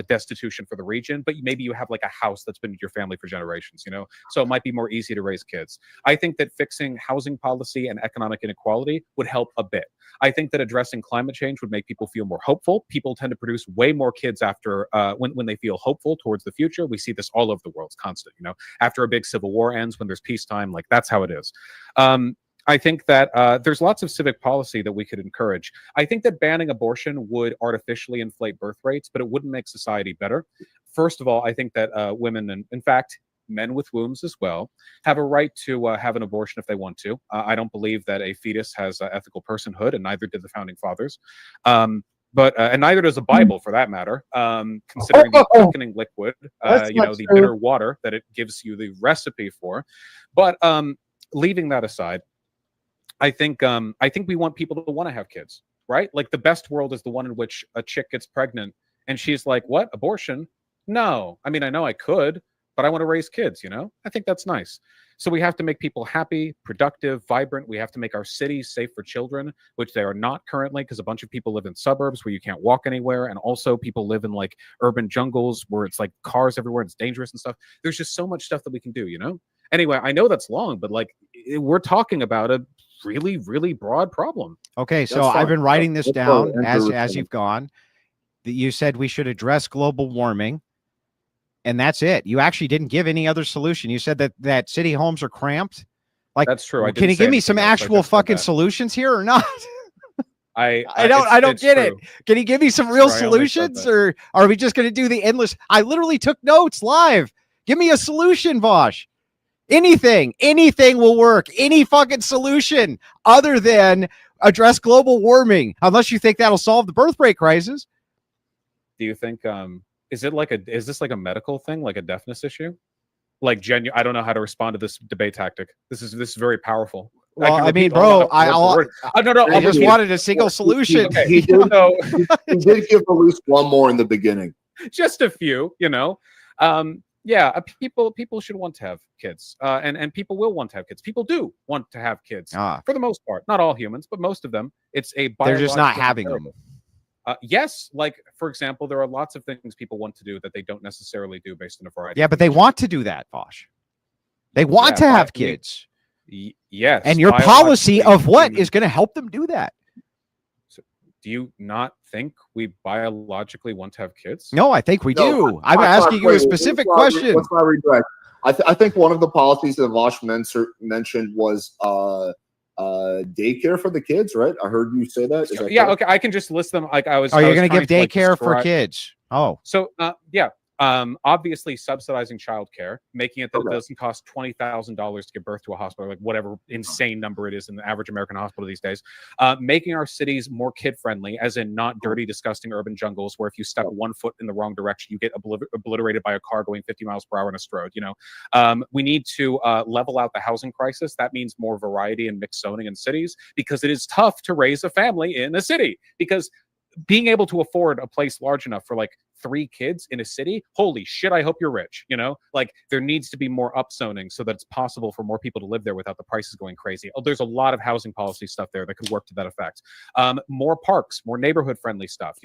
D: destitution for the region, but maybe you have a house that's been with your family for generations, so it might be more easy to raise kids. I think that fixing housing policy and economic inequality would help a bit. I think that addressing climate change would make people feel more hopeful. People tend to produce way more kids after when they feel hopeful towards the future. We see this all over the world. It's constant. After a big civil war ends, when there's peacetime, that's how it is. I think that there's lots of civic policy that we could encourage. I think that banning abortion would artificially inflate birth rates, but it wouldn't make society better. First of all, I think that women, and in fact, men with wombs as well, have a right to have an abortion if they want to. I don't believe that a fetus has ethical personhood, and neither did the founding fathers. And neither does the Bible, for that matter. Considering the quickening liquid, the bitter water that it gives you the recipe for. But leaving that aside, I think we want people to want to have kids, right? The best world is the one in which a chick gets pregnant and she's like, "What? Abortion? No. I mean, I know I could, but I want to raise kids, I think that's nice." So we have to make people happy, productive, vibrant. We have to make our cities safe for children, which they are not currently, because a bunch of people live in suburbs where you can't walk anywhere. And also people live in urban jungles where it's cars everywhere and it's dangerous and stuff. There's just so much stuff that we can do, Anyway, I know that's long, but we're talking about a really, really broad problem.
B: Okay, so I've been writing this down as you've gone. You said we should address global warming, and that's it. You actually didn't give any other solution. You said that city homes are cramped.
D: That's true.
B: Can you give me some actual fucking solutions here or not?
D: I
B: don't get it. Can you give me some real solutions, or are we just going to do the endless? I literally took notes live. Give me a solution, Vosh. Anything will work. Any fucking solution other than address global warming, unless you think that'll solve the birth rate crisis.
D: Do you think is this like a medical thing, like a deafness issue? Like I don't know how to respond to this debate tactic. This is very powerful.
B: Well,
D: can
B: I mean,
D: repeat all
B: bro,
D: that word for word. No,
B: I just
D: repeat it.
B: wanted a single solution.
A: He did give at least one more in the beginning.
D: Just a few, people should want to have kids, and people will want to have kids. People do want to have kids for the most part. Not all humans, but most of them. It's a
B: They're just not
D: biological
B: having
D: imperative.
B: them.
D: Yes, like for example, there are lots of things people want to do that they don't necessarily do based on a variety.
B: Yeah, but they want to do that, Vosh. They want to have kids.
D: Yes,
B: and your policy of what is going to help them do that?
D: So, do you not think we biologically want to have kids?
B: No, I think we do. I'm asking you a specific question.
A: Let's not redirect. I think one of the policies that Vosh mentioned was daycare for the kids, right? I heard you say that. Is that
D: yeah,
A: correct?
D: okay. I can just list them. Like I was.
B: Oh,
D: I
B: you're
D: was
B: going to
D: trying
B: give
D: like,
B: daycare for
D: describe-
B: kids? Oh,
D: So yeah. Obviously subsidizing childcare, making it that it doesn't cost $20,000 to give birth to a hospital, like whatever insane number it is in the average American hospital these days. Making our cities more kid-friendly, as in not dirty, disgusting urban jungles where if you step 1 foot in the wrong direction, you get obliterated by a car going 50 miles per hour in a Strode. We need to level out the housing crisis. That means more variety and mixed zoning in cities, because it is tough to raise a family in a city, because being able to afford a place large enough for like 3 kids in a city, holy shit, I hope you're rich. Like there needs to be more upzoning so that it's possible for more people to live there without the prices going crazy. There's a lot of housing policy stuff there that could work to that effect. More parks, more neighborhood friendly stuff.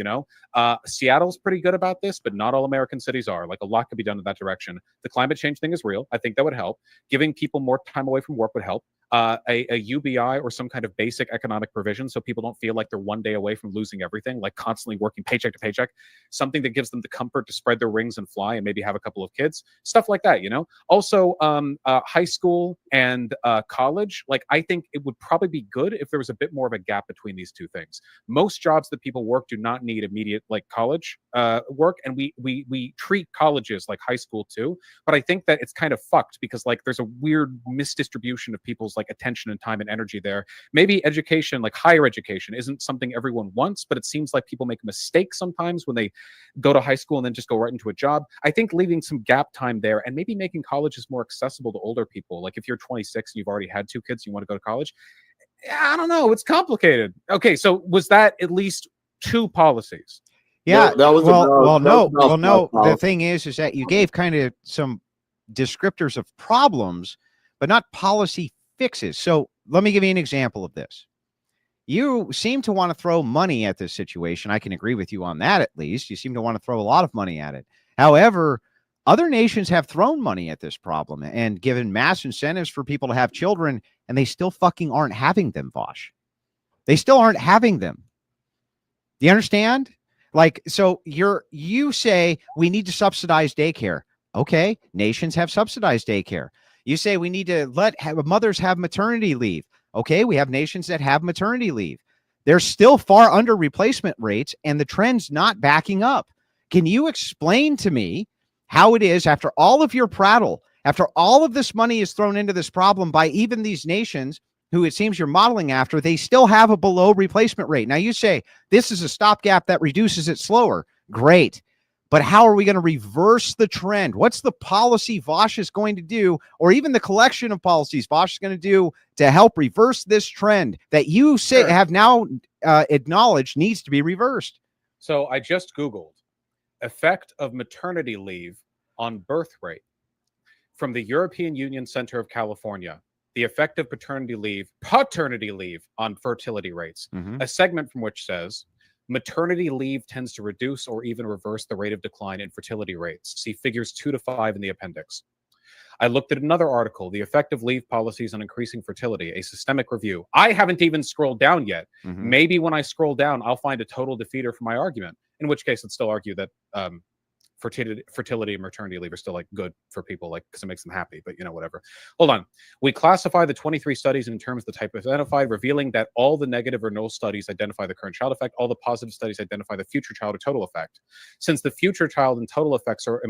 D: Seattle's pretty good about this, but not all American cities are. Like a lot could be done in that direction. The climate change thing is real. I think that would help. Giving people more time away from work would help. A UBI or some kind of basic economic provision so people don't feel like they're one day away from losing everything, like constantly working paycheck to paycheck. Something that gives them the comfort to spread their wings and fly and maybe have a couple of kids, stuff like that. Also high school and college. Like I think it would probably be good if there was a bit more of a gap between these two things. Most jobs that people work do not need immediate like college work, and we treat colleges like high school too. But I think that it's kind of fucked because like there's a weird misdistribution of people's like attention and time and energy there. Maybe education, like higher education, isn't something everyone wants, but it seems like people make a mistake sometimes when they go to high school and then just go right into a job. I think leaving some gap time there and maybe making colleges more accessible to older people. Like if you're 26 and you've already had 2 kids, and you want to go to college. I don't know. It's complicated. Okay, so was that at least 2 policies?
B: yeah.
A: No, that was
B: No. The thing is that you gave kind of some descriptors of problems, but not policy fixes. So let me give you an example of this. You seem to want to throw money at this situation. I can agree with you on that, at least. You seem to want to throw a lot of money at it. However, other nations have thrown money at this problem and given mass incentives for people to have children, and they still fucking aren't having them, Vosh. They still aren't having them. Do you understand? Like, so you say we need to subsidize daycare. Okay, nations have subsidized daycare. You say we need to mothers have maternity leave. Okay, we have nations that have maternity leave. They're still far under replacement rates, and the trend's not backing up. Can you explain to me how it is, after all of your prattle, after all of this money is thrown into this problem by even these nations who it seems you're modeling after, they still have a below replacement rate? Now you say this is a stopgap that reduces it slower. Great. But how are we going to reverse the trend? What's the policy Vosh is going to do, or even the collection of policies Vosh is going to do to help reverse this trend that you say have now acknowledged needs to be reversed?
D: So I just Googled effect of maternity leave on birth rate from the European Union Center of California. The effect of paternity leave on fertility rates. A segment from which says, maternity leave tends to reduce or even reverse the rate of decline in fertility rates. See figures 2 to 5 in the appendix. I looked at another article, The Effect of Leave Policies on Increasing Fertility, a systemic review. I haven't even scrolled down yet. Maybe when I scroll down, I'll find a total defeater for my argument, in which case I'd still argue that fertility and maternity leave are still like good for people, like because it makes them happy, but whatever. Hold on. We classify the 23 studies in terms of the type identified, revealing that all the negative or null studies identify the current child effect, all the positive studies identify the future child or total effect. Since the future child and total effects are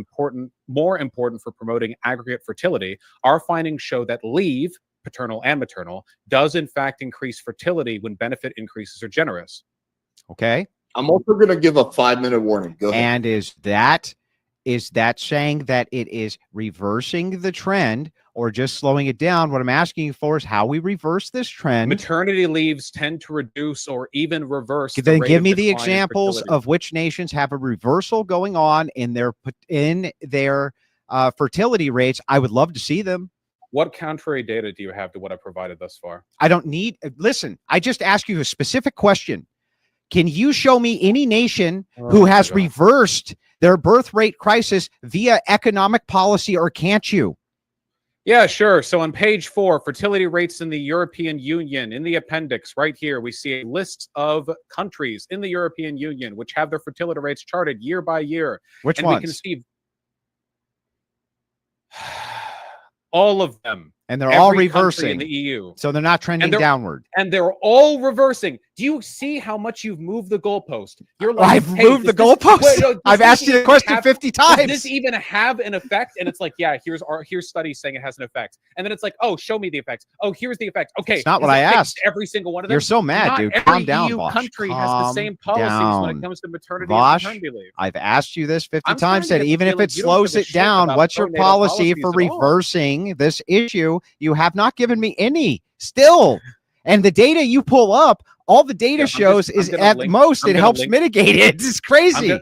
D: more important for promoting aggregate fertility, our findings show that leave, paternal and maternal, does in fact increase fertility when benefit increases are generous.
B: Okay.
A: I'm also going to give a 5-minute warning. Go ahead.
B: And is that is that saying that it is reversing the trend or just slowing it down? What I'm asking you for is how we reverse this trend.
D: Maternity leaves tend to reduce or even reverse.
B: Then
D: rate
B: give
D: of
B: me the
D: decline in
B: examples
D: fertility.
B: of which nations have a reversal going on in their fertility rates. I would love to see them.
D: What contrary data do you have to what I provided thus far?
B: I don't need. Listen, I just asked you a specific question. Can you show me any nation who has reversed their birth rate crisis via economic policy, or can't you?
D: Yeah, sure. So on page 4, fertility rates in the European Union, in the appendix right here, we see a list of countries in the European Union which have their fertility rates charted year by year.
B: Which
D: and
B: ones?
D: We can see all of them.
B: And they're all
D: Every country
B: reversing
D: in the EU.
B: So they're not trending downward.
D: And they're all reversing. Do you see how much you've moved the goalpost? You're like,
B: I've
D: hey,
B: moved the goalpost. I've asked you the question 50 times.
D: Does this even have an effect? And it's like, yeah, here's studies saying it has an effect. And then it's like, oh, show me the effects. Oh, here's the effect. Okay,
B: It's not what
D: is
B: I
D: it fixed
B: asked.
D: Every single one of them.
B: You're so mad,
D: Not
B: dude.
D: Every
B: Calm down,
D: EU
B: Vosh.
D: country has the same policies when it comes to maternity and paternity leave.
B: I've asked you this 50
D: I'm trying
B: times.
D: to
B: Said
D: get the
B: even if
D: feeling
B: it
D: you don't
B: slows
D: give a
B: it
D: shit
B: down,
D: about
B: what's your
D: perinatal
B: policy for
D: policies at all.
B: reversing this issue? You have not given me any still. And the data you pull up, all the data shows is at most it helps mitigate it. It's crazy.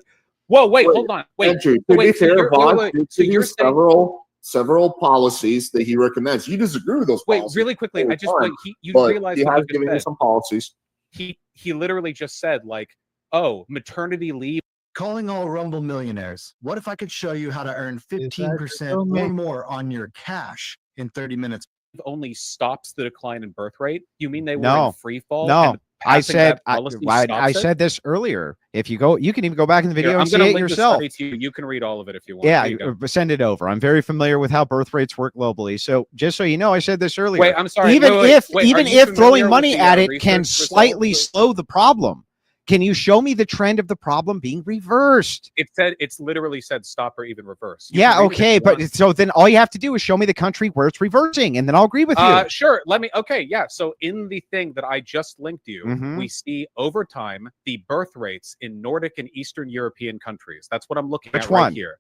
D: Whoa, wait, hold on. Wait,
A: Andrew,
D: so
A: to
D: wait,
A: be
D: so
A: fair,
D: you're-
A: Vaughn,
D: wait,
A: there
D: so
A: are
D: you're saying,
A: several policies that he recommends. You disagree with those
D: wait,
A: policies.
D: really quickly. I just,
A: Fine.
D: wait, you
A: But
D: realize
A: he
D: what
A: has
D: you just
A: given you
D: said.
A: some policies.
D: He literally just said, like, oh, maternity leave.
F: Calling all Rumble millionaires. What if I could show you how to earn 15% or more on your cash in 30 minutes?
D: Only stops the decline in birth rate. You mean they were
B: No.
D: in free fall?
B: No,
D: and
B: I
D: passing
B: said
D: that policy
B: I
D: stops it?
B: said this earlier. If you go, you can even go back in the video
D: Here, I'm
B: and see
D: gonna
B: it
D: link the
B: yourself.
D: study to you. You can read all of it if you want.
B: Yeah,
D: Here you go.
B: send it over. I'm very familiar with how birth rates work globally. So just so you know, I said this earlier.
D: Wait, I'm sorry.
B: Even
D: Wait,
B: if
D: wait,
B: even
D: are you
B: if
D: familiar
B: throwing
D: with
B: money
D: the,
B: at it
D: research
B: can
D: results?
B: slightly slow the problem, can you show me the trend of the problem being reversed?
D: It's literally said stop or even reverse. You
B: Yeah,
D: can read it if
B: okay,
D: you
B: but
D: want.
B: so then all you have to do is show me the country where it's reversing, and then I'll agree with you.
D: Sure. Okay. Yeah. So in the thing that I just linked you,
B: Mhm.
D: we see over time the birth rates in Nordic and Eastern European countries. That's what I'm looking
B: Which
D: at right
B: one?
D: here.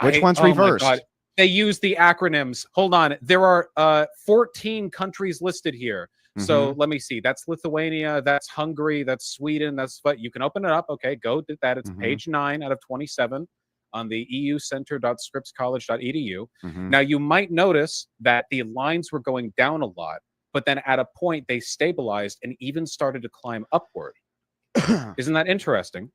B: Which one's
D: oh my
B: reversed?
D: God. They use the acronyms. Hold on. There are 14 countries listed here. So
B: Mm-hmm.
D: let me see. That's Lithuania. That's Hungary. That's Sweden. That's but you can open it up. Okay, go do that. It's
B: Mhm.
D: page 9 out of 27 on the eucenter.scripscollege.edu.
B: Mhm.
D: Now you might notice that the lines were going down a lot, but then at a point they stabilized and even started to climb upward. Isn't that interesting?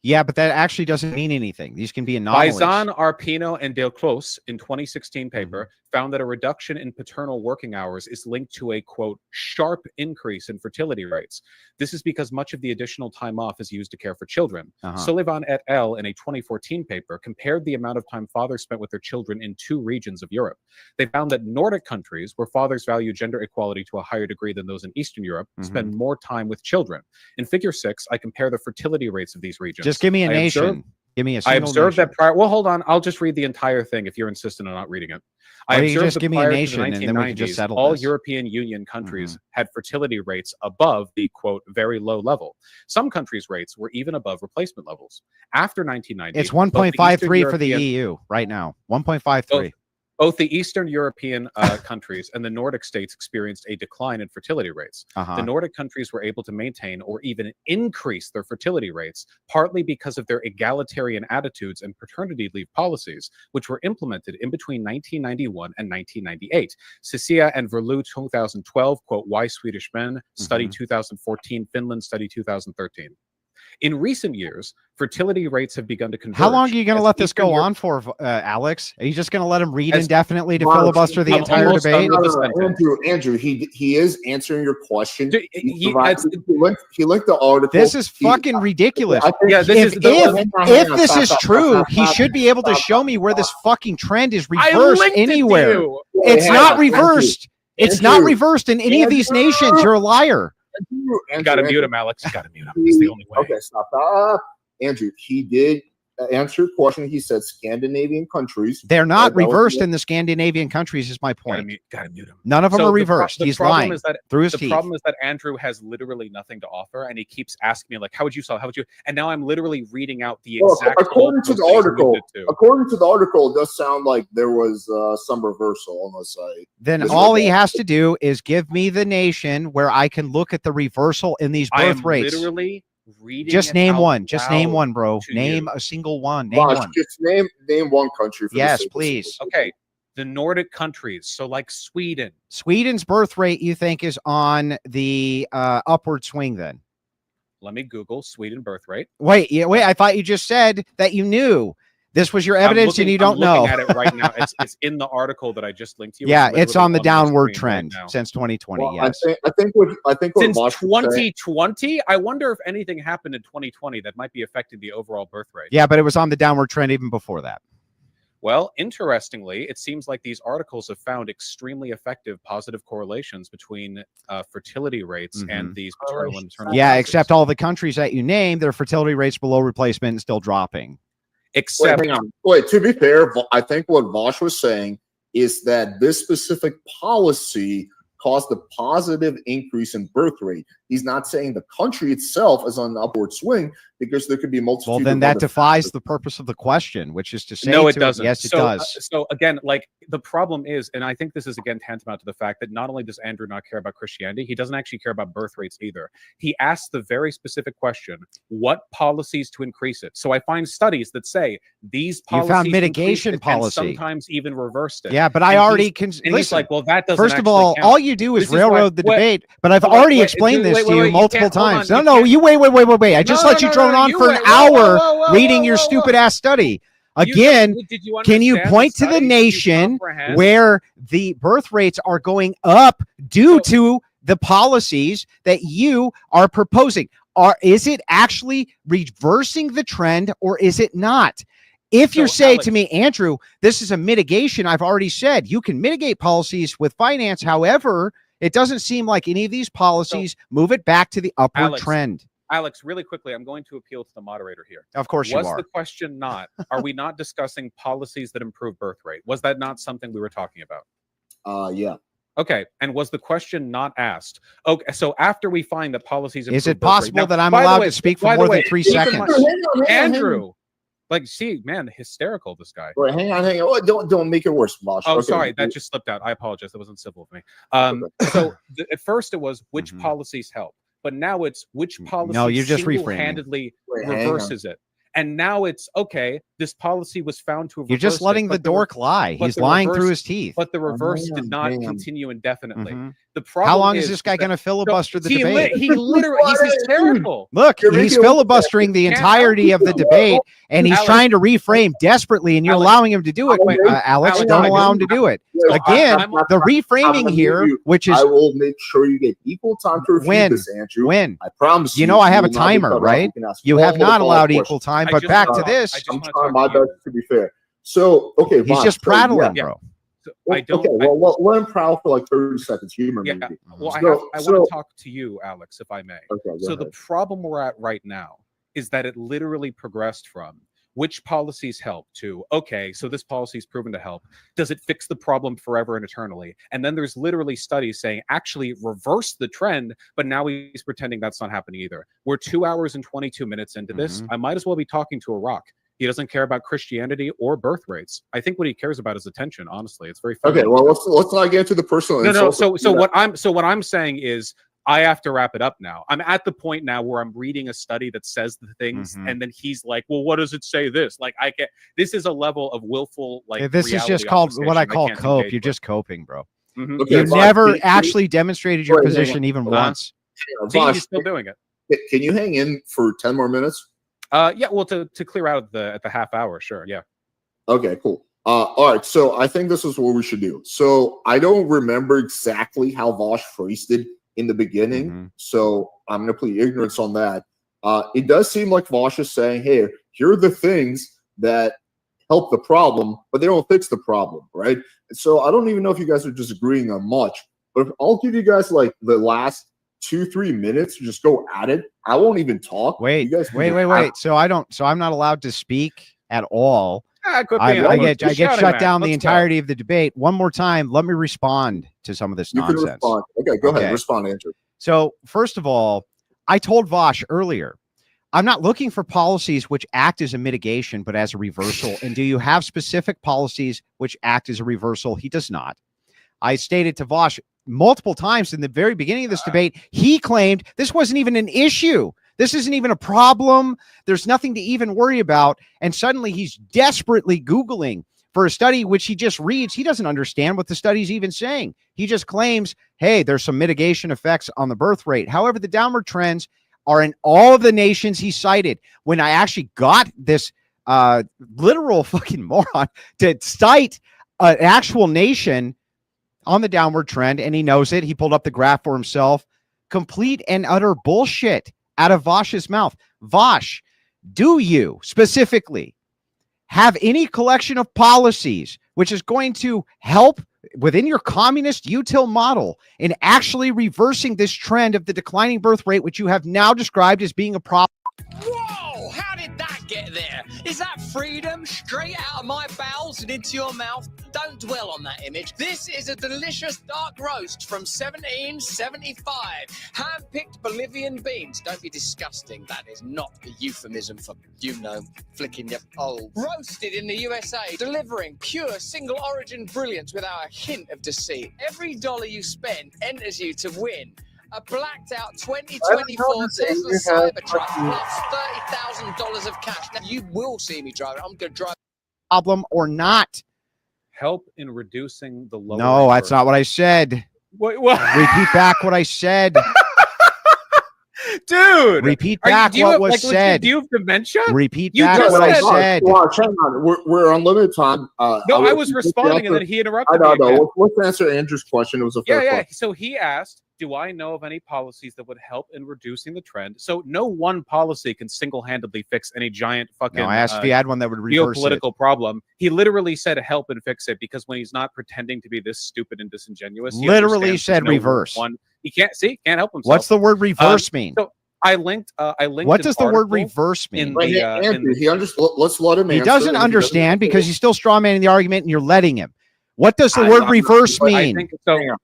B: Yeah, but that actually doesn't mean anything. These can be anomalies.
D: Baizan, Arpino, and Delclos in 2016 paper found that a reduction in paternal working hours is linked to a, quote, sharp increase in fertility rates. This is because much of the additional time off is used to care for children. Sullivan et al. In a 2014 paper compared the amount of time fathers spent with their children in 2 regions of Europe. They found that Nordic countries, where fathers value gender equality to a higher degree than those in Eastern Europe, spend more time with children. In figure 6, I compare the fertility rates of these regions.
B: Just give me a
D: I
B: nation.
D: observed-
B: Give me a
D: I
B: single
D: observed
B: nation.
D: that prior. Well, hold on. I'll just read the entire thing if you're insistent on not reading it.
B: Why
D: I
B: don't you
D: observed
B: just
D: that
B: give me a
D: prior to the
B: nation and then we can just
D: 1990s,
B: settle
D: all
B: this?
D: European Union countries had fertility rates above the, quote, very low level. Some countries' rates were even above replacement levels. After 1990,
B: It's
D: both the
B: 1.53
D: Eastern
B: for the
D: European-
B: EU right now. 1.53.
D: Both the Eastern European countries and the Nordic states experienced a decline in fertility rates.
B: Uh-huh.
D: The Nordic countries were able to maintain or even increase their fertility rates, partly because of their egalitarian attitudes and paternity leave policies, which were implemented in between 1991 and 1998. Cecilia and Verlu 2012, quote, Why Swedish Men, study 2014, Finland, study 2013. In recent years, fertility rates have begun to converge.
B: How long are you going to
D: as
B: let this
D: Eastern
B: go
D: Europe-
B: on for, Alex? Are you just going to let him read
D: As-
B: indefinitely to
A: Well,
B: filibuster the
A: I'm
B: entire
D: almost
B: debate?
D: done with the sentence.
A: Andrew, he is answering your question.
D: Dude,
A: He linked the article.
B: This is fucking ridiculous.
A: I think-
D: Yeah, this
B: if
D: is the-
B: if this
A: Stop,
B: is
A: stop,
B: true,
A: stop,
B: he
A: stop,
B: should be able to
A: stop,
B: show me where this fucking trend is
D: I
B: reversed
D: linked it to
B: anywhere.
D: you.
B: It's
A: Hey,
B: not
A: Andrew,
B: reversed. It's not
A: Andrew,
B: reversed in any of these
A: Andrew.
B: nations. You're a liar.
D: You gotta mute him, Alex. You gotta mute him. It's the only way.
A: Okay, stop. Andrew, he did answer your question. He said Scandinavian countries.
B: They're not
A: That was
B: reversed
A: the-
B: in the Scandinavian countries, is my point.
D: Gotta mute him.
B: None of them
D: So
B: are
D: the pro-
B: reversed.
D: the
B: He's
D: problem
B: lying
D: is that
B: through his
D: the
B: teeth.
D: problem is that Andrew has literally nothing to offer, and he keeps asking me like, "How would you solve? How would you?" And now I'm literally reading out the
A: Well,
D: exact.
A: according to the
D: goalposts he's
A: article,
D: alluded to.
A: it does sound like there was some reversal, unless I.
B: Then
A: misread
B: all he
A: that.
B: has to do is give me the nation where I can look at the reversal in these
D: I
B: birth
D: am
B: rates.
D: literally reading.
B: Just
D: it
B: name
D: out
B: one. Just name
D: loud
B: one, bro.
D: to
B: Name
D: you.
B: a single one. Name
A: Vosh,
B: one.
A: just name one country. For the
B: Yes,
A: sake of
B: please.
D: Okay, the Nordic countries, so like Sweden.
B: Sweden's birth rate, you think, is on the upward swing then?
D: Let me Google Sweden birth rate.
B: Wait, I thought you just said that you knew. This was your evidence and you don't
D: I'm
B: know.
D: looking at it right now. It's in the article that I just linked to you.
B: Yeah, it's on the
D: my
B: downward
D: screen right
B: trend
D: now.
B: since 2020.
A: Well,
B: Yes.
A: I think what
D: Since
A: Vosh was saying-
D: 2020, I wonder if anything happened in 2020 that might be affecting the overall birth rate.
B: Yeah, but it was on the downward trend even before that.
D: Well, interestingly, it seems like these articles have found extremely effective positive correlations between fertility rates and these maternal and maternal.
B: Yeah,
D: deaths.
B: except all the countries that you named, their fertility rates below replacement and still dropping.
D: Except,
A: Wait, hang on. Wait, to be fair, I think what Vosh was saying is that this specific policy caused a positive increase in birth rate. He's not saying the country itself is on an upward swing, because there could be a multitude.
B: Well, then
A: of
B: that
A: other
B: defies
A: factors.
B: the purpose of the question, which is to say
D: no, it
B: to
D: doesn't.
B: Yes, it
D: So,
B: does.
D: So again, like the problem is, and I think this is again tantamount to the fact that not only does Andrew not care about Christianity, he doesn't actually care about birth rates either. He asked the very specific question: what policies to increase it? So I find studies that say these
B: You
D: policies
B: found
D: increased
B: mitigation
D: it and
B: policy.
D: sometimes even reversed it.
B: Yeah, but I
D: And
B: already
D: he's-
B: can.
D: And he's
B: Listen,
D: like, well, that doesn't.
B: first of
D: actually
B: all,
D: count.
B: all you do is
D: This why-
B: railroad the
D: wait,
B: debate. But I've
D: wait,
B: already
D: wait,
B: explained this
D: wait,
B: to you
D: wait,
B: multiple
D: can't- hold
B: times.
D: on,
B: No,
D: you
B: no, you wait. I just
D: No,
B: let you
D: no,
B: drone
D: no,
B: on
D: you
B: for an
D: wait. Whoa, whoa,
B: hour
D: whoa, whoa,
B: reading
D: whoa,
B: your
D: whoa,
B: stupid
D: whoa.
B: ass study.
D: You
B: Again,
D: did you
B: can you
D: understand
B: point to the
D: study? Did you
B: nation
D: comprehend?
B: where the birth rates are going up due to the policies that you are proposing? Is it actually reversing the trend or is it not? If you
D: So,
B: say
D: Alex-
B: to me, Andrew, this is a mitigation, I've already said you can mitigate policies with finance. However, it doesn't seem like any of these policies move it back to the upward
D: Alex,
B: trend.
D: Alex, really quickly, I'm going to appeal to the moderator here.
B: Of course you
D: Was
B: are.
D: the question not, are we not discussing policies that improve birth rate? Was that not something we were talking about?
A: Yeah.
D: Okay. And was the question not asked? Okay. So after we find that policies
B: Is
D: improve
B: it
D: birth rate-
B: possible
D: Now,
B: that I'm
D: by the
B: allowed
D: way-
B: to speak
D: by
B: for
D: the
B: more
D: way,
B: than 3
D: keep in
B: seconds?
D: mind- Andrew, like, see, man, hysterical, this guy.
A: Wait, hang on. Oh, don't make it worse, Vosh.
D: Oh,
A: Okay.
D: sorry, that just slipped out. I apologize. That wasn't civil of me. So at first it was which policies help, but now it's which policy
B: No, you're just reframing.
D: single-handedly
A: Wait, hang on.
D: reverses it. And now it's okay. This policy was found to have.
B: You're just
D: reversed it,
B: letting the
D: but
B: dork lie.
D: but
B: He's
D: the
B: lying
D: reverse-
B: through his teeth.
D: But the reverse
A: man,
D: did not
A: man.
D: continue indefinitely.
B: Mhm.
D: The problem.
B: How long is this guy
D: that-
B: going to filibuster the
D: he
B: debate?
D: He literally, he's hysterical.
B: Look,
A: You're
B: he's
A: making-
B: filibustering the
D: Can't
B: entirety of the debate, and he's
D: Alex-
B: trying to reframe desperately, and you're
D: Alex-
B: allowing him to do it.
A: Alex-
B: Alex,
D: Alex,
B: don't
D: I
B: allow
D: don't-
B: him to do it.
A: Yeah,
B: Again,
D: I'm-
B: the
A: I'm
B: reframing
A: gonna
B: here,
A: give you-
B: which is
A: I will make sure you get equal time to refute
B: When?
A: this, Andrew.
B: when
A: I promise
B: you know I have a
A: will not be
B: timer,
A: cut off.
B: right?
A: can ask
B: You
A: one
B: have
A: more
B: not
A: follow-up
B: allowed
A: question.
B: equal time.
D: I
B: But
D: just
B: back
D: wanna
B: to
D: talk-
B: this,
D: I just
A: I'm
D: wanna
A: trying
D: talk
A: my
D: to you.
A: best to be fair. So, okay,
B: he's
A: Vosh,
B: just
A: so,
B: prattling,
D: yeah.
B: bro.
D: So
A: Well,
D: I don't.
A: okay, well, let him prowl for like 30 seconds. Humor
D: Yeah.
A: maybe.
D: Well, I
A: So-
D: want
A: so-
D: to talk to you, Alex, if I may.
A: Okay, go
D: So the
A: ahead.
D: problem we're at right now is that it literally progressed from which policies help to, okay, so this policy is proven to help. Does it fix the problem forever and eternally? And then there's literally studies saying actually reverse the trend, but now he's pretending that's not happening either. We're 2 hours and 22 minutes into this. I might as well be talking to a rock. He doesn't care about Christianity or birth rates. I think what he cares about is attention, honestly. It's very funny.
A: Okay, well, let's not get into the personal
D: No.
A: insults.
D: So what I'm saying is I have to wrap it up now. I'm at the point now where I'm reading a study that says the things, and then he's like, "Well, what does it say?" This like I get. This is a level of willful like.
B: This is
D: reality
B: just called what I
D: obfuscation
B: call
D: can't
B: cope.
D: engage
B: You're
D: with.
B: just coping, bro.
D: Mhm.
A: Okay,
B: You
A: Vosh,
B: never
A: can-
B: actually demonstrated your
A: Wait, hang
B: position
A: on.
B: even
D: Hold on.
B: once.
D: See,
A: Vosh,
D: he's still doing it.
A: can you hang in for 10 more minutes?
D: Yeah. Well, to clear out at the half hour, sure. Yeah.
A: Okay, cool. All right, so I think this is what we should do. So I don't remember exactly how Vosh phrased it in the beginning, so I'm going to plead ignorance on that. It does seem like Vosh is saying, hey, here are the things that help the problem, but they don't fix the problem, right? So I don't even know if you guys are disagreeing on much, but I'll give you guys like the last 2-3 minutes to just go at it, I won't even talk.
B: Wait,
A: You guys can
B: wait,
A: just
B: wait,
A: have-
B: wait. So I'm not allowed to speak at all.
D: Quit
B: I
D: being
B: get
D: almost a shouting
B: shut
D: match.
B: down the
D: Let's go.
B: entirety of the debate. One more time, let me respond to some of this
A: You can
B: nonsense.
A: respond. Okay, go
B: Okay.
A: ahead. Respond, Andrew.
B: So, first of all, I told Vosh earlier, I'm not looking for policies which act as a mitigation, but as a reversal. And do you have specific policies which act as a reversal? He does not. I stated to Vosh multiple times in the very beginning of this debate, he claimed this wasn't even an issue. This isn't even a problem. There's nothing to even worry about. And suddenly he's desperately Googling for a study which he just reads. He doesn't understand what the study's even saying. He just claims, hey, there's some mitigation effects on the birth rate. However, the downward trends are in all of the nations he cited. When I actually got this literal fucking moron to cite an actual nation on the downward trend, and he knows it, he pulled up the graph for himself. Complete and utter bullshit out of Vosh's mouth. Vosh, do you specifically have any collection of policies which is going to help within your communist util model in actually reversing this trend of the declining birth rate, which you have now described as being a problem?
L: Whoa! How did that get there? Is that freedom straight out of my bowels and into your mouth? Don't dwell on that image. This is a delicious dark roast from 1775. Hand-picked Bolivian beans. Don't be disgusting. That is not a euphemism for, flicking your hole. Roasted in the USA, delivering pure single origin brilliance without a hint of deceit. Every dollar you spend enters you to win a blacked out 2024 Tesla Cybertruck plus $30,000 of cash. Now, you will see me drive it. I'm going to drive.
B: Problem or not?
D: Help in reducing the lower.
B: No, that's not what I said.
D: What?
B: Repeat back what I said.
D: Dude,
B: repeat back what was said.
D: Do you have dementia?
B: Repeat
D: You
B: back
D: just
B: what I
D: said-
B: said.
A: Watch, hang on. We're on limited time.
D: No, I was responding and then he interrupted
A: I
D: me.
A: know.
D: again.
A: Let's answer Andrew's question. It was a fair
D: Yeah.
A: question.
D: So he asked, do I know of any policies that would help in reducing the trend? So no one policy can single-handedly fix any giant fucking
B: No, I asked if he had one that would reverse it.
D: geopolitical problem. He literally said help and fix it because when he's not pretending to be this stupid and disingenuous, he
B: Literally
D: understands
B: said
D: there's no
B: reverse.
D: one. He can't help himself.
B: What's the word reverse mean?
D: So I linked.
B: What
D: an
B: does the word
D: article
B: reverse mean?
D: in
A: Right,
D: the,
A: Andrew, he understands. Let's let him
B: He
A: answer.
B: doesn't
A: If he
B: understand because he's still straw manning the argument and you're letting him. What does the word reverse
A: but I
B: mean?
D: think so.
A: Hang on.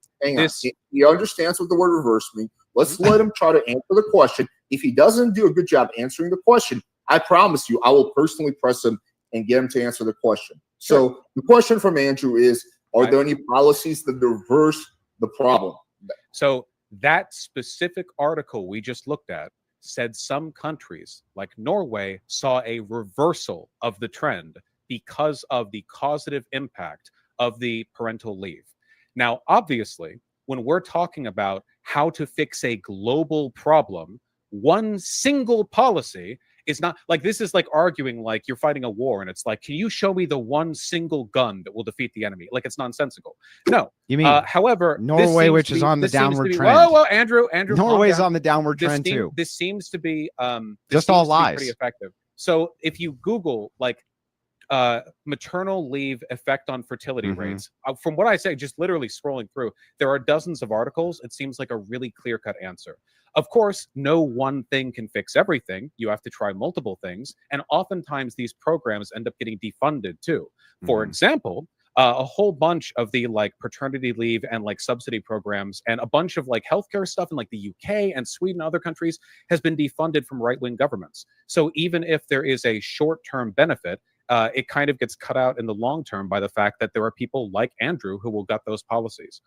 D: This-
A: He understands what the word reverse means. Let's let him try to answer the question. If he doesn't do a good job answering the question, I promise you, I will personally press him and get him to answer the question. So the question from Andrew is, are there any policies that reverse the problem?
D: So that specific article we just looked at said some countries like Norway saw a reversal of the trend because of the causative impact of the parental leave. Now, obviously, when we're talking about how to fix a global problem, one single policy is not like this is like arguing like you're fighting a war and it's like, can you show me the one single gun that will defeat the enemy? Like it's nonsensical. No.
B: You mean
D: however, this
B: Norway,
D: seems
B: which
D: to
B: is
D: be-
B: on the
D: this seems to
B: downward
D: be-
B: trend?
D: Well, Andrew, calm
B: Norway's
D: down.
B: on the downward trend too.
D: This seems to be
B: Just all lies.
D: pretty effective. So if you Google like maternal leave effect on fertility
B: Mhm.
D: rates, from what I say, just literally scrolling through, there are dozens of articles. It seems like a really clear-cut answer. Of course, no one thing can fix everything. You have to try multiple things, and oftentimes these programs end up getting defunded too. For example, a whole bunch of the like paternity leave and like subsidy programs and a bunch of like healthcare stuff in like the UK and Sweden and other countries has been defunded from right-wing governments. So even if there is a short-term benefit, it kind of gets cut out in the long term by the fact that there are people like Andrew who will gut those policies.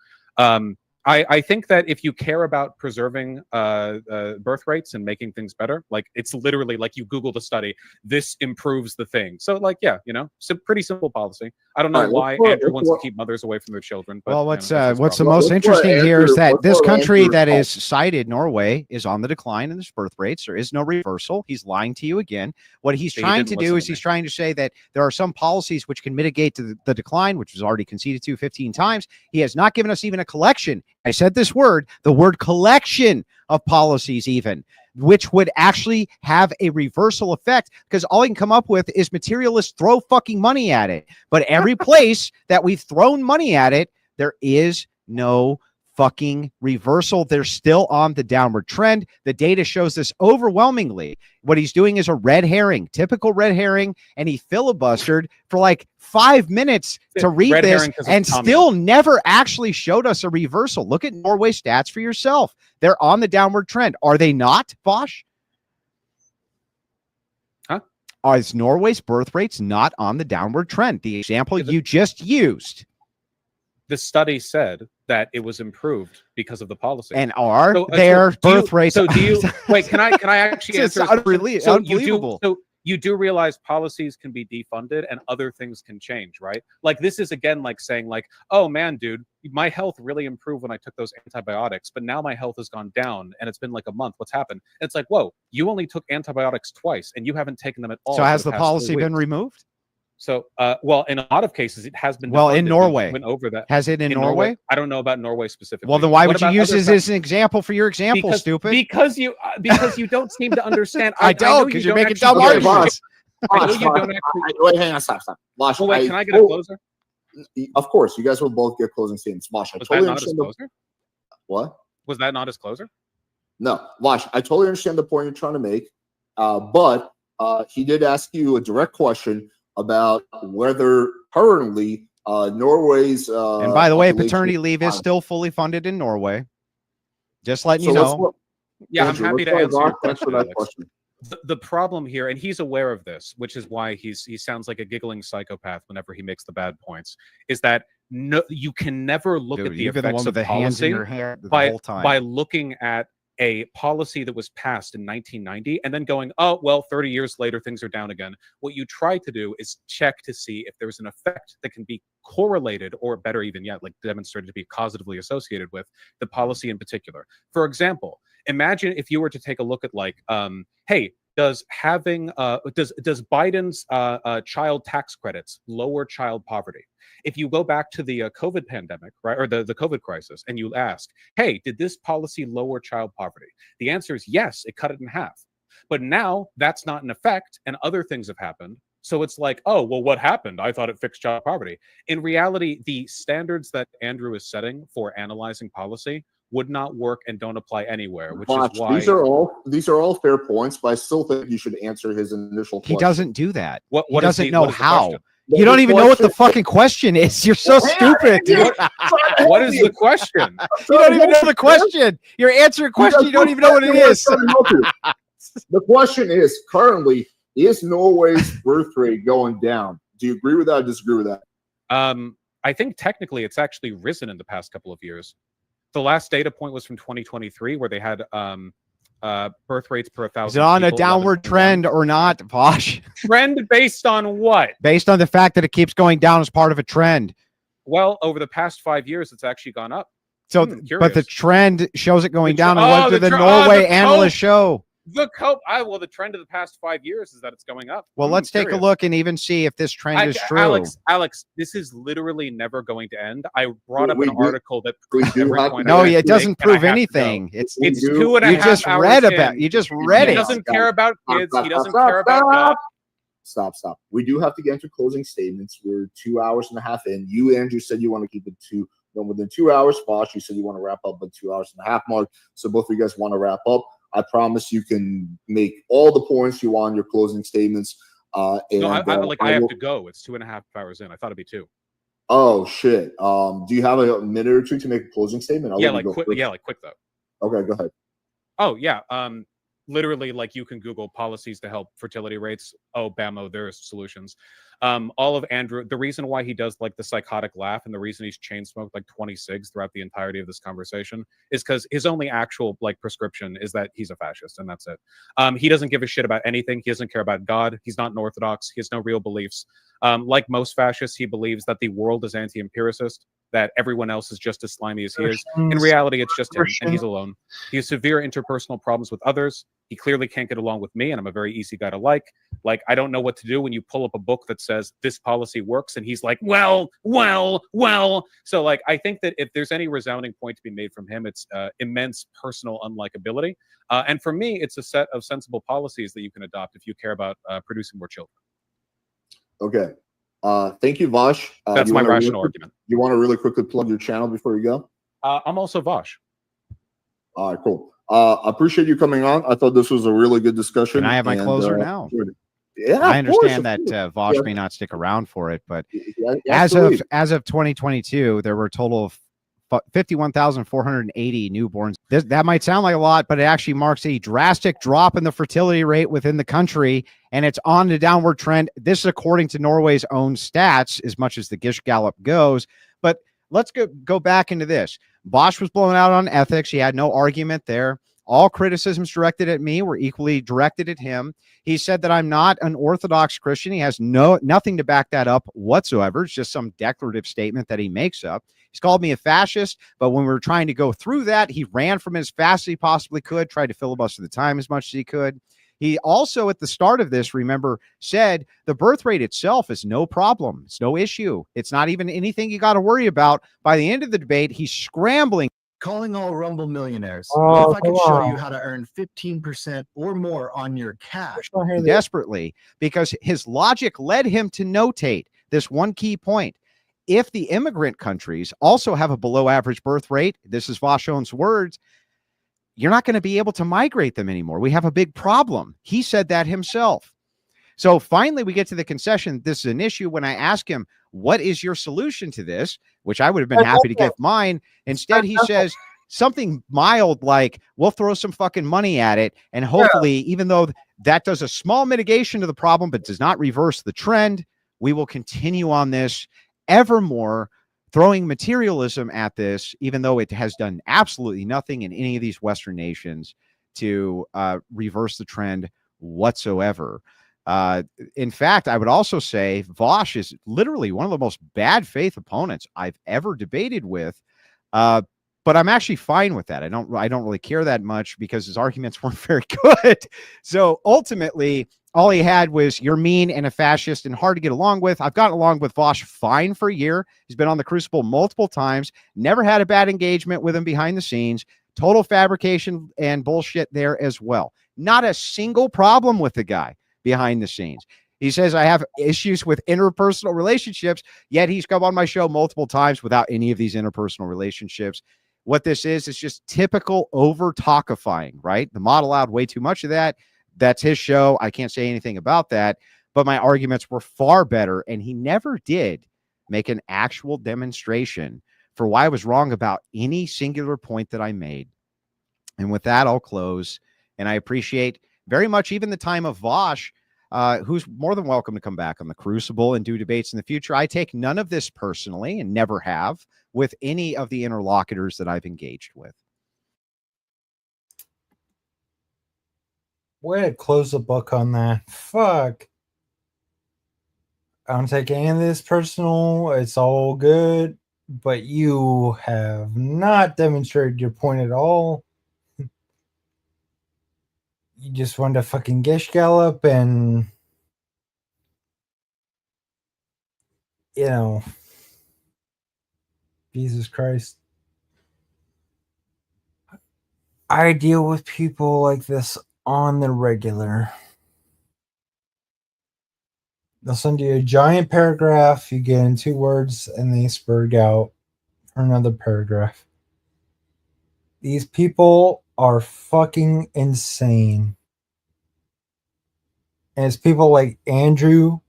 D: I think that if you care about preserving birth rates and making things better, like it's literally like you Google the study, this improves the thing. So like, yeah, it's a pretty simple policy. I don't know
A: All right,
D: why Andrew wants to keep mothers away from their children. But,
B: Well,
D: that's his
B: what's the
D: problem.
B: most interesting here is that this country
A: Andrew
B: that
A: talk.
B: is cited, Norway, is on the decline in its birth rates. There is no reversal. He's lying to you again. What he's
D: So you
B: trying
D: didn't
B: to
D: listen
B: do
D: to
B: is he's trying to say that there are some policies which can mitigate the decline, which was already conceded to 15 times. He has not given us even a collection. I said this word, the word collection of policies even, which would actually have a reversal effect, because all he can come up with is materialists throw fucking money at it. But every place that we've thrown money at it, there is no fucking reversal. They're still on the downward trend. The data shows this overwhelmingly. What he's doing is a red herring, typical red herring, and he filibustered for like 5 minutes to read
D: Red
B: this
D: herring 'cause it's
B: and
D: communist.
B: still never actually showed us a reversal. Look at Norway stats for yourself. They're on the downward trend. Are they not, Bosch?
D: Huh?
B: Is Norway's birth rates not on the downward trend? The example you just used.
D: The study said that it was improved because of the policy.
B: And are
D: So,
B: their
D: do you-
B: birth rates?
D: So do you wait? Can I actually
B: It's
D: answer?
B: unbelievable.
D: So you do realize policies can be defunded and other things can change, right? Like this is again like saying like, oh man, dude, my health really improved when I took those antibiotics, but now my health has gone down and it's been like a month. What's happened? And it's like, whoa, you only took antibiotics twice and you haven't taken them at all.
B: So
D: for
B: has the
D: past 4
B: policy been
D: weeks.
B: removed?
D: So, well, in a lot of cases, it has been.
B: Well, in
D: defunded.
B: Norway.
D: We went over that.
B: Has it in Norway?
D: I don't know about Norway specifically.
B: Well, then why
D: What
B: would you
D: about
B: use
D: other
B: this
D: coun-
B: as an example for your example, stupid?
D: Because you don't seem to understand.
B: I don't,
D: know
B: 'cause
D: you
B: you're
D: don't
B: making
D: actually-
B: dumb
A: Okay,
B: arguments.
A: Bosch,
D: I know
A: Bosch,
D: you
A: Bosch,
D: don't actually.
A: wait, hang on, stop. Bosch,
D: Well, wait, can I get a closer?
A: Of course, you guys will both get closing statements. Bosch, I
D: Was that
A: totally
D: not his
A: understand
D: closer?
A: What?
D: Was that not his closer?
A: No, Bosch, I totally understand the point you're trying to make, but he did ask you a direct question about whether currently Norway's
B: And by the way,
A: population-
B: paternity leave is still fully funded in Norway. Just letting
A: So
B: you
A: let's
B: know.
A: look-
D: Yeah,
A: Andrew,
D: I'm happy
A: let's
D: to
A: let
D: answer your
A: Bosch answer
D: question,
A: that
D: Alex.
A: question.
D: The problem here, and he's aware of this, which is why he sounds like a giggling psychopath whenever he makes the bad points, is that no, you can never look
B: Dude,
D: at the
B: you've been the
D: effects
B: one with
D: of
B: the hands in
D: policy
B: your hair the
D: by
B: whole time.
D: by looking at a policy that was passed in 1990 and then going, oh, well, 30 years later, things are down again. What you try to do is check to see if there's an effect that can be correlated or better even yet, like demonstrated to be causatively associated with the policy in particular. For example, imagine if you were to take a look at like, hey, does Biden's child tax credits lower child poverty? If you go back to the COVID pandemic, right, or the COVID crisis, and you ask, hey, did this policy lower child poverty? The answer is yes, it cut it in half. But now that's not an effect, and other things have happened. So it's like, oh, well, what happened? I thought it fixed child poverty. In reality, the standards that Andrew is setting for analyzing policy would not work and don't apply anywhere, which
A: Bosch,
D: is why
A: these are all fair points, but I still think you should answer his initial question.
B: He doesn't do that.
D: What
B: He
D: is
B: doesn't
D: the-
B: know
D: what is the
B: how.
D: question?
B: You don't even know what the fucking question is. You're so stupid, dude.
D: What is the question?
B: You don't even know the question. You're answering a question. You don't even know what it is.
A: The question is, currently, is Norway's birth rate going down? Do you agree with that or disagree with that?
D: I think technically it's actually risen in the past couple of years. The last data point was from 2023, where they had birth rates per 1,000.
B: Is it on a
D: people,
B: downward
D: 11.1.
B: trend or not, Bosch?
D: Trend based on what?
B: Based on the fact that it keeps going down as part of a trend.
D: Well, over the past 5 years, it's actually gone up.
B: So, but the
D: Curious.
B: trend shows it going
D: The tr-
B: down. And
D: oh,
B: what did
D: the
B: the
D: tr- oh,
B: Norway
D: the
B: analysts
D: cope.
B: show?
D: The trend of the past 5 years is that it's going up.
B: Well, let's take a
D: Curious.
B: look and even see if this trend is true.
D: Alex, this is literally never going to end. I brought up
A: We
D: an
A: do-
D: article that
A: we
D: proves
A: do
D: every
A: have-
D: point
B: No,
D: I make,
B: it doesn't
D: and I
B: prove
D: have to go.
B: anything. It's
D: It's
A: do-
D: 2.5
B: you just
D: hours
B: read
D: in.
B: about. You just read
D: He
B: it.
D: doesn't care about kids.
A: Stop,
D: He doesn't
A: stop,
D: care about God.
A: Stop. We do have to get into closing statements. We're 2 hours and a half in. You, Andrew, said you want to keep it to within 2 hours. Bosch, you said you want to wrap up at 2 hours and a half mark. So both of you guys want to wrap up. I promise you can make all the points you want in your closing statements. And,
D: No, I have
A: will-
D: to go. It's 2.5 hours in. I thought it'd be 2.
A: Oh shit. Do you have a minute or two to make a closing statement? I'll
D: Yeah,
A: let you
D: like
A: go
D: quick.
A: first.
D: Yeah, like quick though.
A: Okay, go ahead.
D: Oh yeah. Literally, like you can Google policies to help fertility rates. Oh, bammo, there's solutions. All of Andrew, the reason why he does like the psychotic laugh and the reason he's chain smoked like 20 cigs throughout the entirety of this conversation is because his only actual like prescription is that he's a fascist, and that's it. He doesn't give a shit about anything. He doesn't care about God. He's not an Orthodox. He has no real beliefs. Like most fascists, he believes that the world is anti-empiricist, that everyone else is just as slimy as he is. In reality, it's just him, and he's alone. He has severe interpersonal problems with others. He clearly can't get along with me, and I'm a very easy guy to like. Like, I don't know what to do when you pull up a book that says this policy works, and he's like, well. So, like, I think that if there's any resounding point to be made from him, it's immense personal unlikability. And for me, it's a set of sensible policies that you can adopt if you care about producing more children.
A: Okay. Thank you, Vosh.
D: That's
A: you
D: my
A: wanna
D: rational
A: really,
D: argument.
A: You want to really quickly plug your channel before you go?
D: I'm also Vosh.
A: All right, cool. I appreciate you coming on. I thought this was a really good discussion.
B: Can I have my
A: and,
B: closer now?
A: Yeah,
B: I
A: of course,
B: understand
A: of course.
B: that Vosh
A: Yeah.
B: may not stick around for it, but
A: Yeah,
B: as
A: absolutely.
B: of 2022, there were a total of 51,480 newborns. That might sound like a lot, but it actually marks a drastic drop in the fertility rate within the country, and it's on the downward trend. This is according to Norway's own stats, as much as the Gish Gallop goes. But let's go back into this. Bosch was blown out on ethics. He had no argument there. All criticisms directed at me were equally directed at him. He said that I'm not an Orthodox Christian. He has nothing to back that up whatsoever. It's just some declarative statement that he makes up. He's called me a fascist, but when we were trying to go through that, he ran from it as fast as he possibly could, tried to filibuster the time as much as he could. He also, at the start of this, remember, said the birth rate itself is no problem. It's no issue. It's not even anything you got to worry about. By the end of the debate, he's scrambling.
F: Calling all Rumble millionaires.
C: Oh,
F: What if I could
C: come
F: show
C: on.
F: you how to earn 15% or more on your cash?
B: Desperately, because his logic led him to notate this one key point. If the immigrant countries also have a below average birth rate, this is Vashon's words, you're not going to be able to migrate them anymore. We have a big problem. He said that himself. So finally, we get to the concession. This is an issue. When I ask him, what is your solution to this? Which I would have been happy to give mine. Instead, he says something mild like, we'll throw some fucking money at it. And hopefully, even though that does a small mitigation to the problem, but does not reverse the trend, we will continue on this evermore, throwing materialism at this, even though it has done absolutely nothing in any of these Western nations to reverse the trend whatsoever. In fact, I would also say Vosh is literally one of the most bad faith opponents I've ever debated with. But I'm actually fine with that. I don't really care that much because his arguments weren't very good. So ultimately, all he had was you're mean and a fascist and hard to get along with. I've gotten along with Vosh fine for a year. He's been on the Crucible multiple times, never had a bad engagement with him behind the scenes. Total fabrication and bullshit there as well. Not a single problem with the guy behind the scenes. He says I have issues with interpersonal relationships, yet he's come on my show multiple times without any of these interpersonal relationships. What this is just typical over talkifying, right? The mod allowed way too much of that. That's his show. I can't say anything about that, but my arguments were far better. And he never did make an actual demonstration for why I was wrong about any singular point that I made. And with that, I'll close. And I appreciate very much even the time of Vosh, who's more than welcome to come back on the Crucible and do debates in the future. I take none of this personally and never have with any of the interlocutors that I've engaged with.
C: Way to close the book on that. Fuck. I don't take any of this personal. It's all good. But you have not demonstrated your point at all. You just wanted to fucking Gish Gallop and, you know, Jesus Christ. I deal with people like this on the regular. They'll send you a giant paragraph, you get in 2 words, and they spurg out for another paragraph. These people are fucking insane. And it's people like Andrew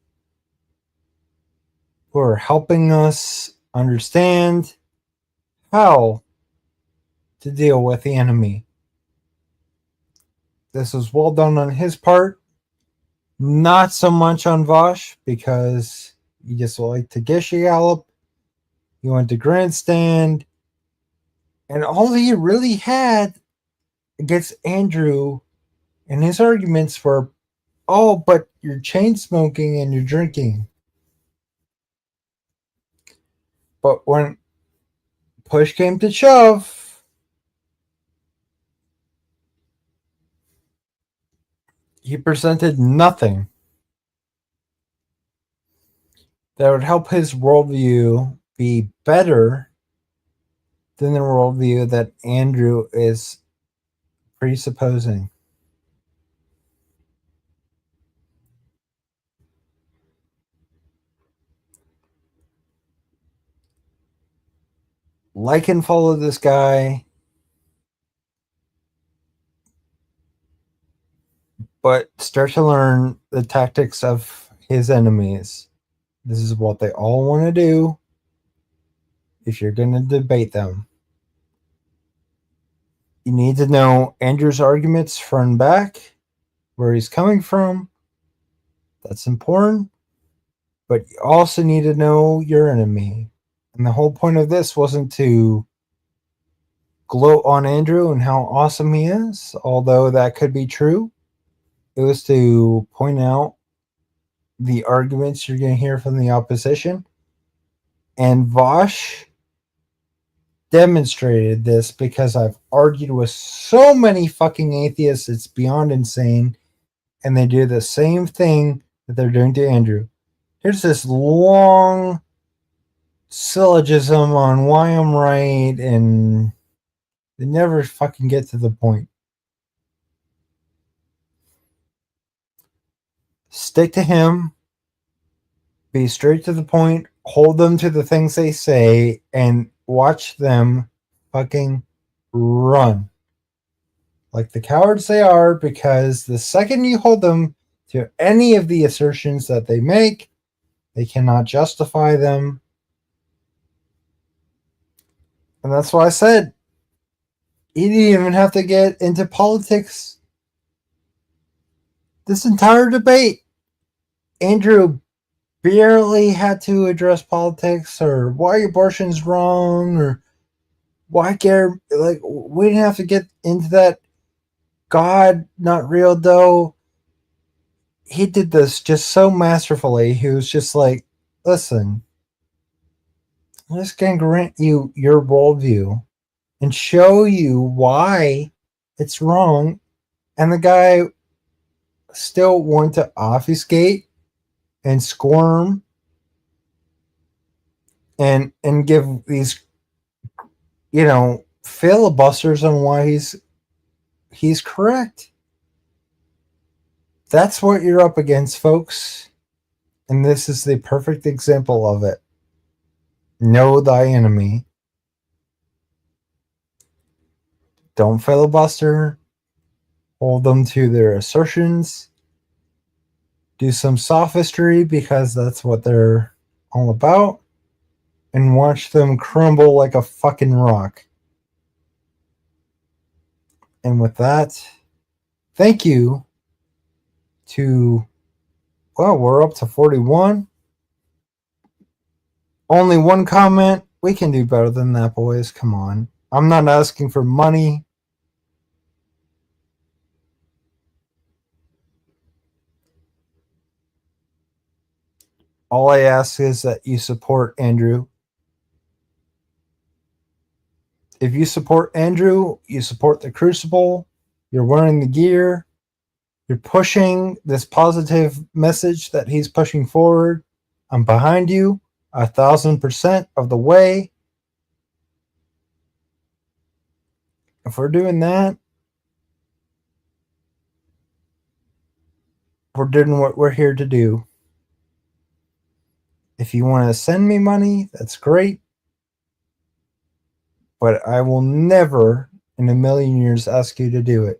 C: who are helping us understand how to deal with the enemy. This was well done on his part. Not so much on Vosh, because you just like to Gish Gallop. You went to grandstand. And all he really had against Andrew and his arguments were, oh, but you're chain smoking and you're drinking. But when push came to shove, he presented nothing that would help his worldview be better than the worldview that Andrew is presupposing. like and follow this guy, but start to learn the tactics of his enemies. This is what they all want to do if you're going to debate them. You need to know Andrew's arguments front and back, where he's coming from. That's important. But you also need to know your enemy. And the whole point of this wasn't to gloat on Andrew and how awesome he is, although that could be true. It was to point out the arguments you're going to hear from the opposition. And Vosh demonstrated this because I've argued with so many fucking atheists, it's beyond insane. And they do the same thing that they're doing to Andrew. Here's this long syllogism on why I'm right, and they never fucking get to the point. Stick to him. Be straight to the point. Hold them to the things they say and watch them fucking run. Like the cowards they are, because the second you hold them to any of the assertions that they make, they cannot justify them. And that's why I said he didn't even have to get into politics. This entire debate, Andrew barely had to address politics or why abortion's wrong or why care. Like, we didn't have to get into that. God, not real though. He did this just so masterfully. He was just like, listen, I'm just going to grant you your worldview and show you why it's wrong. And the guy still wanted to obfuscate and squirm and give these, filibusters on why he's correct. That's what you're up against, folks. And this is the perfect example of it. Know thy enemy. Don't filibuster. Hold them to their assertions. Do some sophistry because that's what they're all about. And watch them crumble like a fucking rock. And with that, thank you to, we're up to 41. Only one comment. We can do better than that, boys. Come on. I'm not asking for money. All I ask is that you support Andrew. If you support Andrew, you support the Crucible, you're wearing the gear, you're pushing this positive message that he's pushing forward. I'm behind you 1,000% of the way. If we're doing that, we're doing what we're here to do. If you want to send me money, that's great. But I will never in a million years ask you to do it.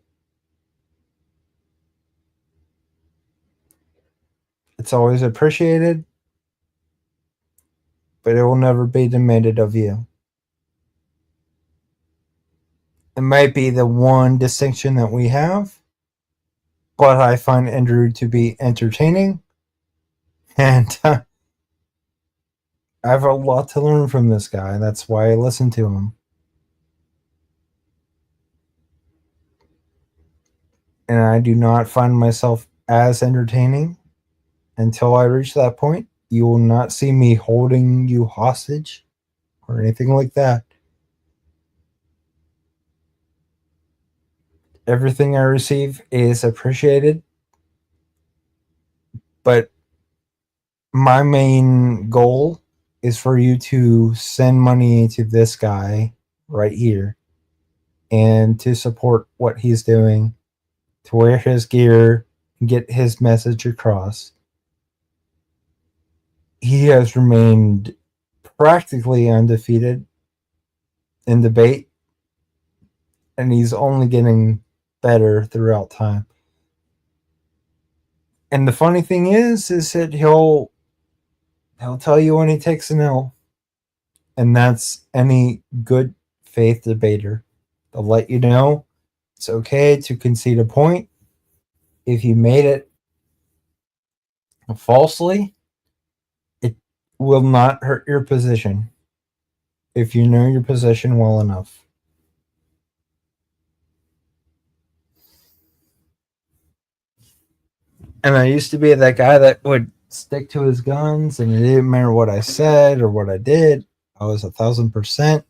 C: It's always appreciated, but it will never be demanded of you. It might be the one distinction that we have, but I find Andrew to be entertaining, and I have a lot to learn from this guy. That's why I listen to him. And I do not find myself as entertaining until I reach that point. You will not see me holding you hostage or anything like that. Everything I receive is appreciated. But my main goal is for you to send money to this guy right here and to support what he's doing, to wear his gear and get his message across. He has remained practically undefeated in debate, and he's only getting better throughout time. And the funny thing is that he'll tell you when he takes an L, and that's any good faith debater. They'll let you know it's okay to concede a point if you made it falsely. It will not hurt your position if you know your position well enough. And I used to be that guy that would stick to his guns, and it didn't matter what I said or what I did. I was 1,000%.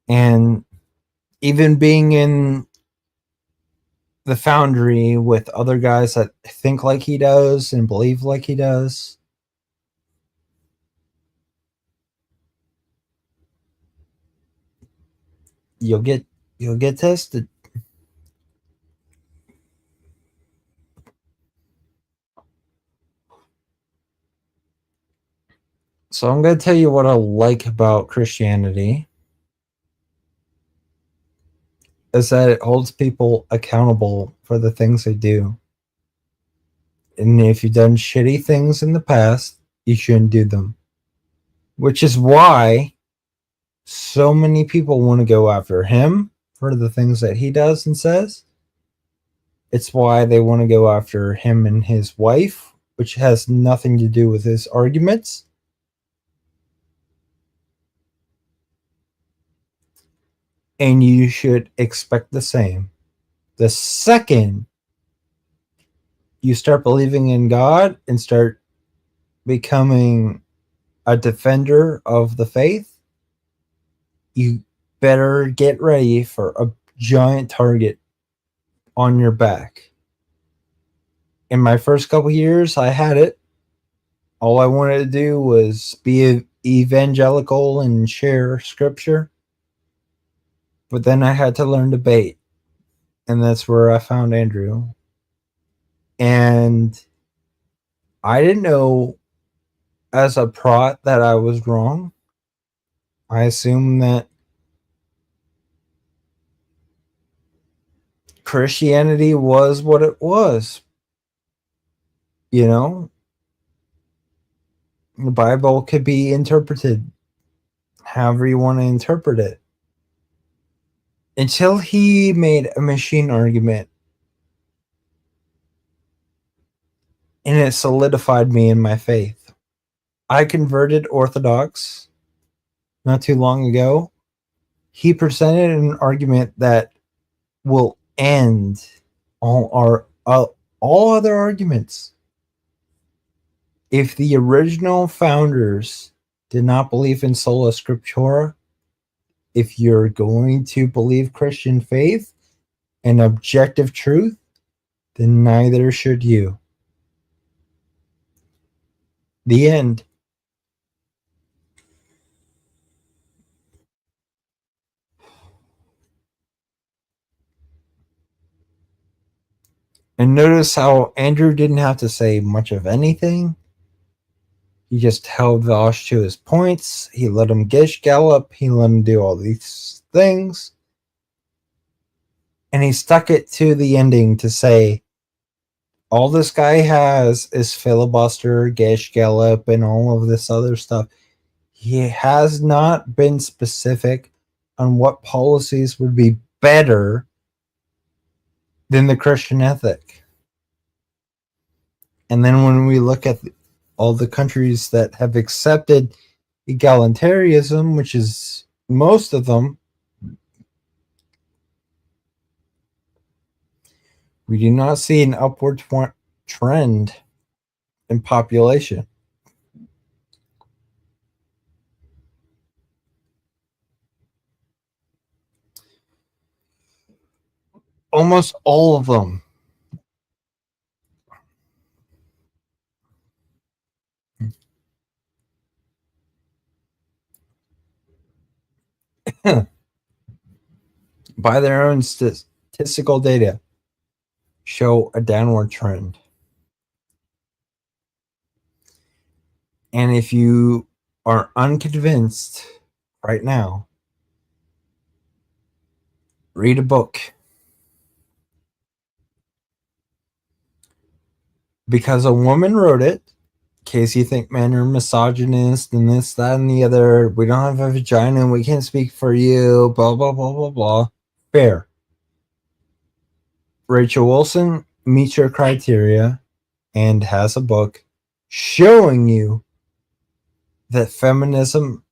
C: And even being in the Foundry with other guys that think like he does and believe like he does, you'll get tested. So I'm going to tell you what I like about Christianity is that it holds people accountable for the things they do. And if you've done shitty things in the past, you shouldn't do them. Which is why so many people want to go after him for the things that he does and says. It's why they want to go after him and his wife, which has nothing to do with his arguments. And you should expect the same. The second you start believing in God and start becoming a defender of the faith, you better get ready for a giant target on your back. In my first couple years, I had it. All I wanted to do was be evangelical and share scripture. But then I had to learn debate. And that's where I found Andrew. And I didn't know as a prot that I was wrong. I assumed that Christianity was what it was. You know, the Bible could be interpreted however you want to interpret it. Until he made a machine argument, and it solidified me in my faith. I converted Orthodox not too long ago. He presented an argument that will end all other arguments. If the original founders did not believe in sola scriptura, if you're going to believe Christian faith and objective truth, then neither should you. The end. And notice how Andrew didn't have to say much of anything. He just held Vosh to his points. He let him gish gallop. He let him do all these things. And he stuck it to the ending to say, all this guy has is filibuster, gish gallop, and all of this other stuff. He has not been specific on what policies would be better than the Christian ethic. And then when we look at all the countries that have accepted egalitarianism, which is most of them, we do not see an upward trend in population. Almost all of them. By their own statistical data, show a downward trend. And if you are unconvinced right now. Read a book. Because a woman wrote it, in case you think men are misogynist and this, that, and the other, we don't have a vagina and we can't speak for you, blah, blah, blah, blah, blah. Fair. Rachel Wilson meets your criteria and has a book showing you that feminism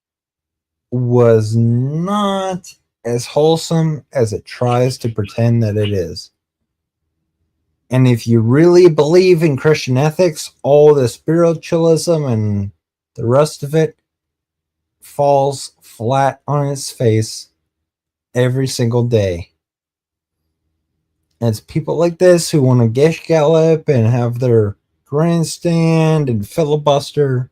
C: was not as wholesome as it tries to pretend that it is. And if you really believe in Christian ethics, all the spiritualism and the rest of it falls flat on its face every single day. And it's people like this who want to gish gallop and have their grandstand and filibuster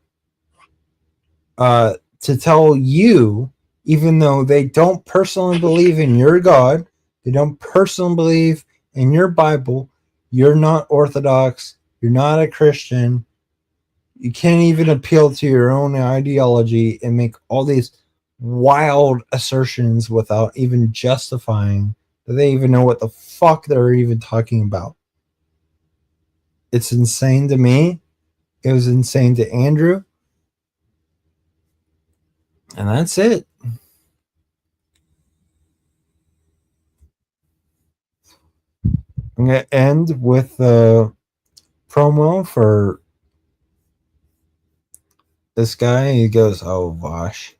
C: to tell you, even though they don't personally believe in your God, they don't personally believe in your Bible, you're not Orthodox, you're not a Christian, you can't even appeal to your own ideology and make all these wild assertions without even justifying that they even know what the fuck they're even talking about. It's insane to me. It was insane to Andrew. And that's it. I'm going to end with the promo for this guy. He goes, "Oh, Vosh,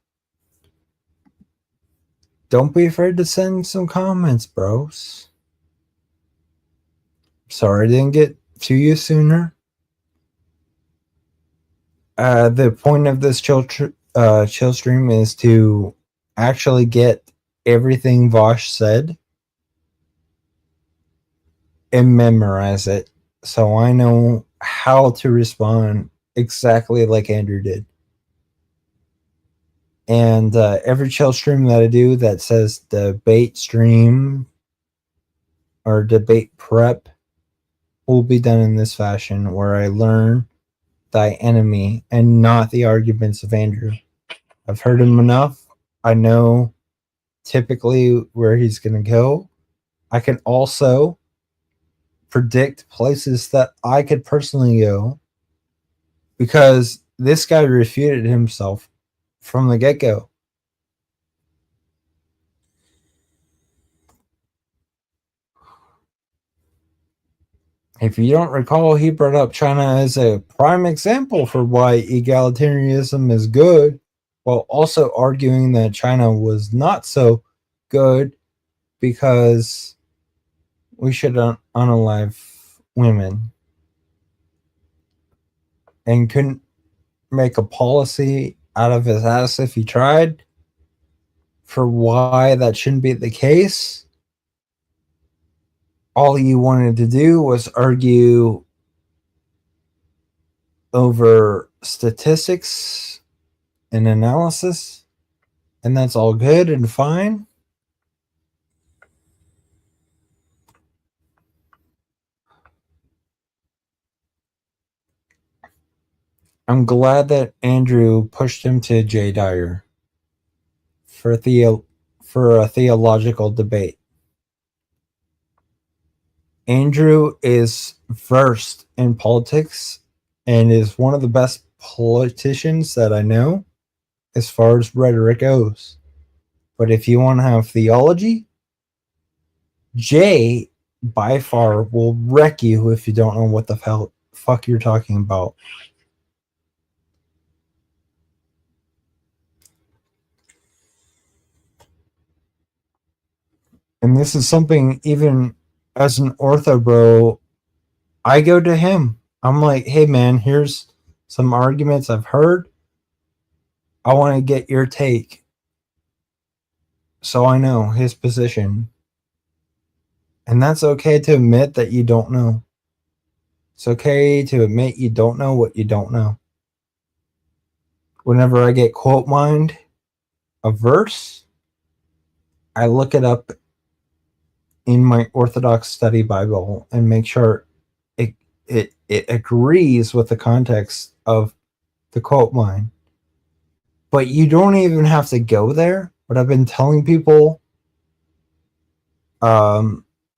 C: don't be afraid to send some comments, bros. Sorry I didn't get to you sooner. The point of this chill stream is to actually get everything Vosh said and memorize it, so I know how to respond exactly like Andrew did. And every chill stream that I do that says debate stream or debate prep will be done in this fashion, where I learn thy enemy and not the arguments of Andrew. I've heard him enough. I know typically where he's going to go. I can also predict places that I could personally go, because this guy refuted himself from the get-go. If you don't recall, he brought up China as a prime example for why egalitarianism is good, while also arguing that China was not so good because we should unalive women, and couldn't make a policy out of his ass if he tried for why that shouldn't be the case. All you wanted to do was argue over statistics and analysis, and that's all good and fine. I'm glad that Andrew pushed him to Jay Dyer for a theological debate. Andrew is versed in politics and is one of the best politicians that I know as far as rhetoric goes. But if you want to have theology, Jay by far will wreck you if you don't know what the fuck you're talking about. And this is something, even as an ortho bro, I go to him. I'm like, hey man, here's some arguments I've heard. I want to get your take, so I know his position. And that's okay to admit that you don't know. It's okay to admit you don't know what you don't know. Whenever I get quote mined a verse, I look it up in my Orthodox Study Bible and make sure it agrees with the context of the quote mine. But you don't even have to go there. But I've been telling people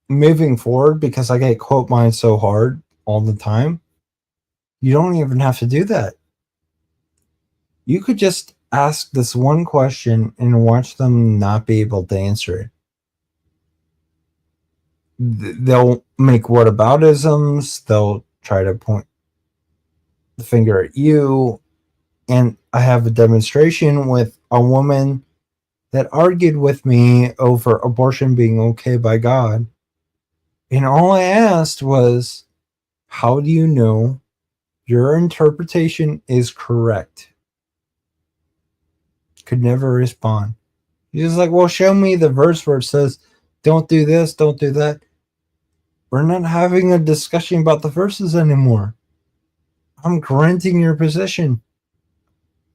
C: moving forward, because I get quote mined so hard all the time, you don't even have to do that. You could just ask this one question and watch them not be able to answer it. They'll make whataboutisms, they'll try to point the finger at you. And I have a demonstration with a woman that argued with me over abortion being okay by God. And all I asked was, how do you know your interpretation is correct? Could never respond. He's like, well, show me the verse where it says, don't do this, don't do that. We're not having a discussion about the verses anymore. I'm granting your position.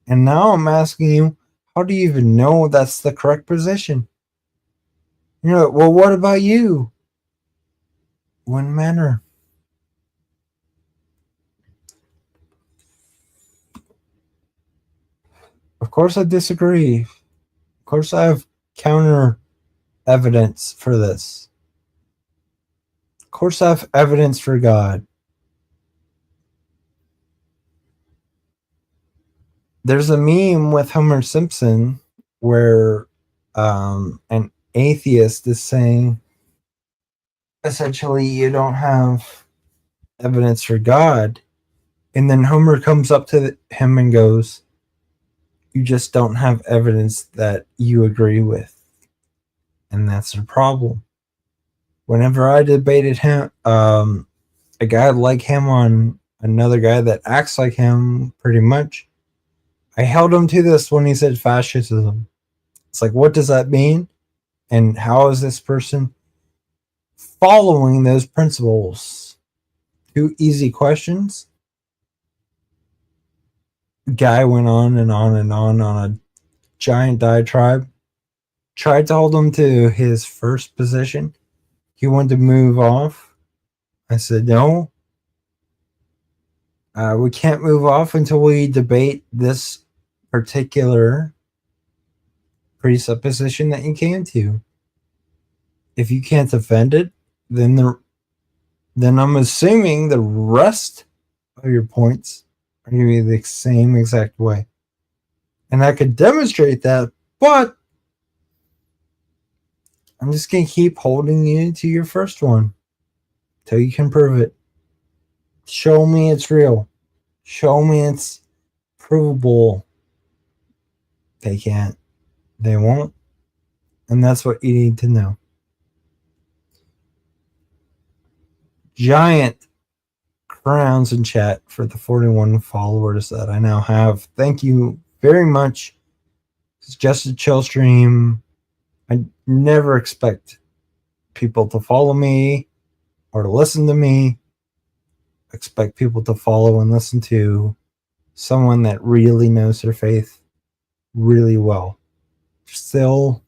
C: And now I'm asking you, how do you even know that's the correct position? You're like, well, what about you? Wouldn't matter. Of course I disagree. Of course I have counter evidence for this. Of course I have evidence for God. There's a meme with Homer Simpson where an atheist is saying, essentially, you don't have evidence for God. And then Homer comes up to him and goes, you just don't have evidence that you agree with. And that's the problem. Whenever I debated him, a guy like him on another guy that acts like him pretty much, I held him to this when he said fascism. It's like, what does that mean? And how is this person following those principles? 2 easy questions. Guy went on and on and on a giant diatribe. Tried to hold him to his first position. He wanted to move off. I said, no. We can't move off until we debate this particular presupposition that you came to. If you can't defend it, then I'm assuming the rest of your points are going to be the same exact way. And I could demonstrate that, but I'm just going to keep holding you to your first one till you can prove it. Show me it's real. Show me it's provable. They can't. They won't. And that's what you need to know. Giant crowns in chat for the 41 followers that I now have. Thank you very much. It's just a chill stream. I never expect people to follow me or to listen to me. I expect people to follow and listen to someone that really knows their faith really well. Still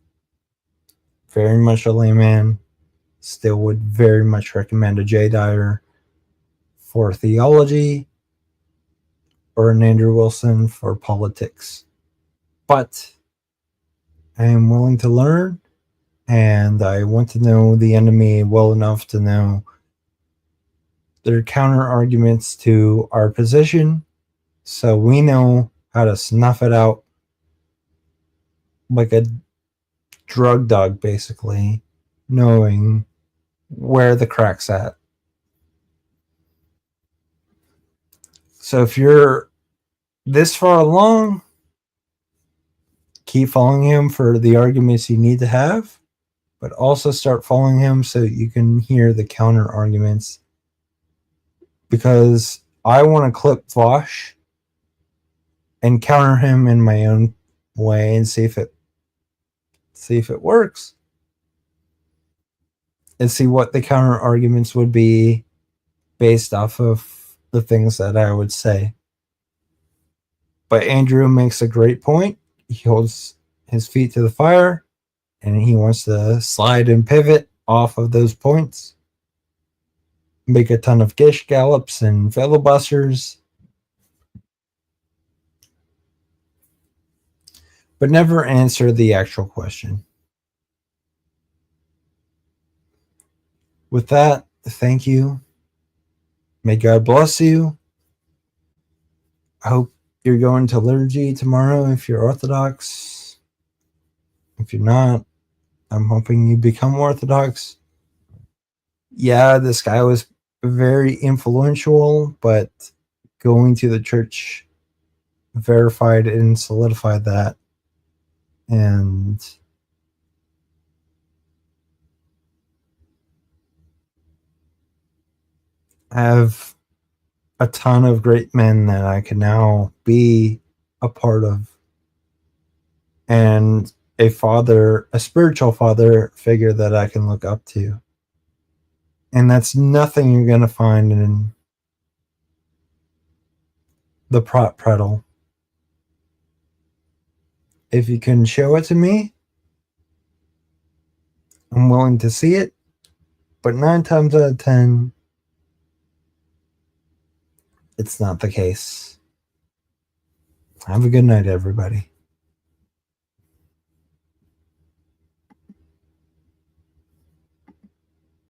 C: very much a layman. Still would very much recommend a Jay Dyer for theology or an Andrew Wilson for politics. But I am willing to learn, and I want to know the enemy well enough to know their counter arguments to our position, so we know how to snuff it out like a drug dog, basically, knowing where the crack's at. So if you're this far along, keep following him for the arguments you need to have, but also start following him so you can hear the counter arguments, because I want to clip Vosh and counter him in my own way and see if it works, and see what the counter arguments would be based off of the things that I would say. But Andrew makes a great point. He holds his feet to the fire, and he wants to slide and pivot off of those points, make a ton of gish gallops and filibusters. but never answer the actual question. With that, thank you. May God bless you. I hope you're going to liturgy tomorrow if you're Orthodox. If you're not, I'm hoping you become Orthodox. Yeah, this guy was very influential, but going to the church verified and solidified that. And I have a ton of great men that I can now be a part of. And a father, a spiritual father figure that I can look up to. And that's nothing you're going to find in the prop pretzel. If you can show it to me, I'm willing to see it. But 9 times out of 10, it's not the case. Have a good night, everybody.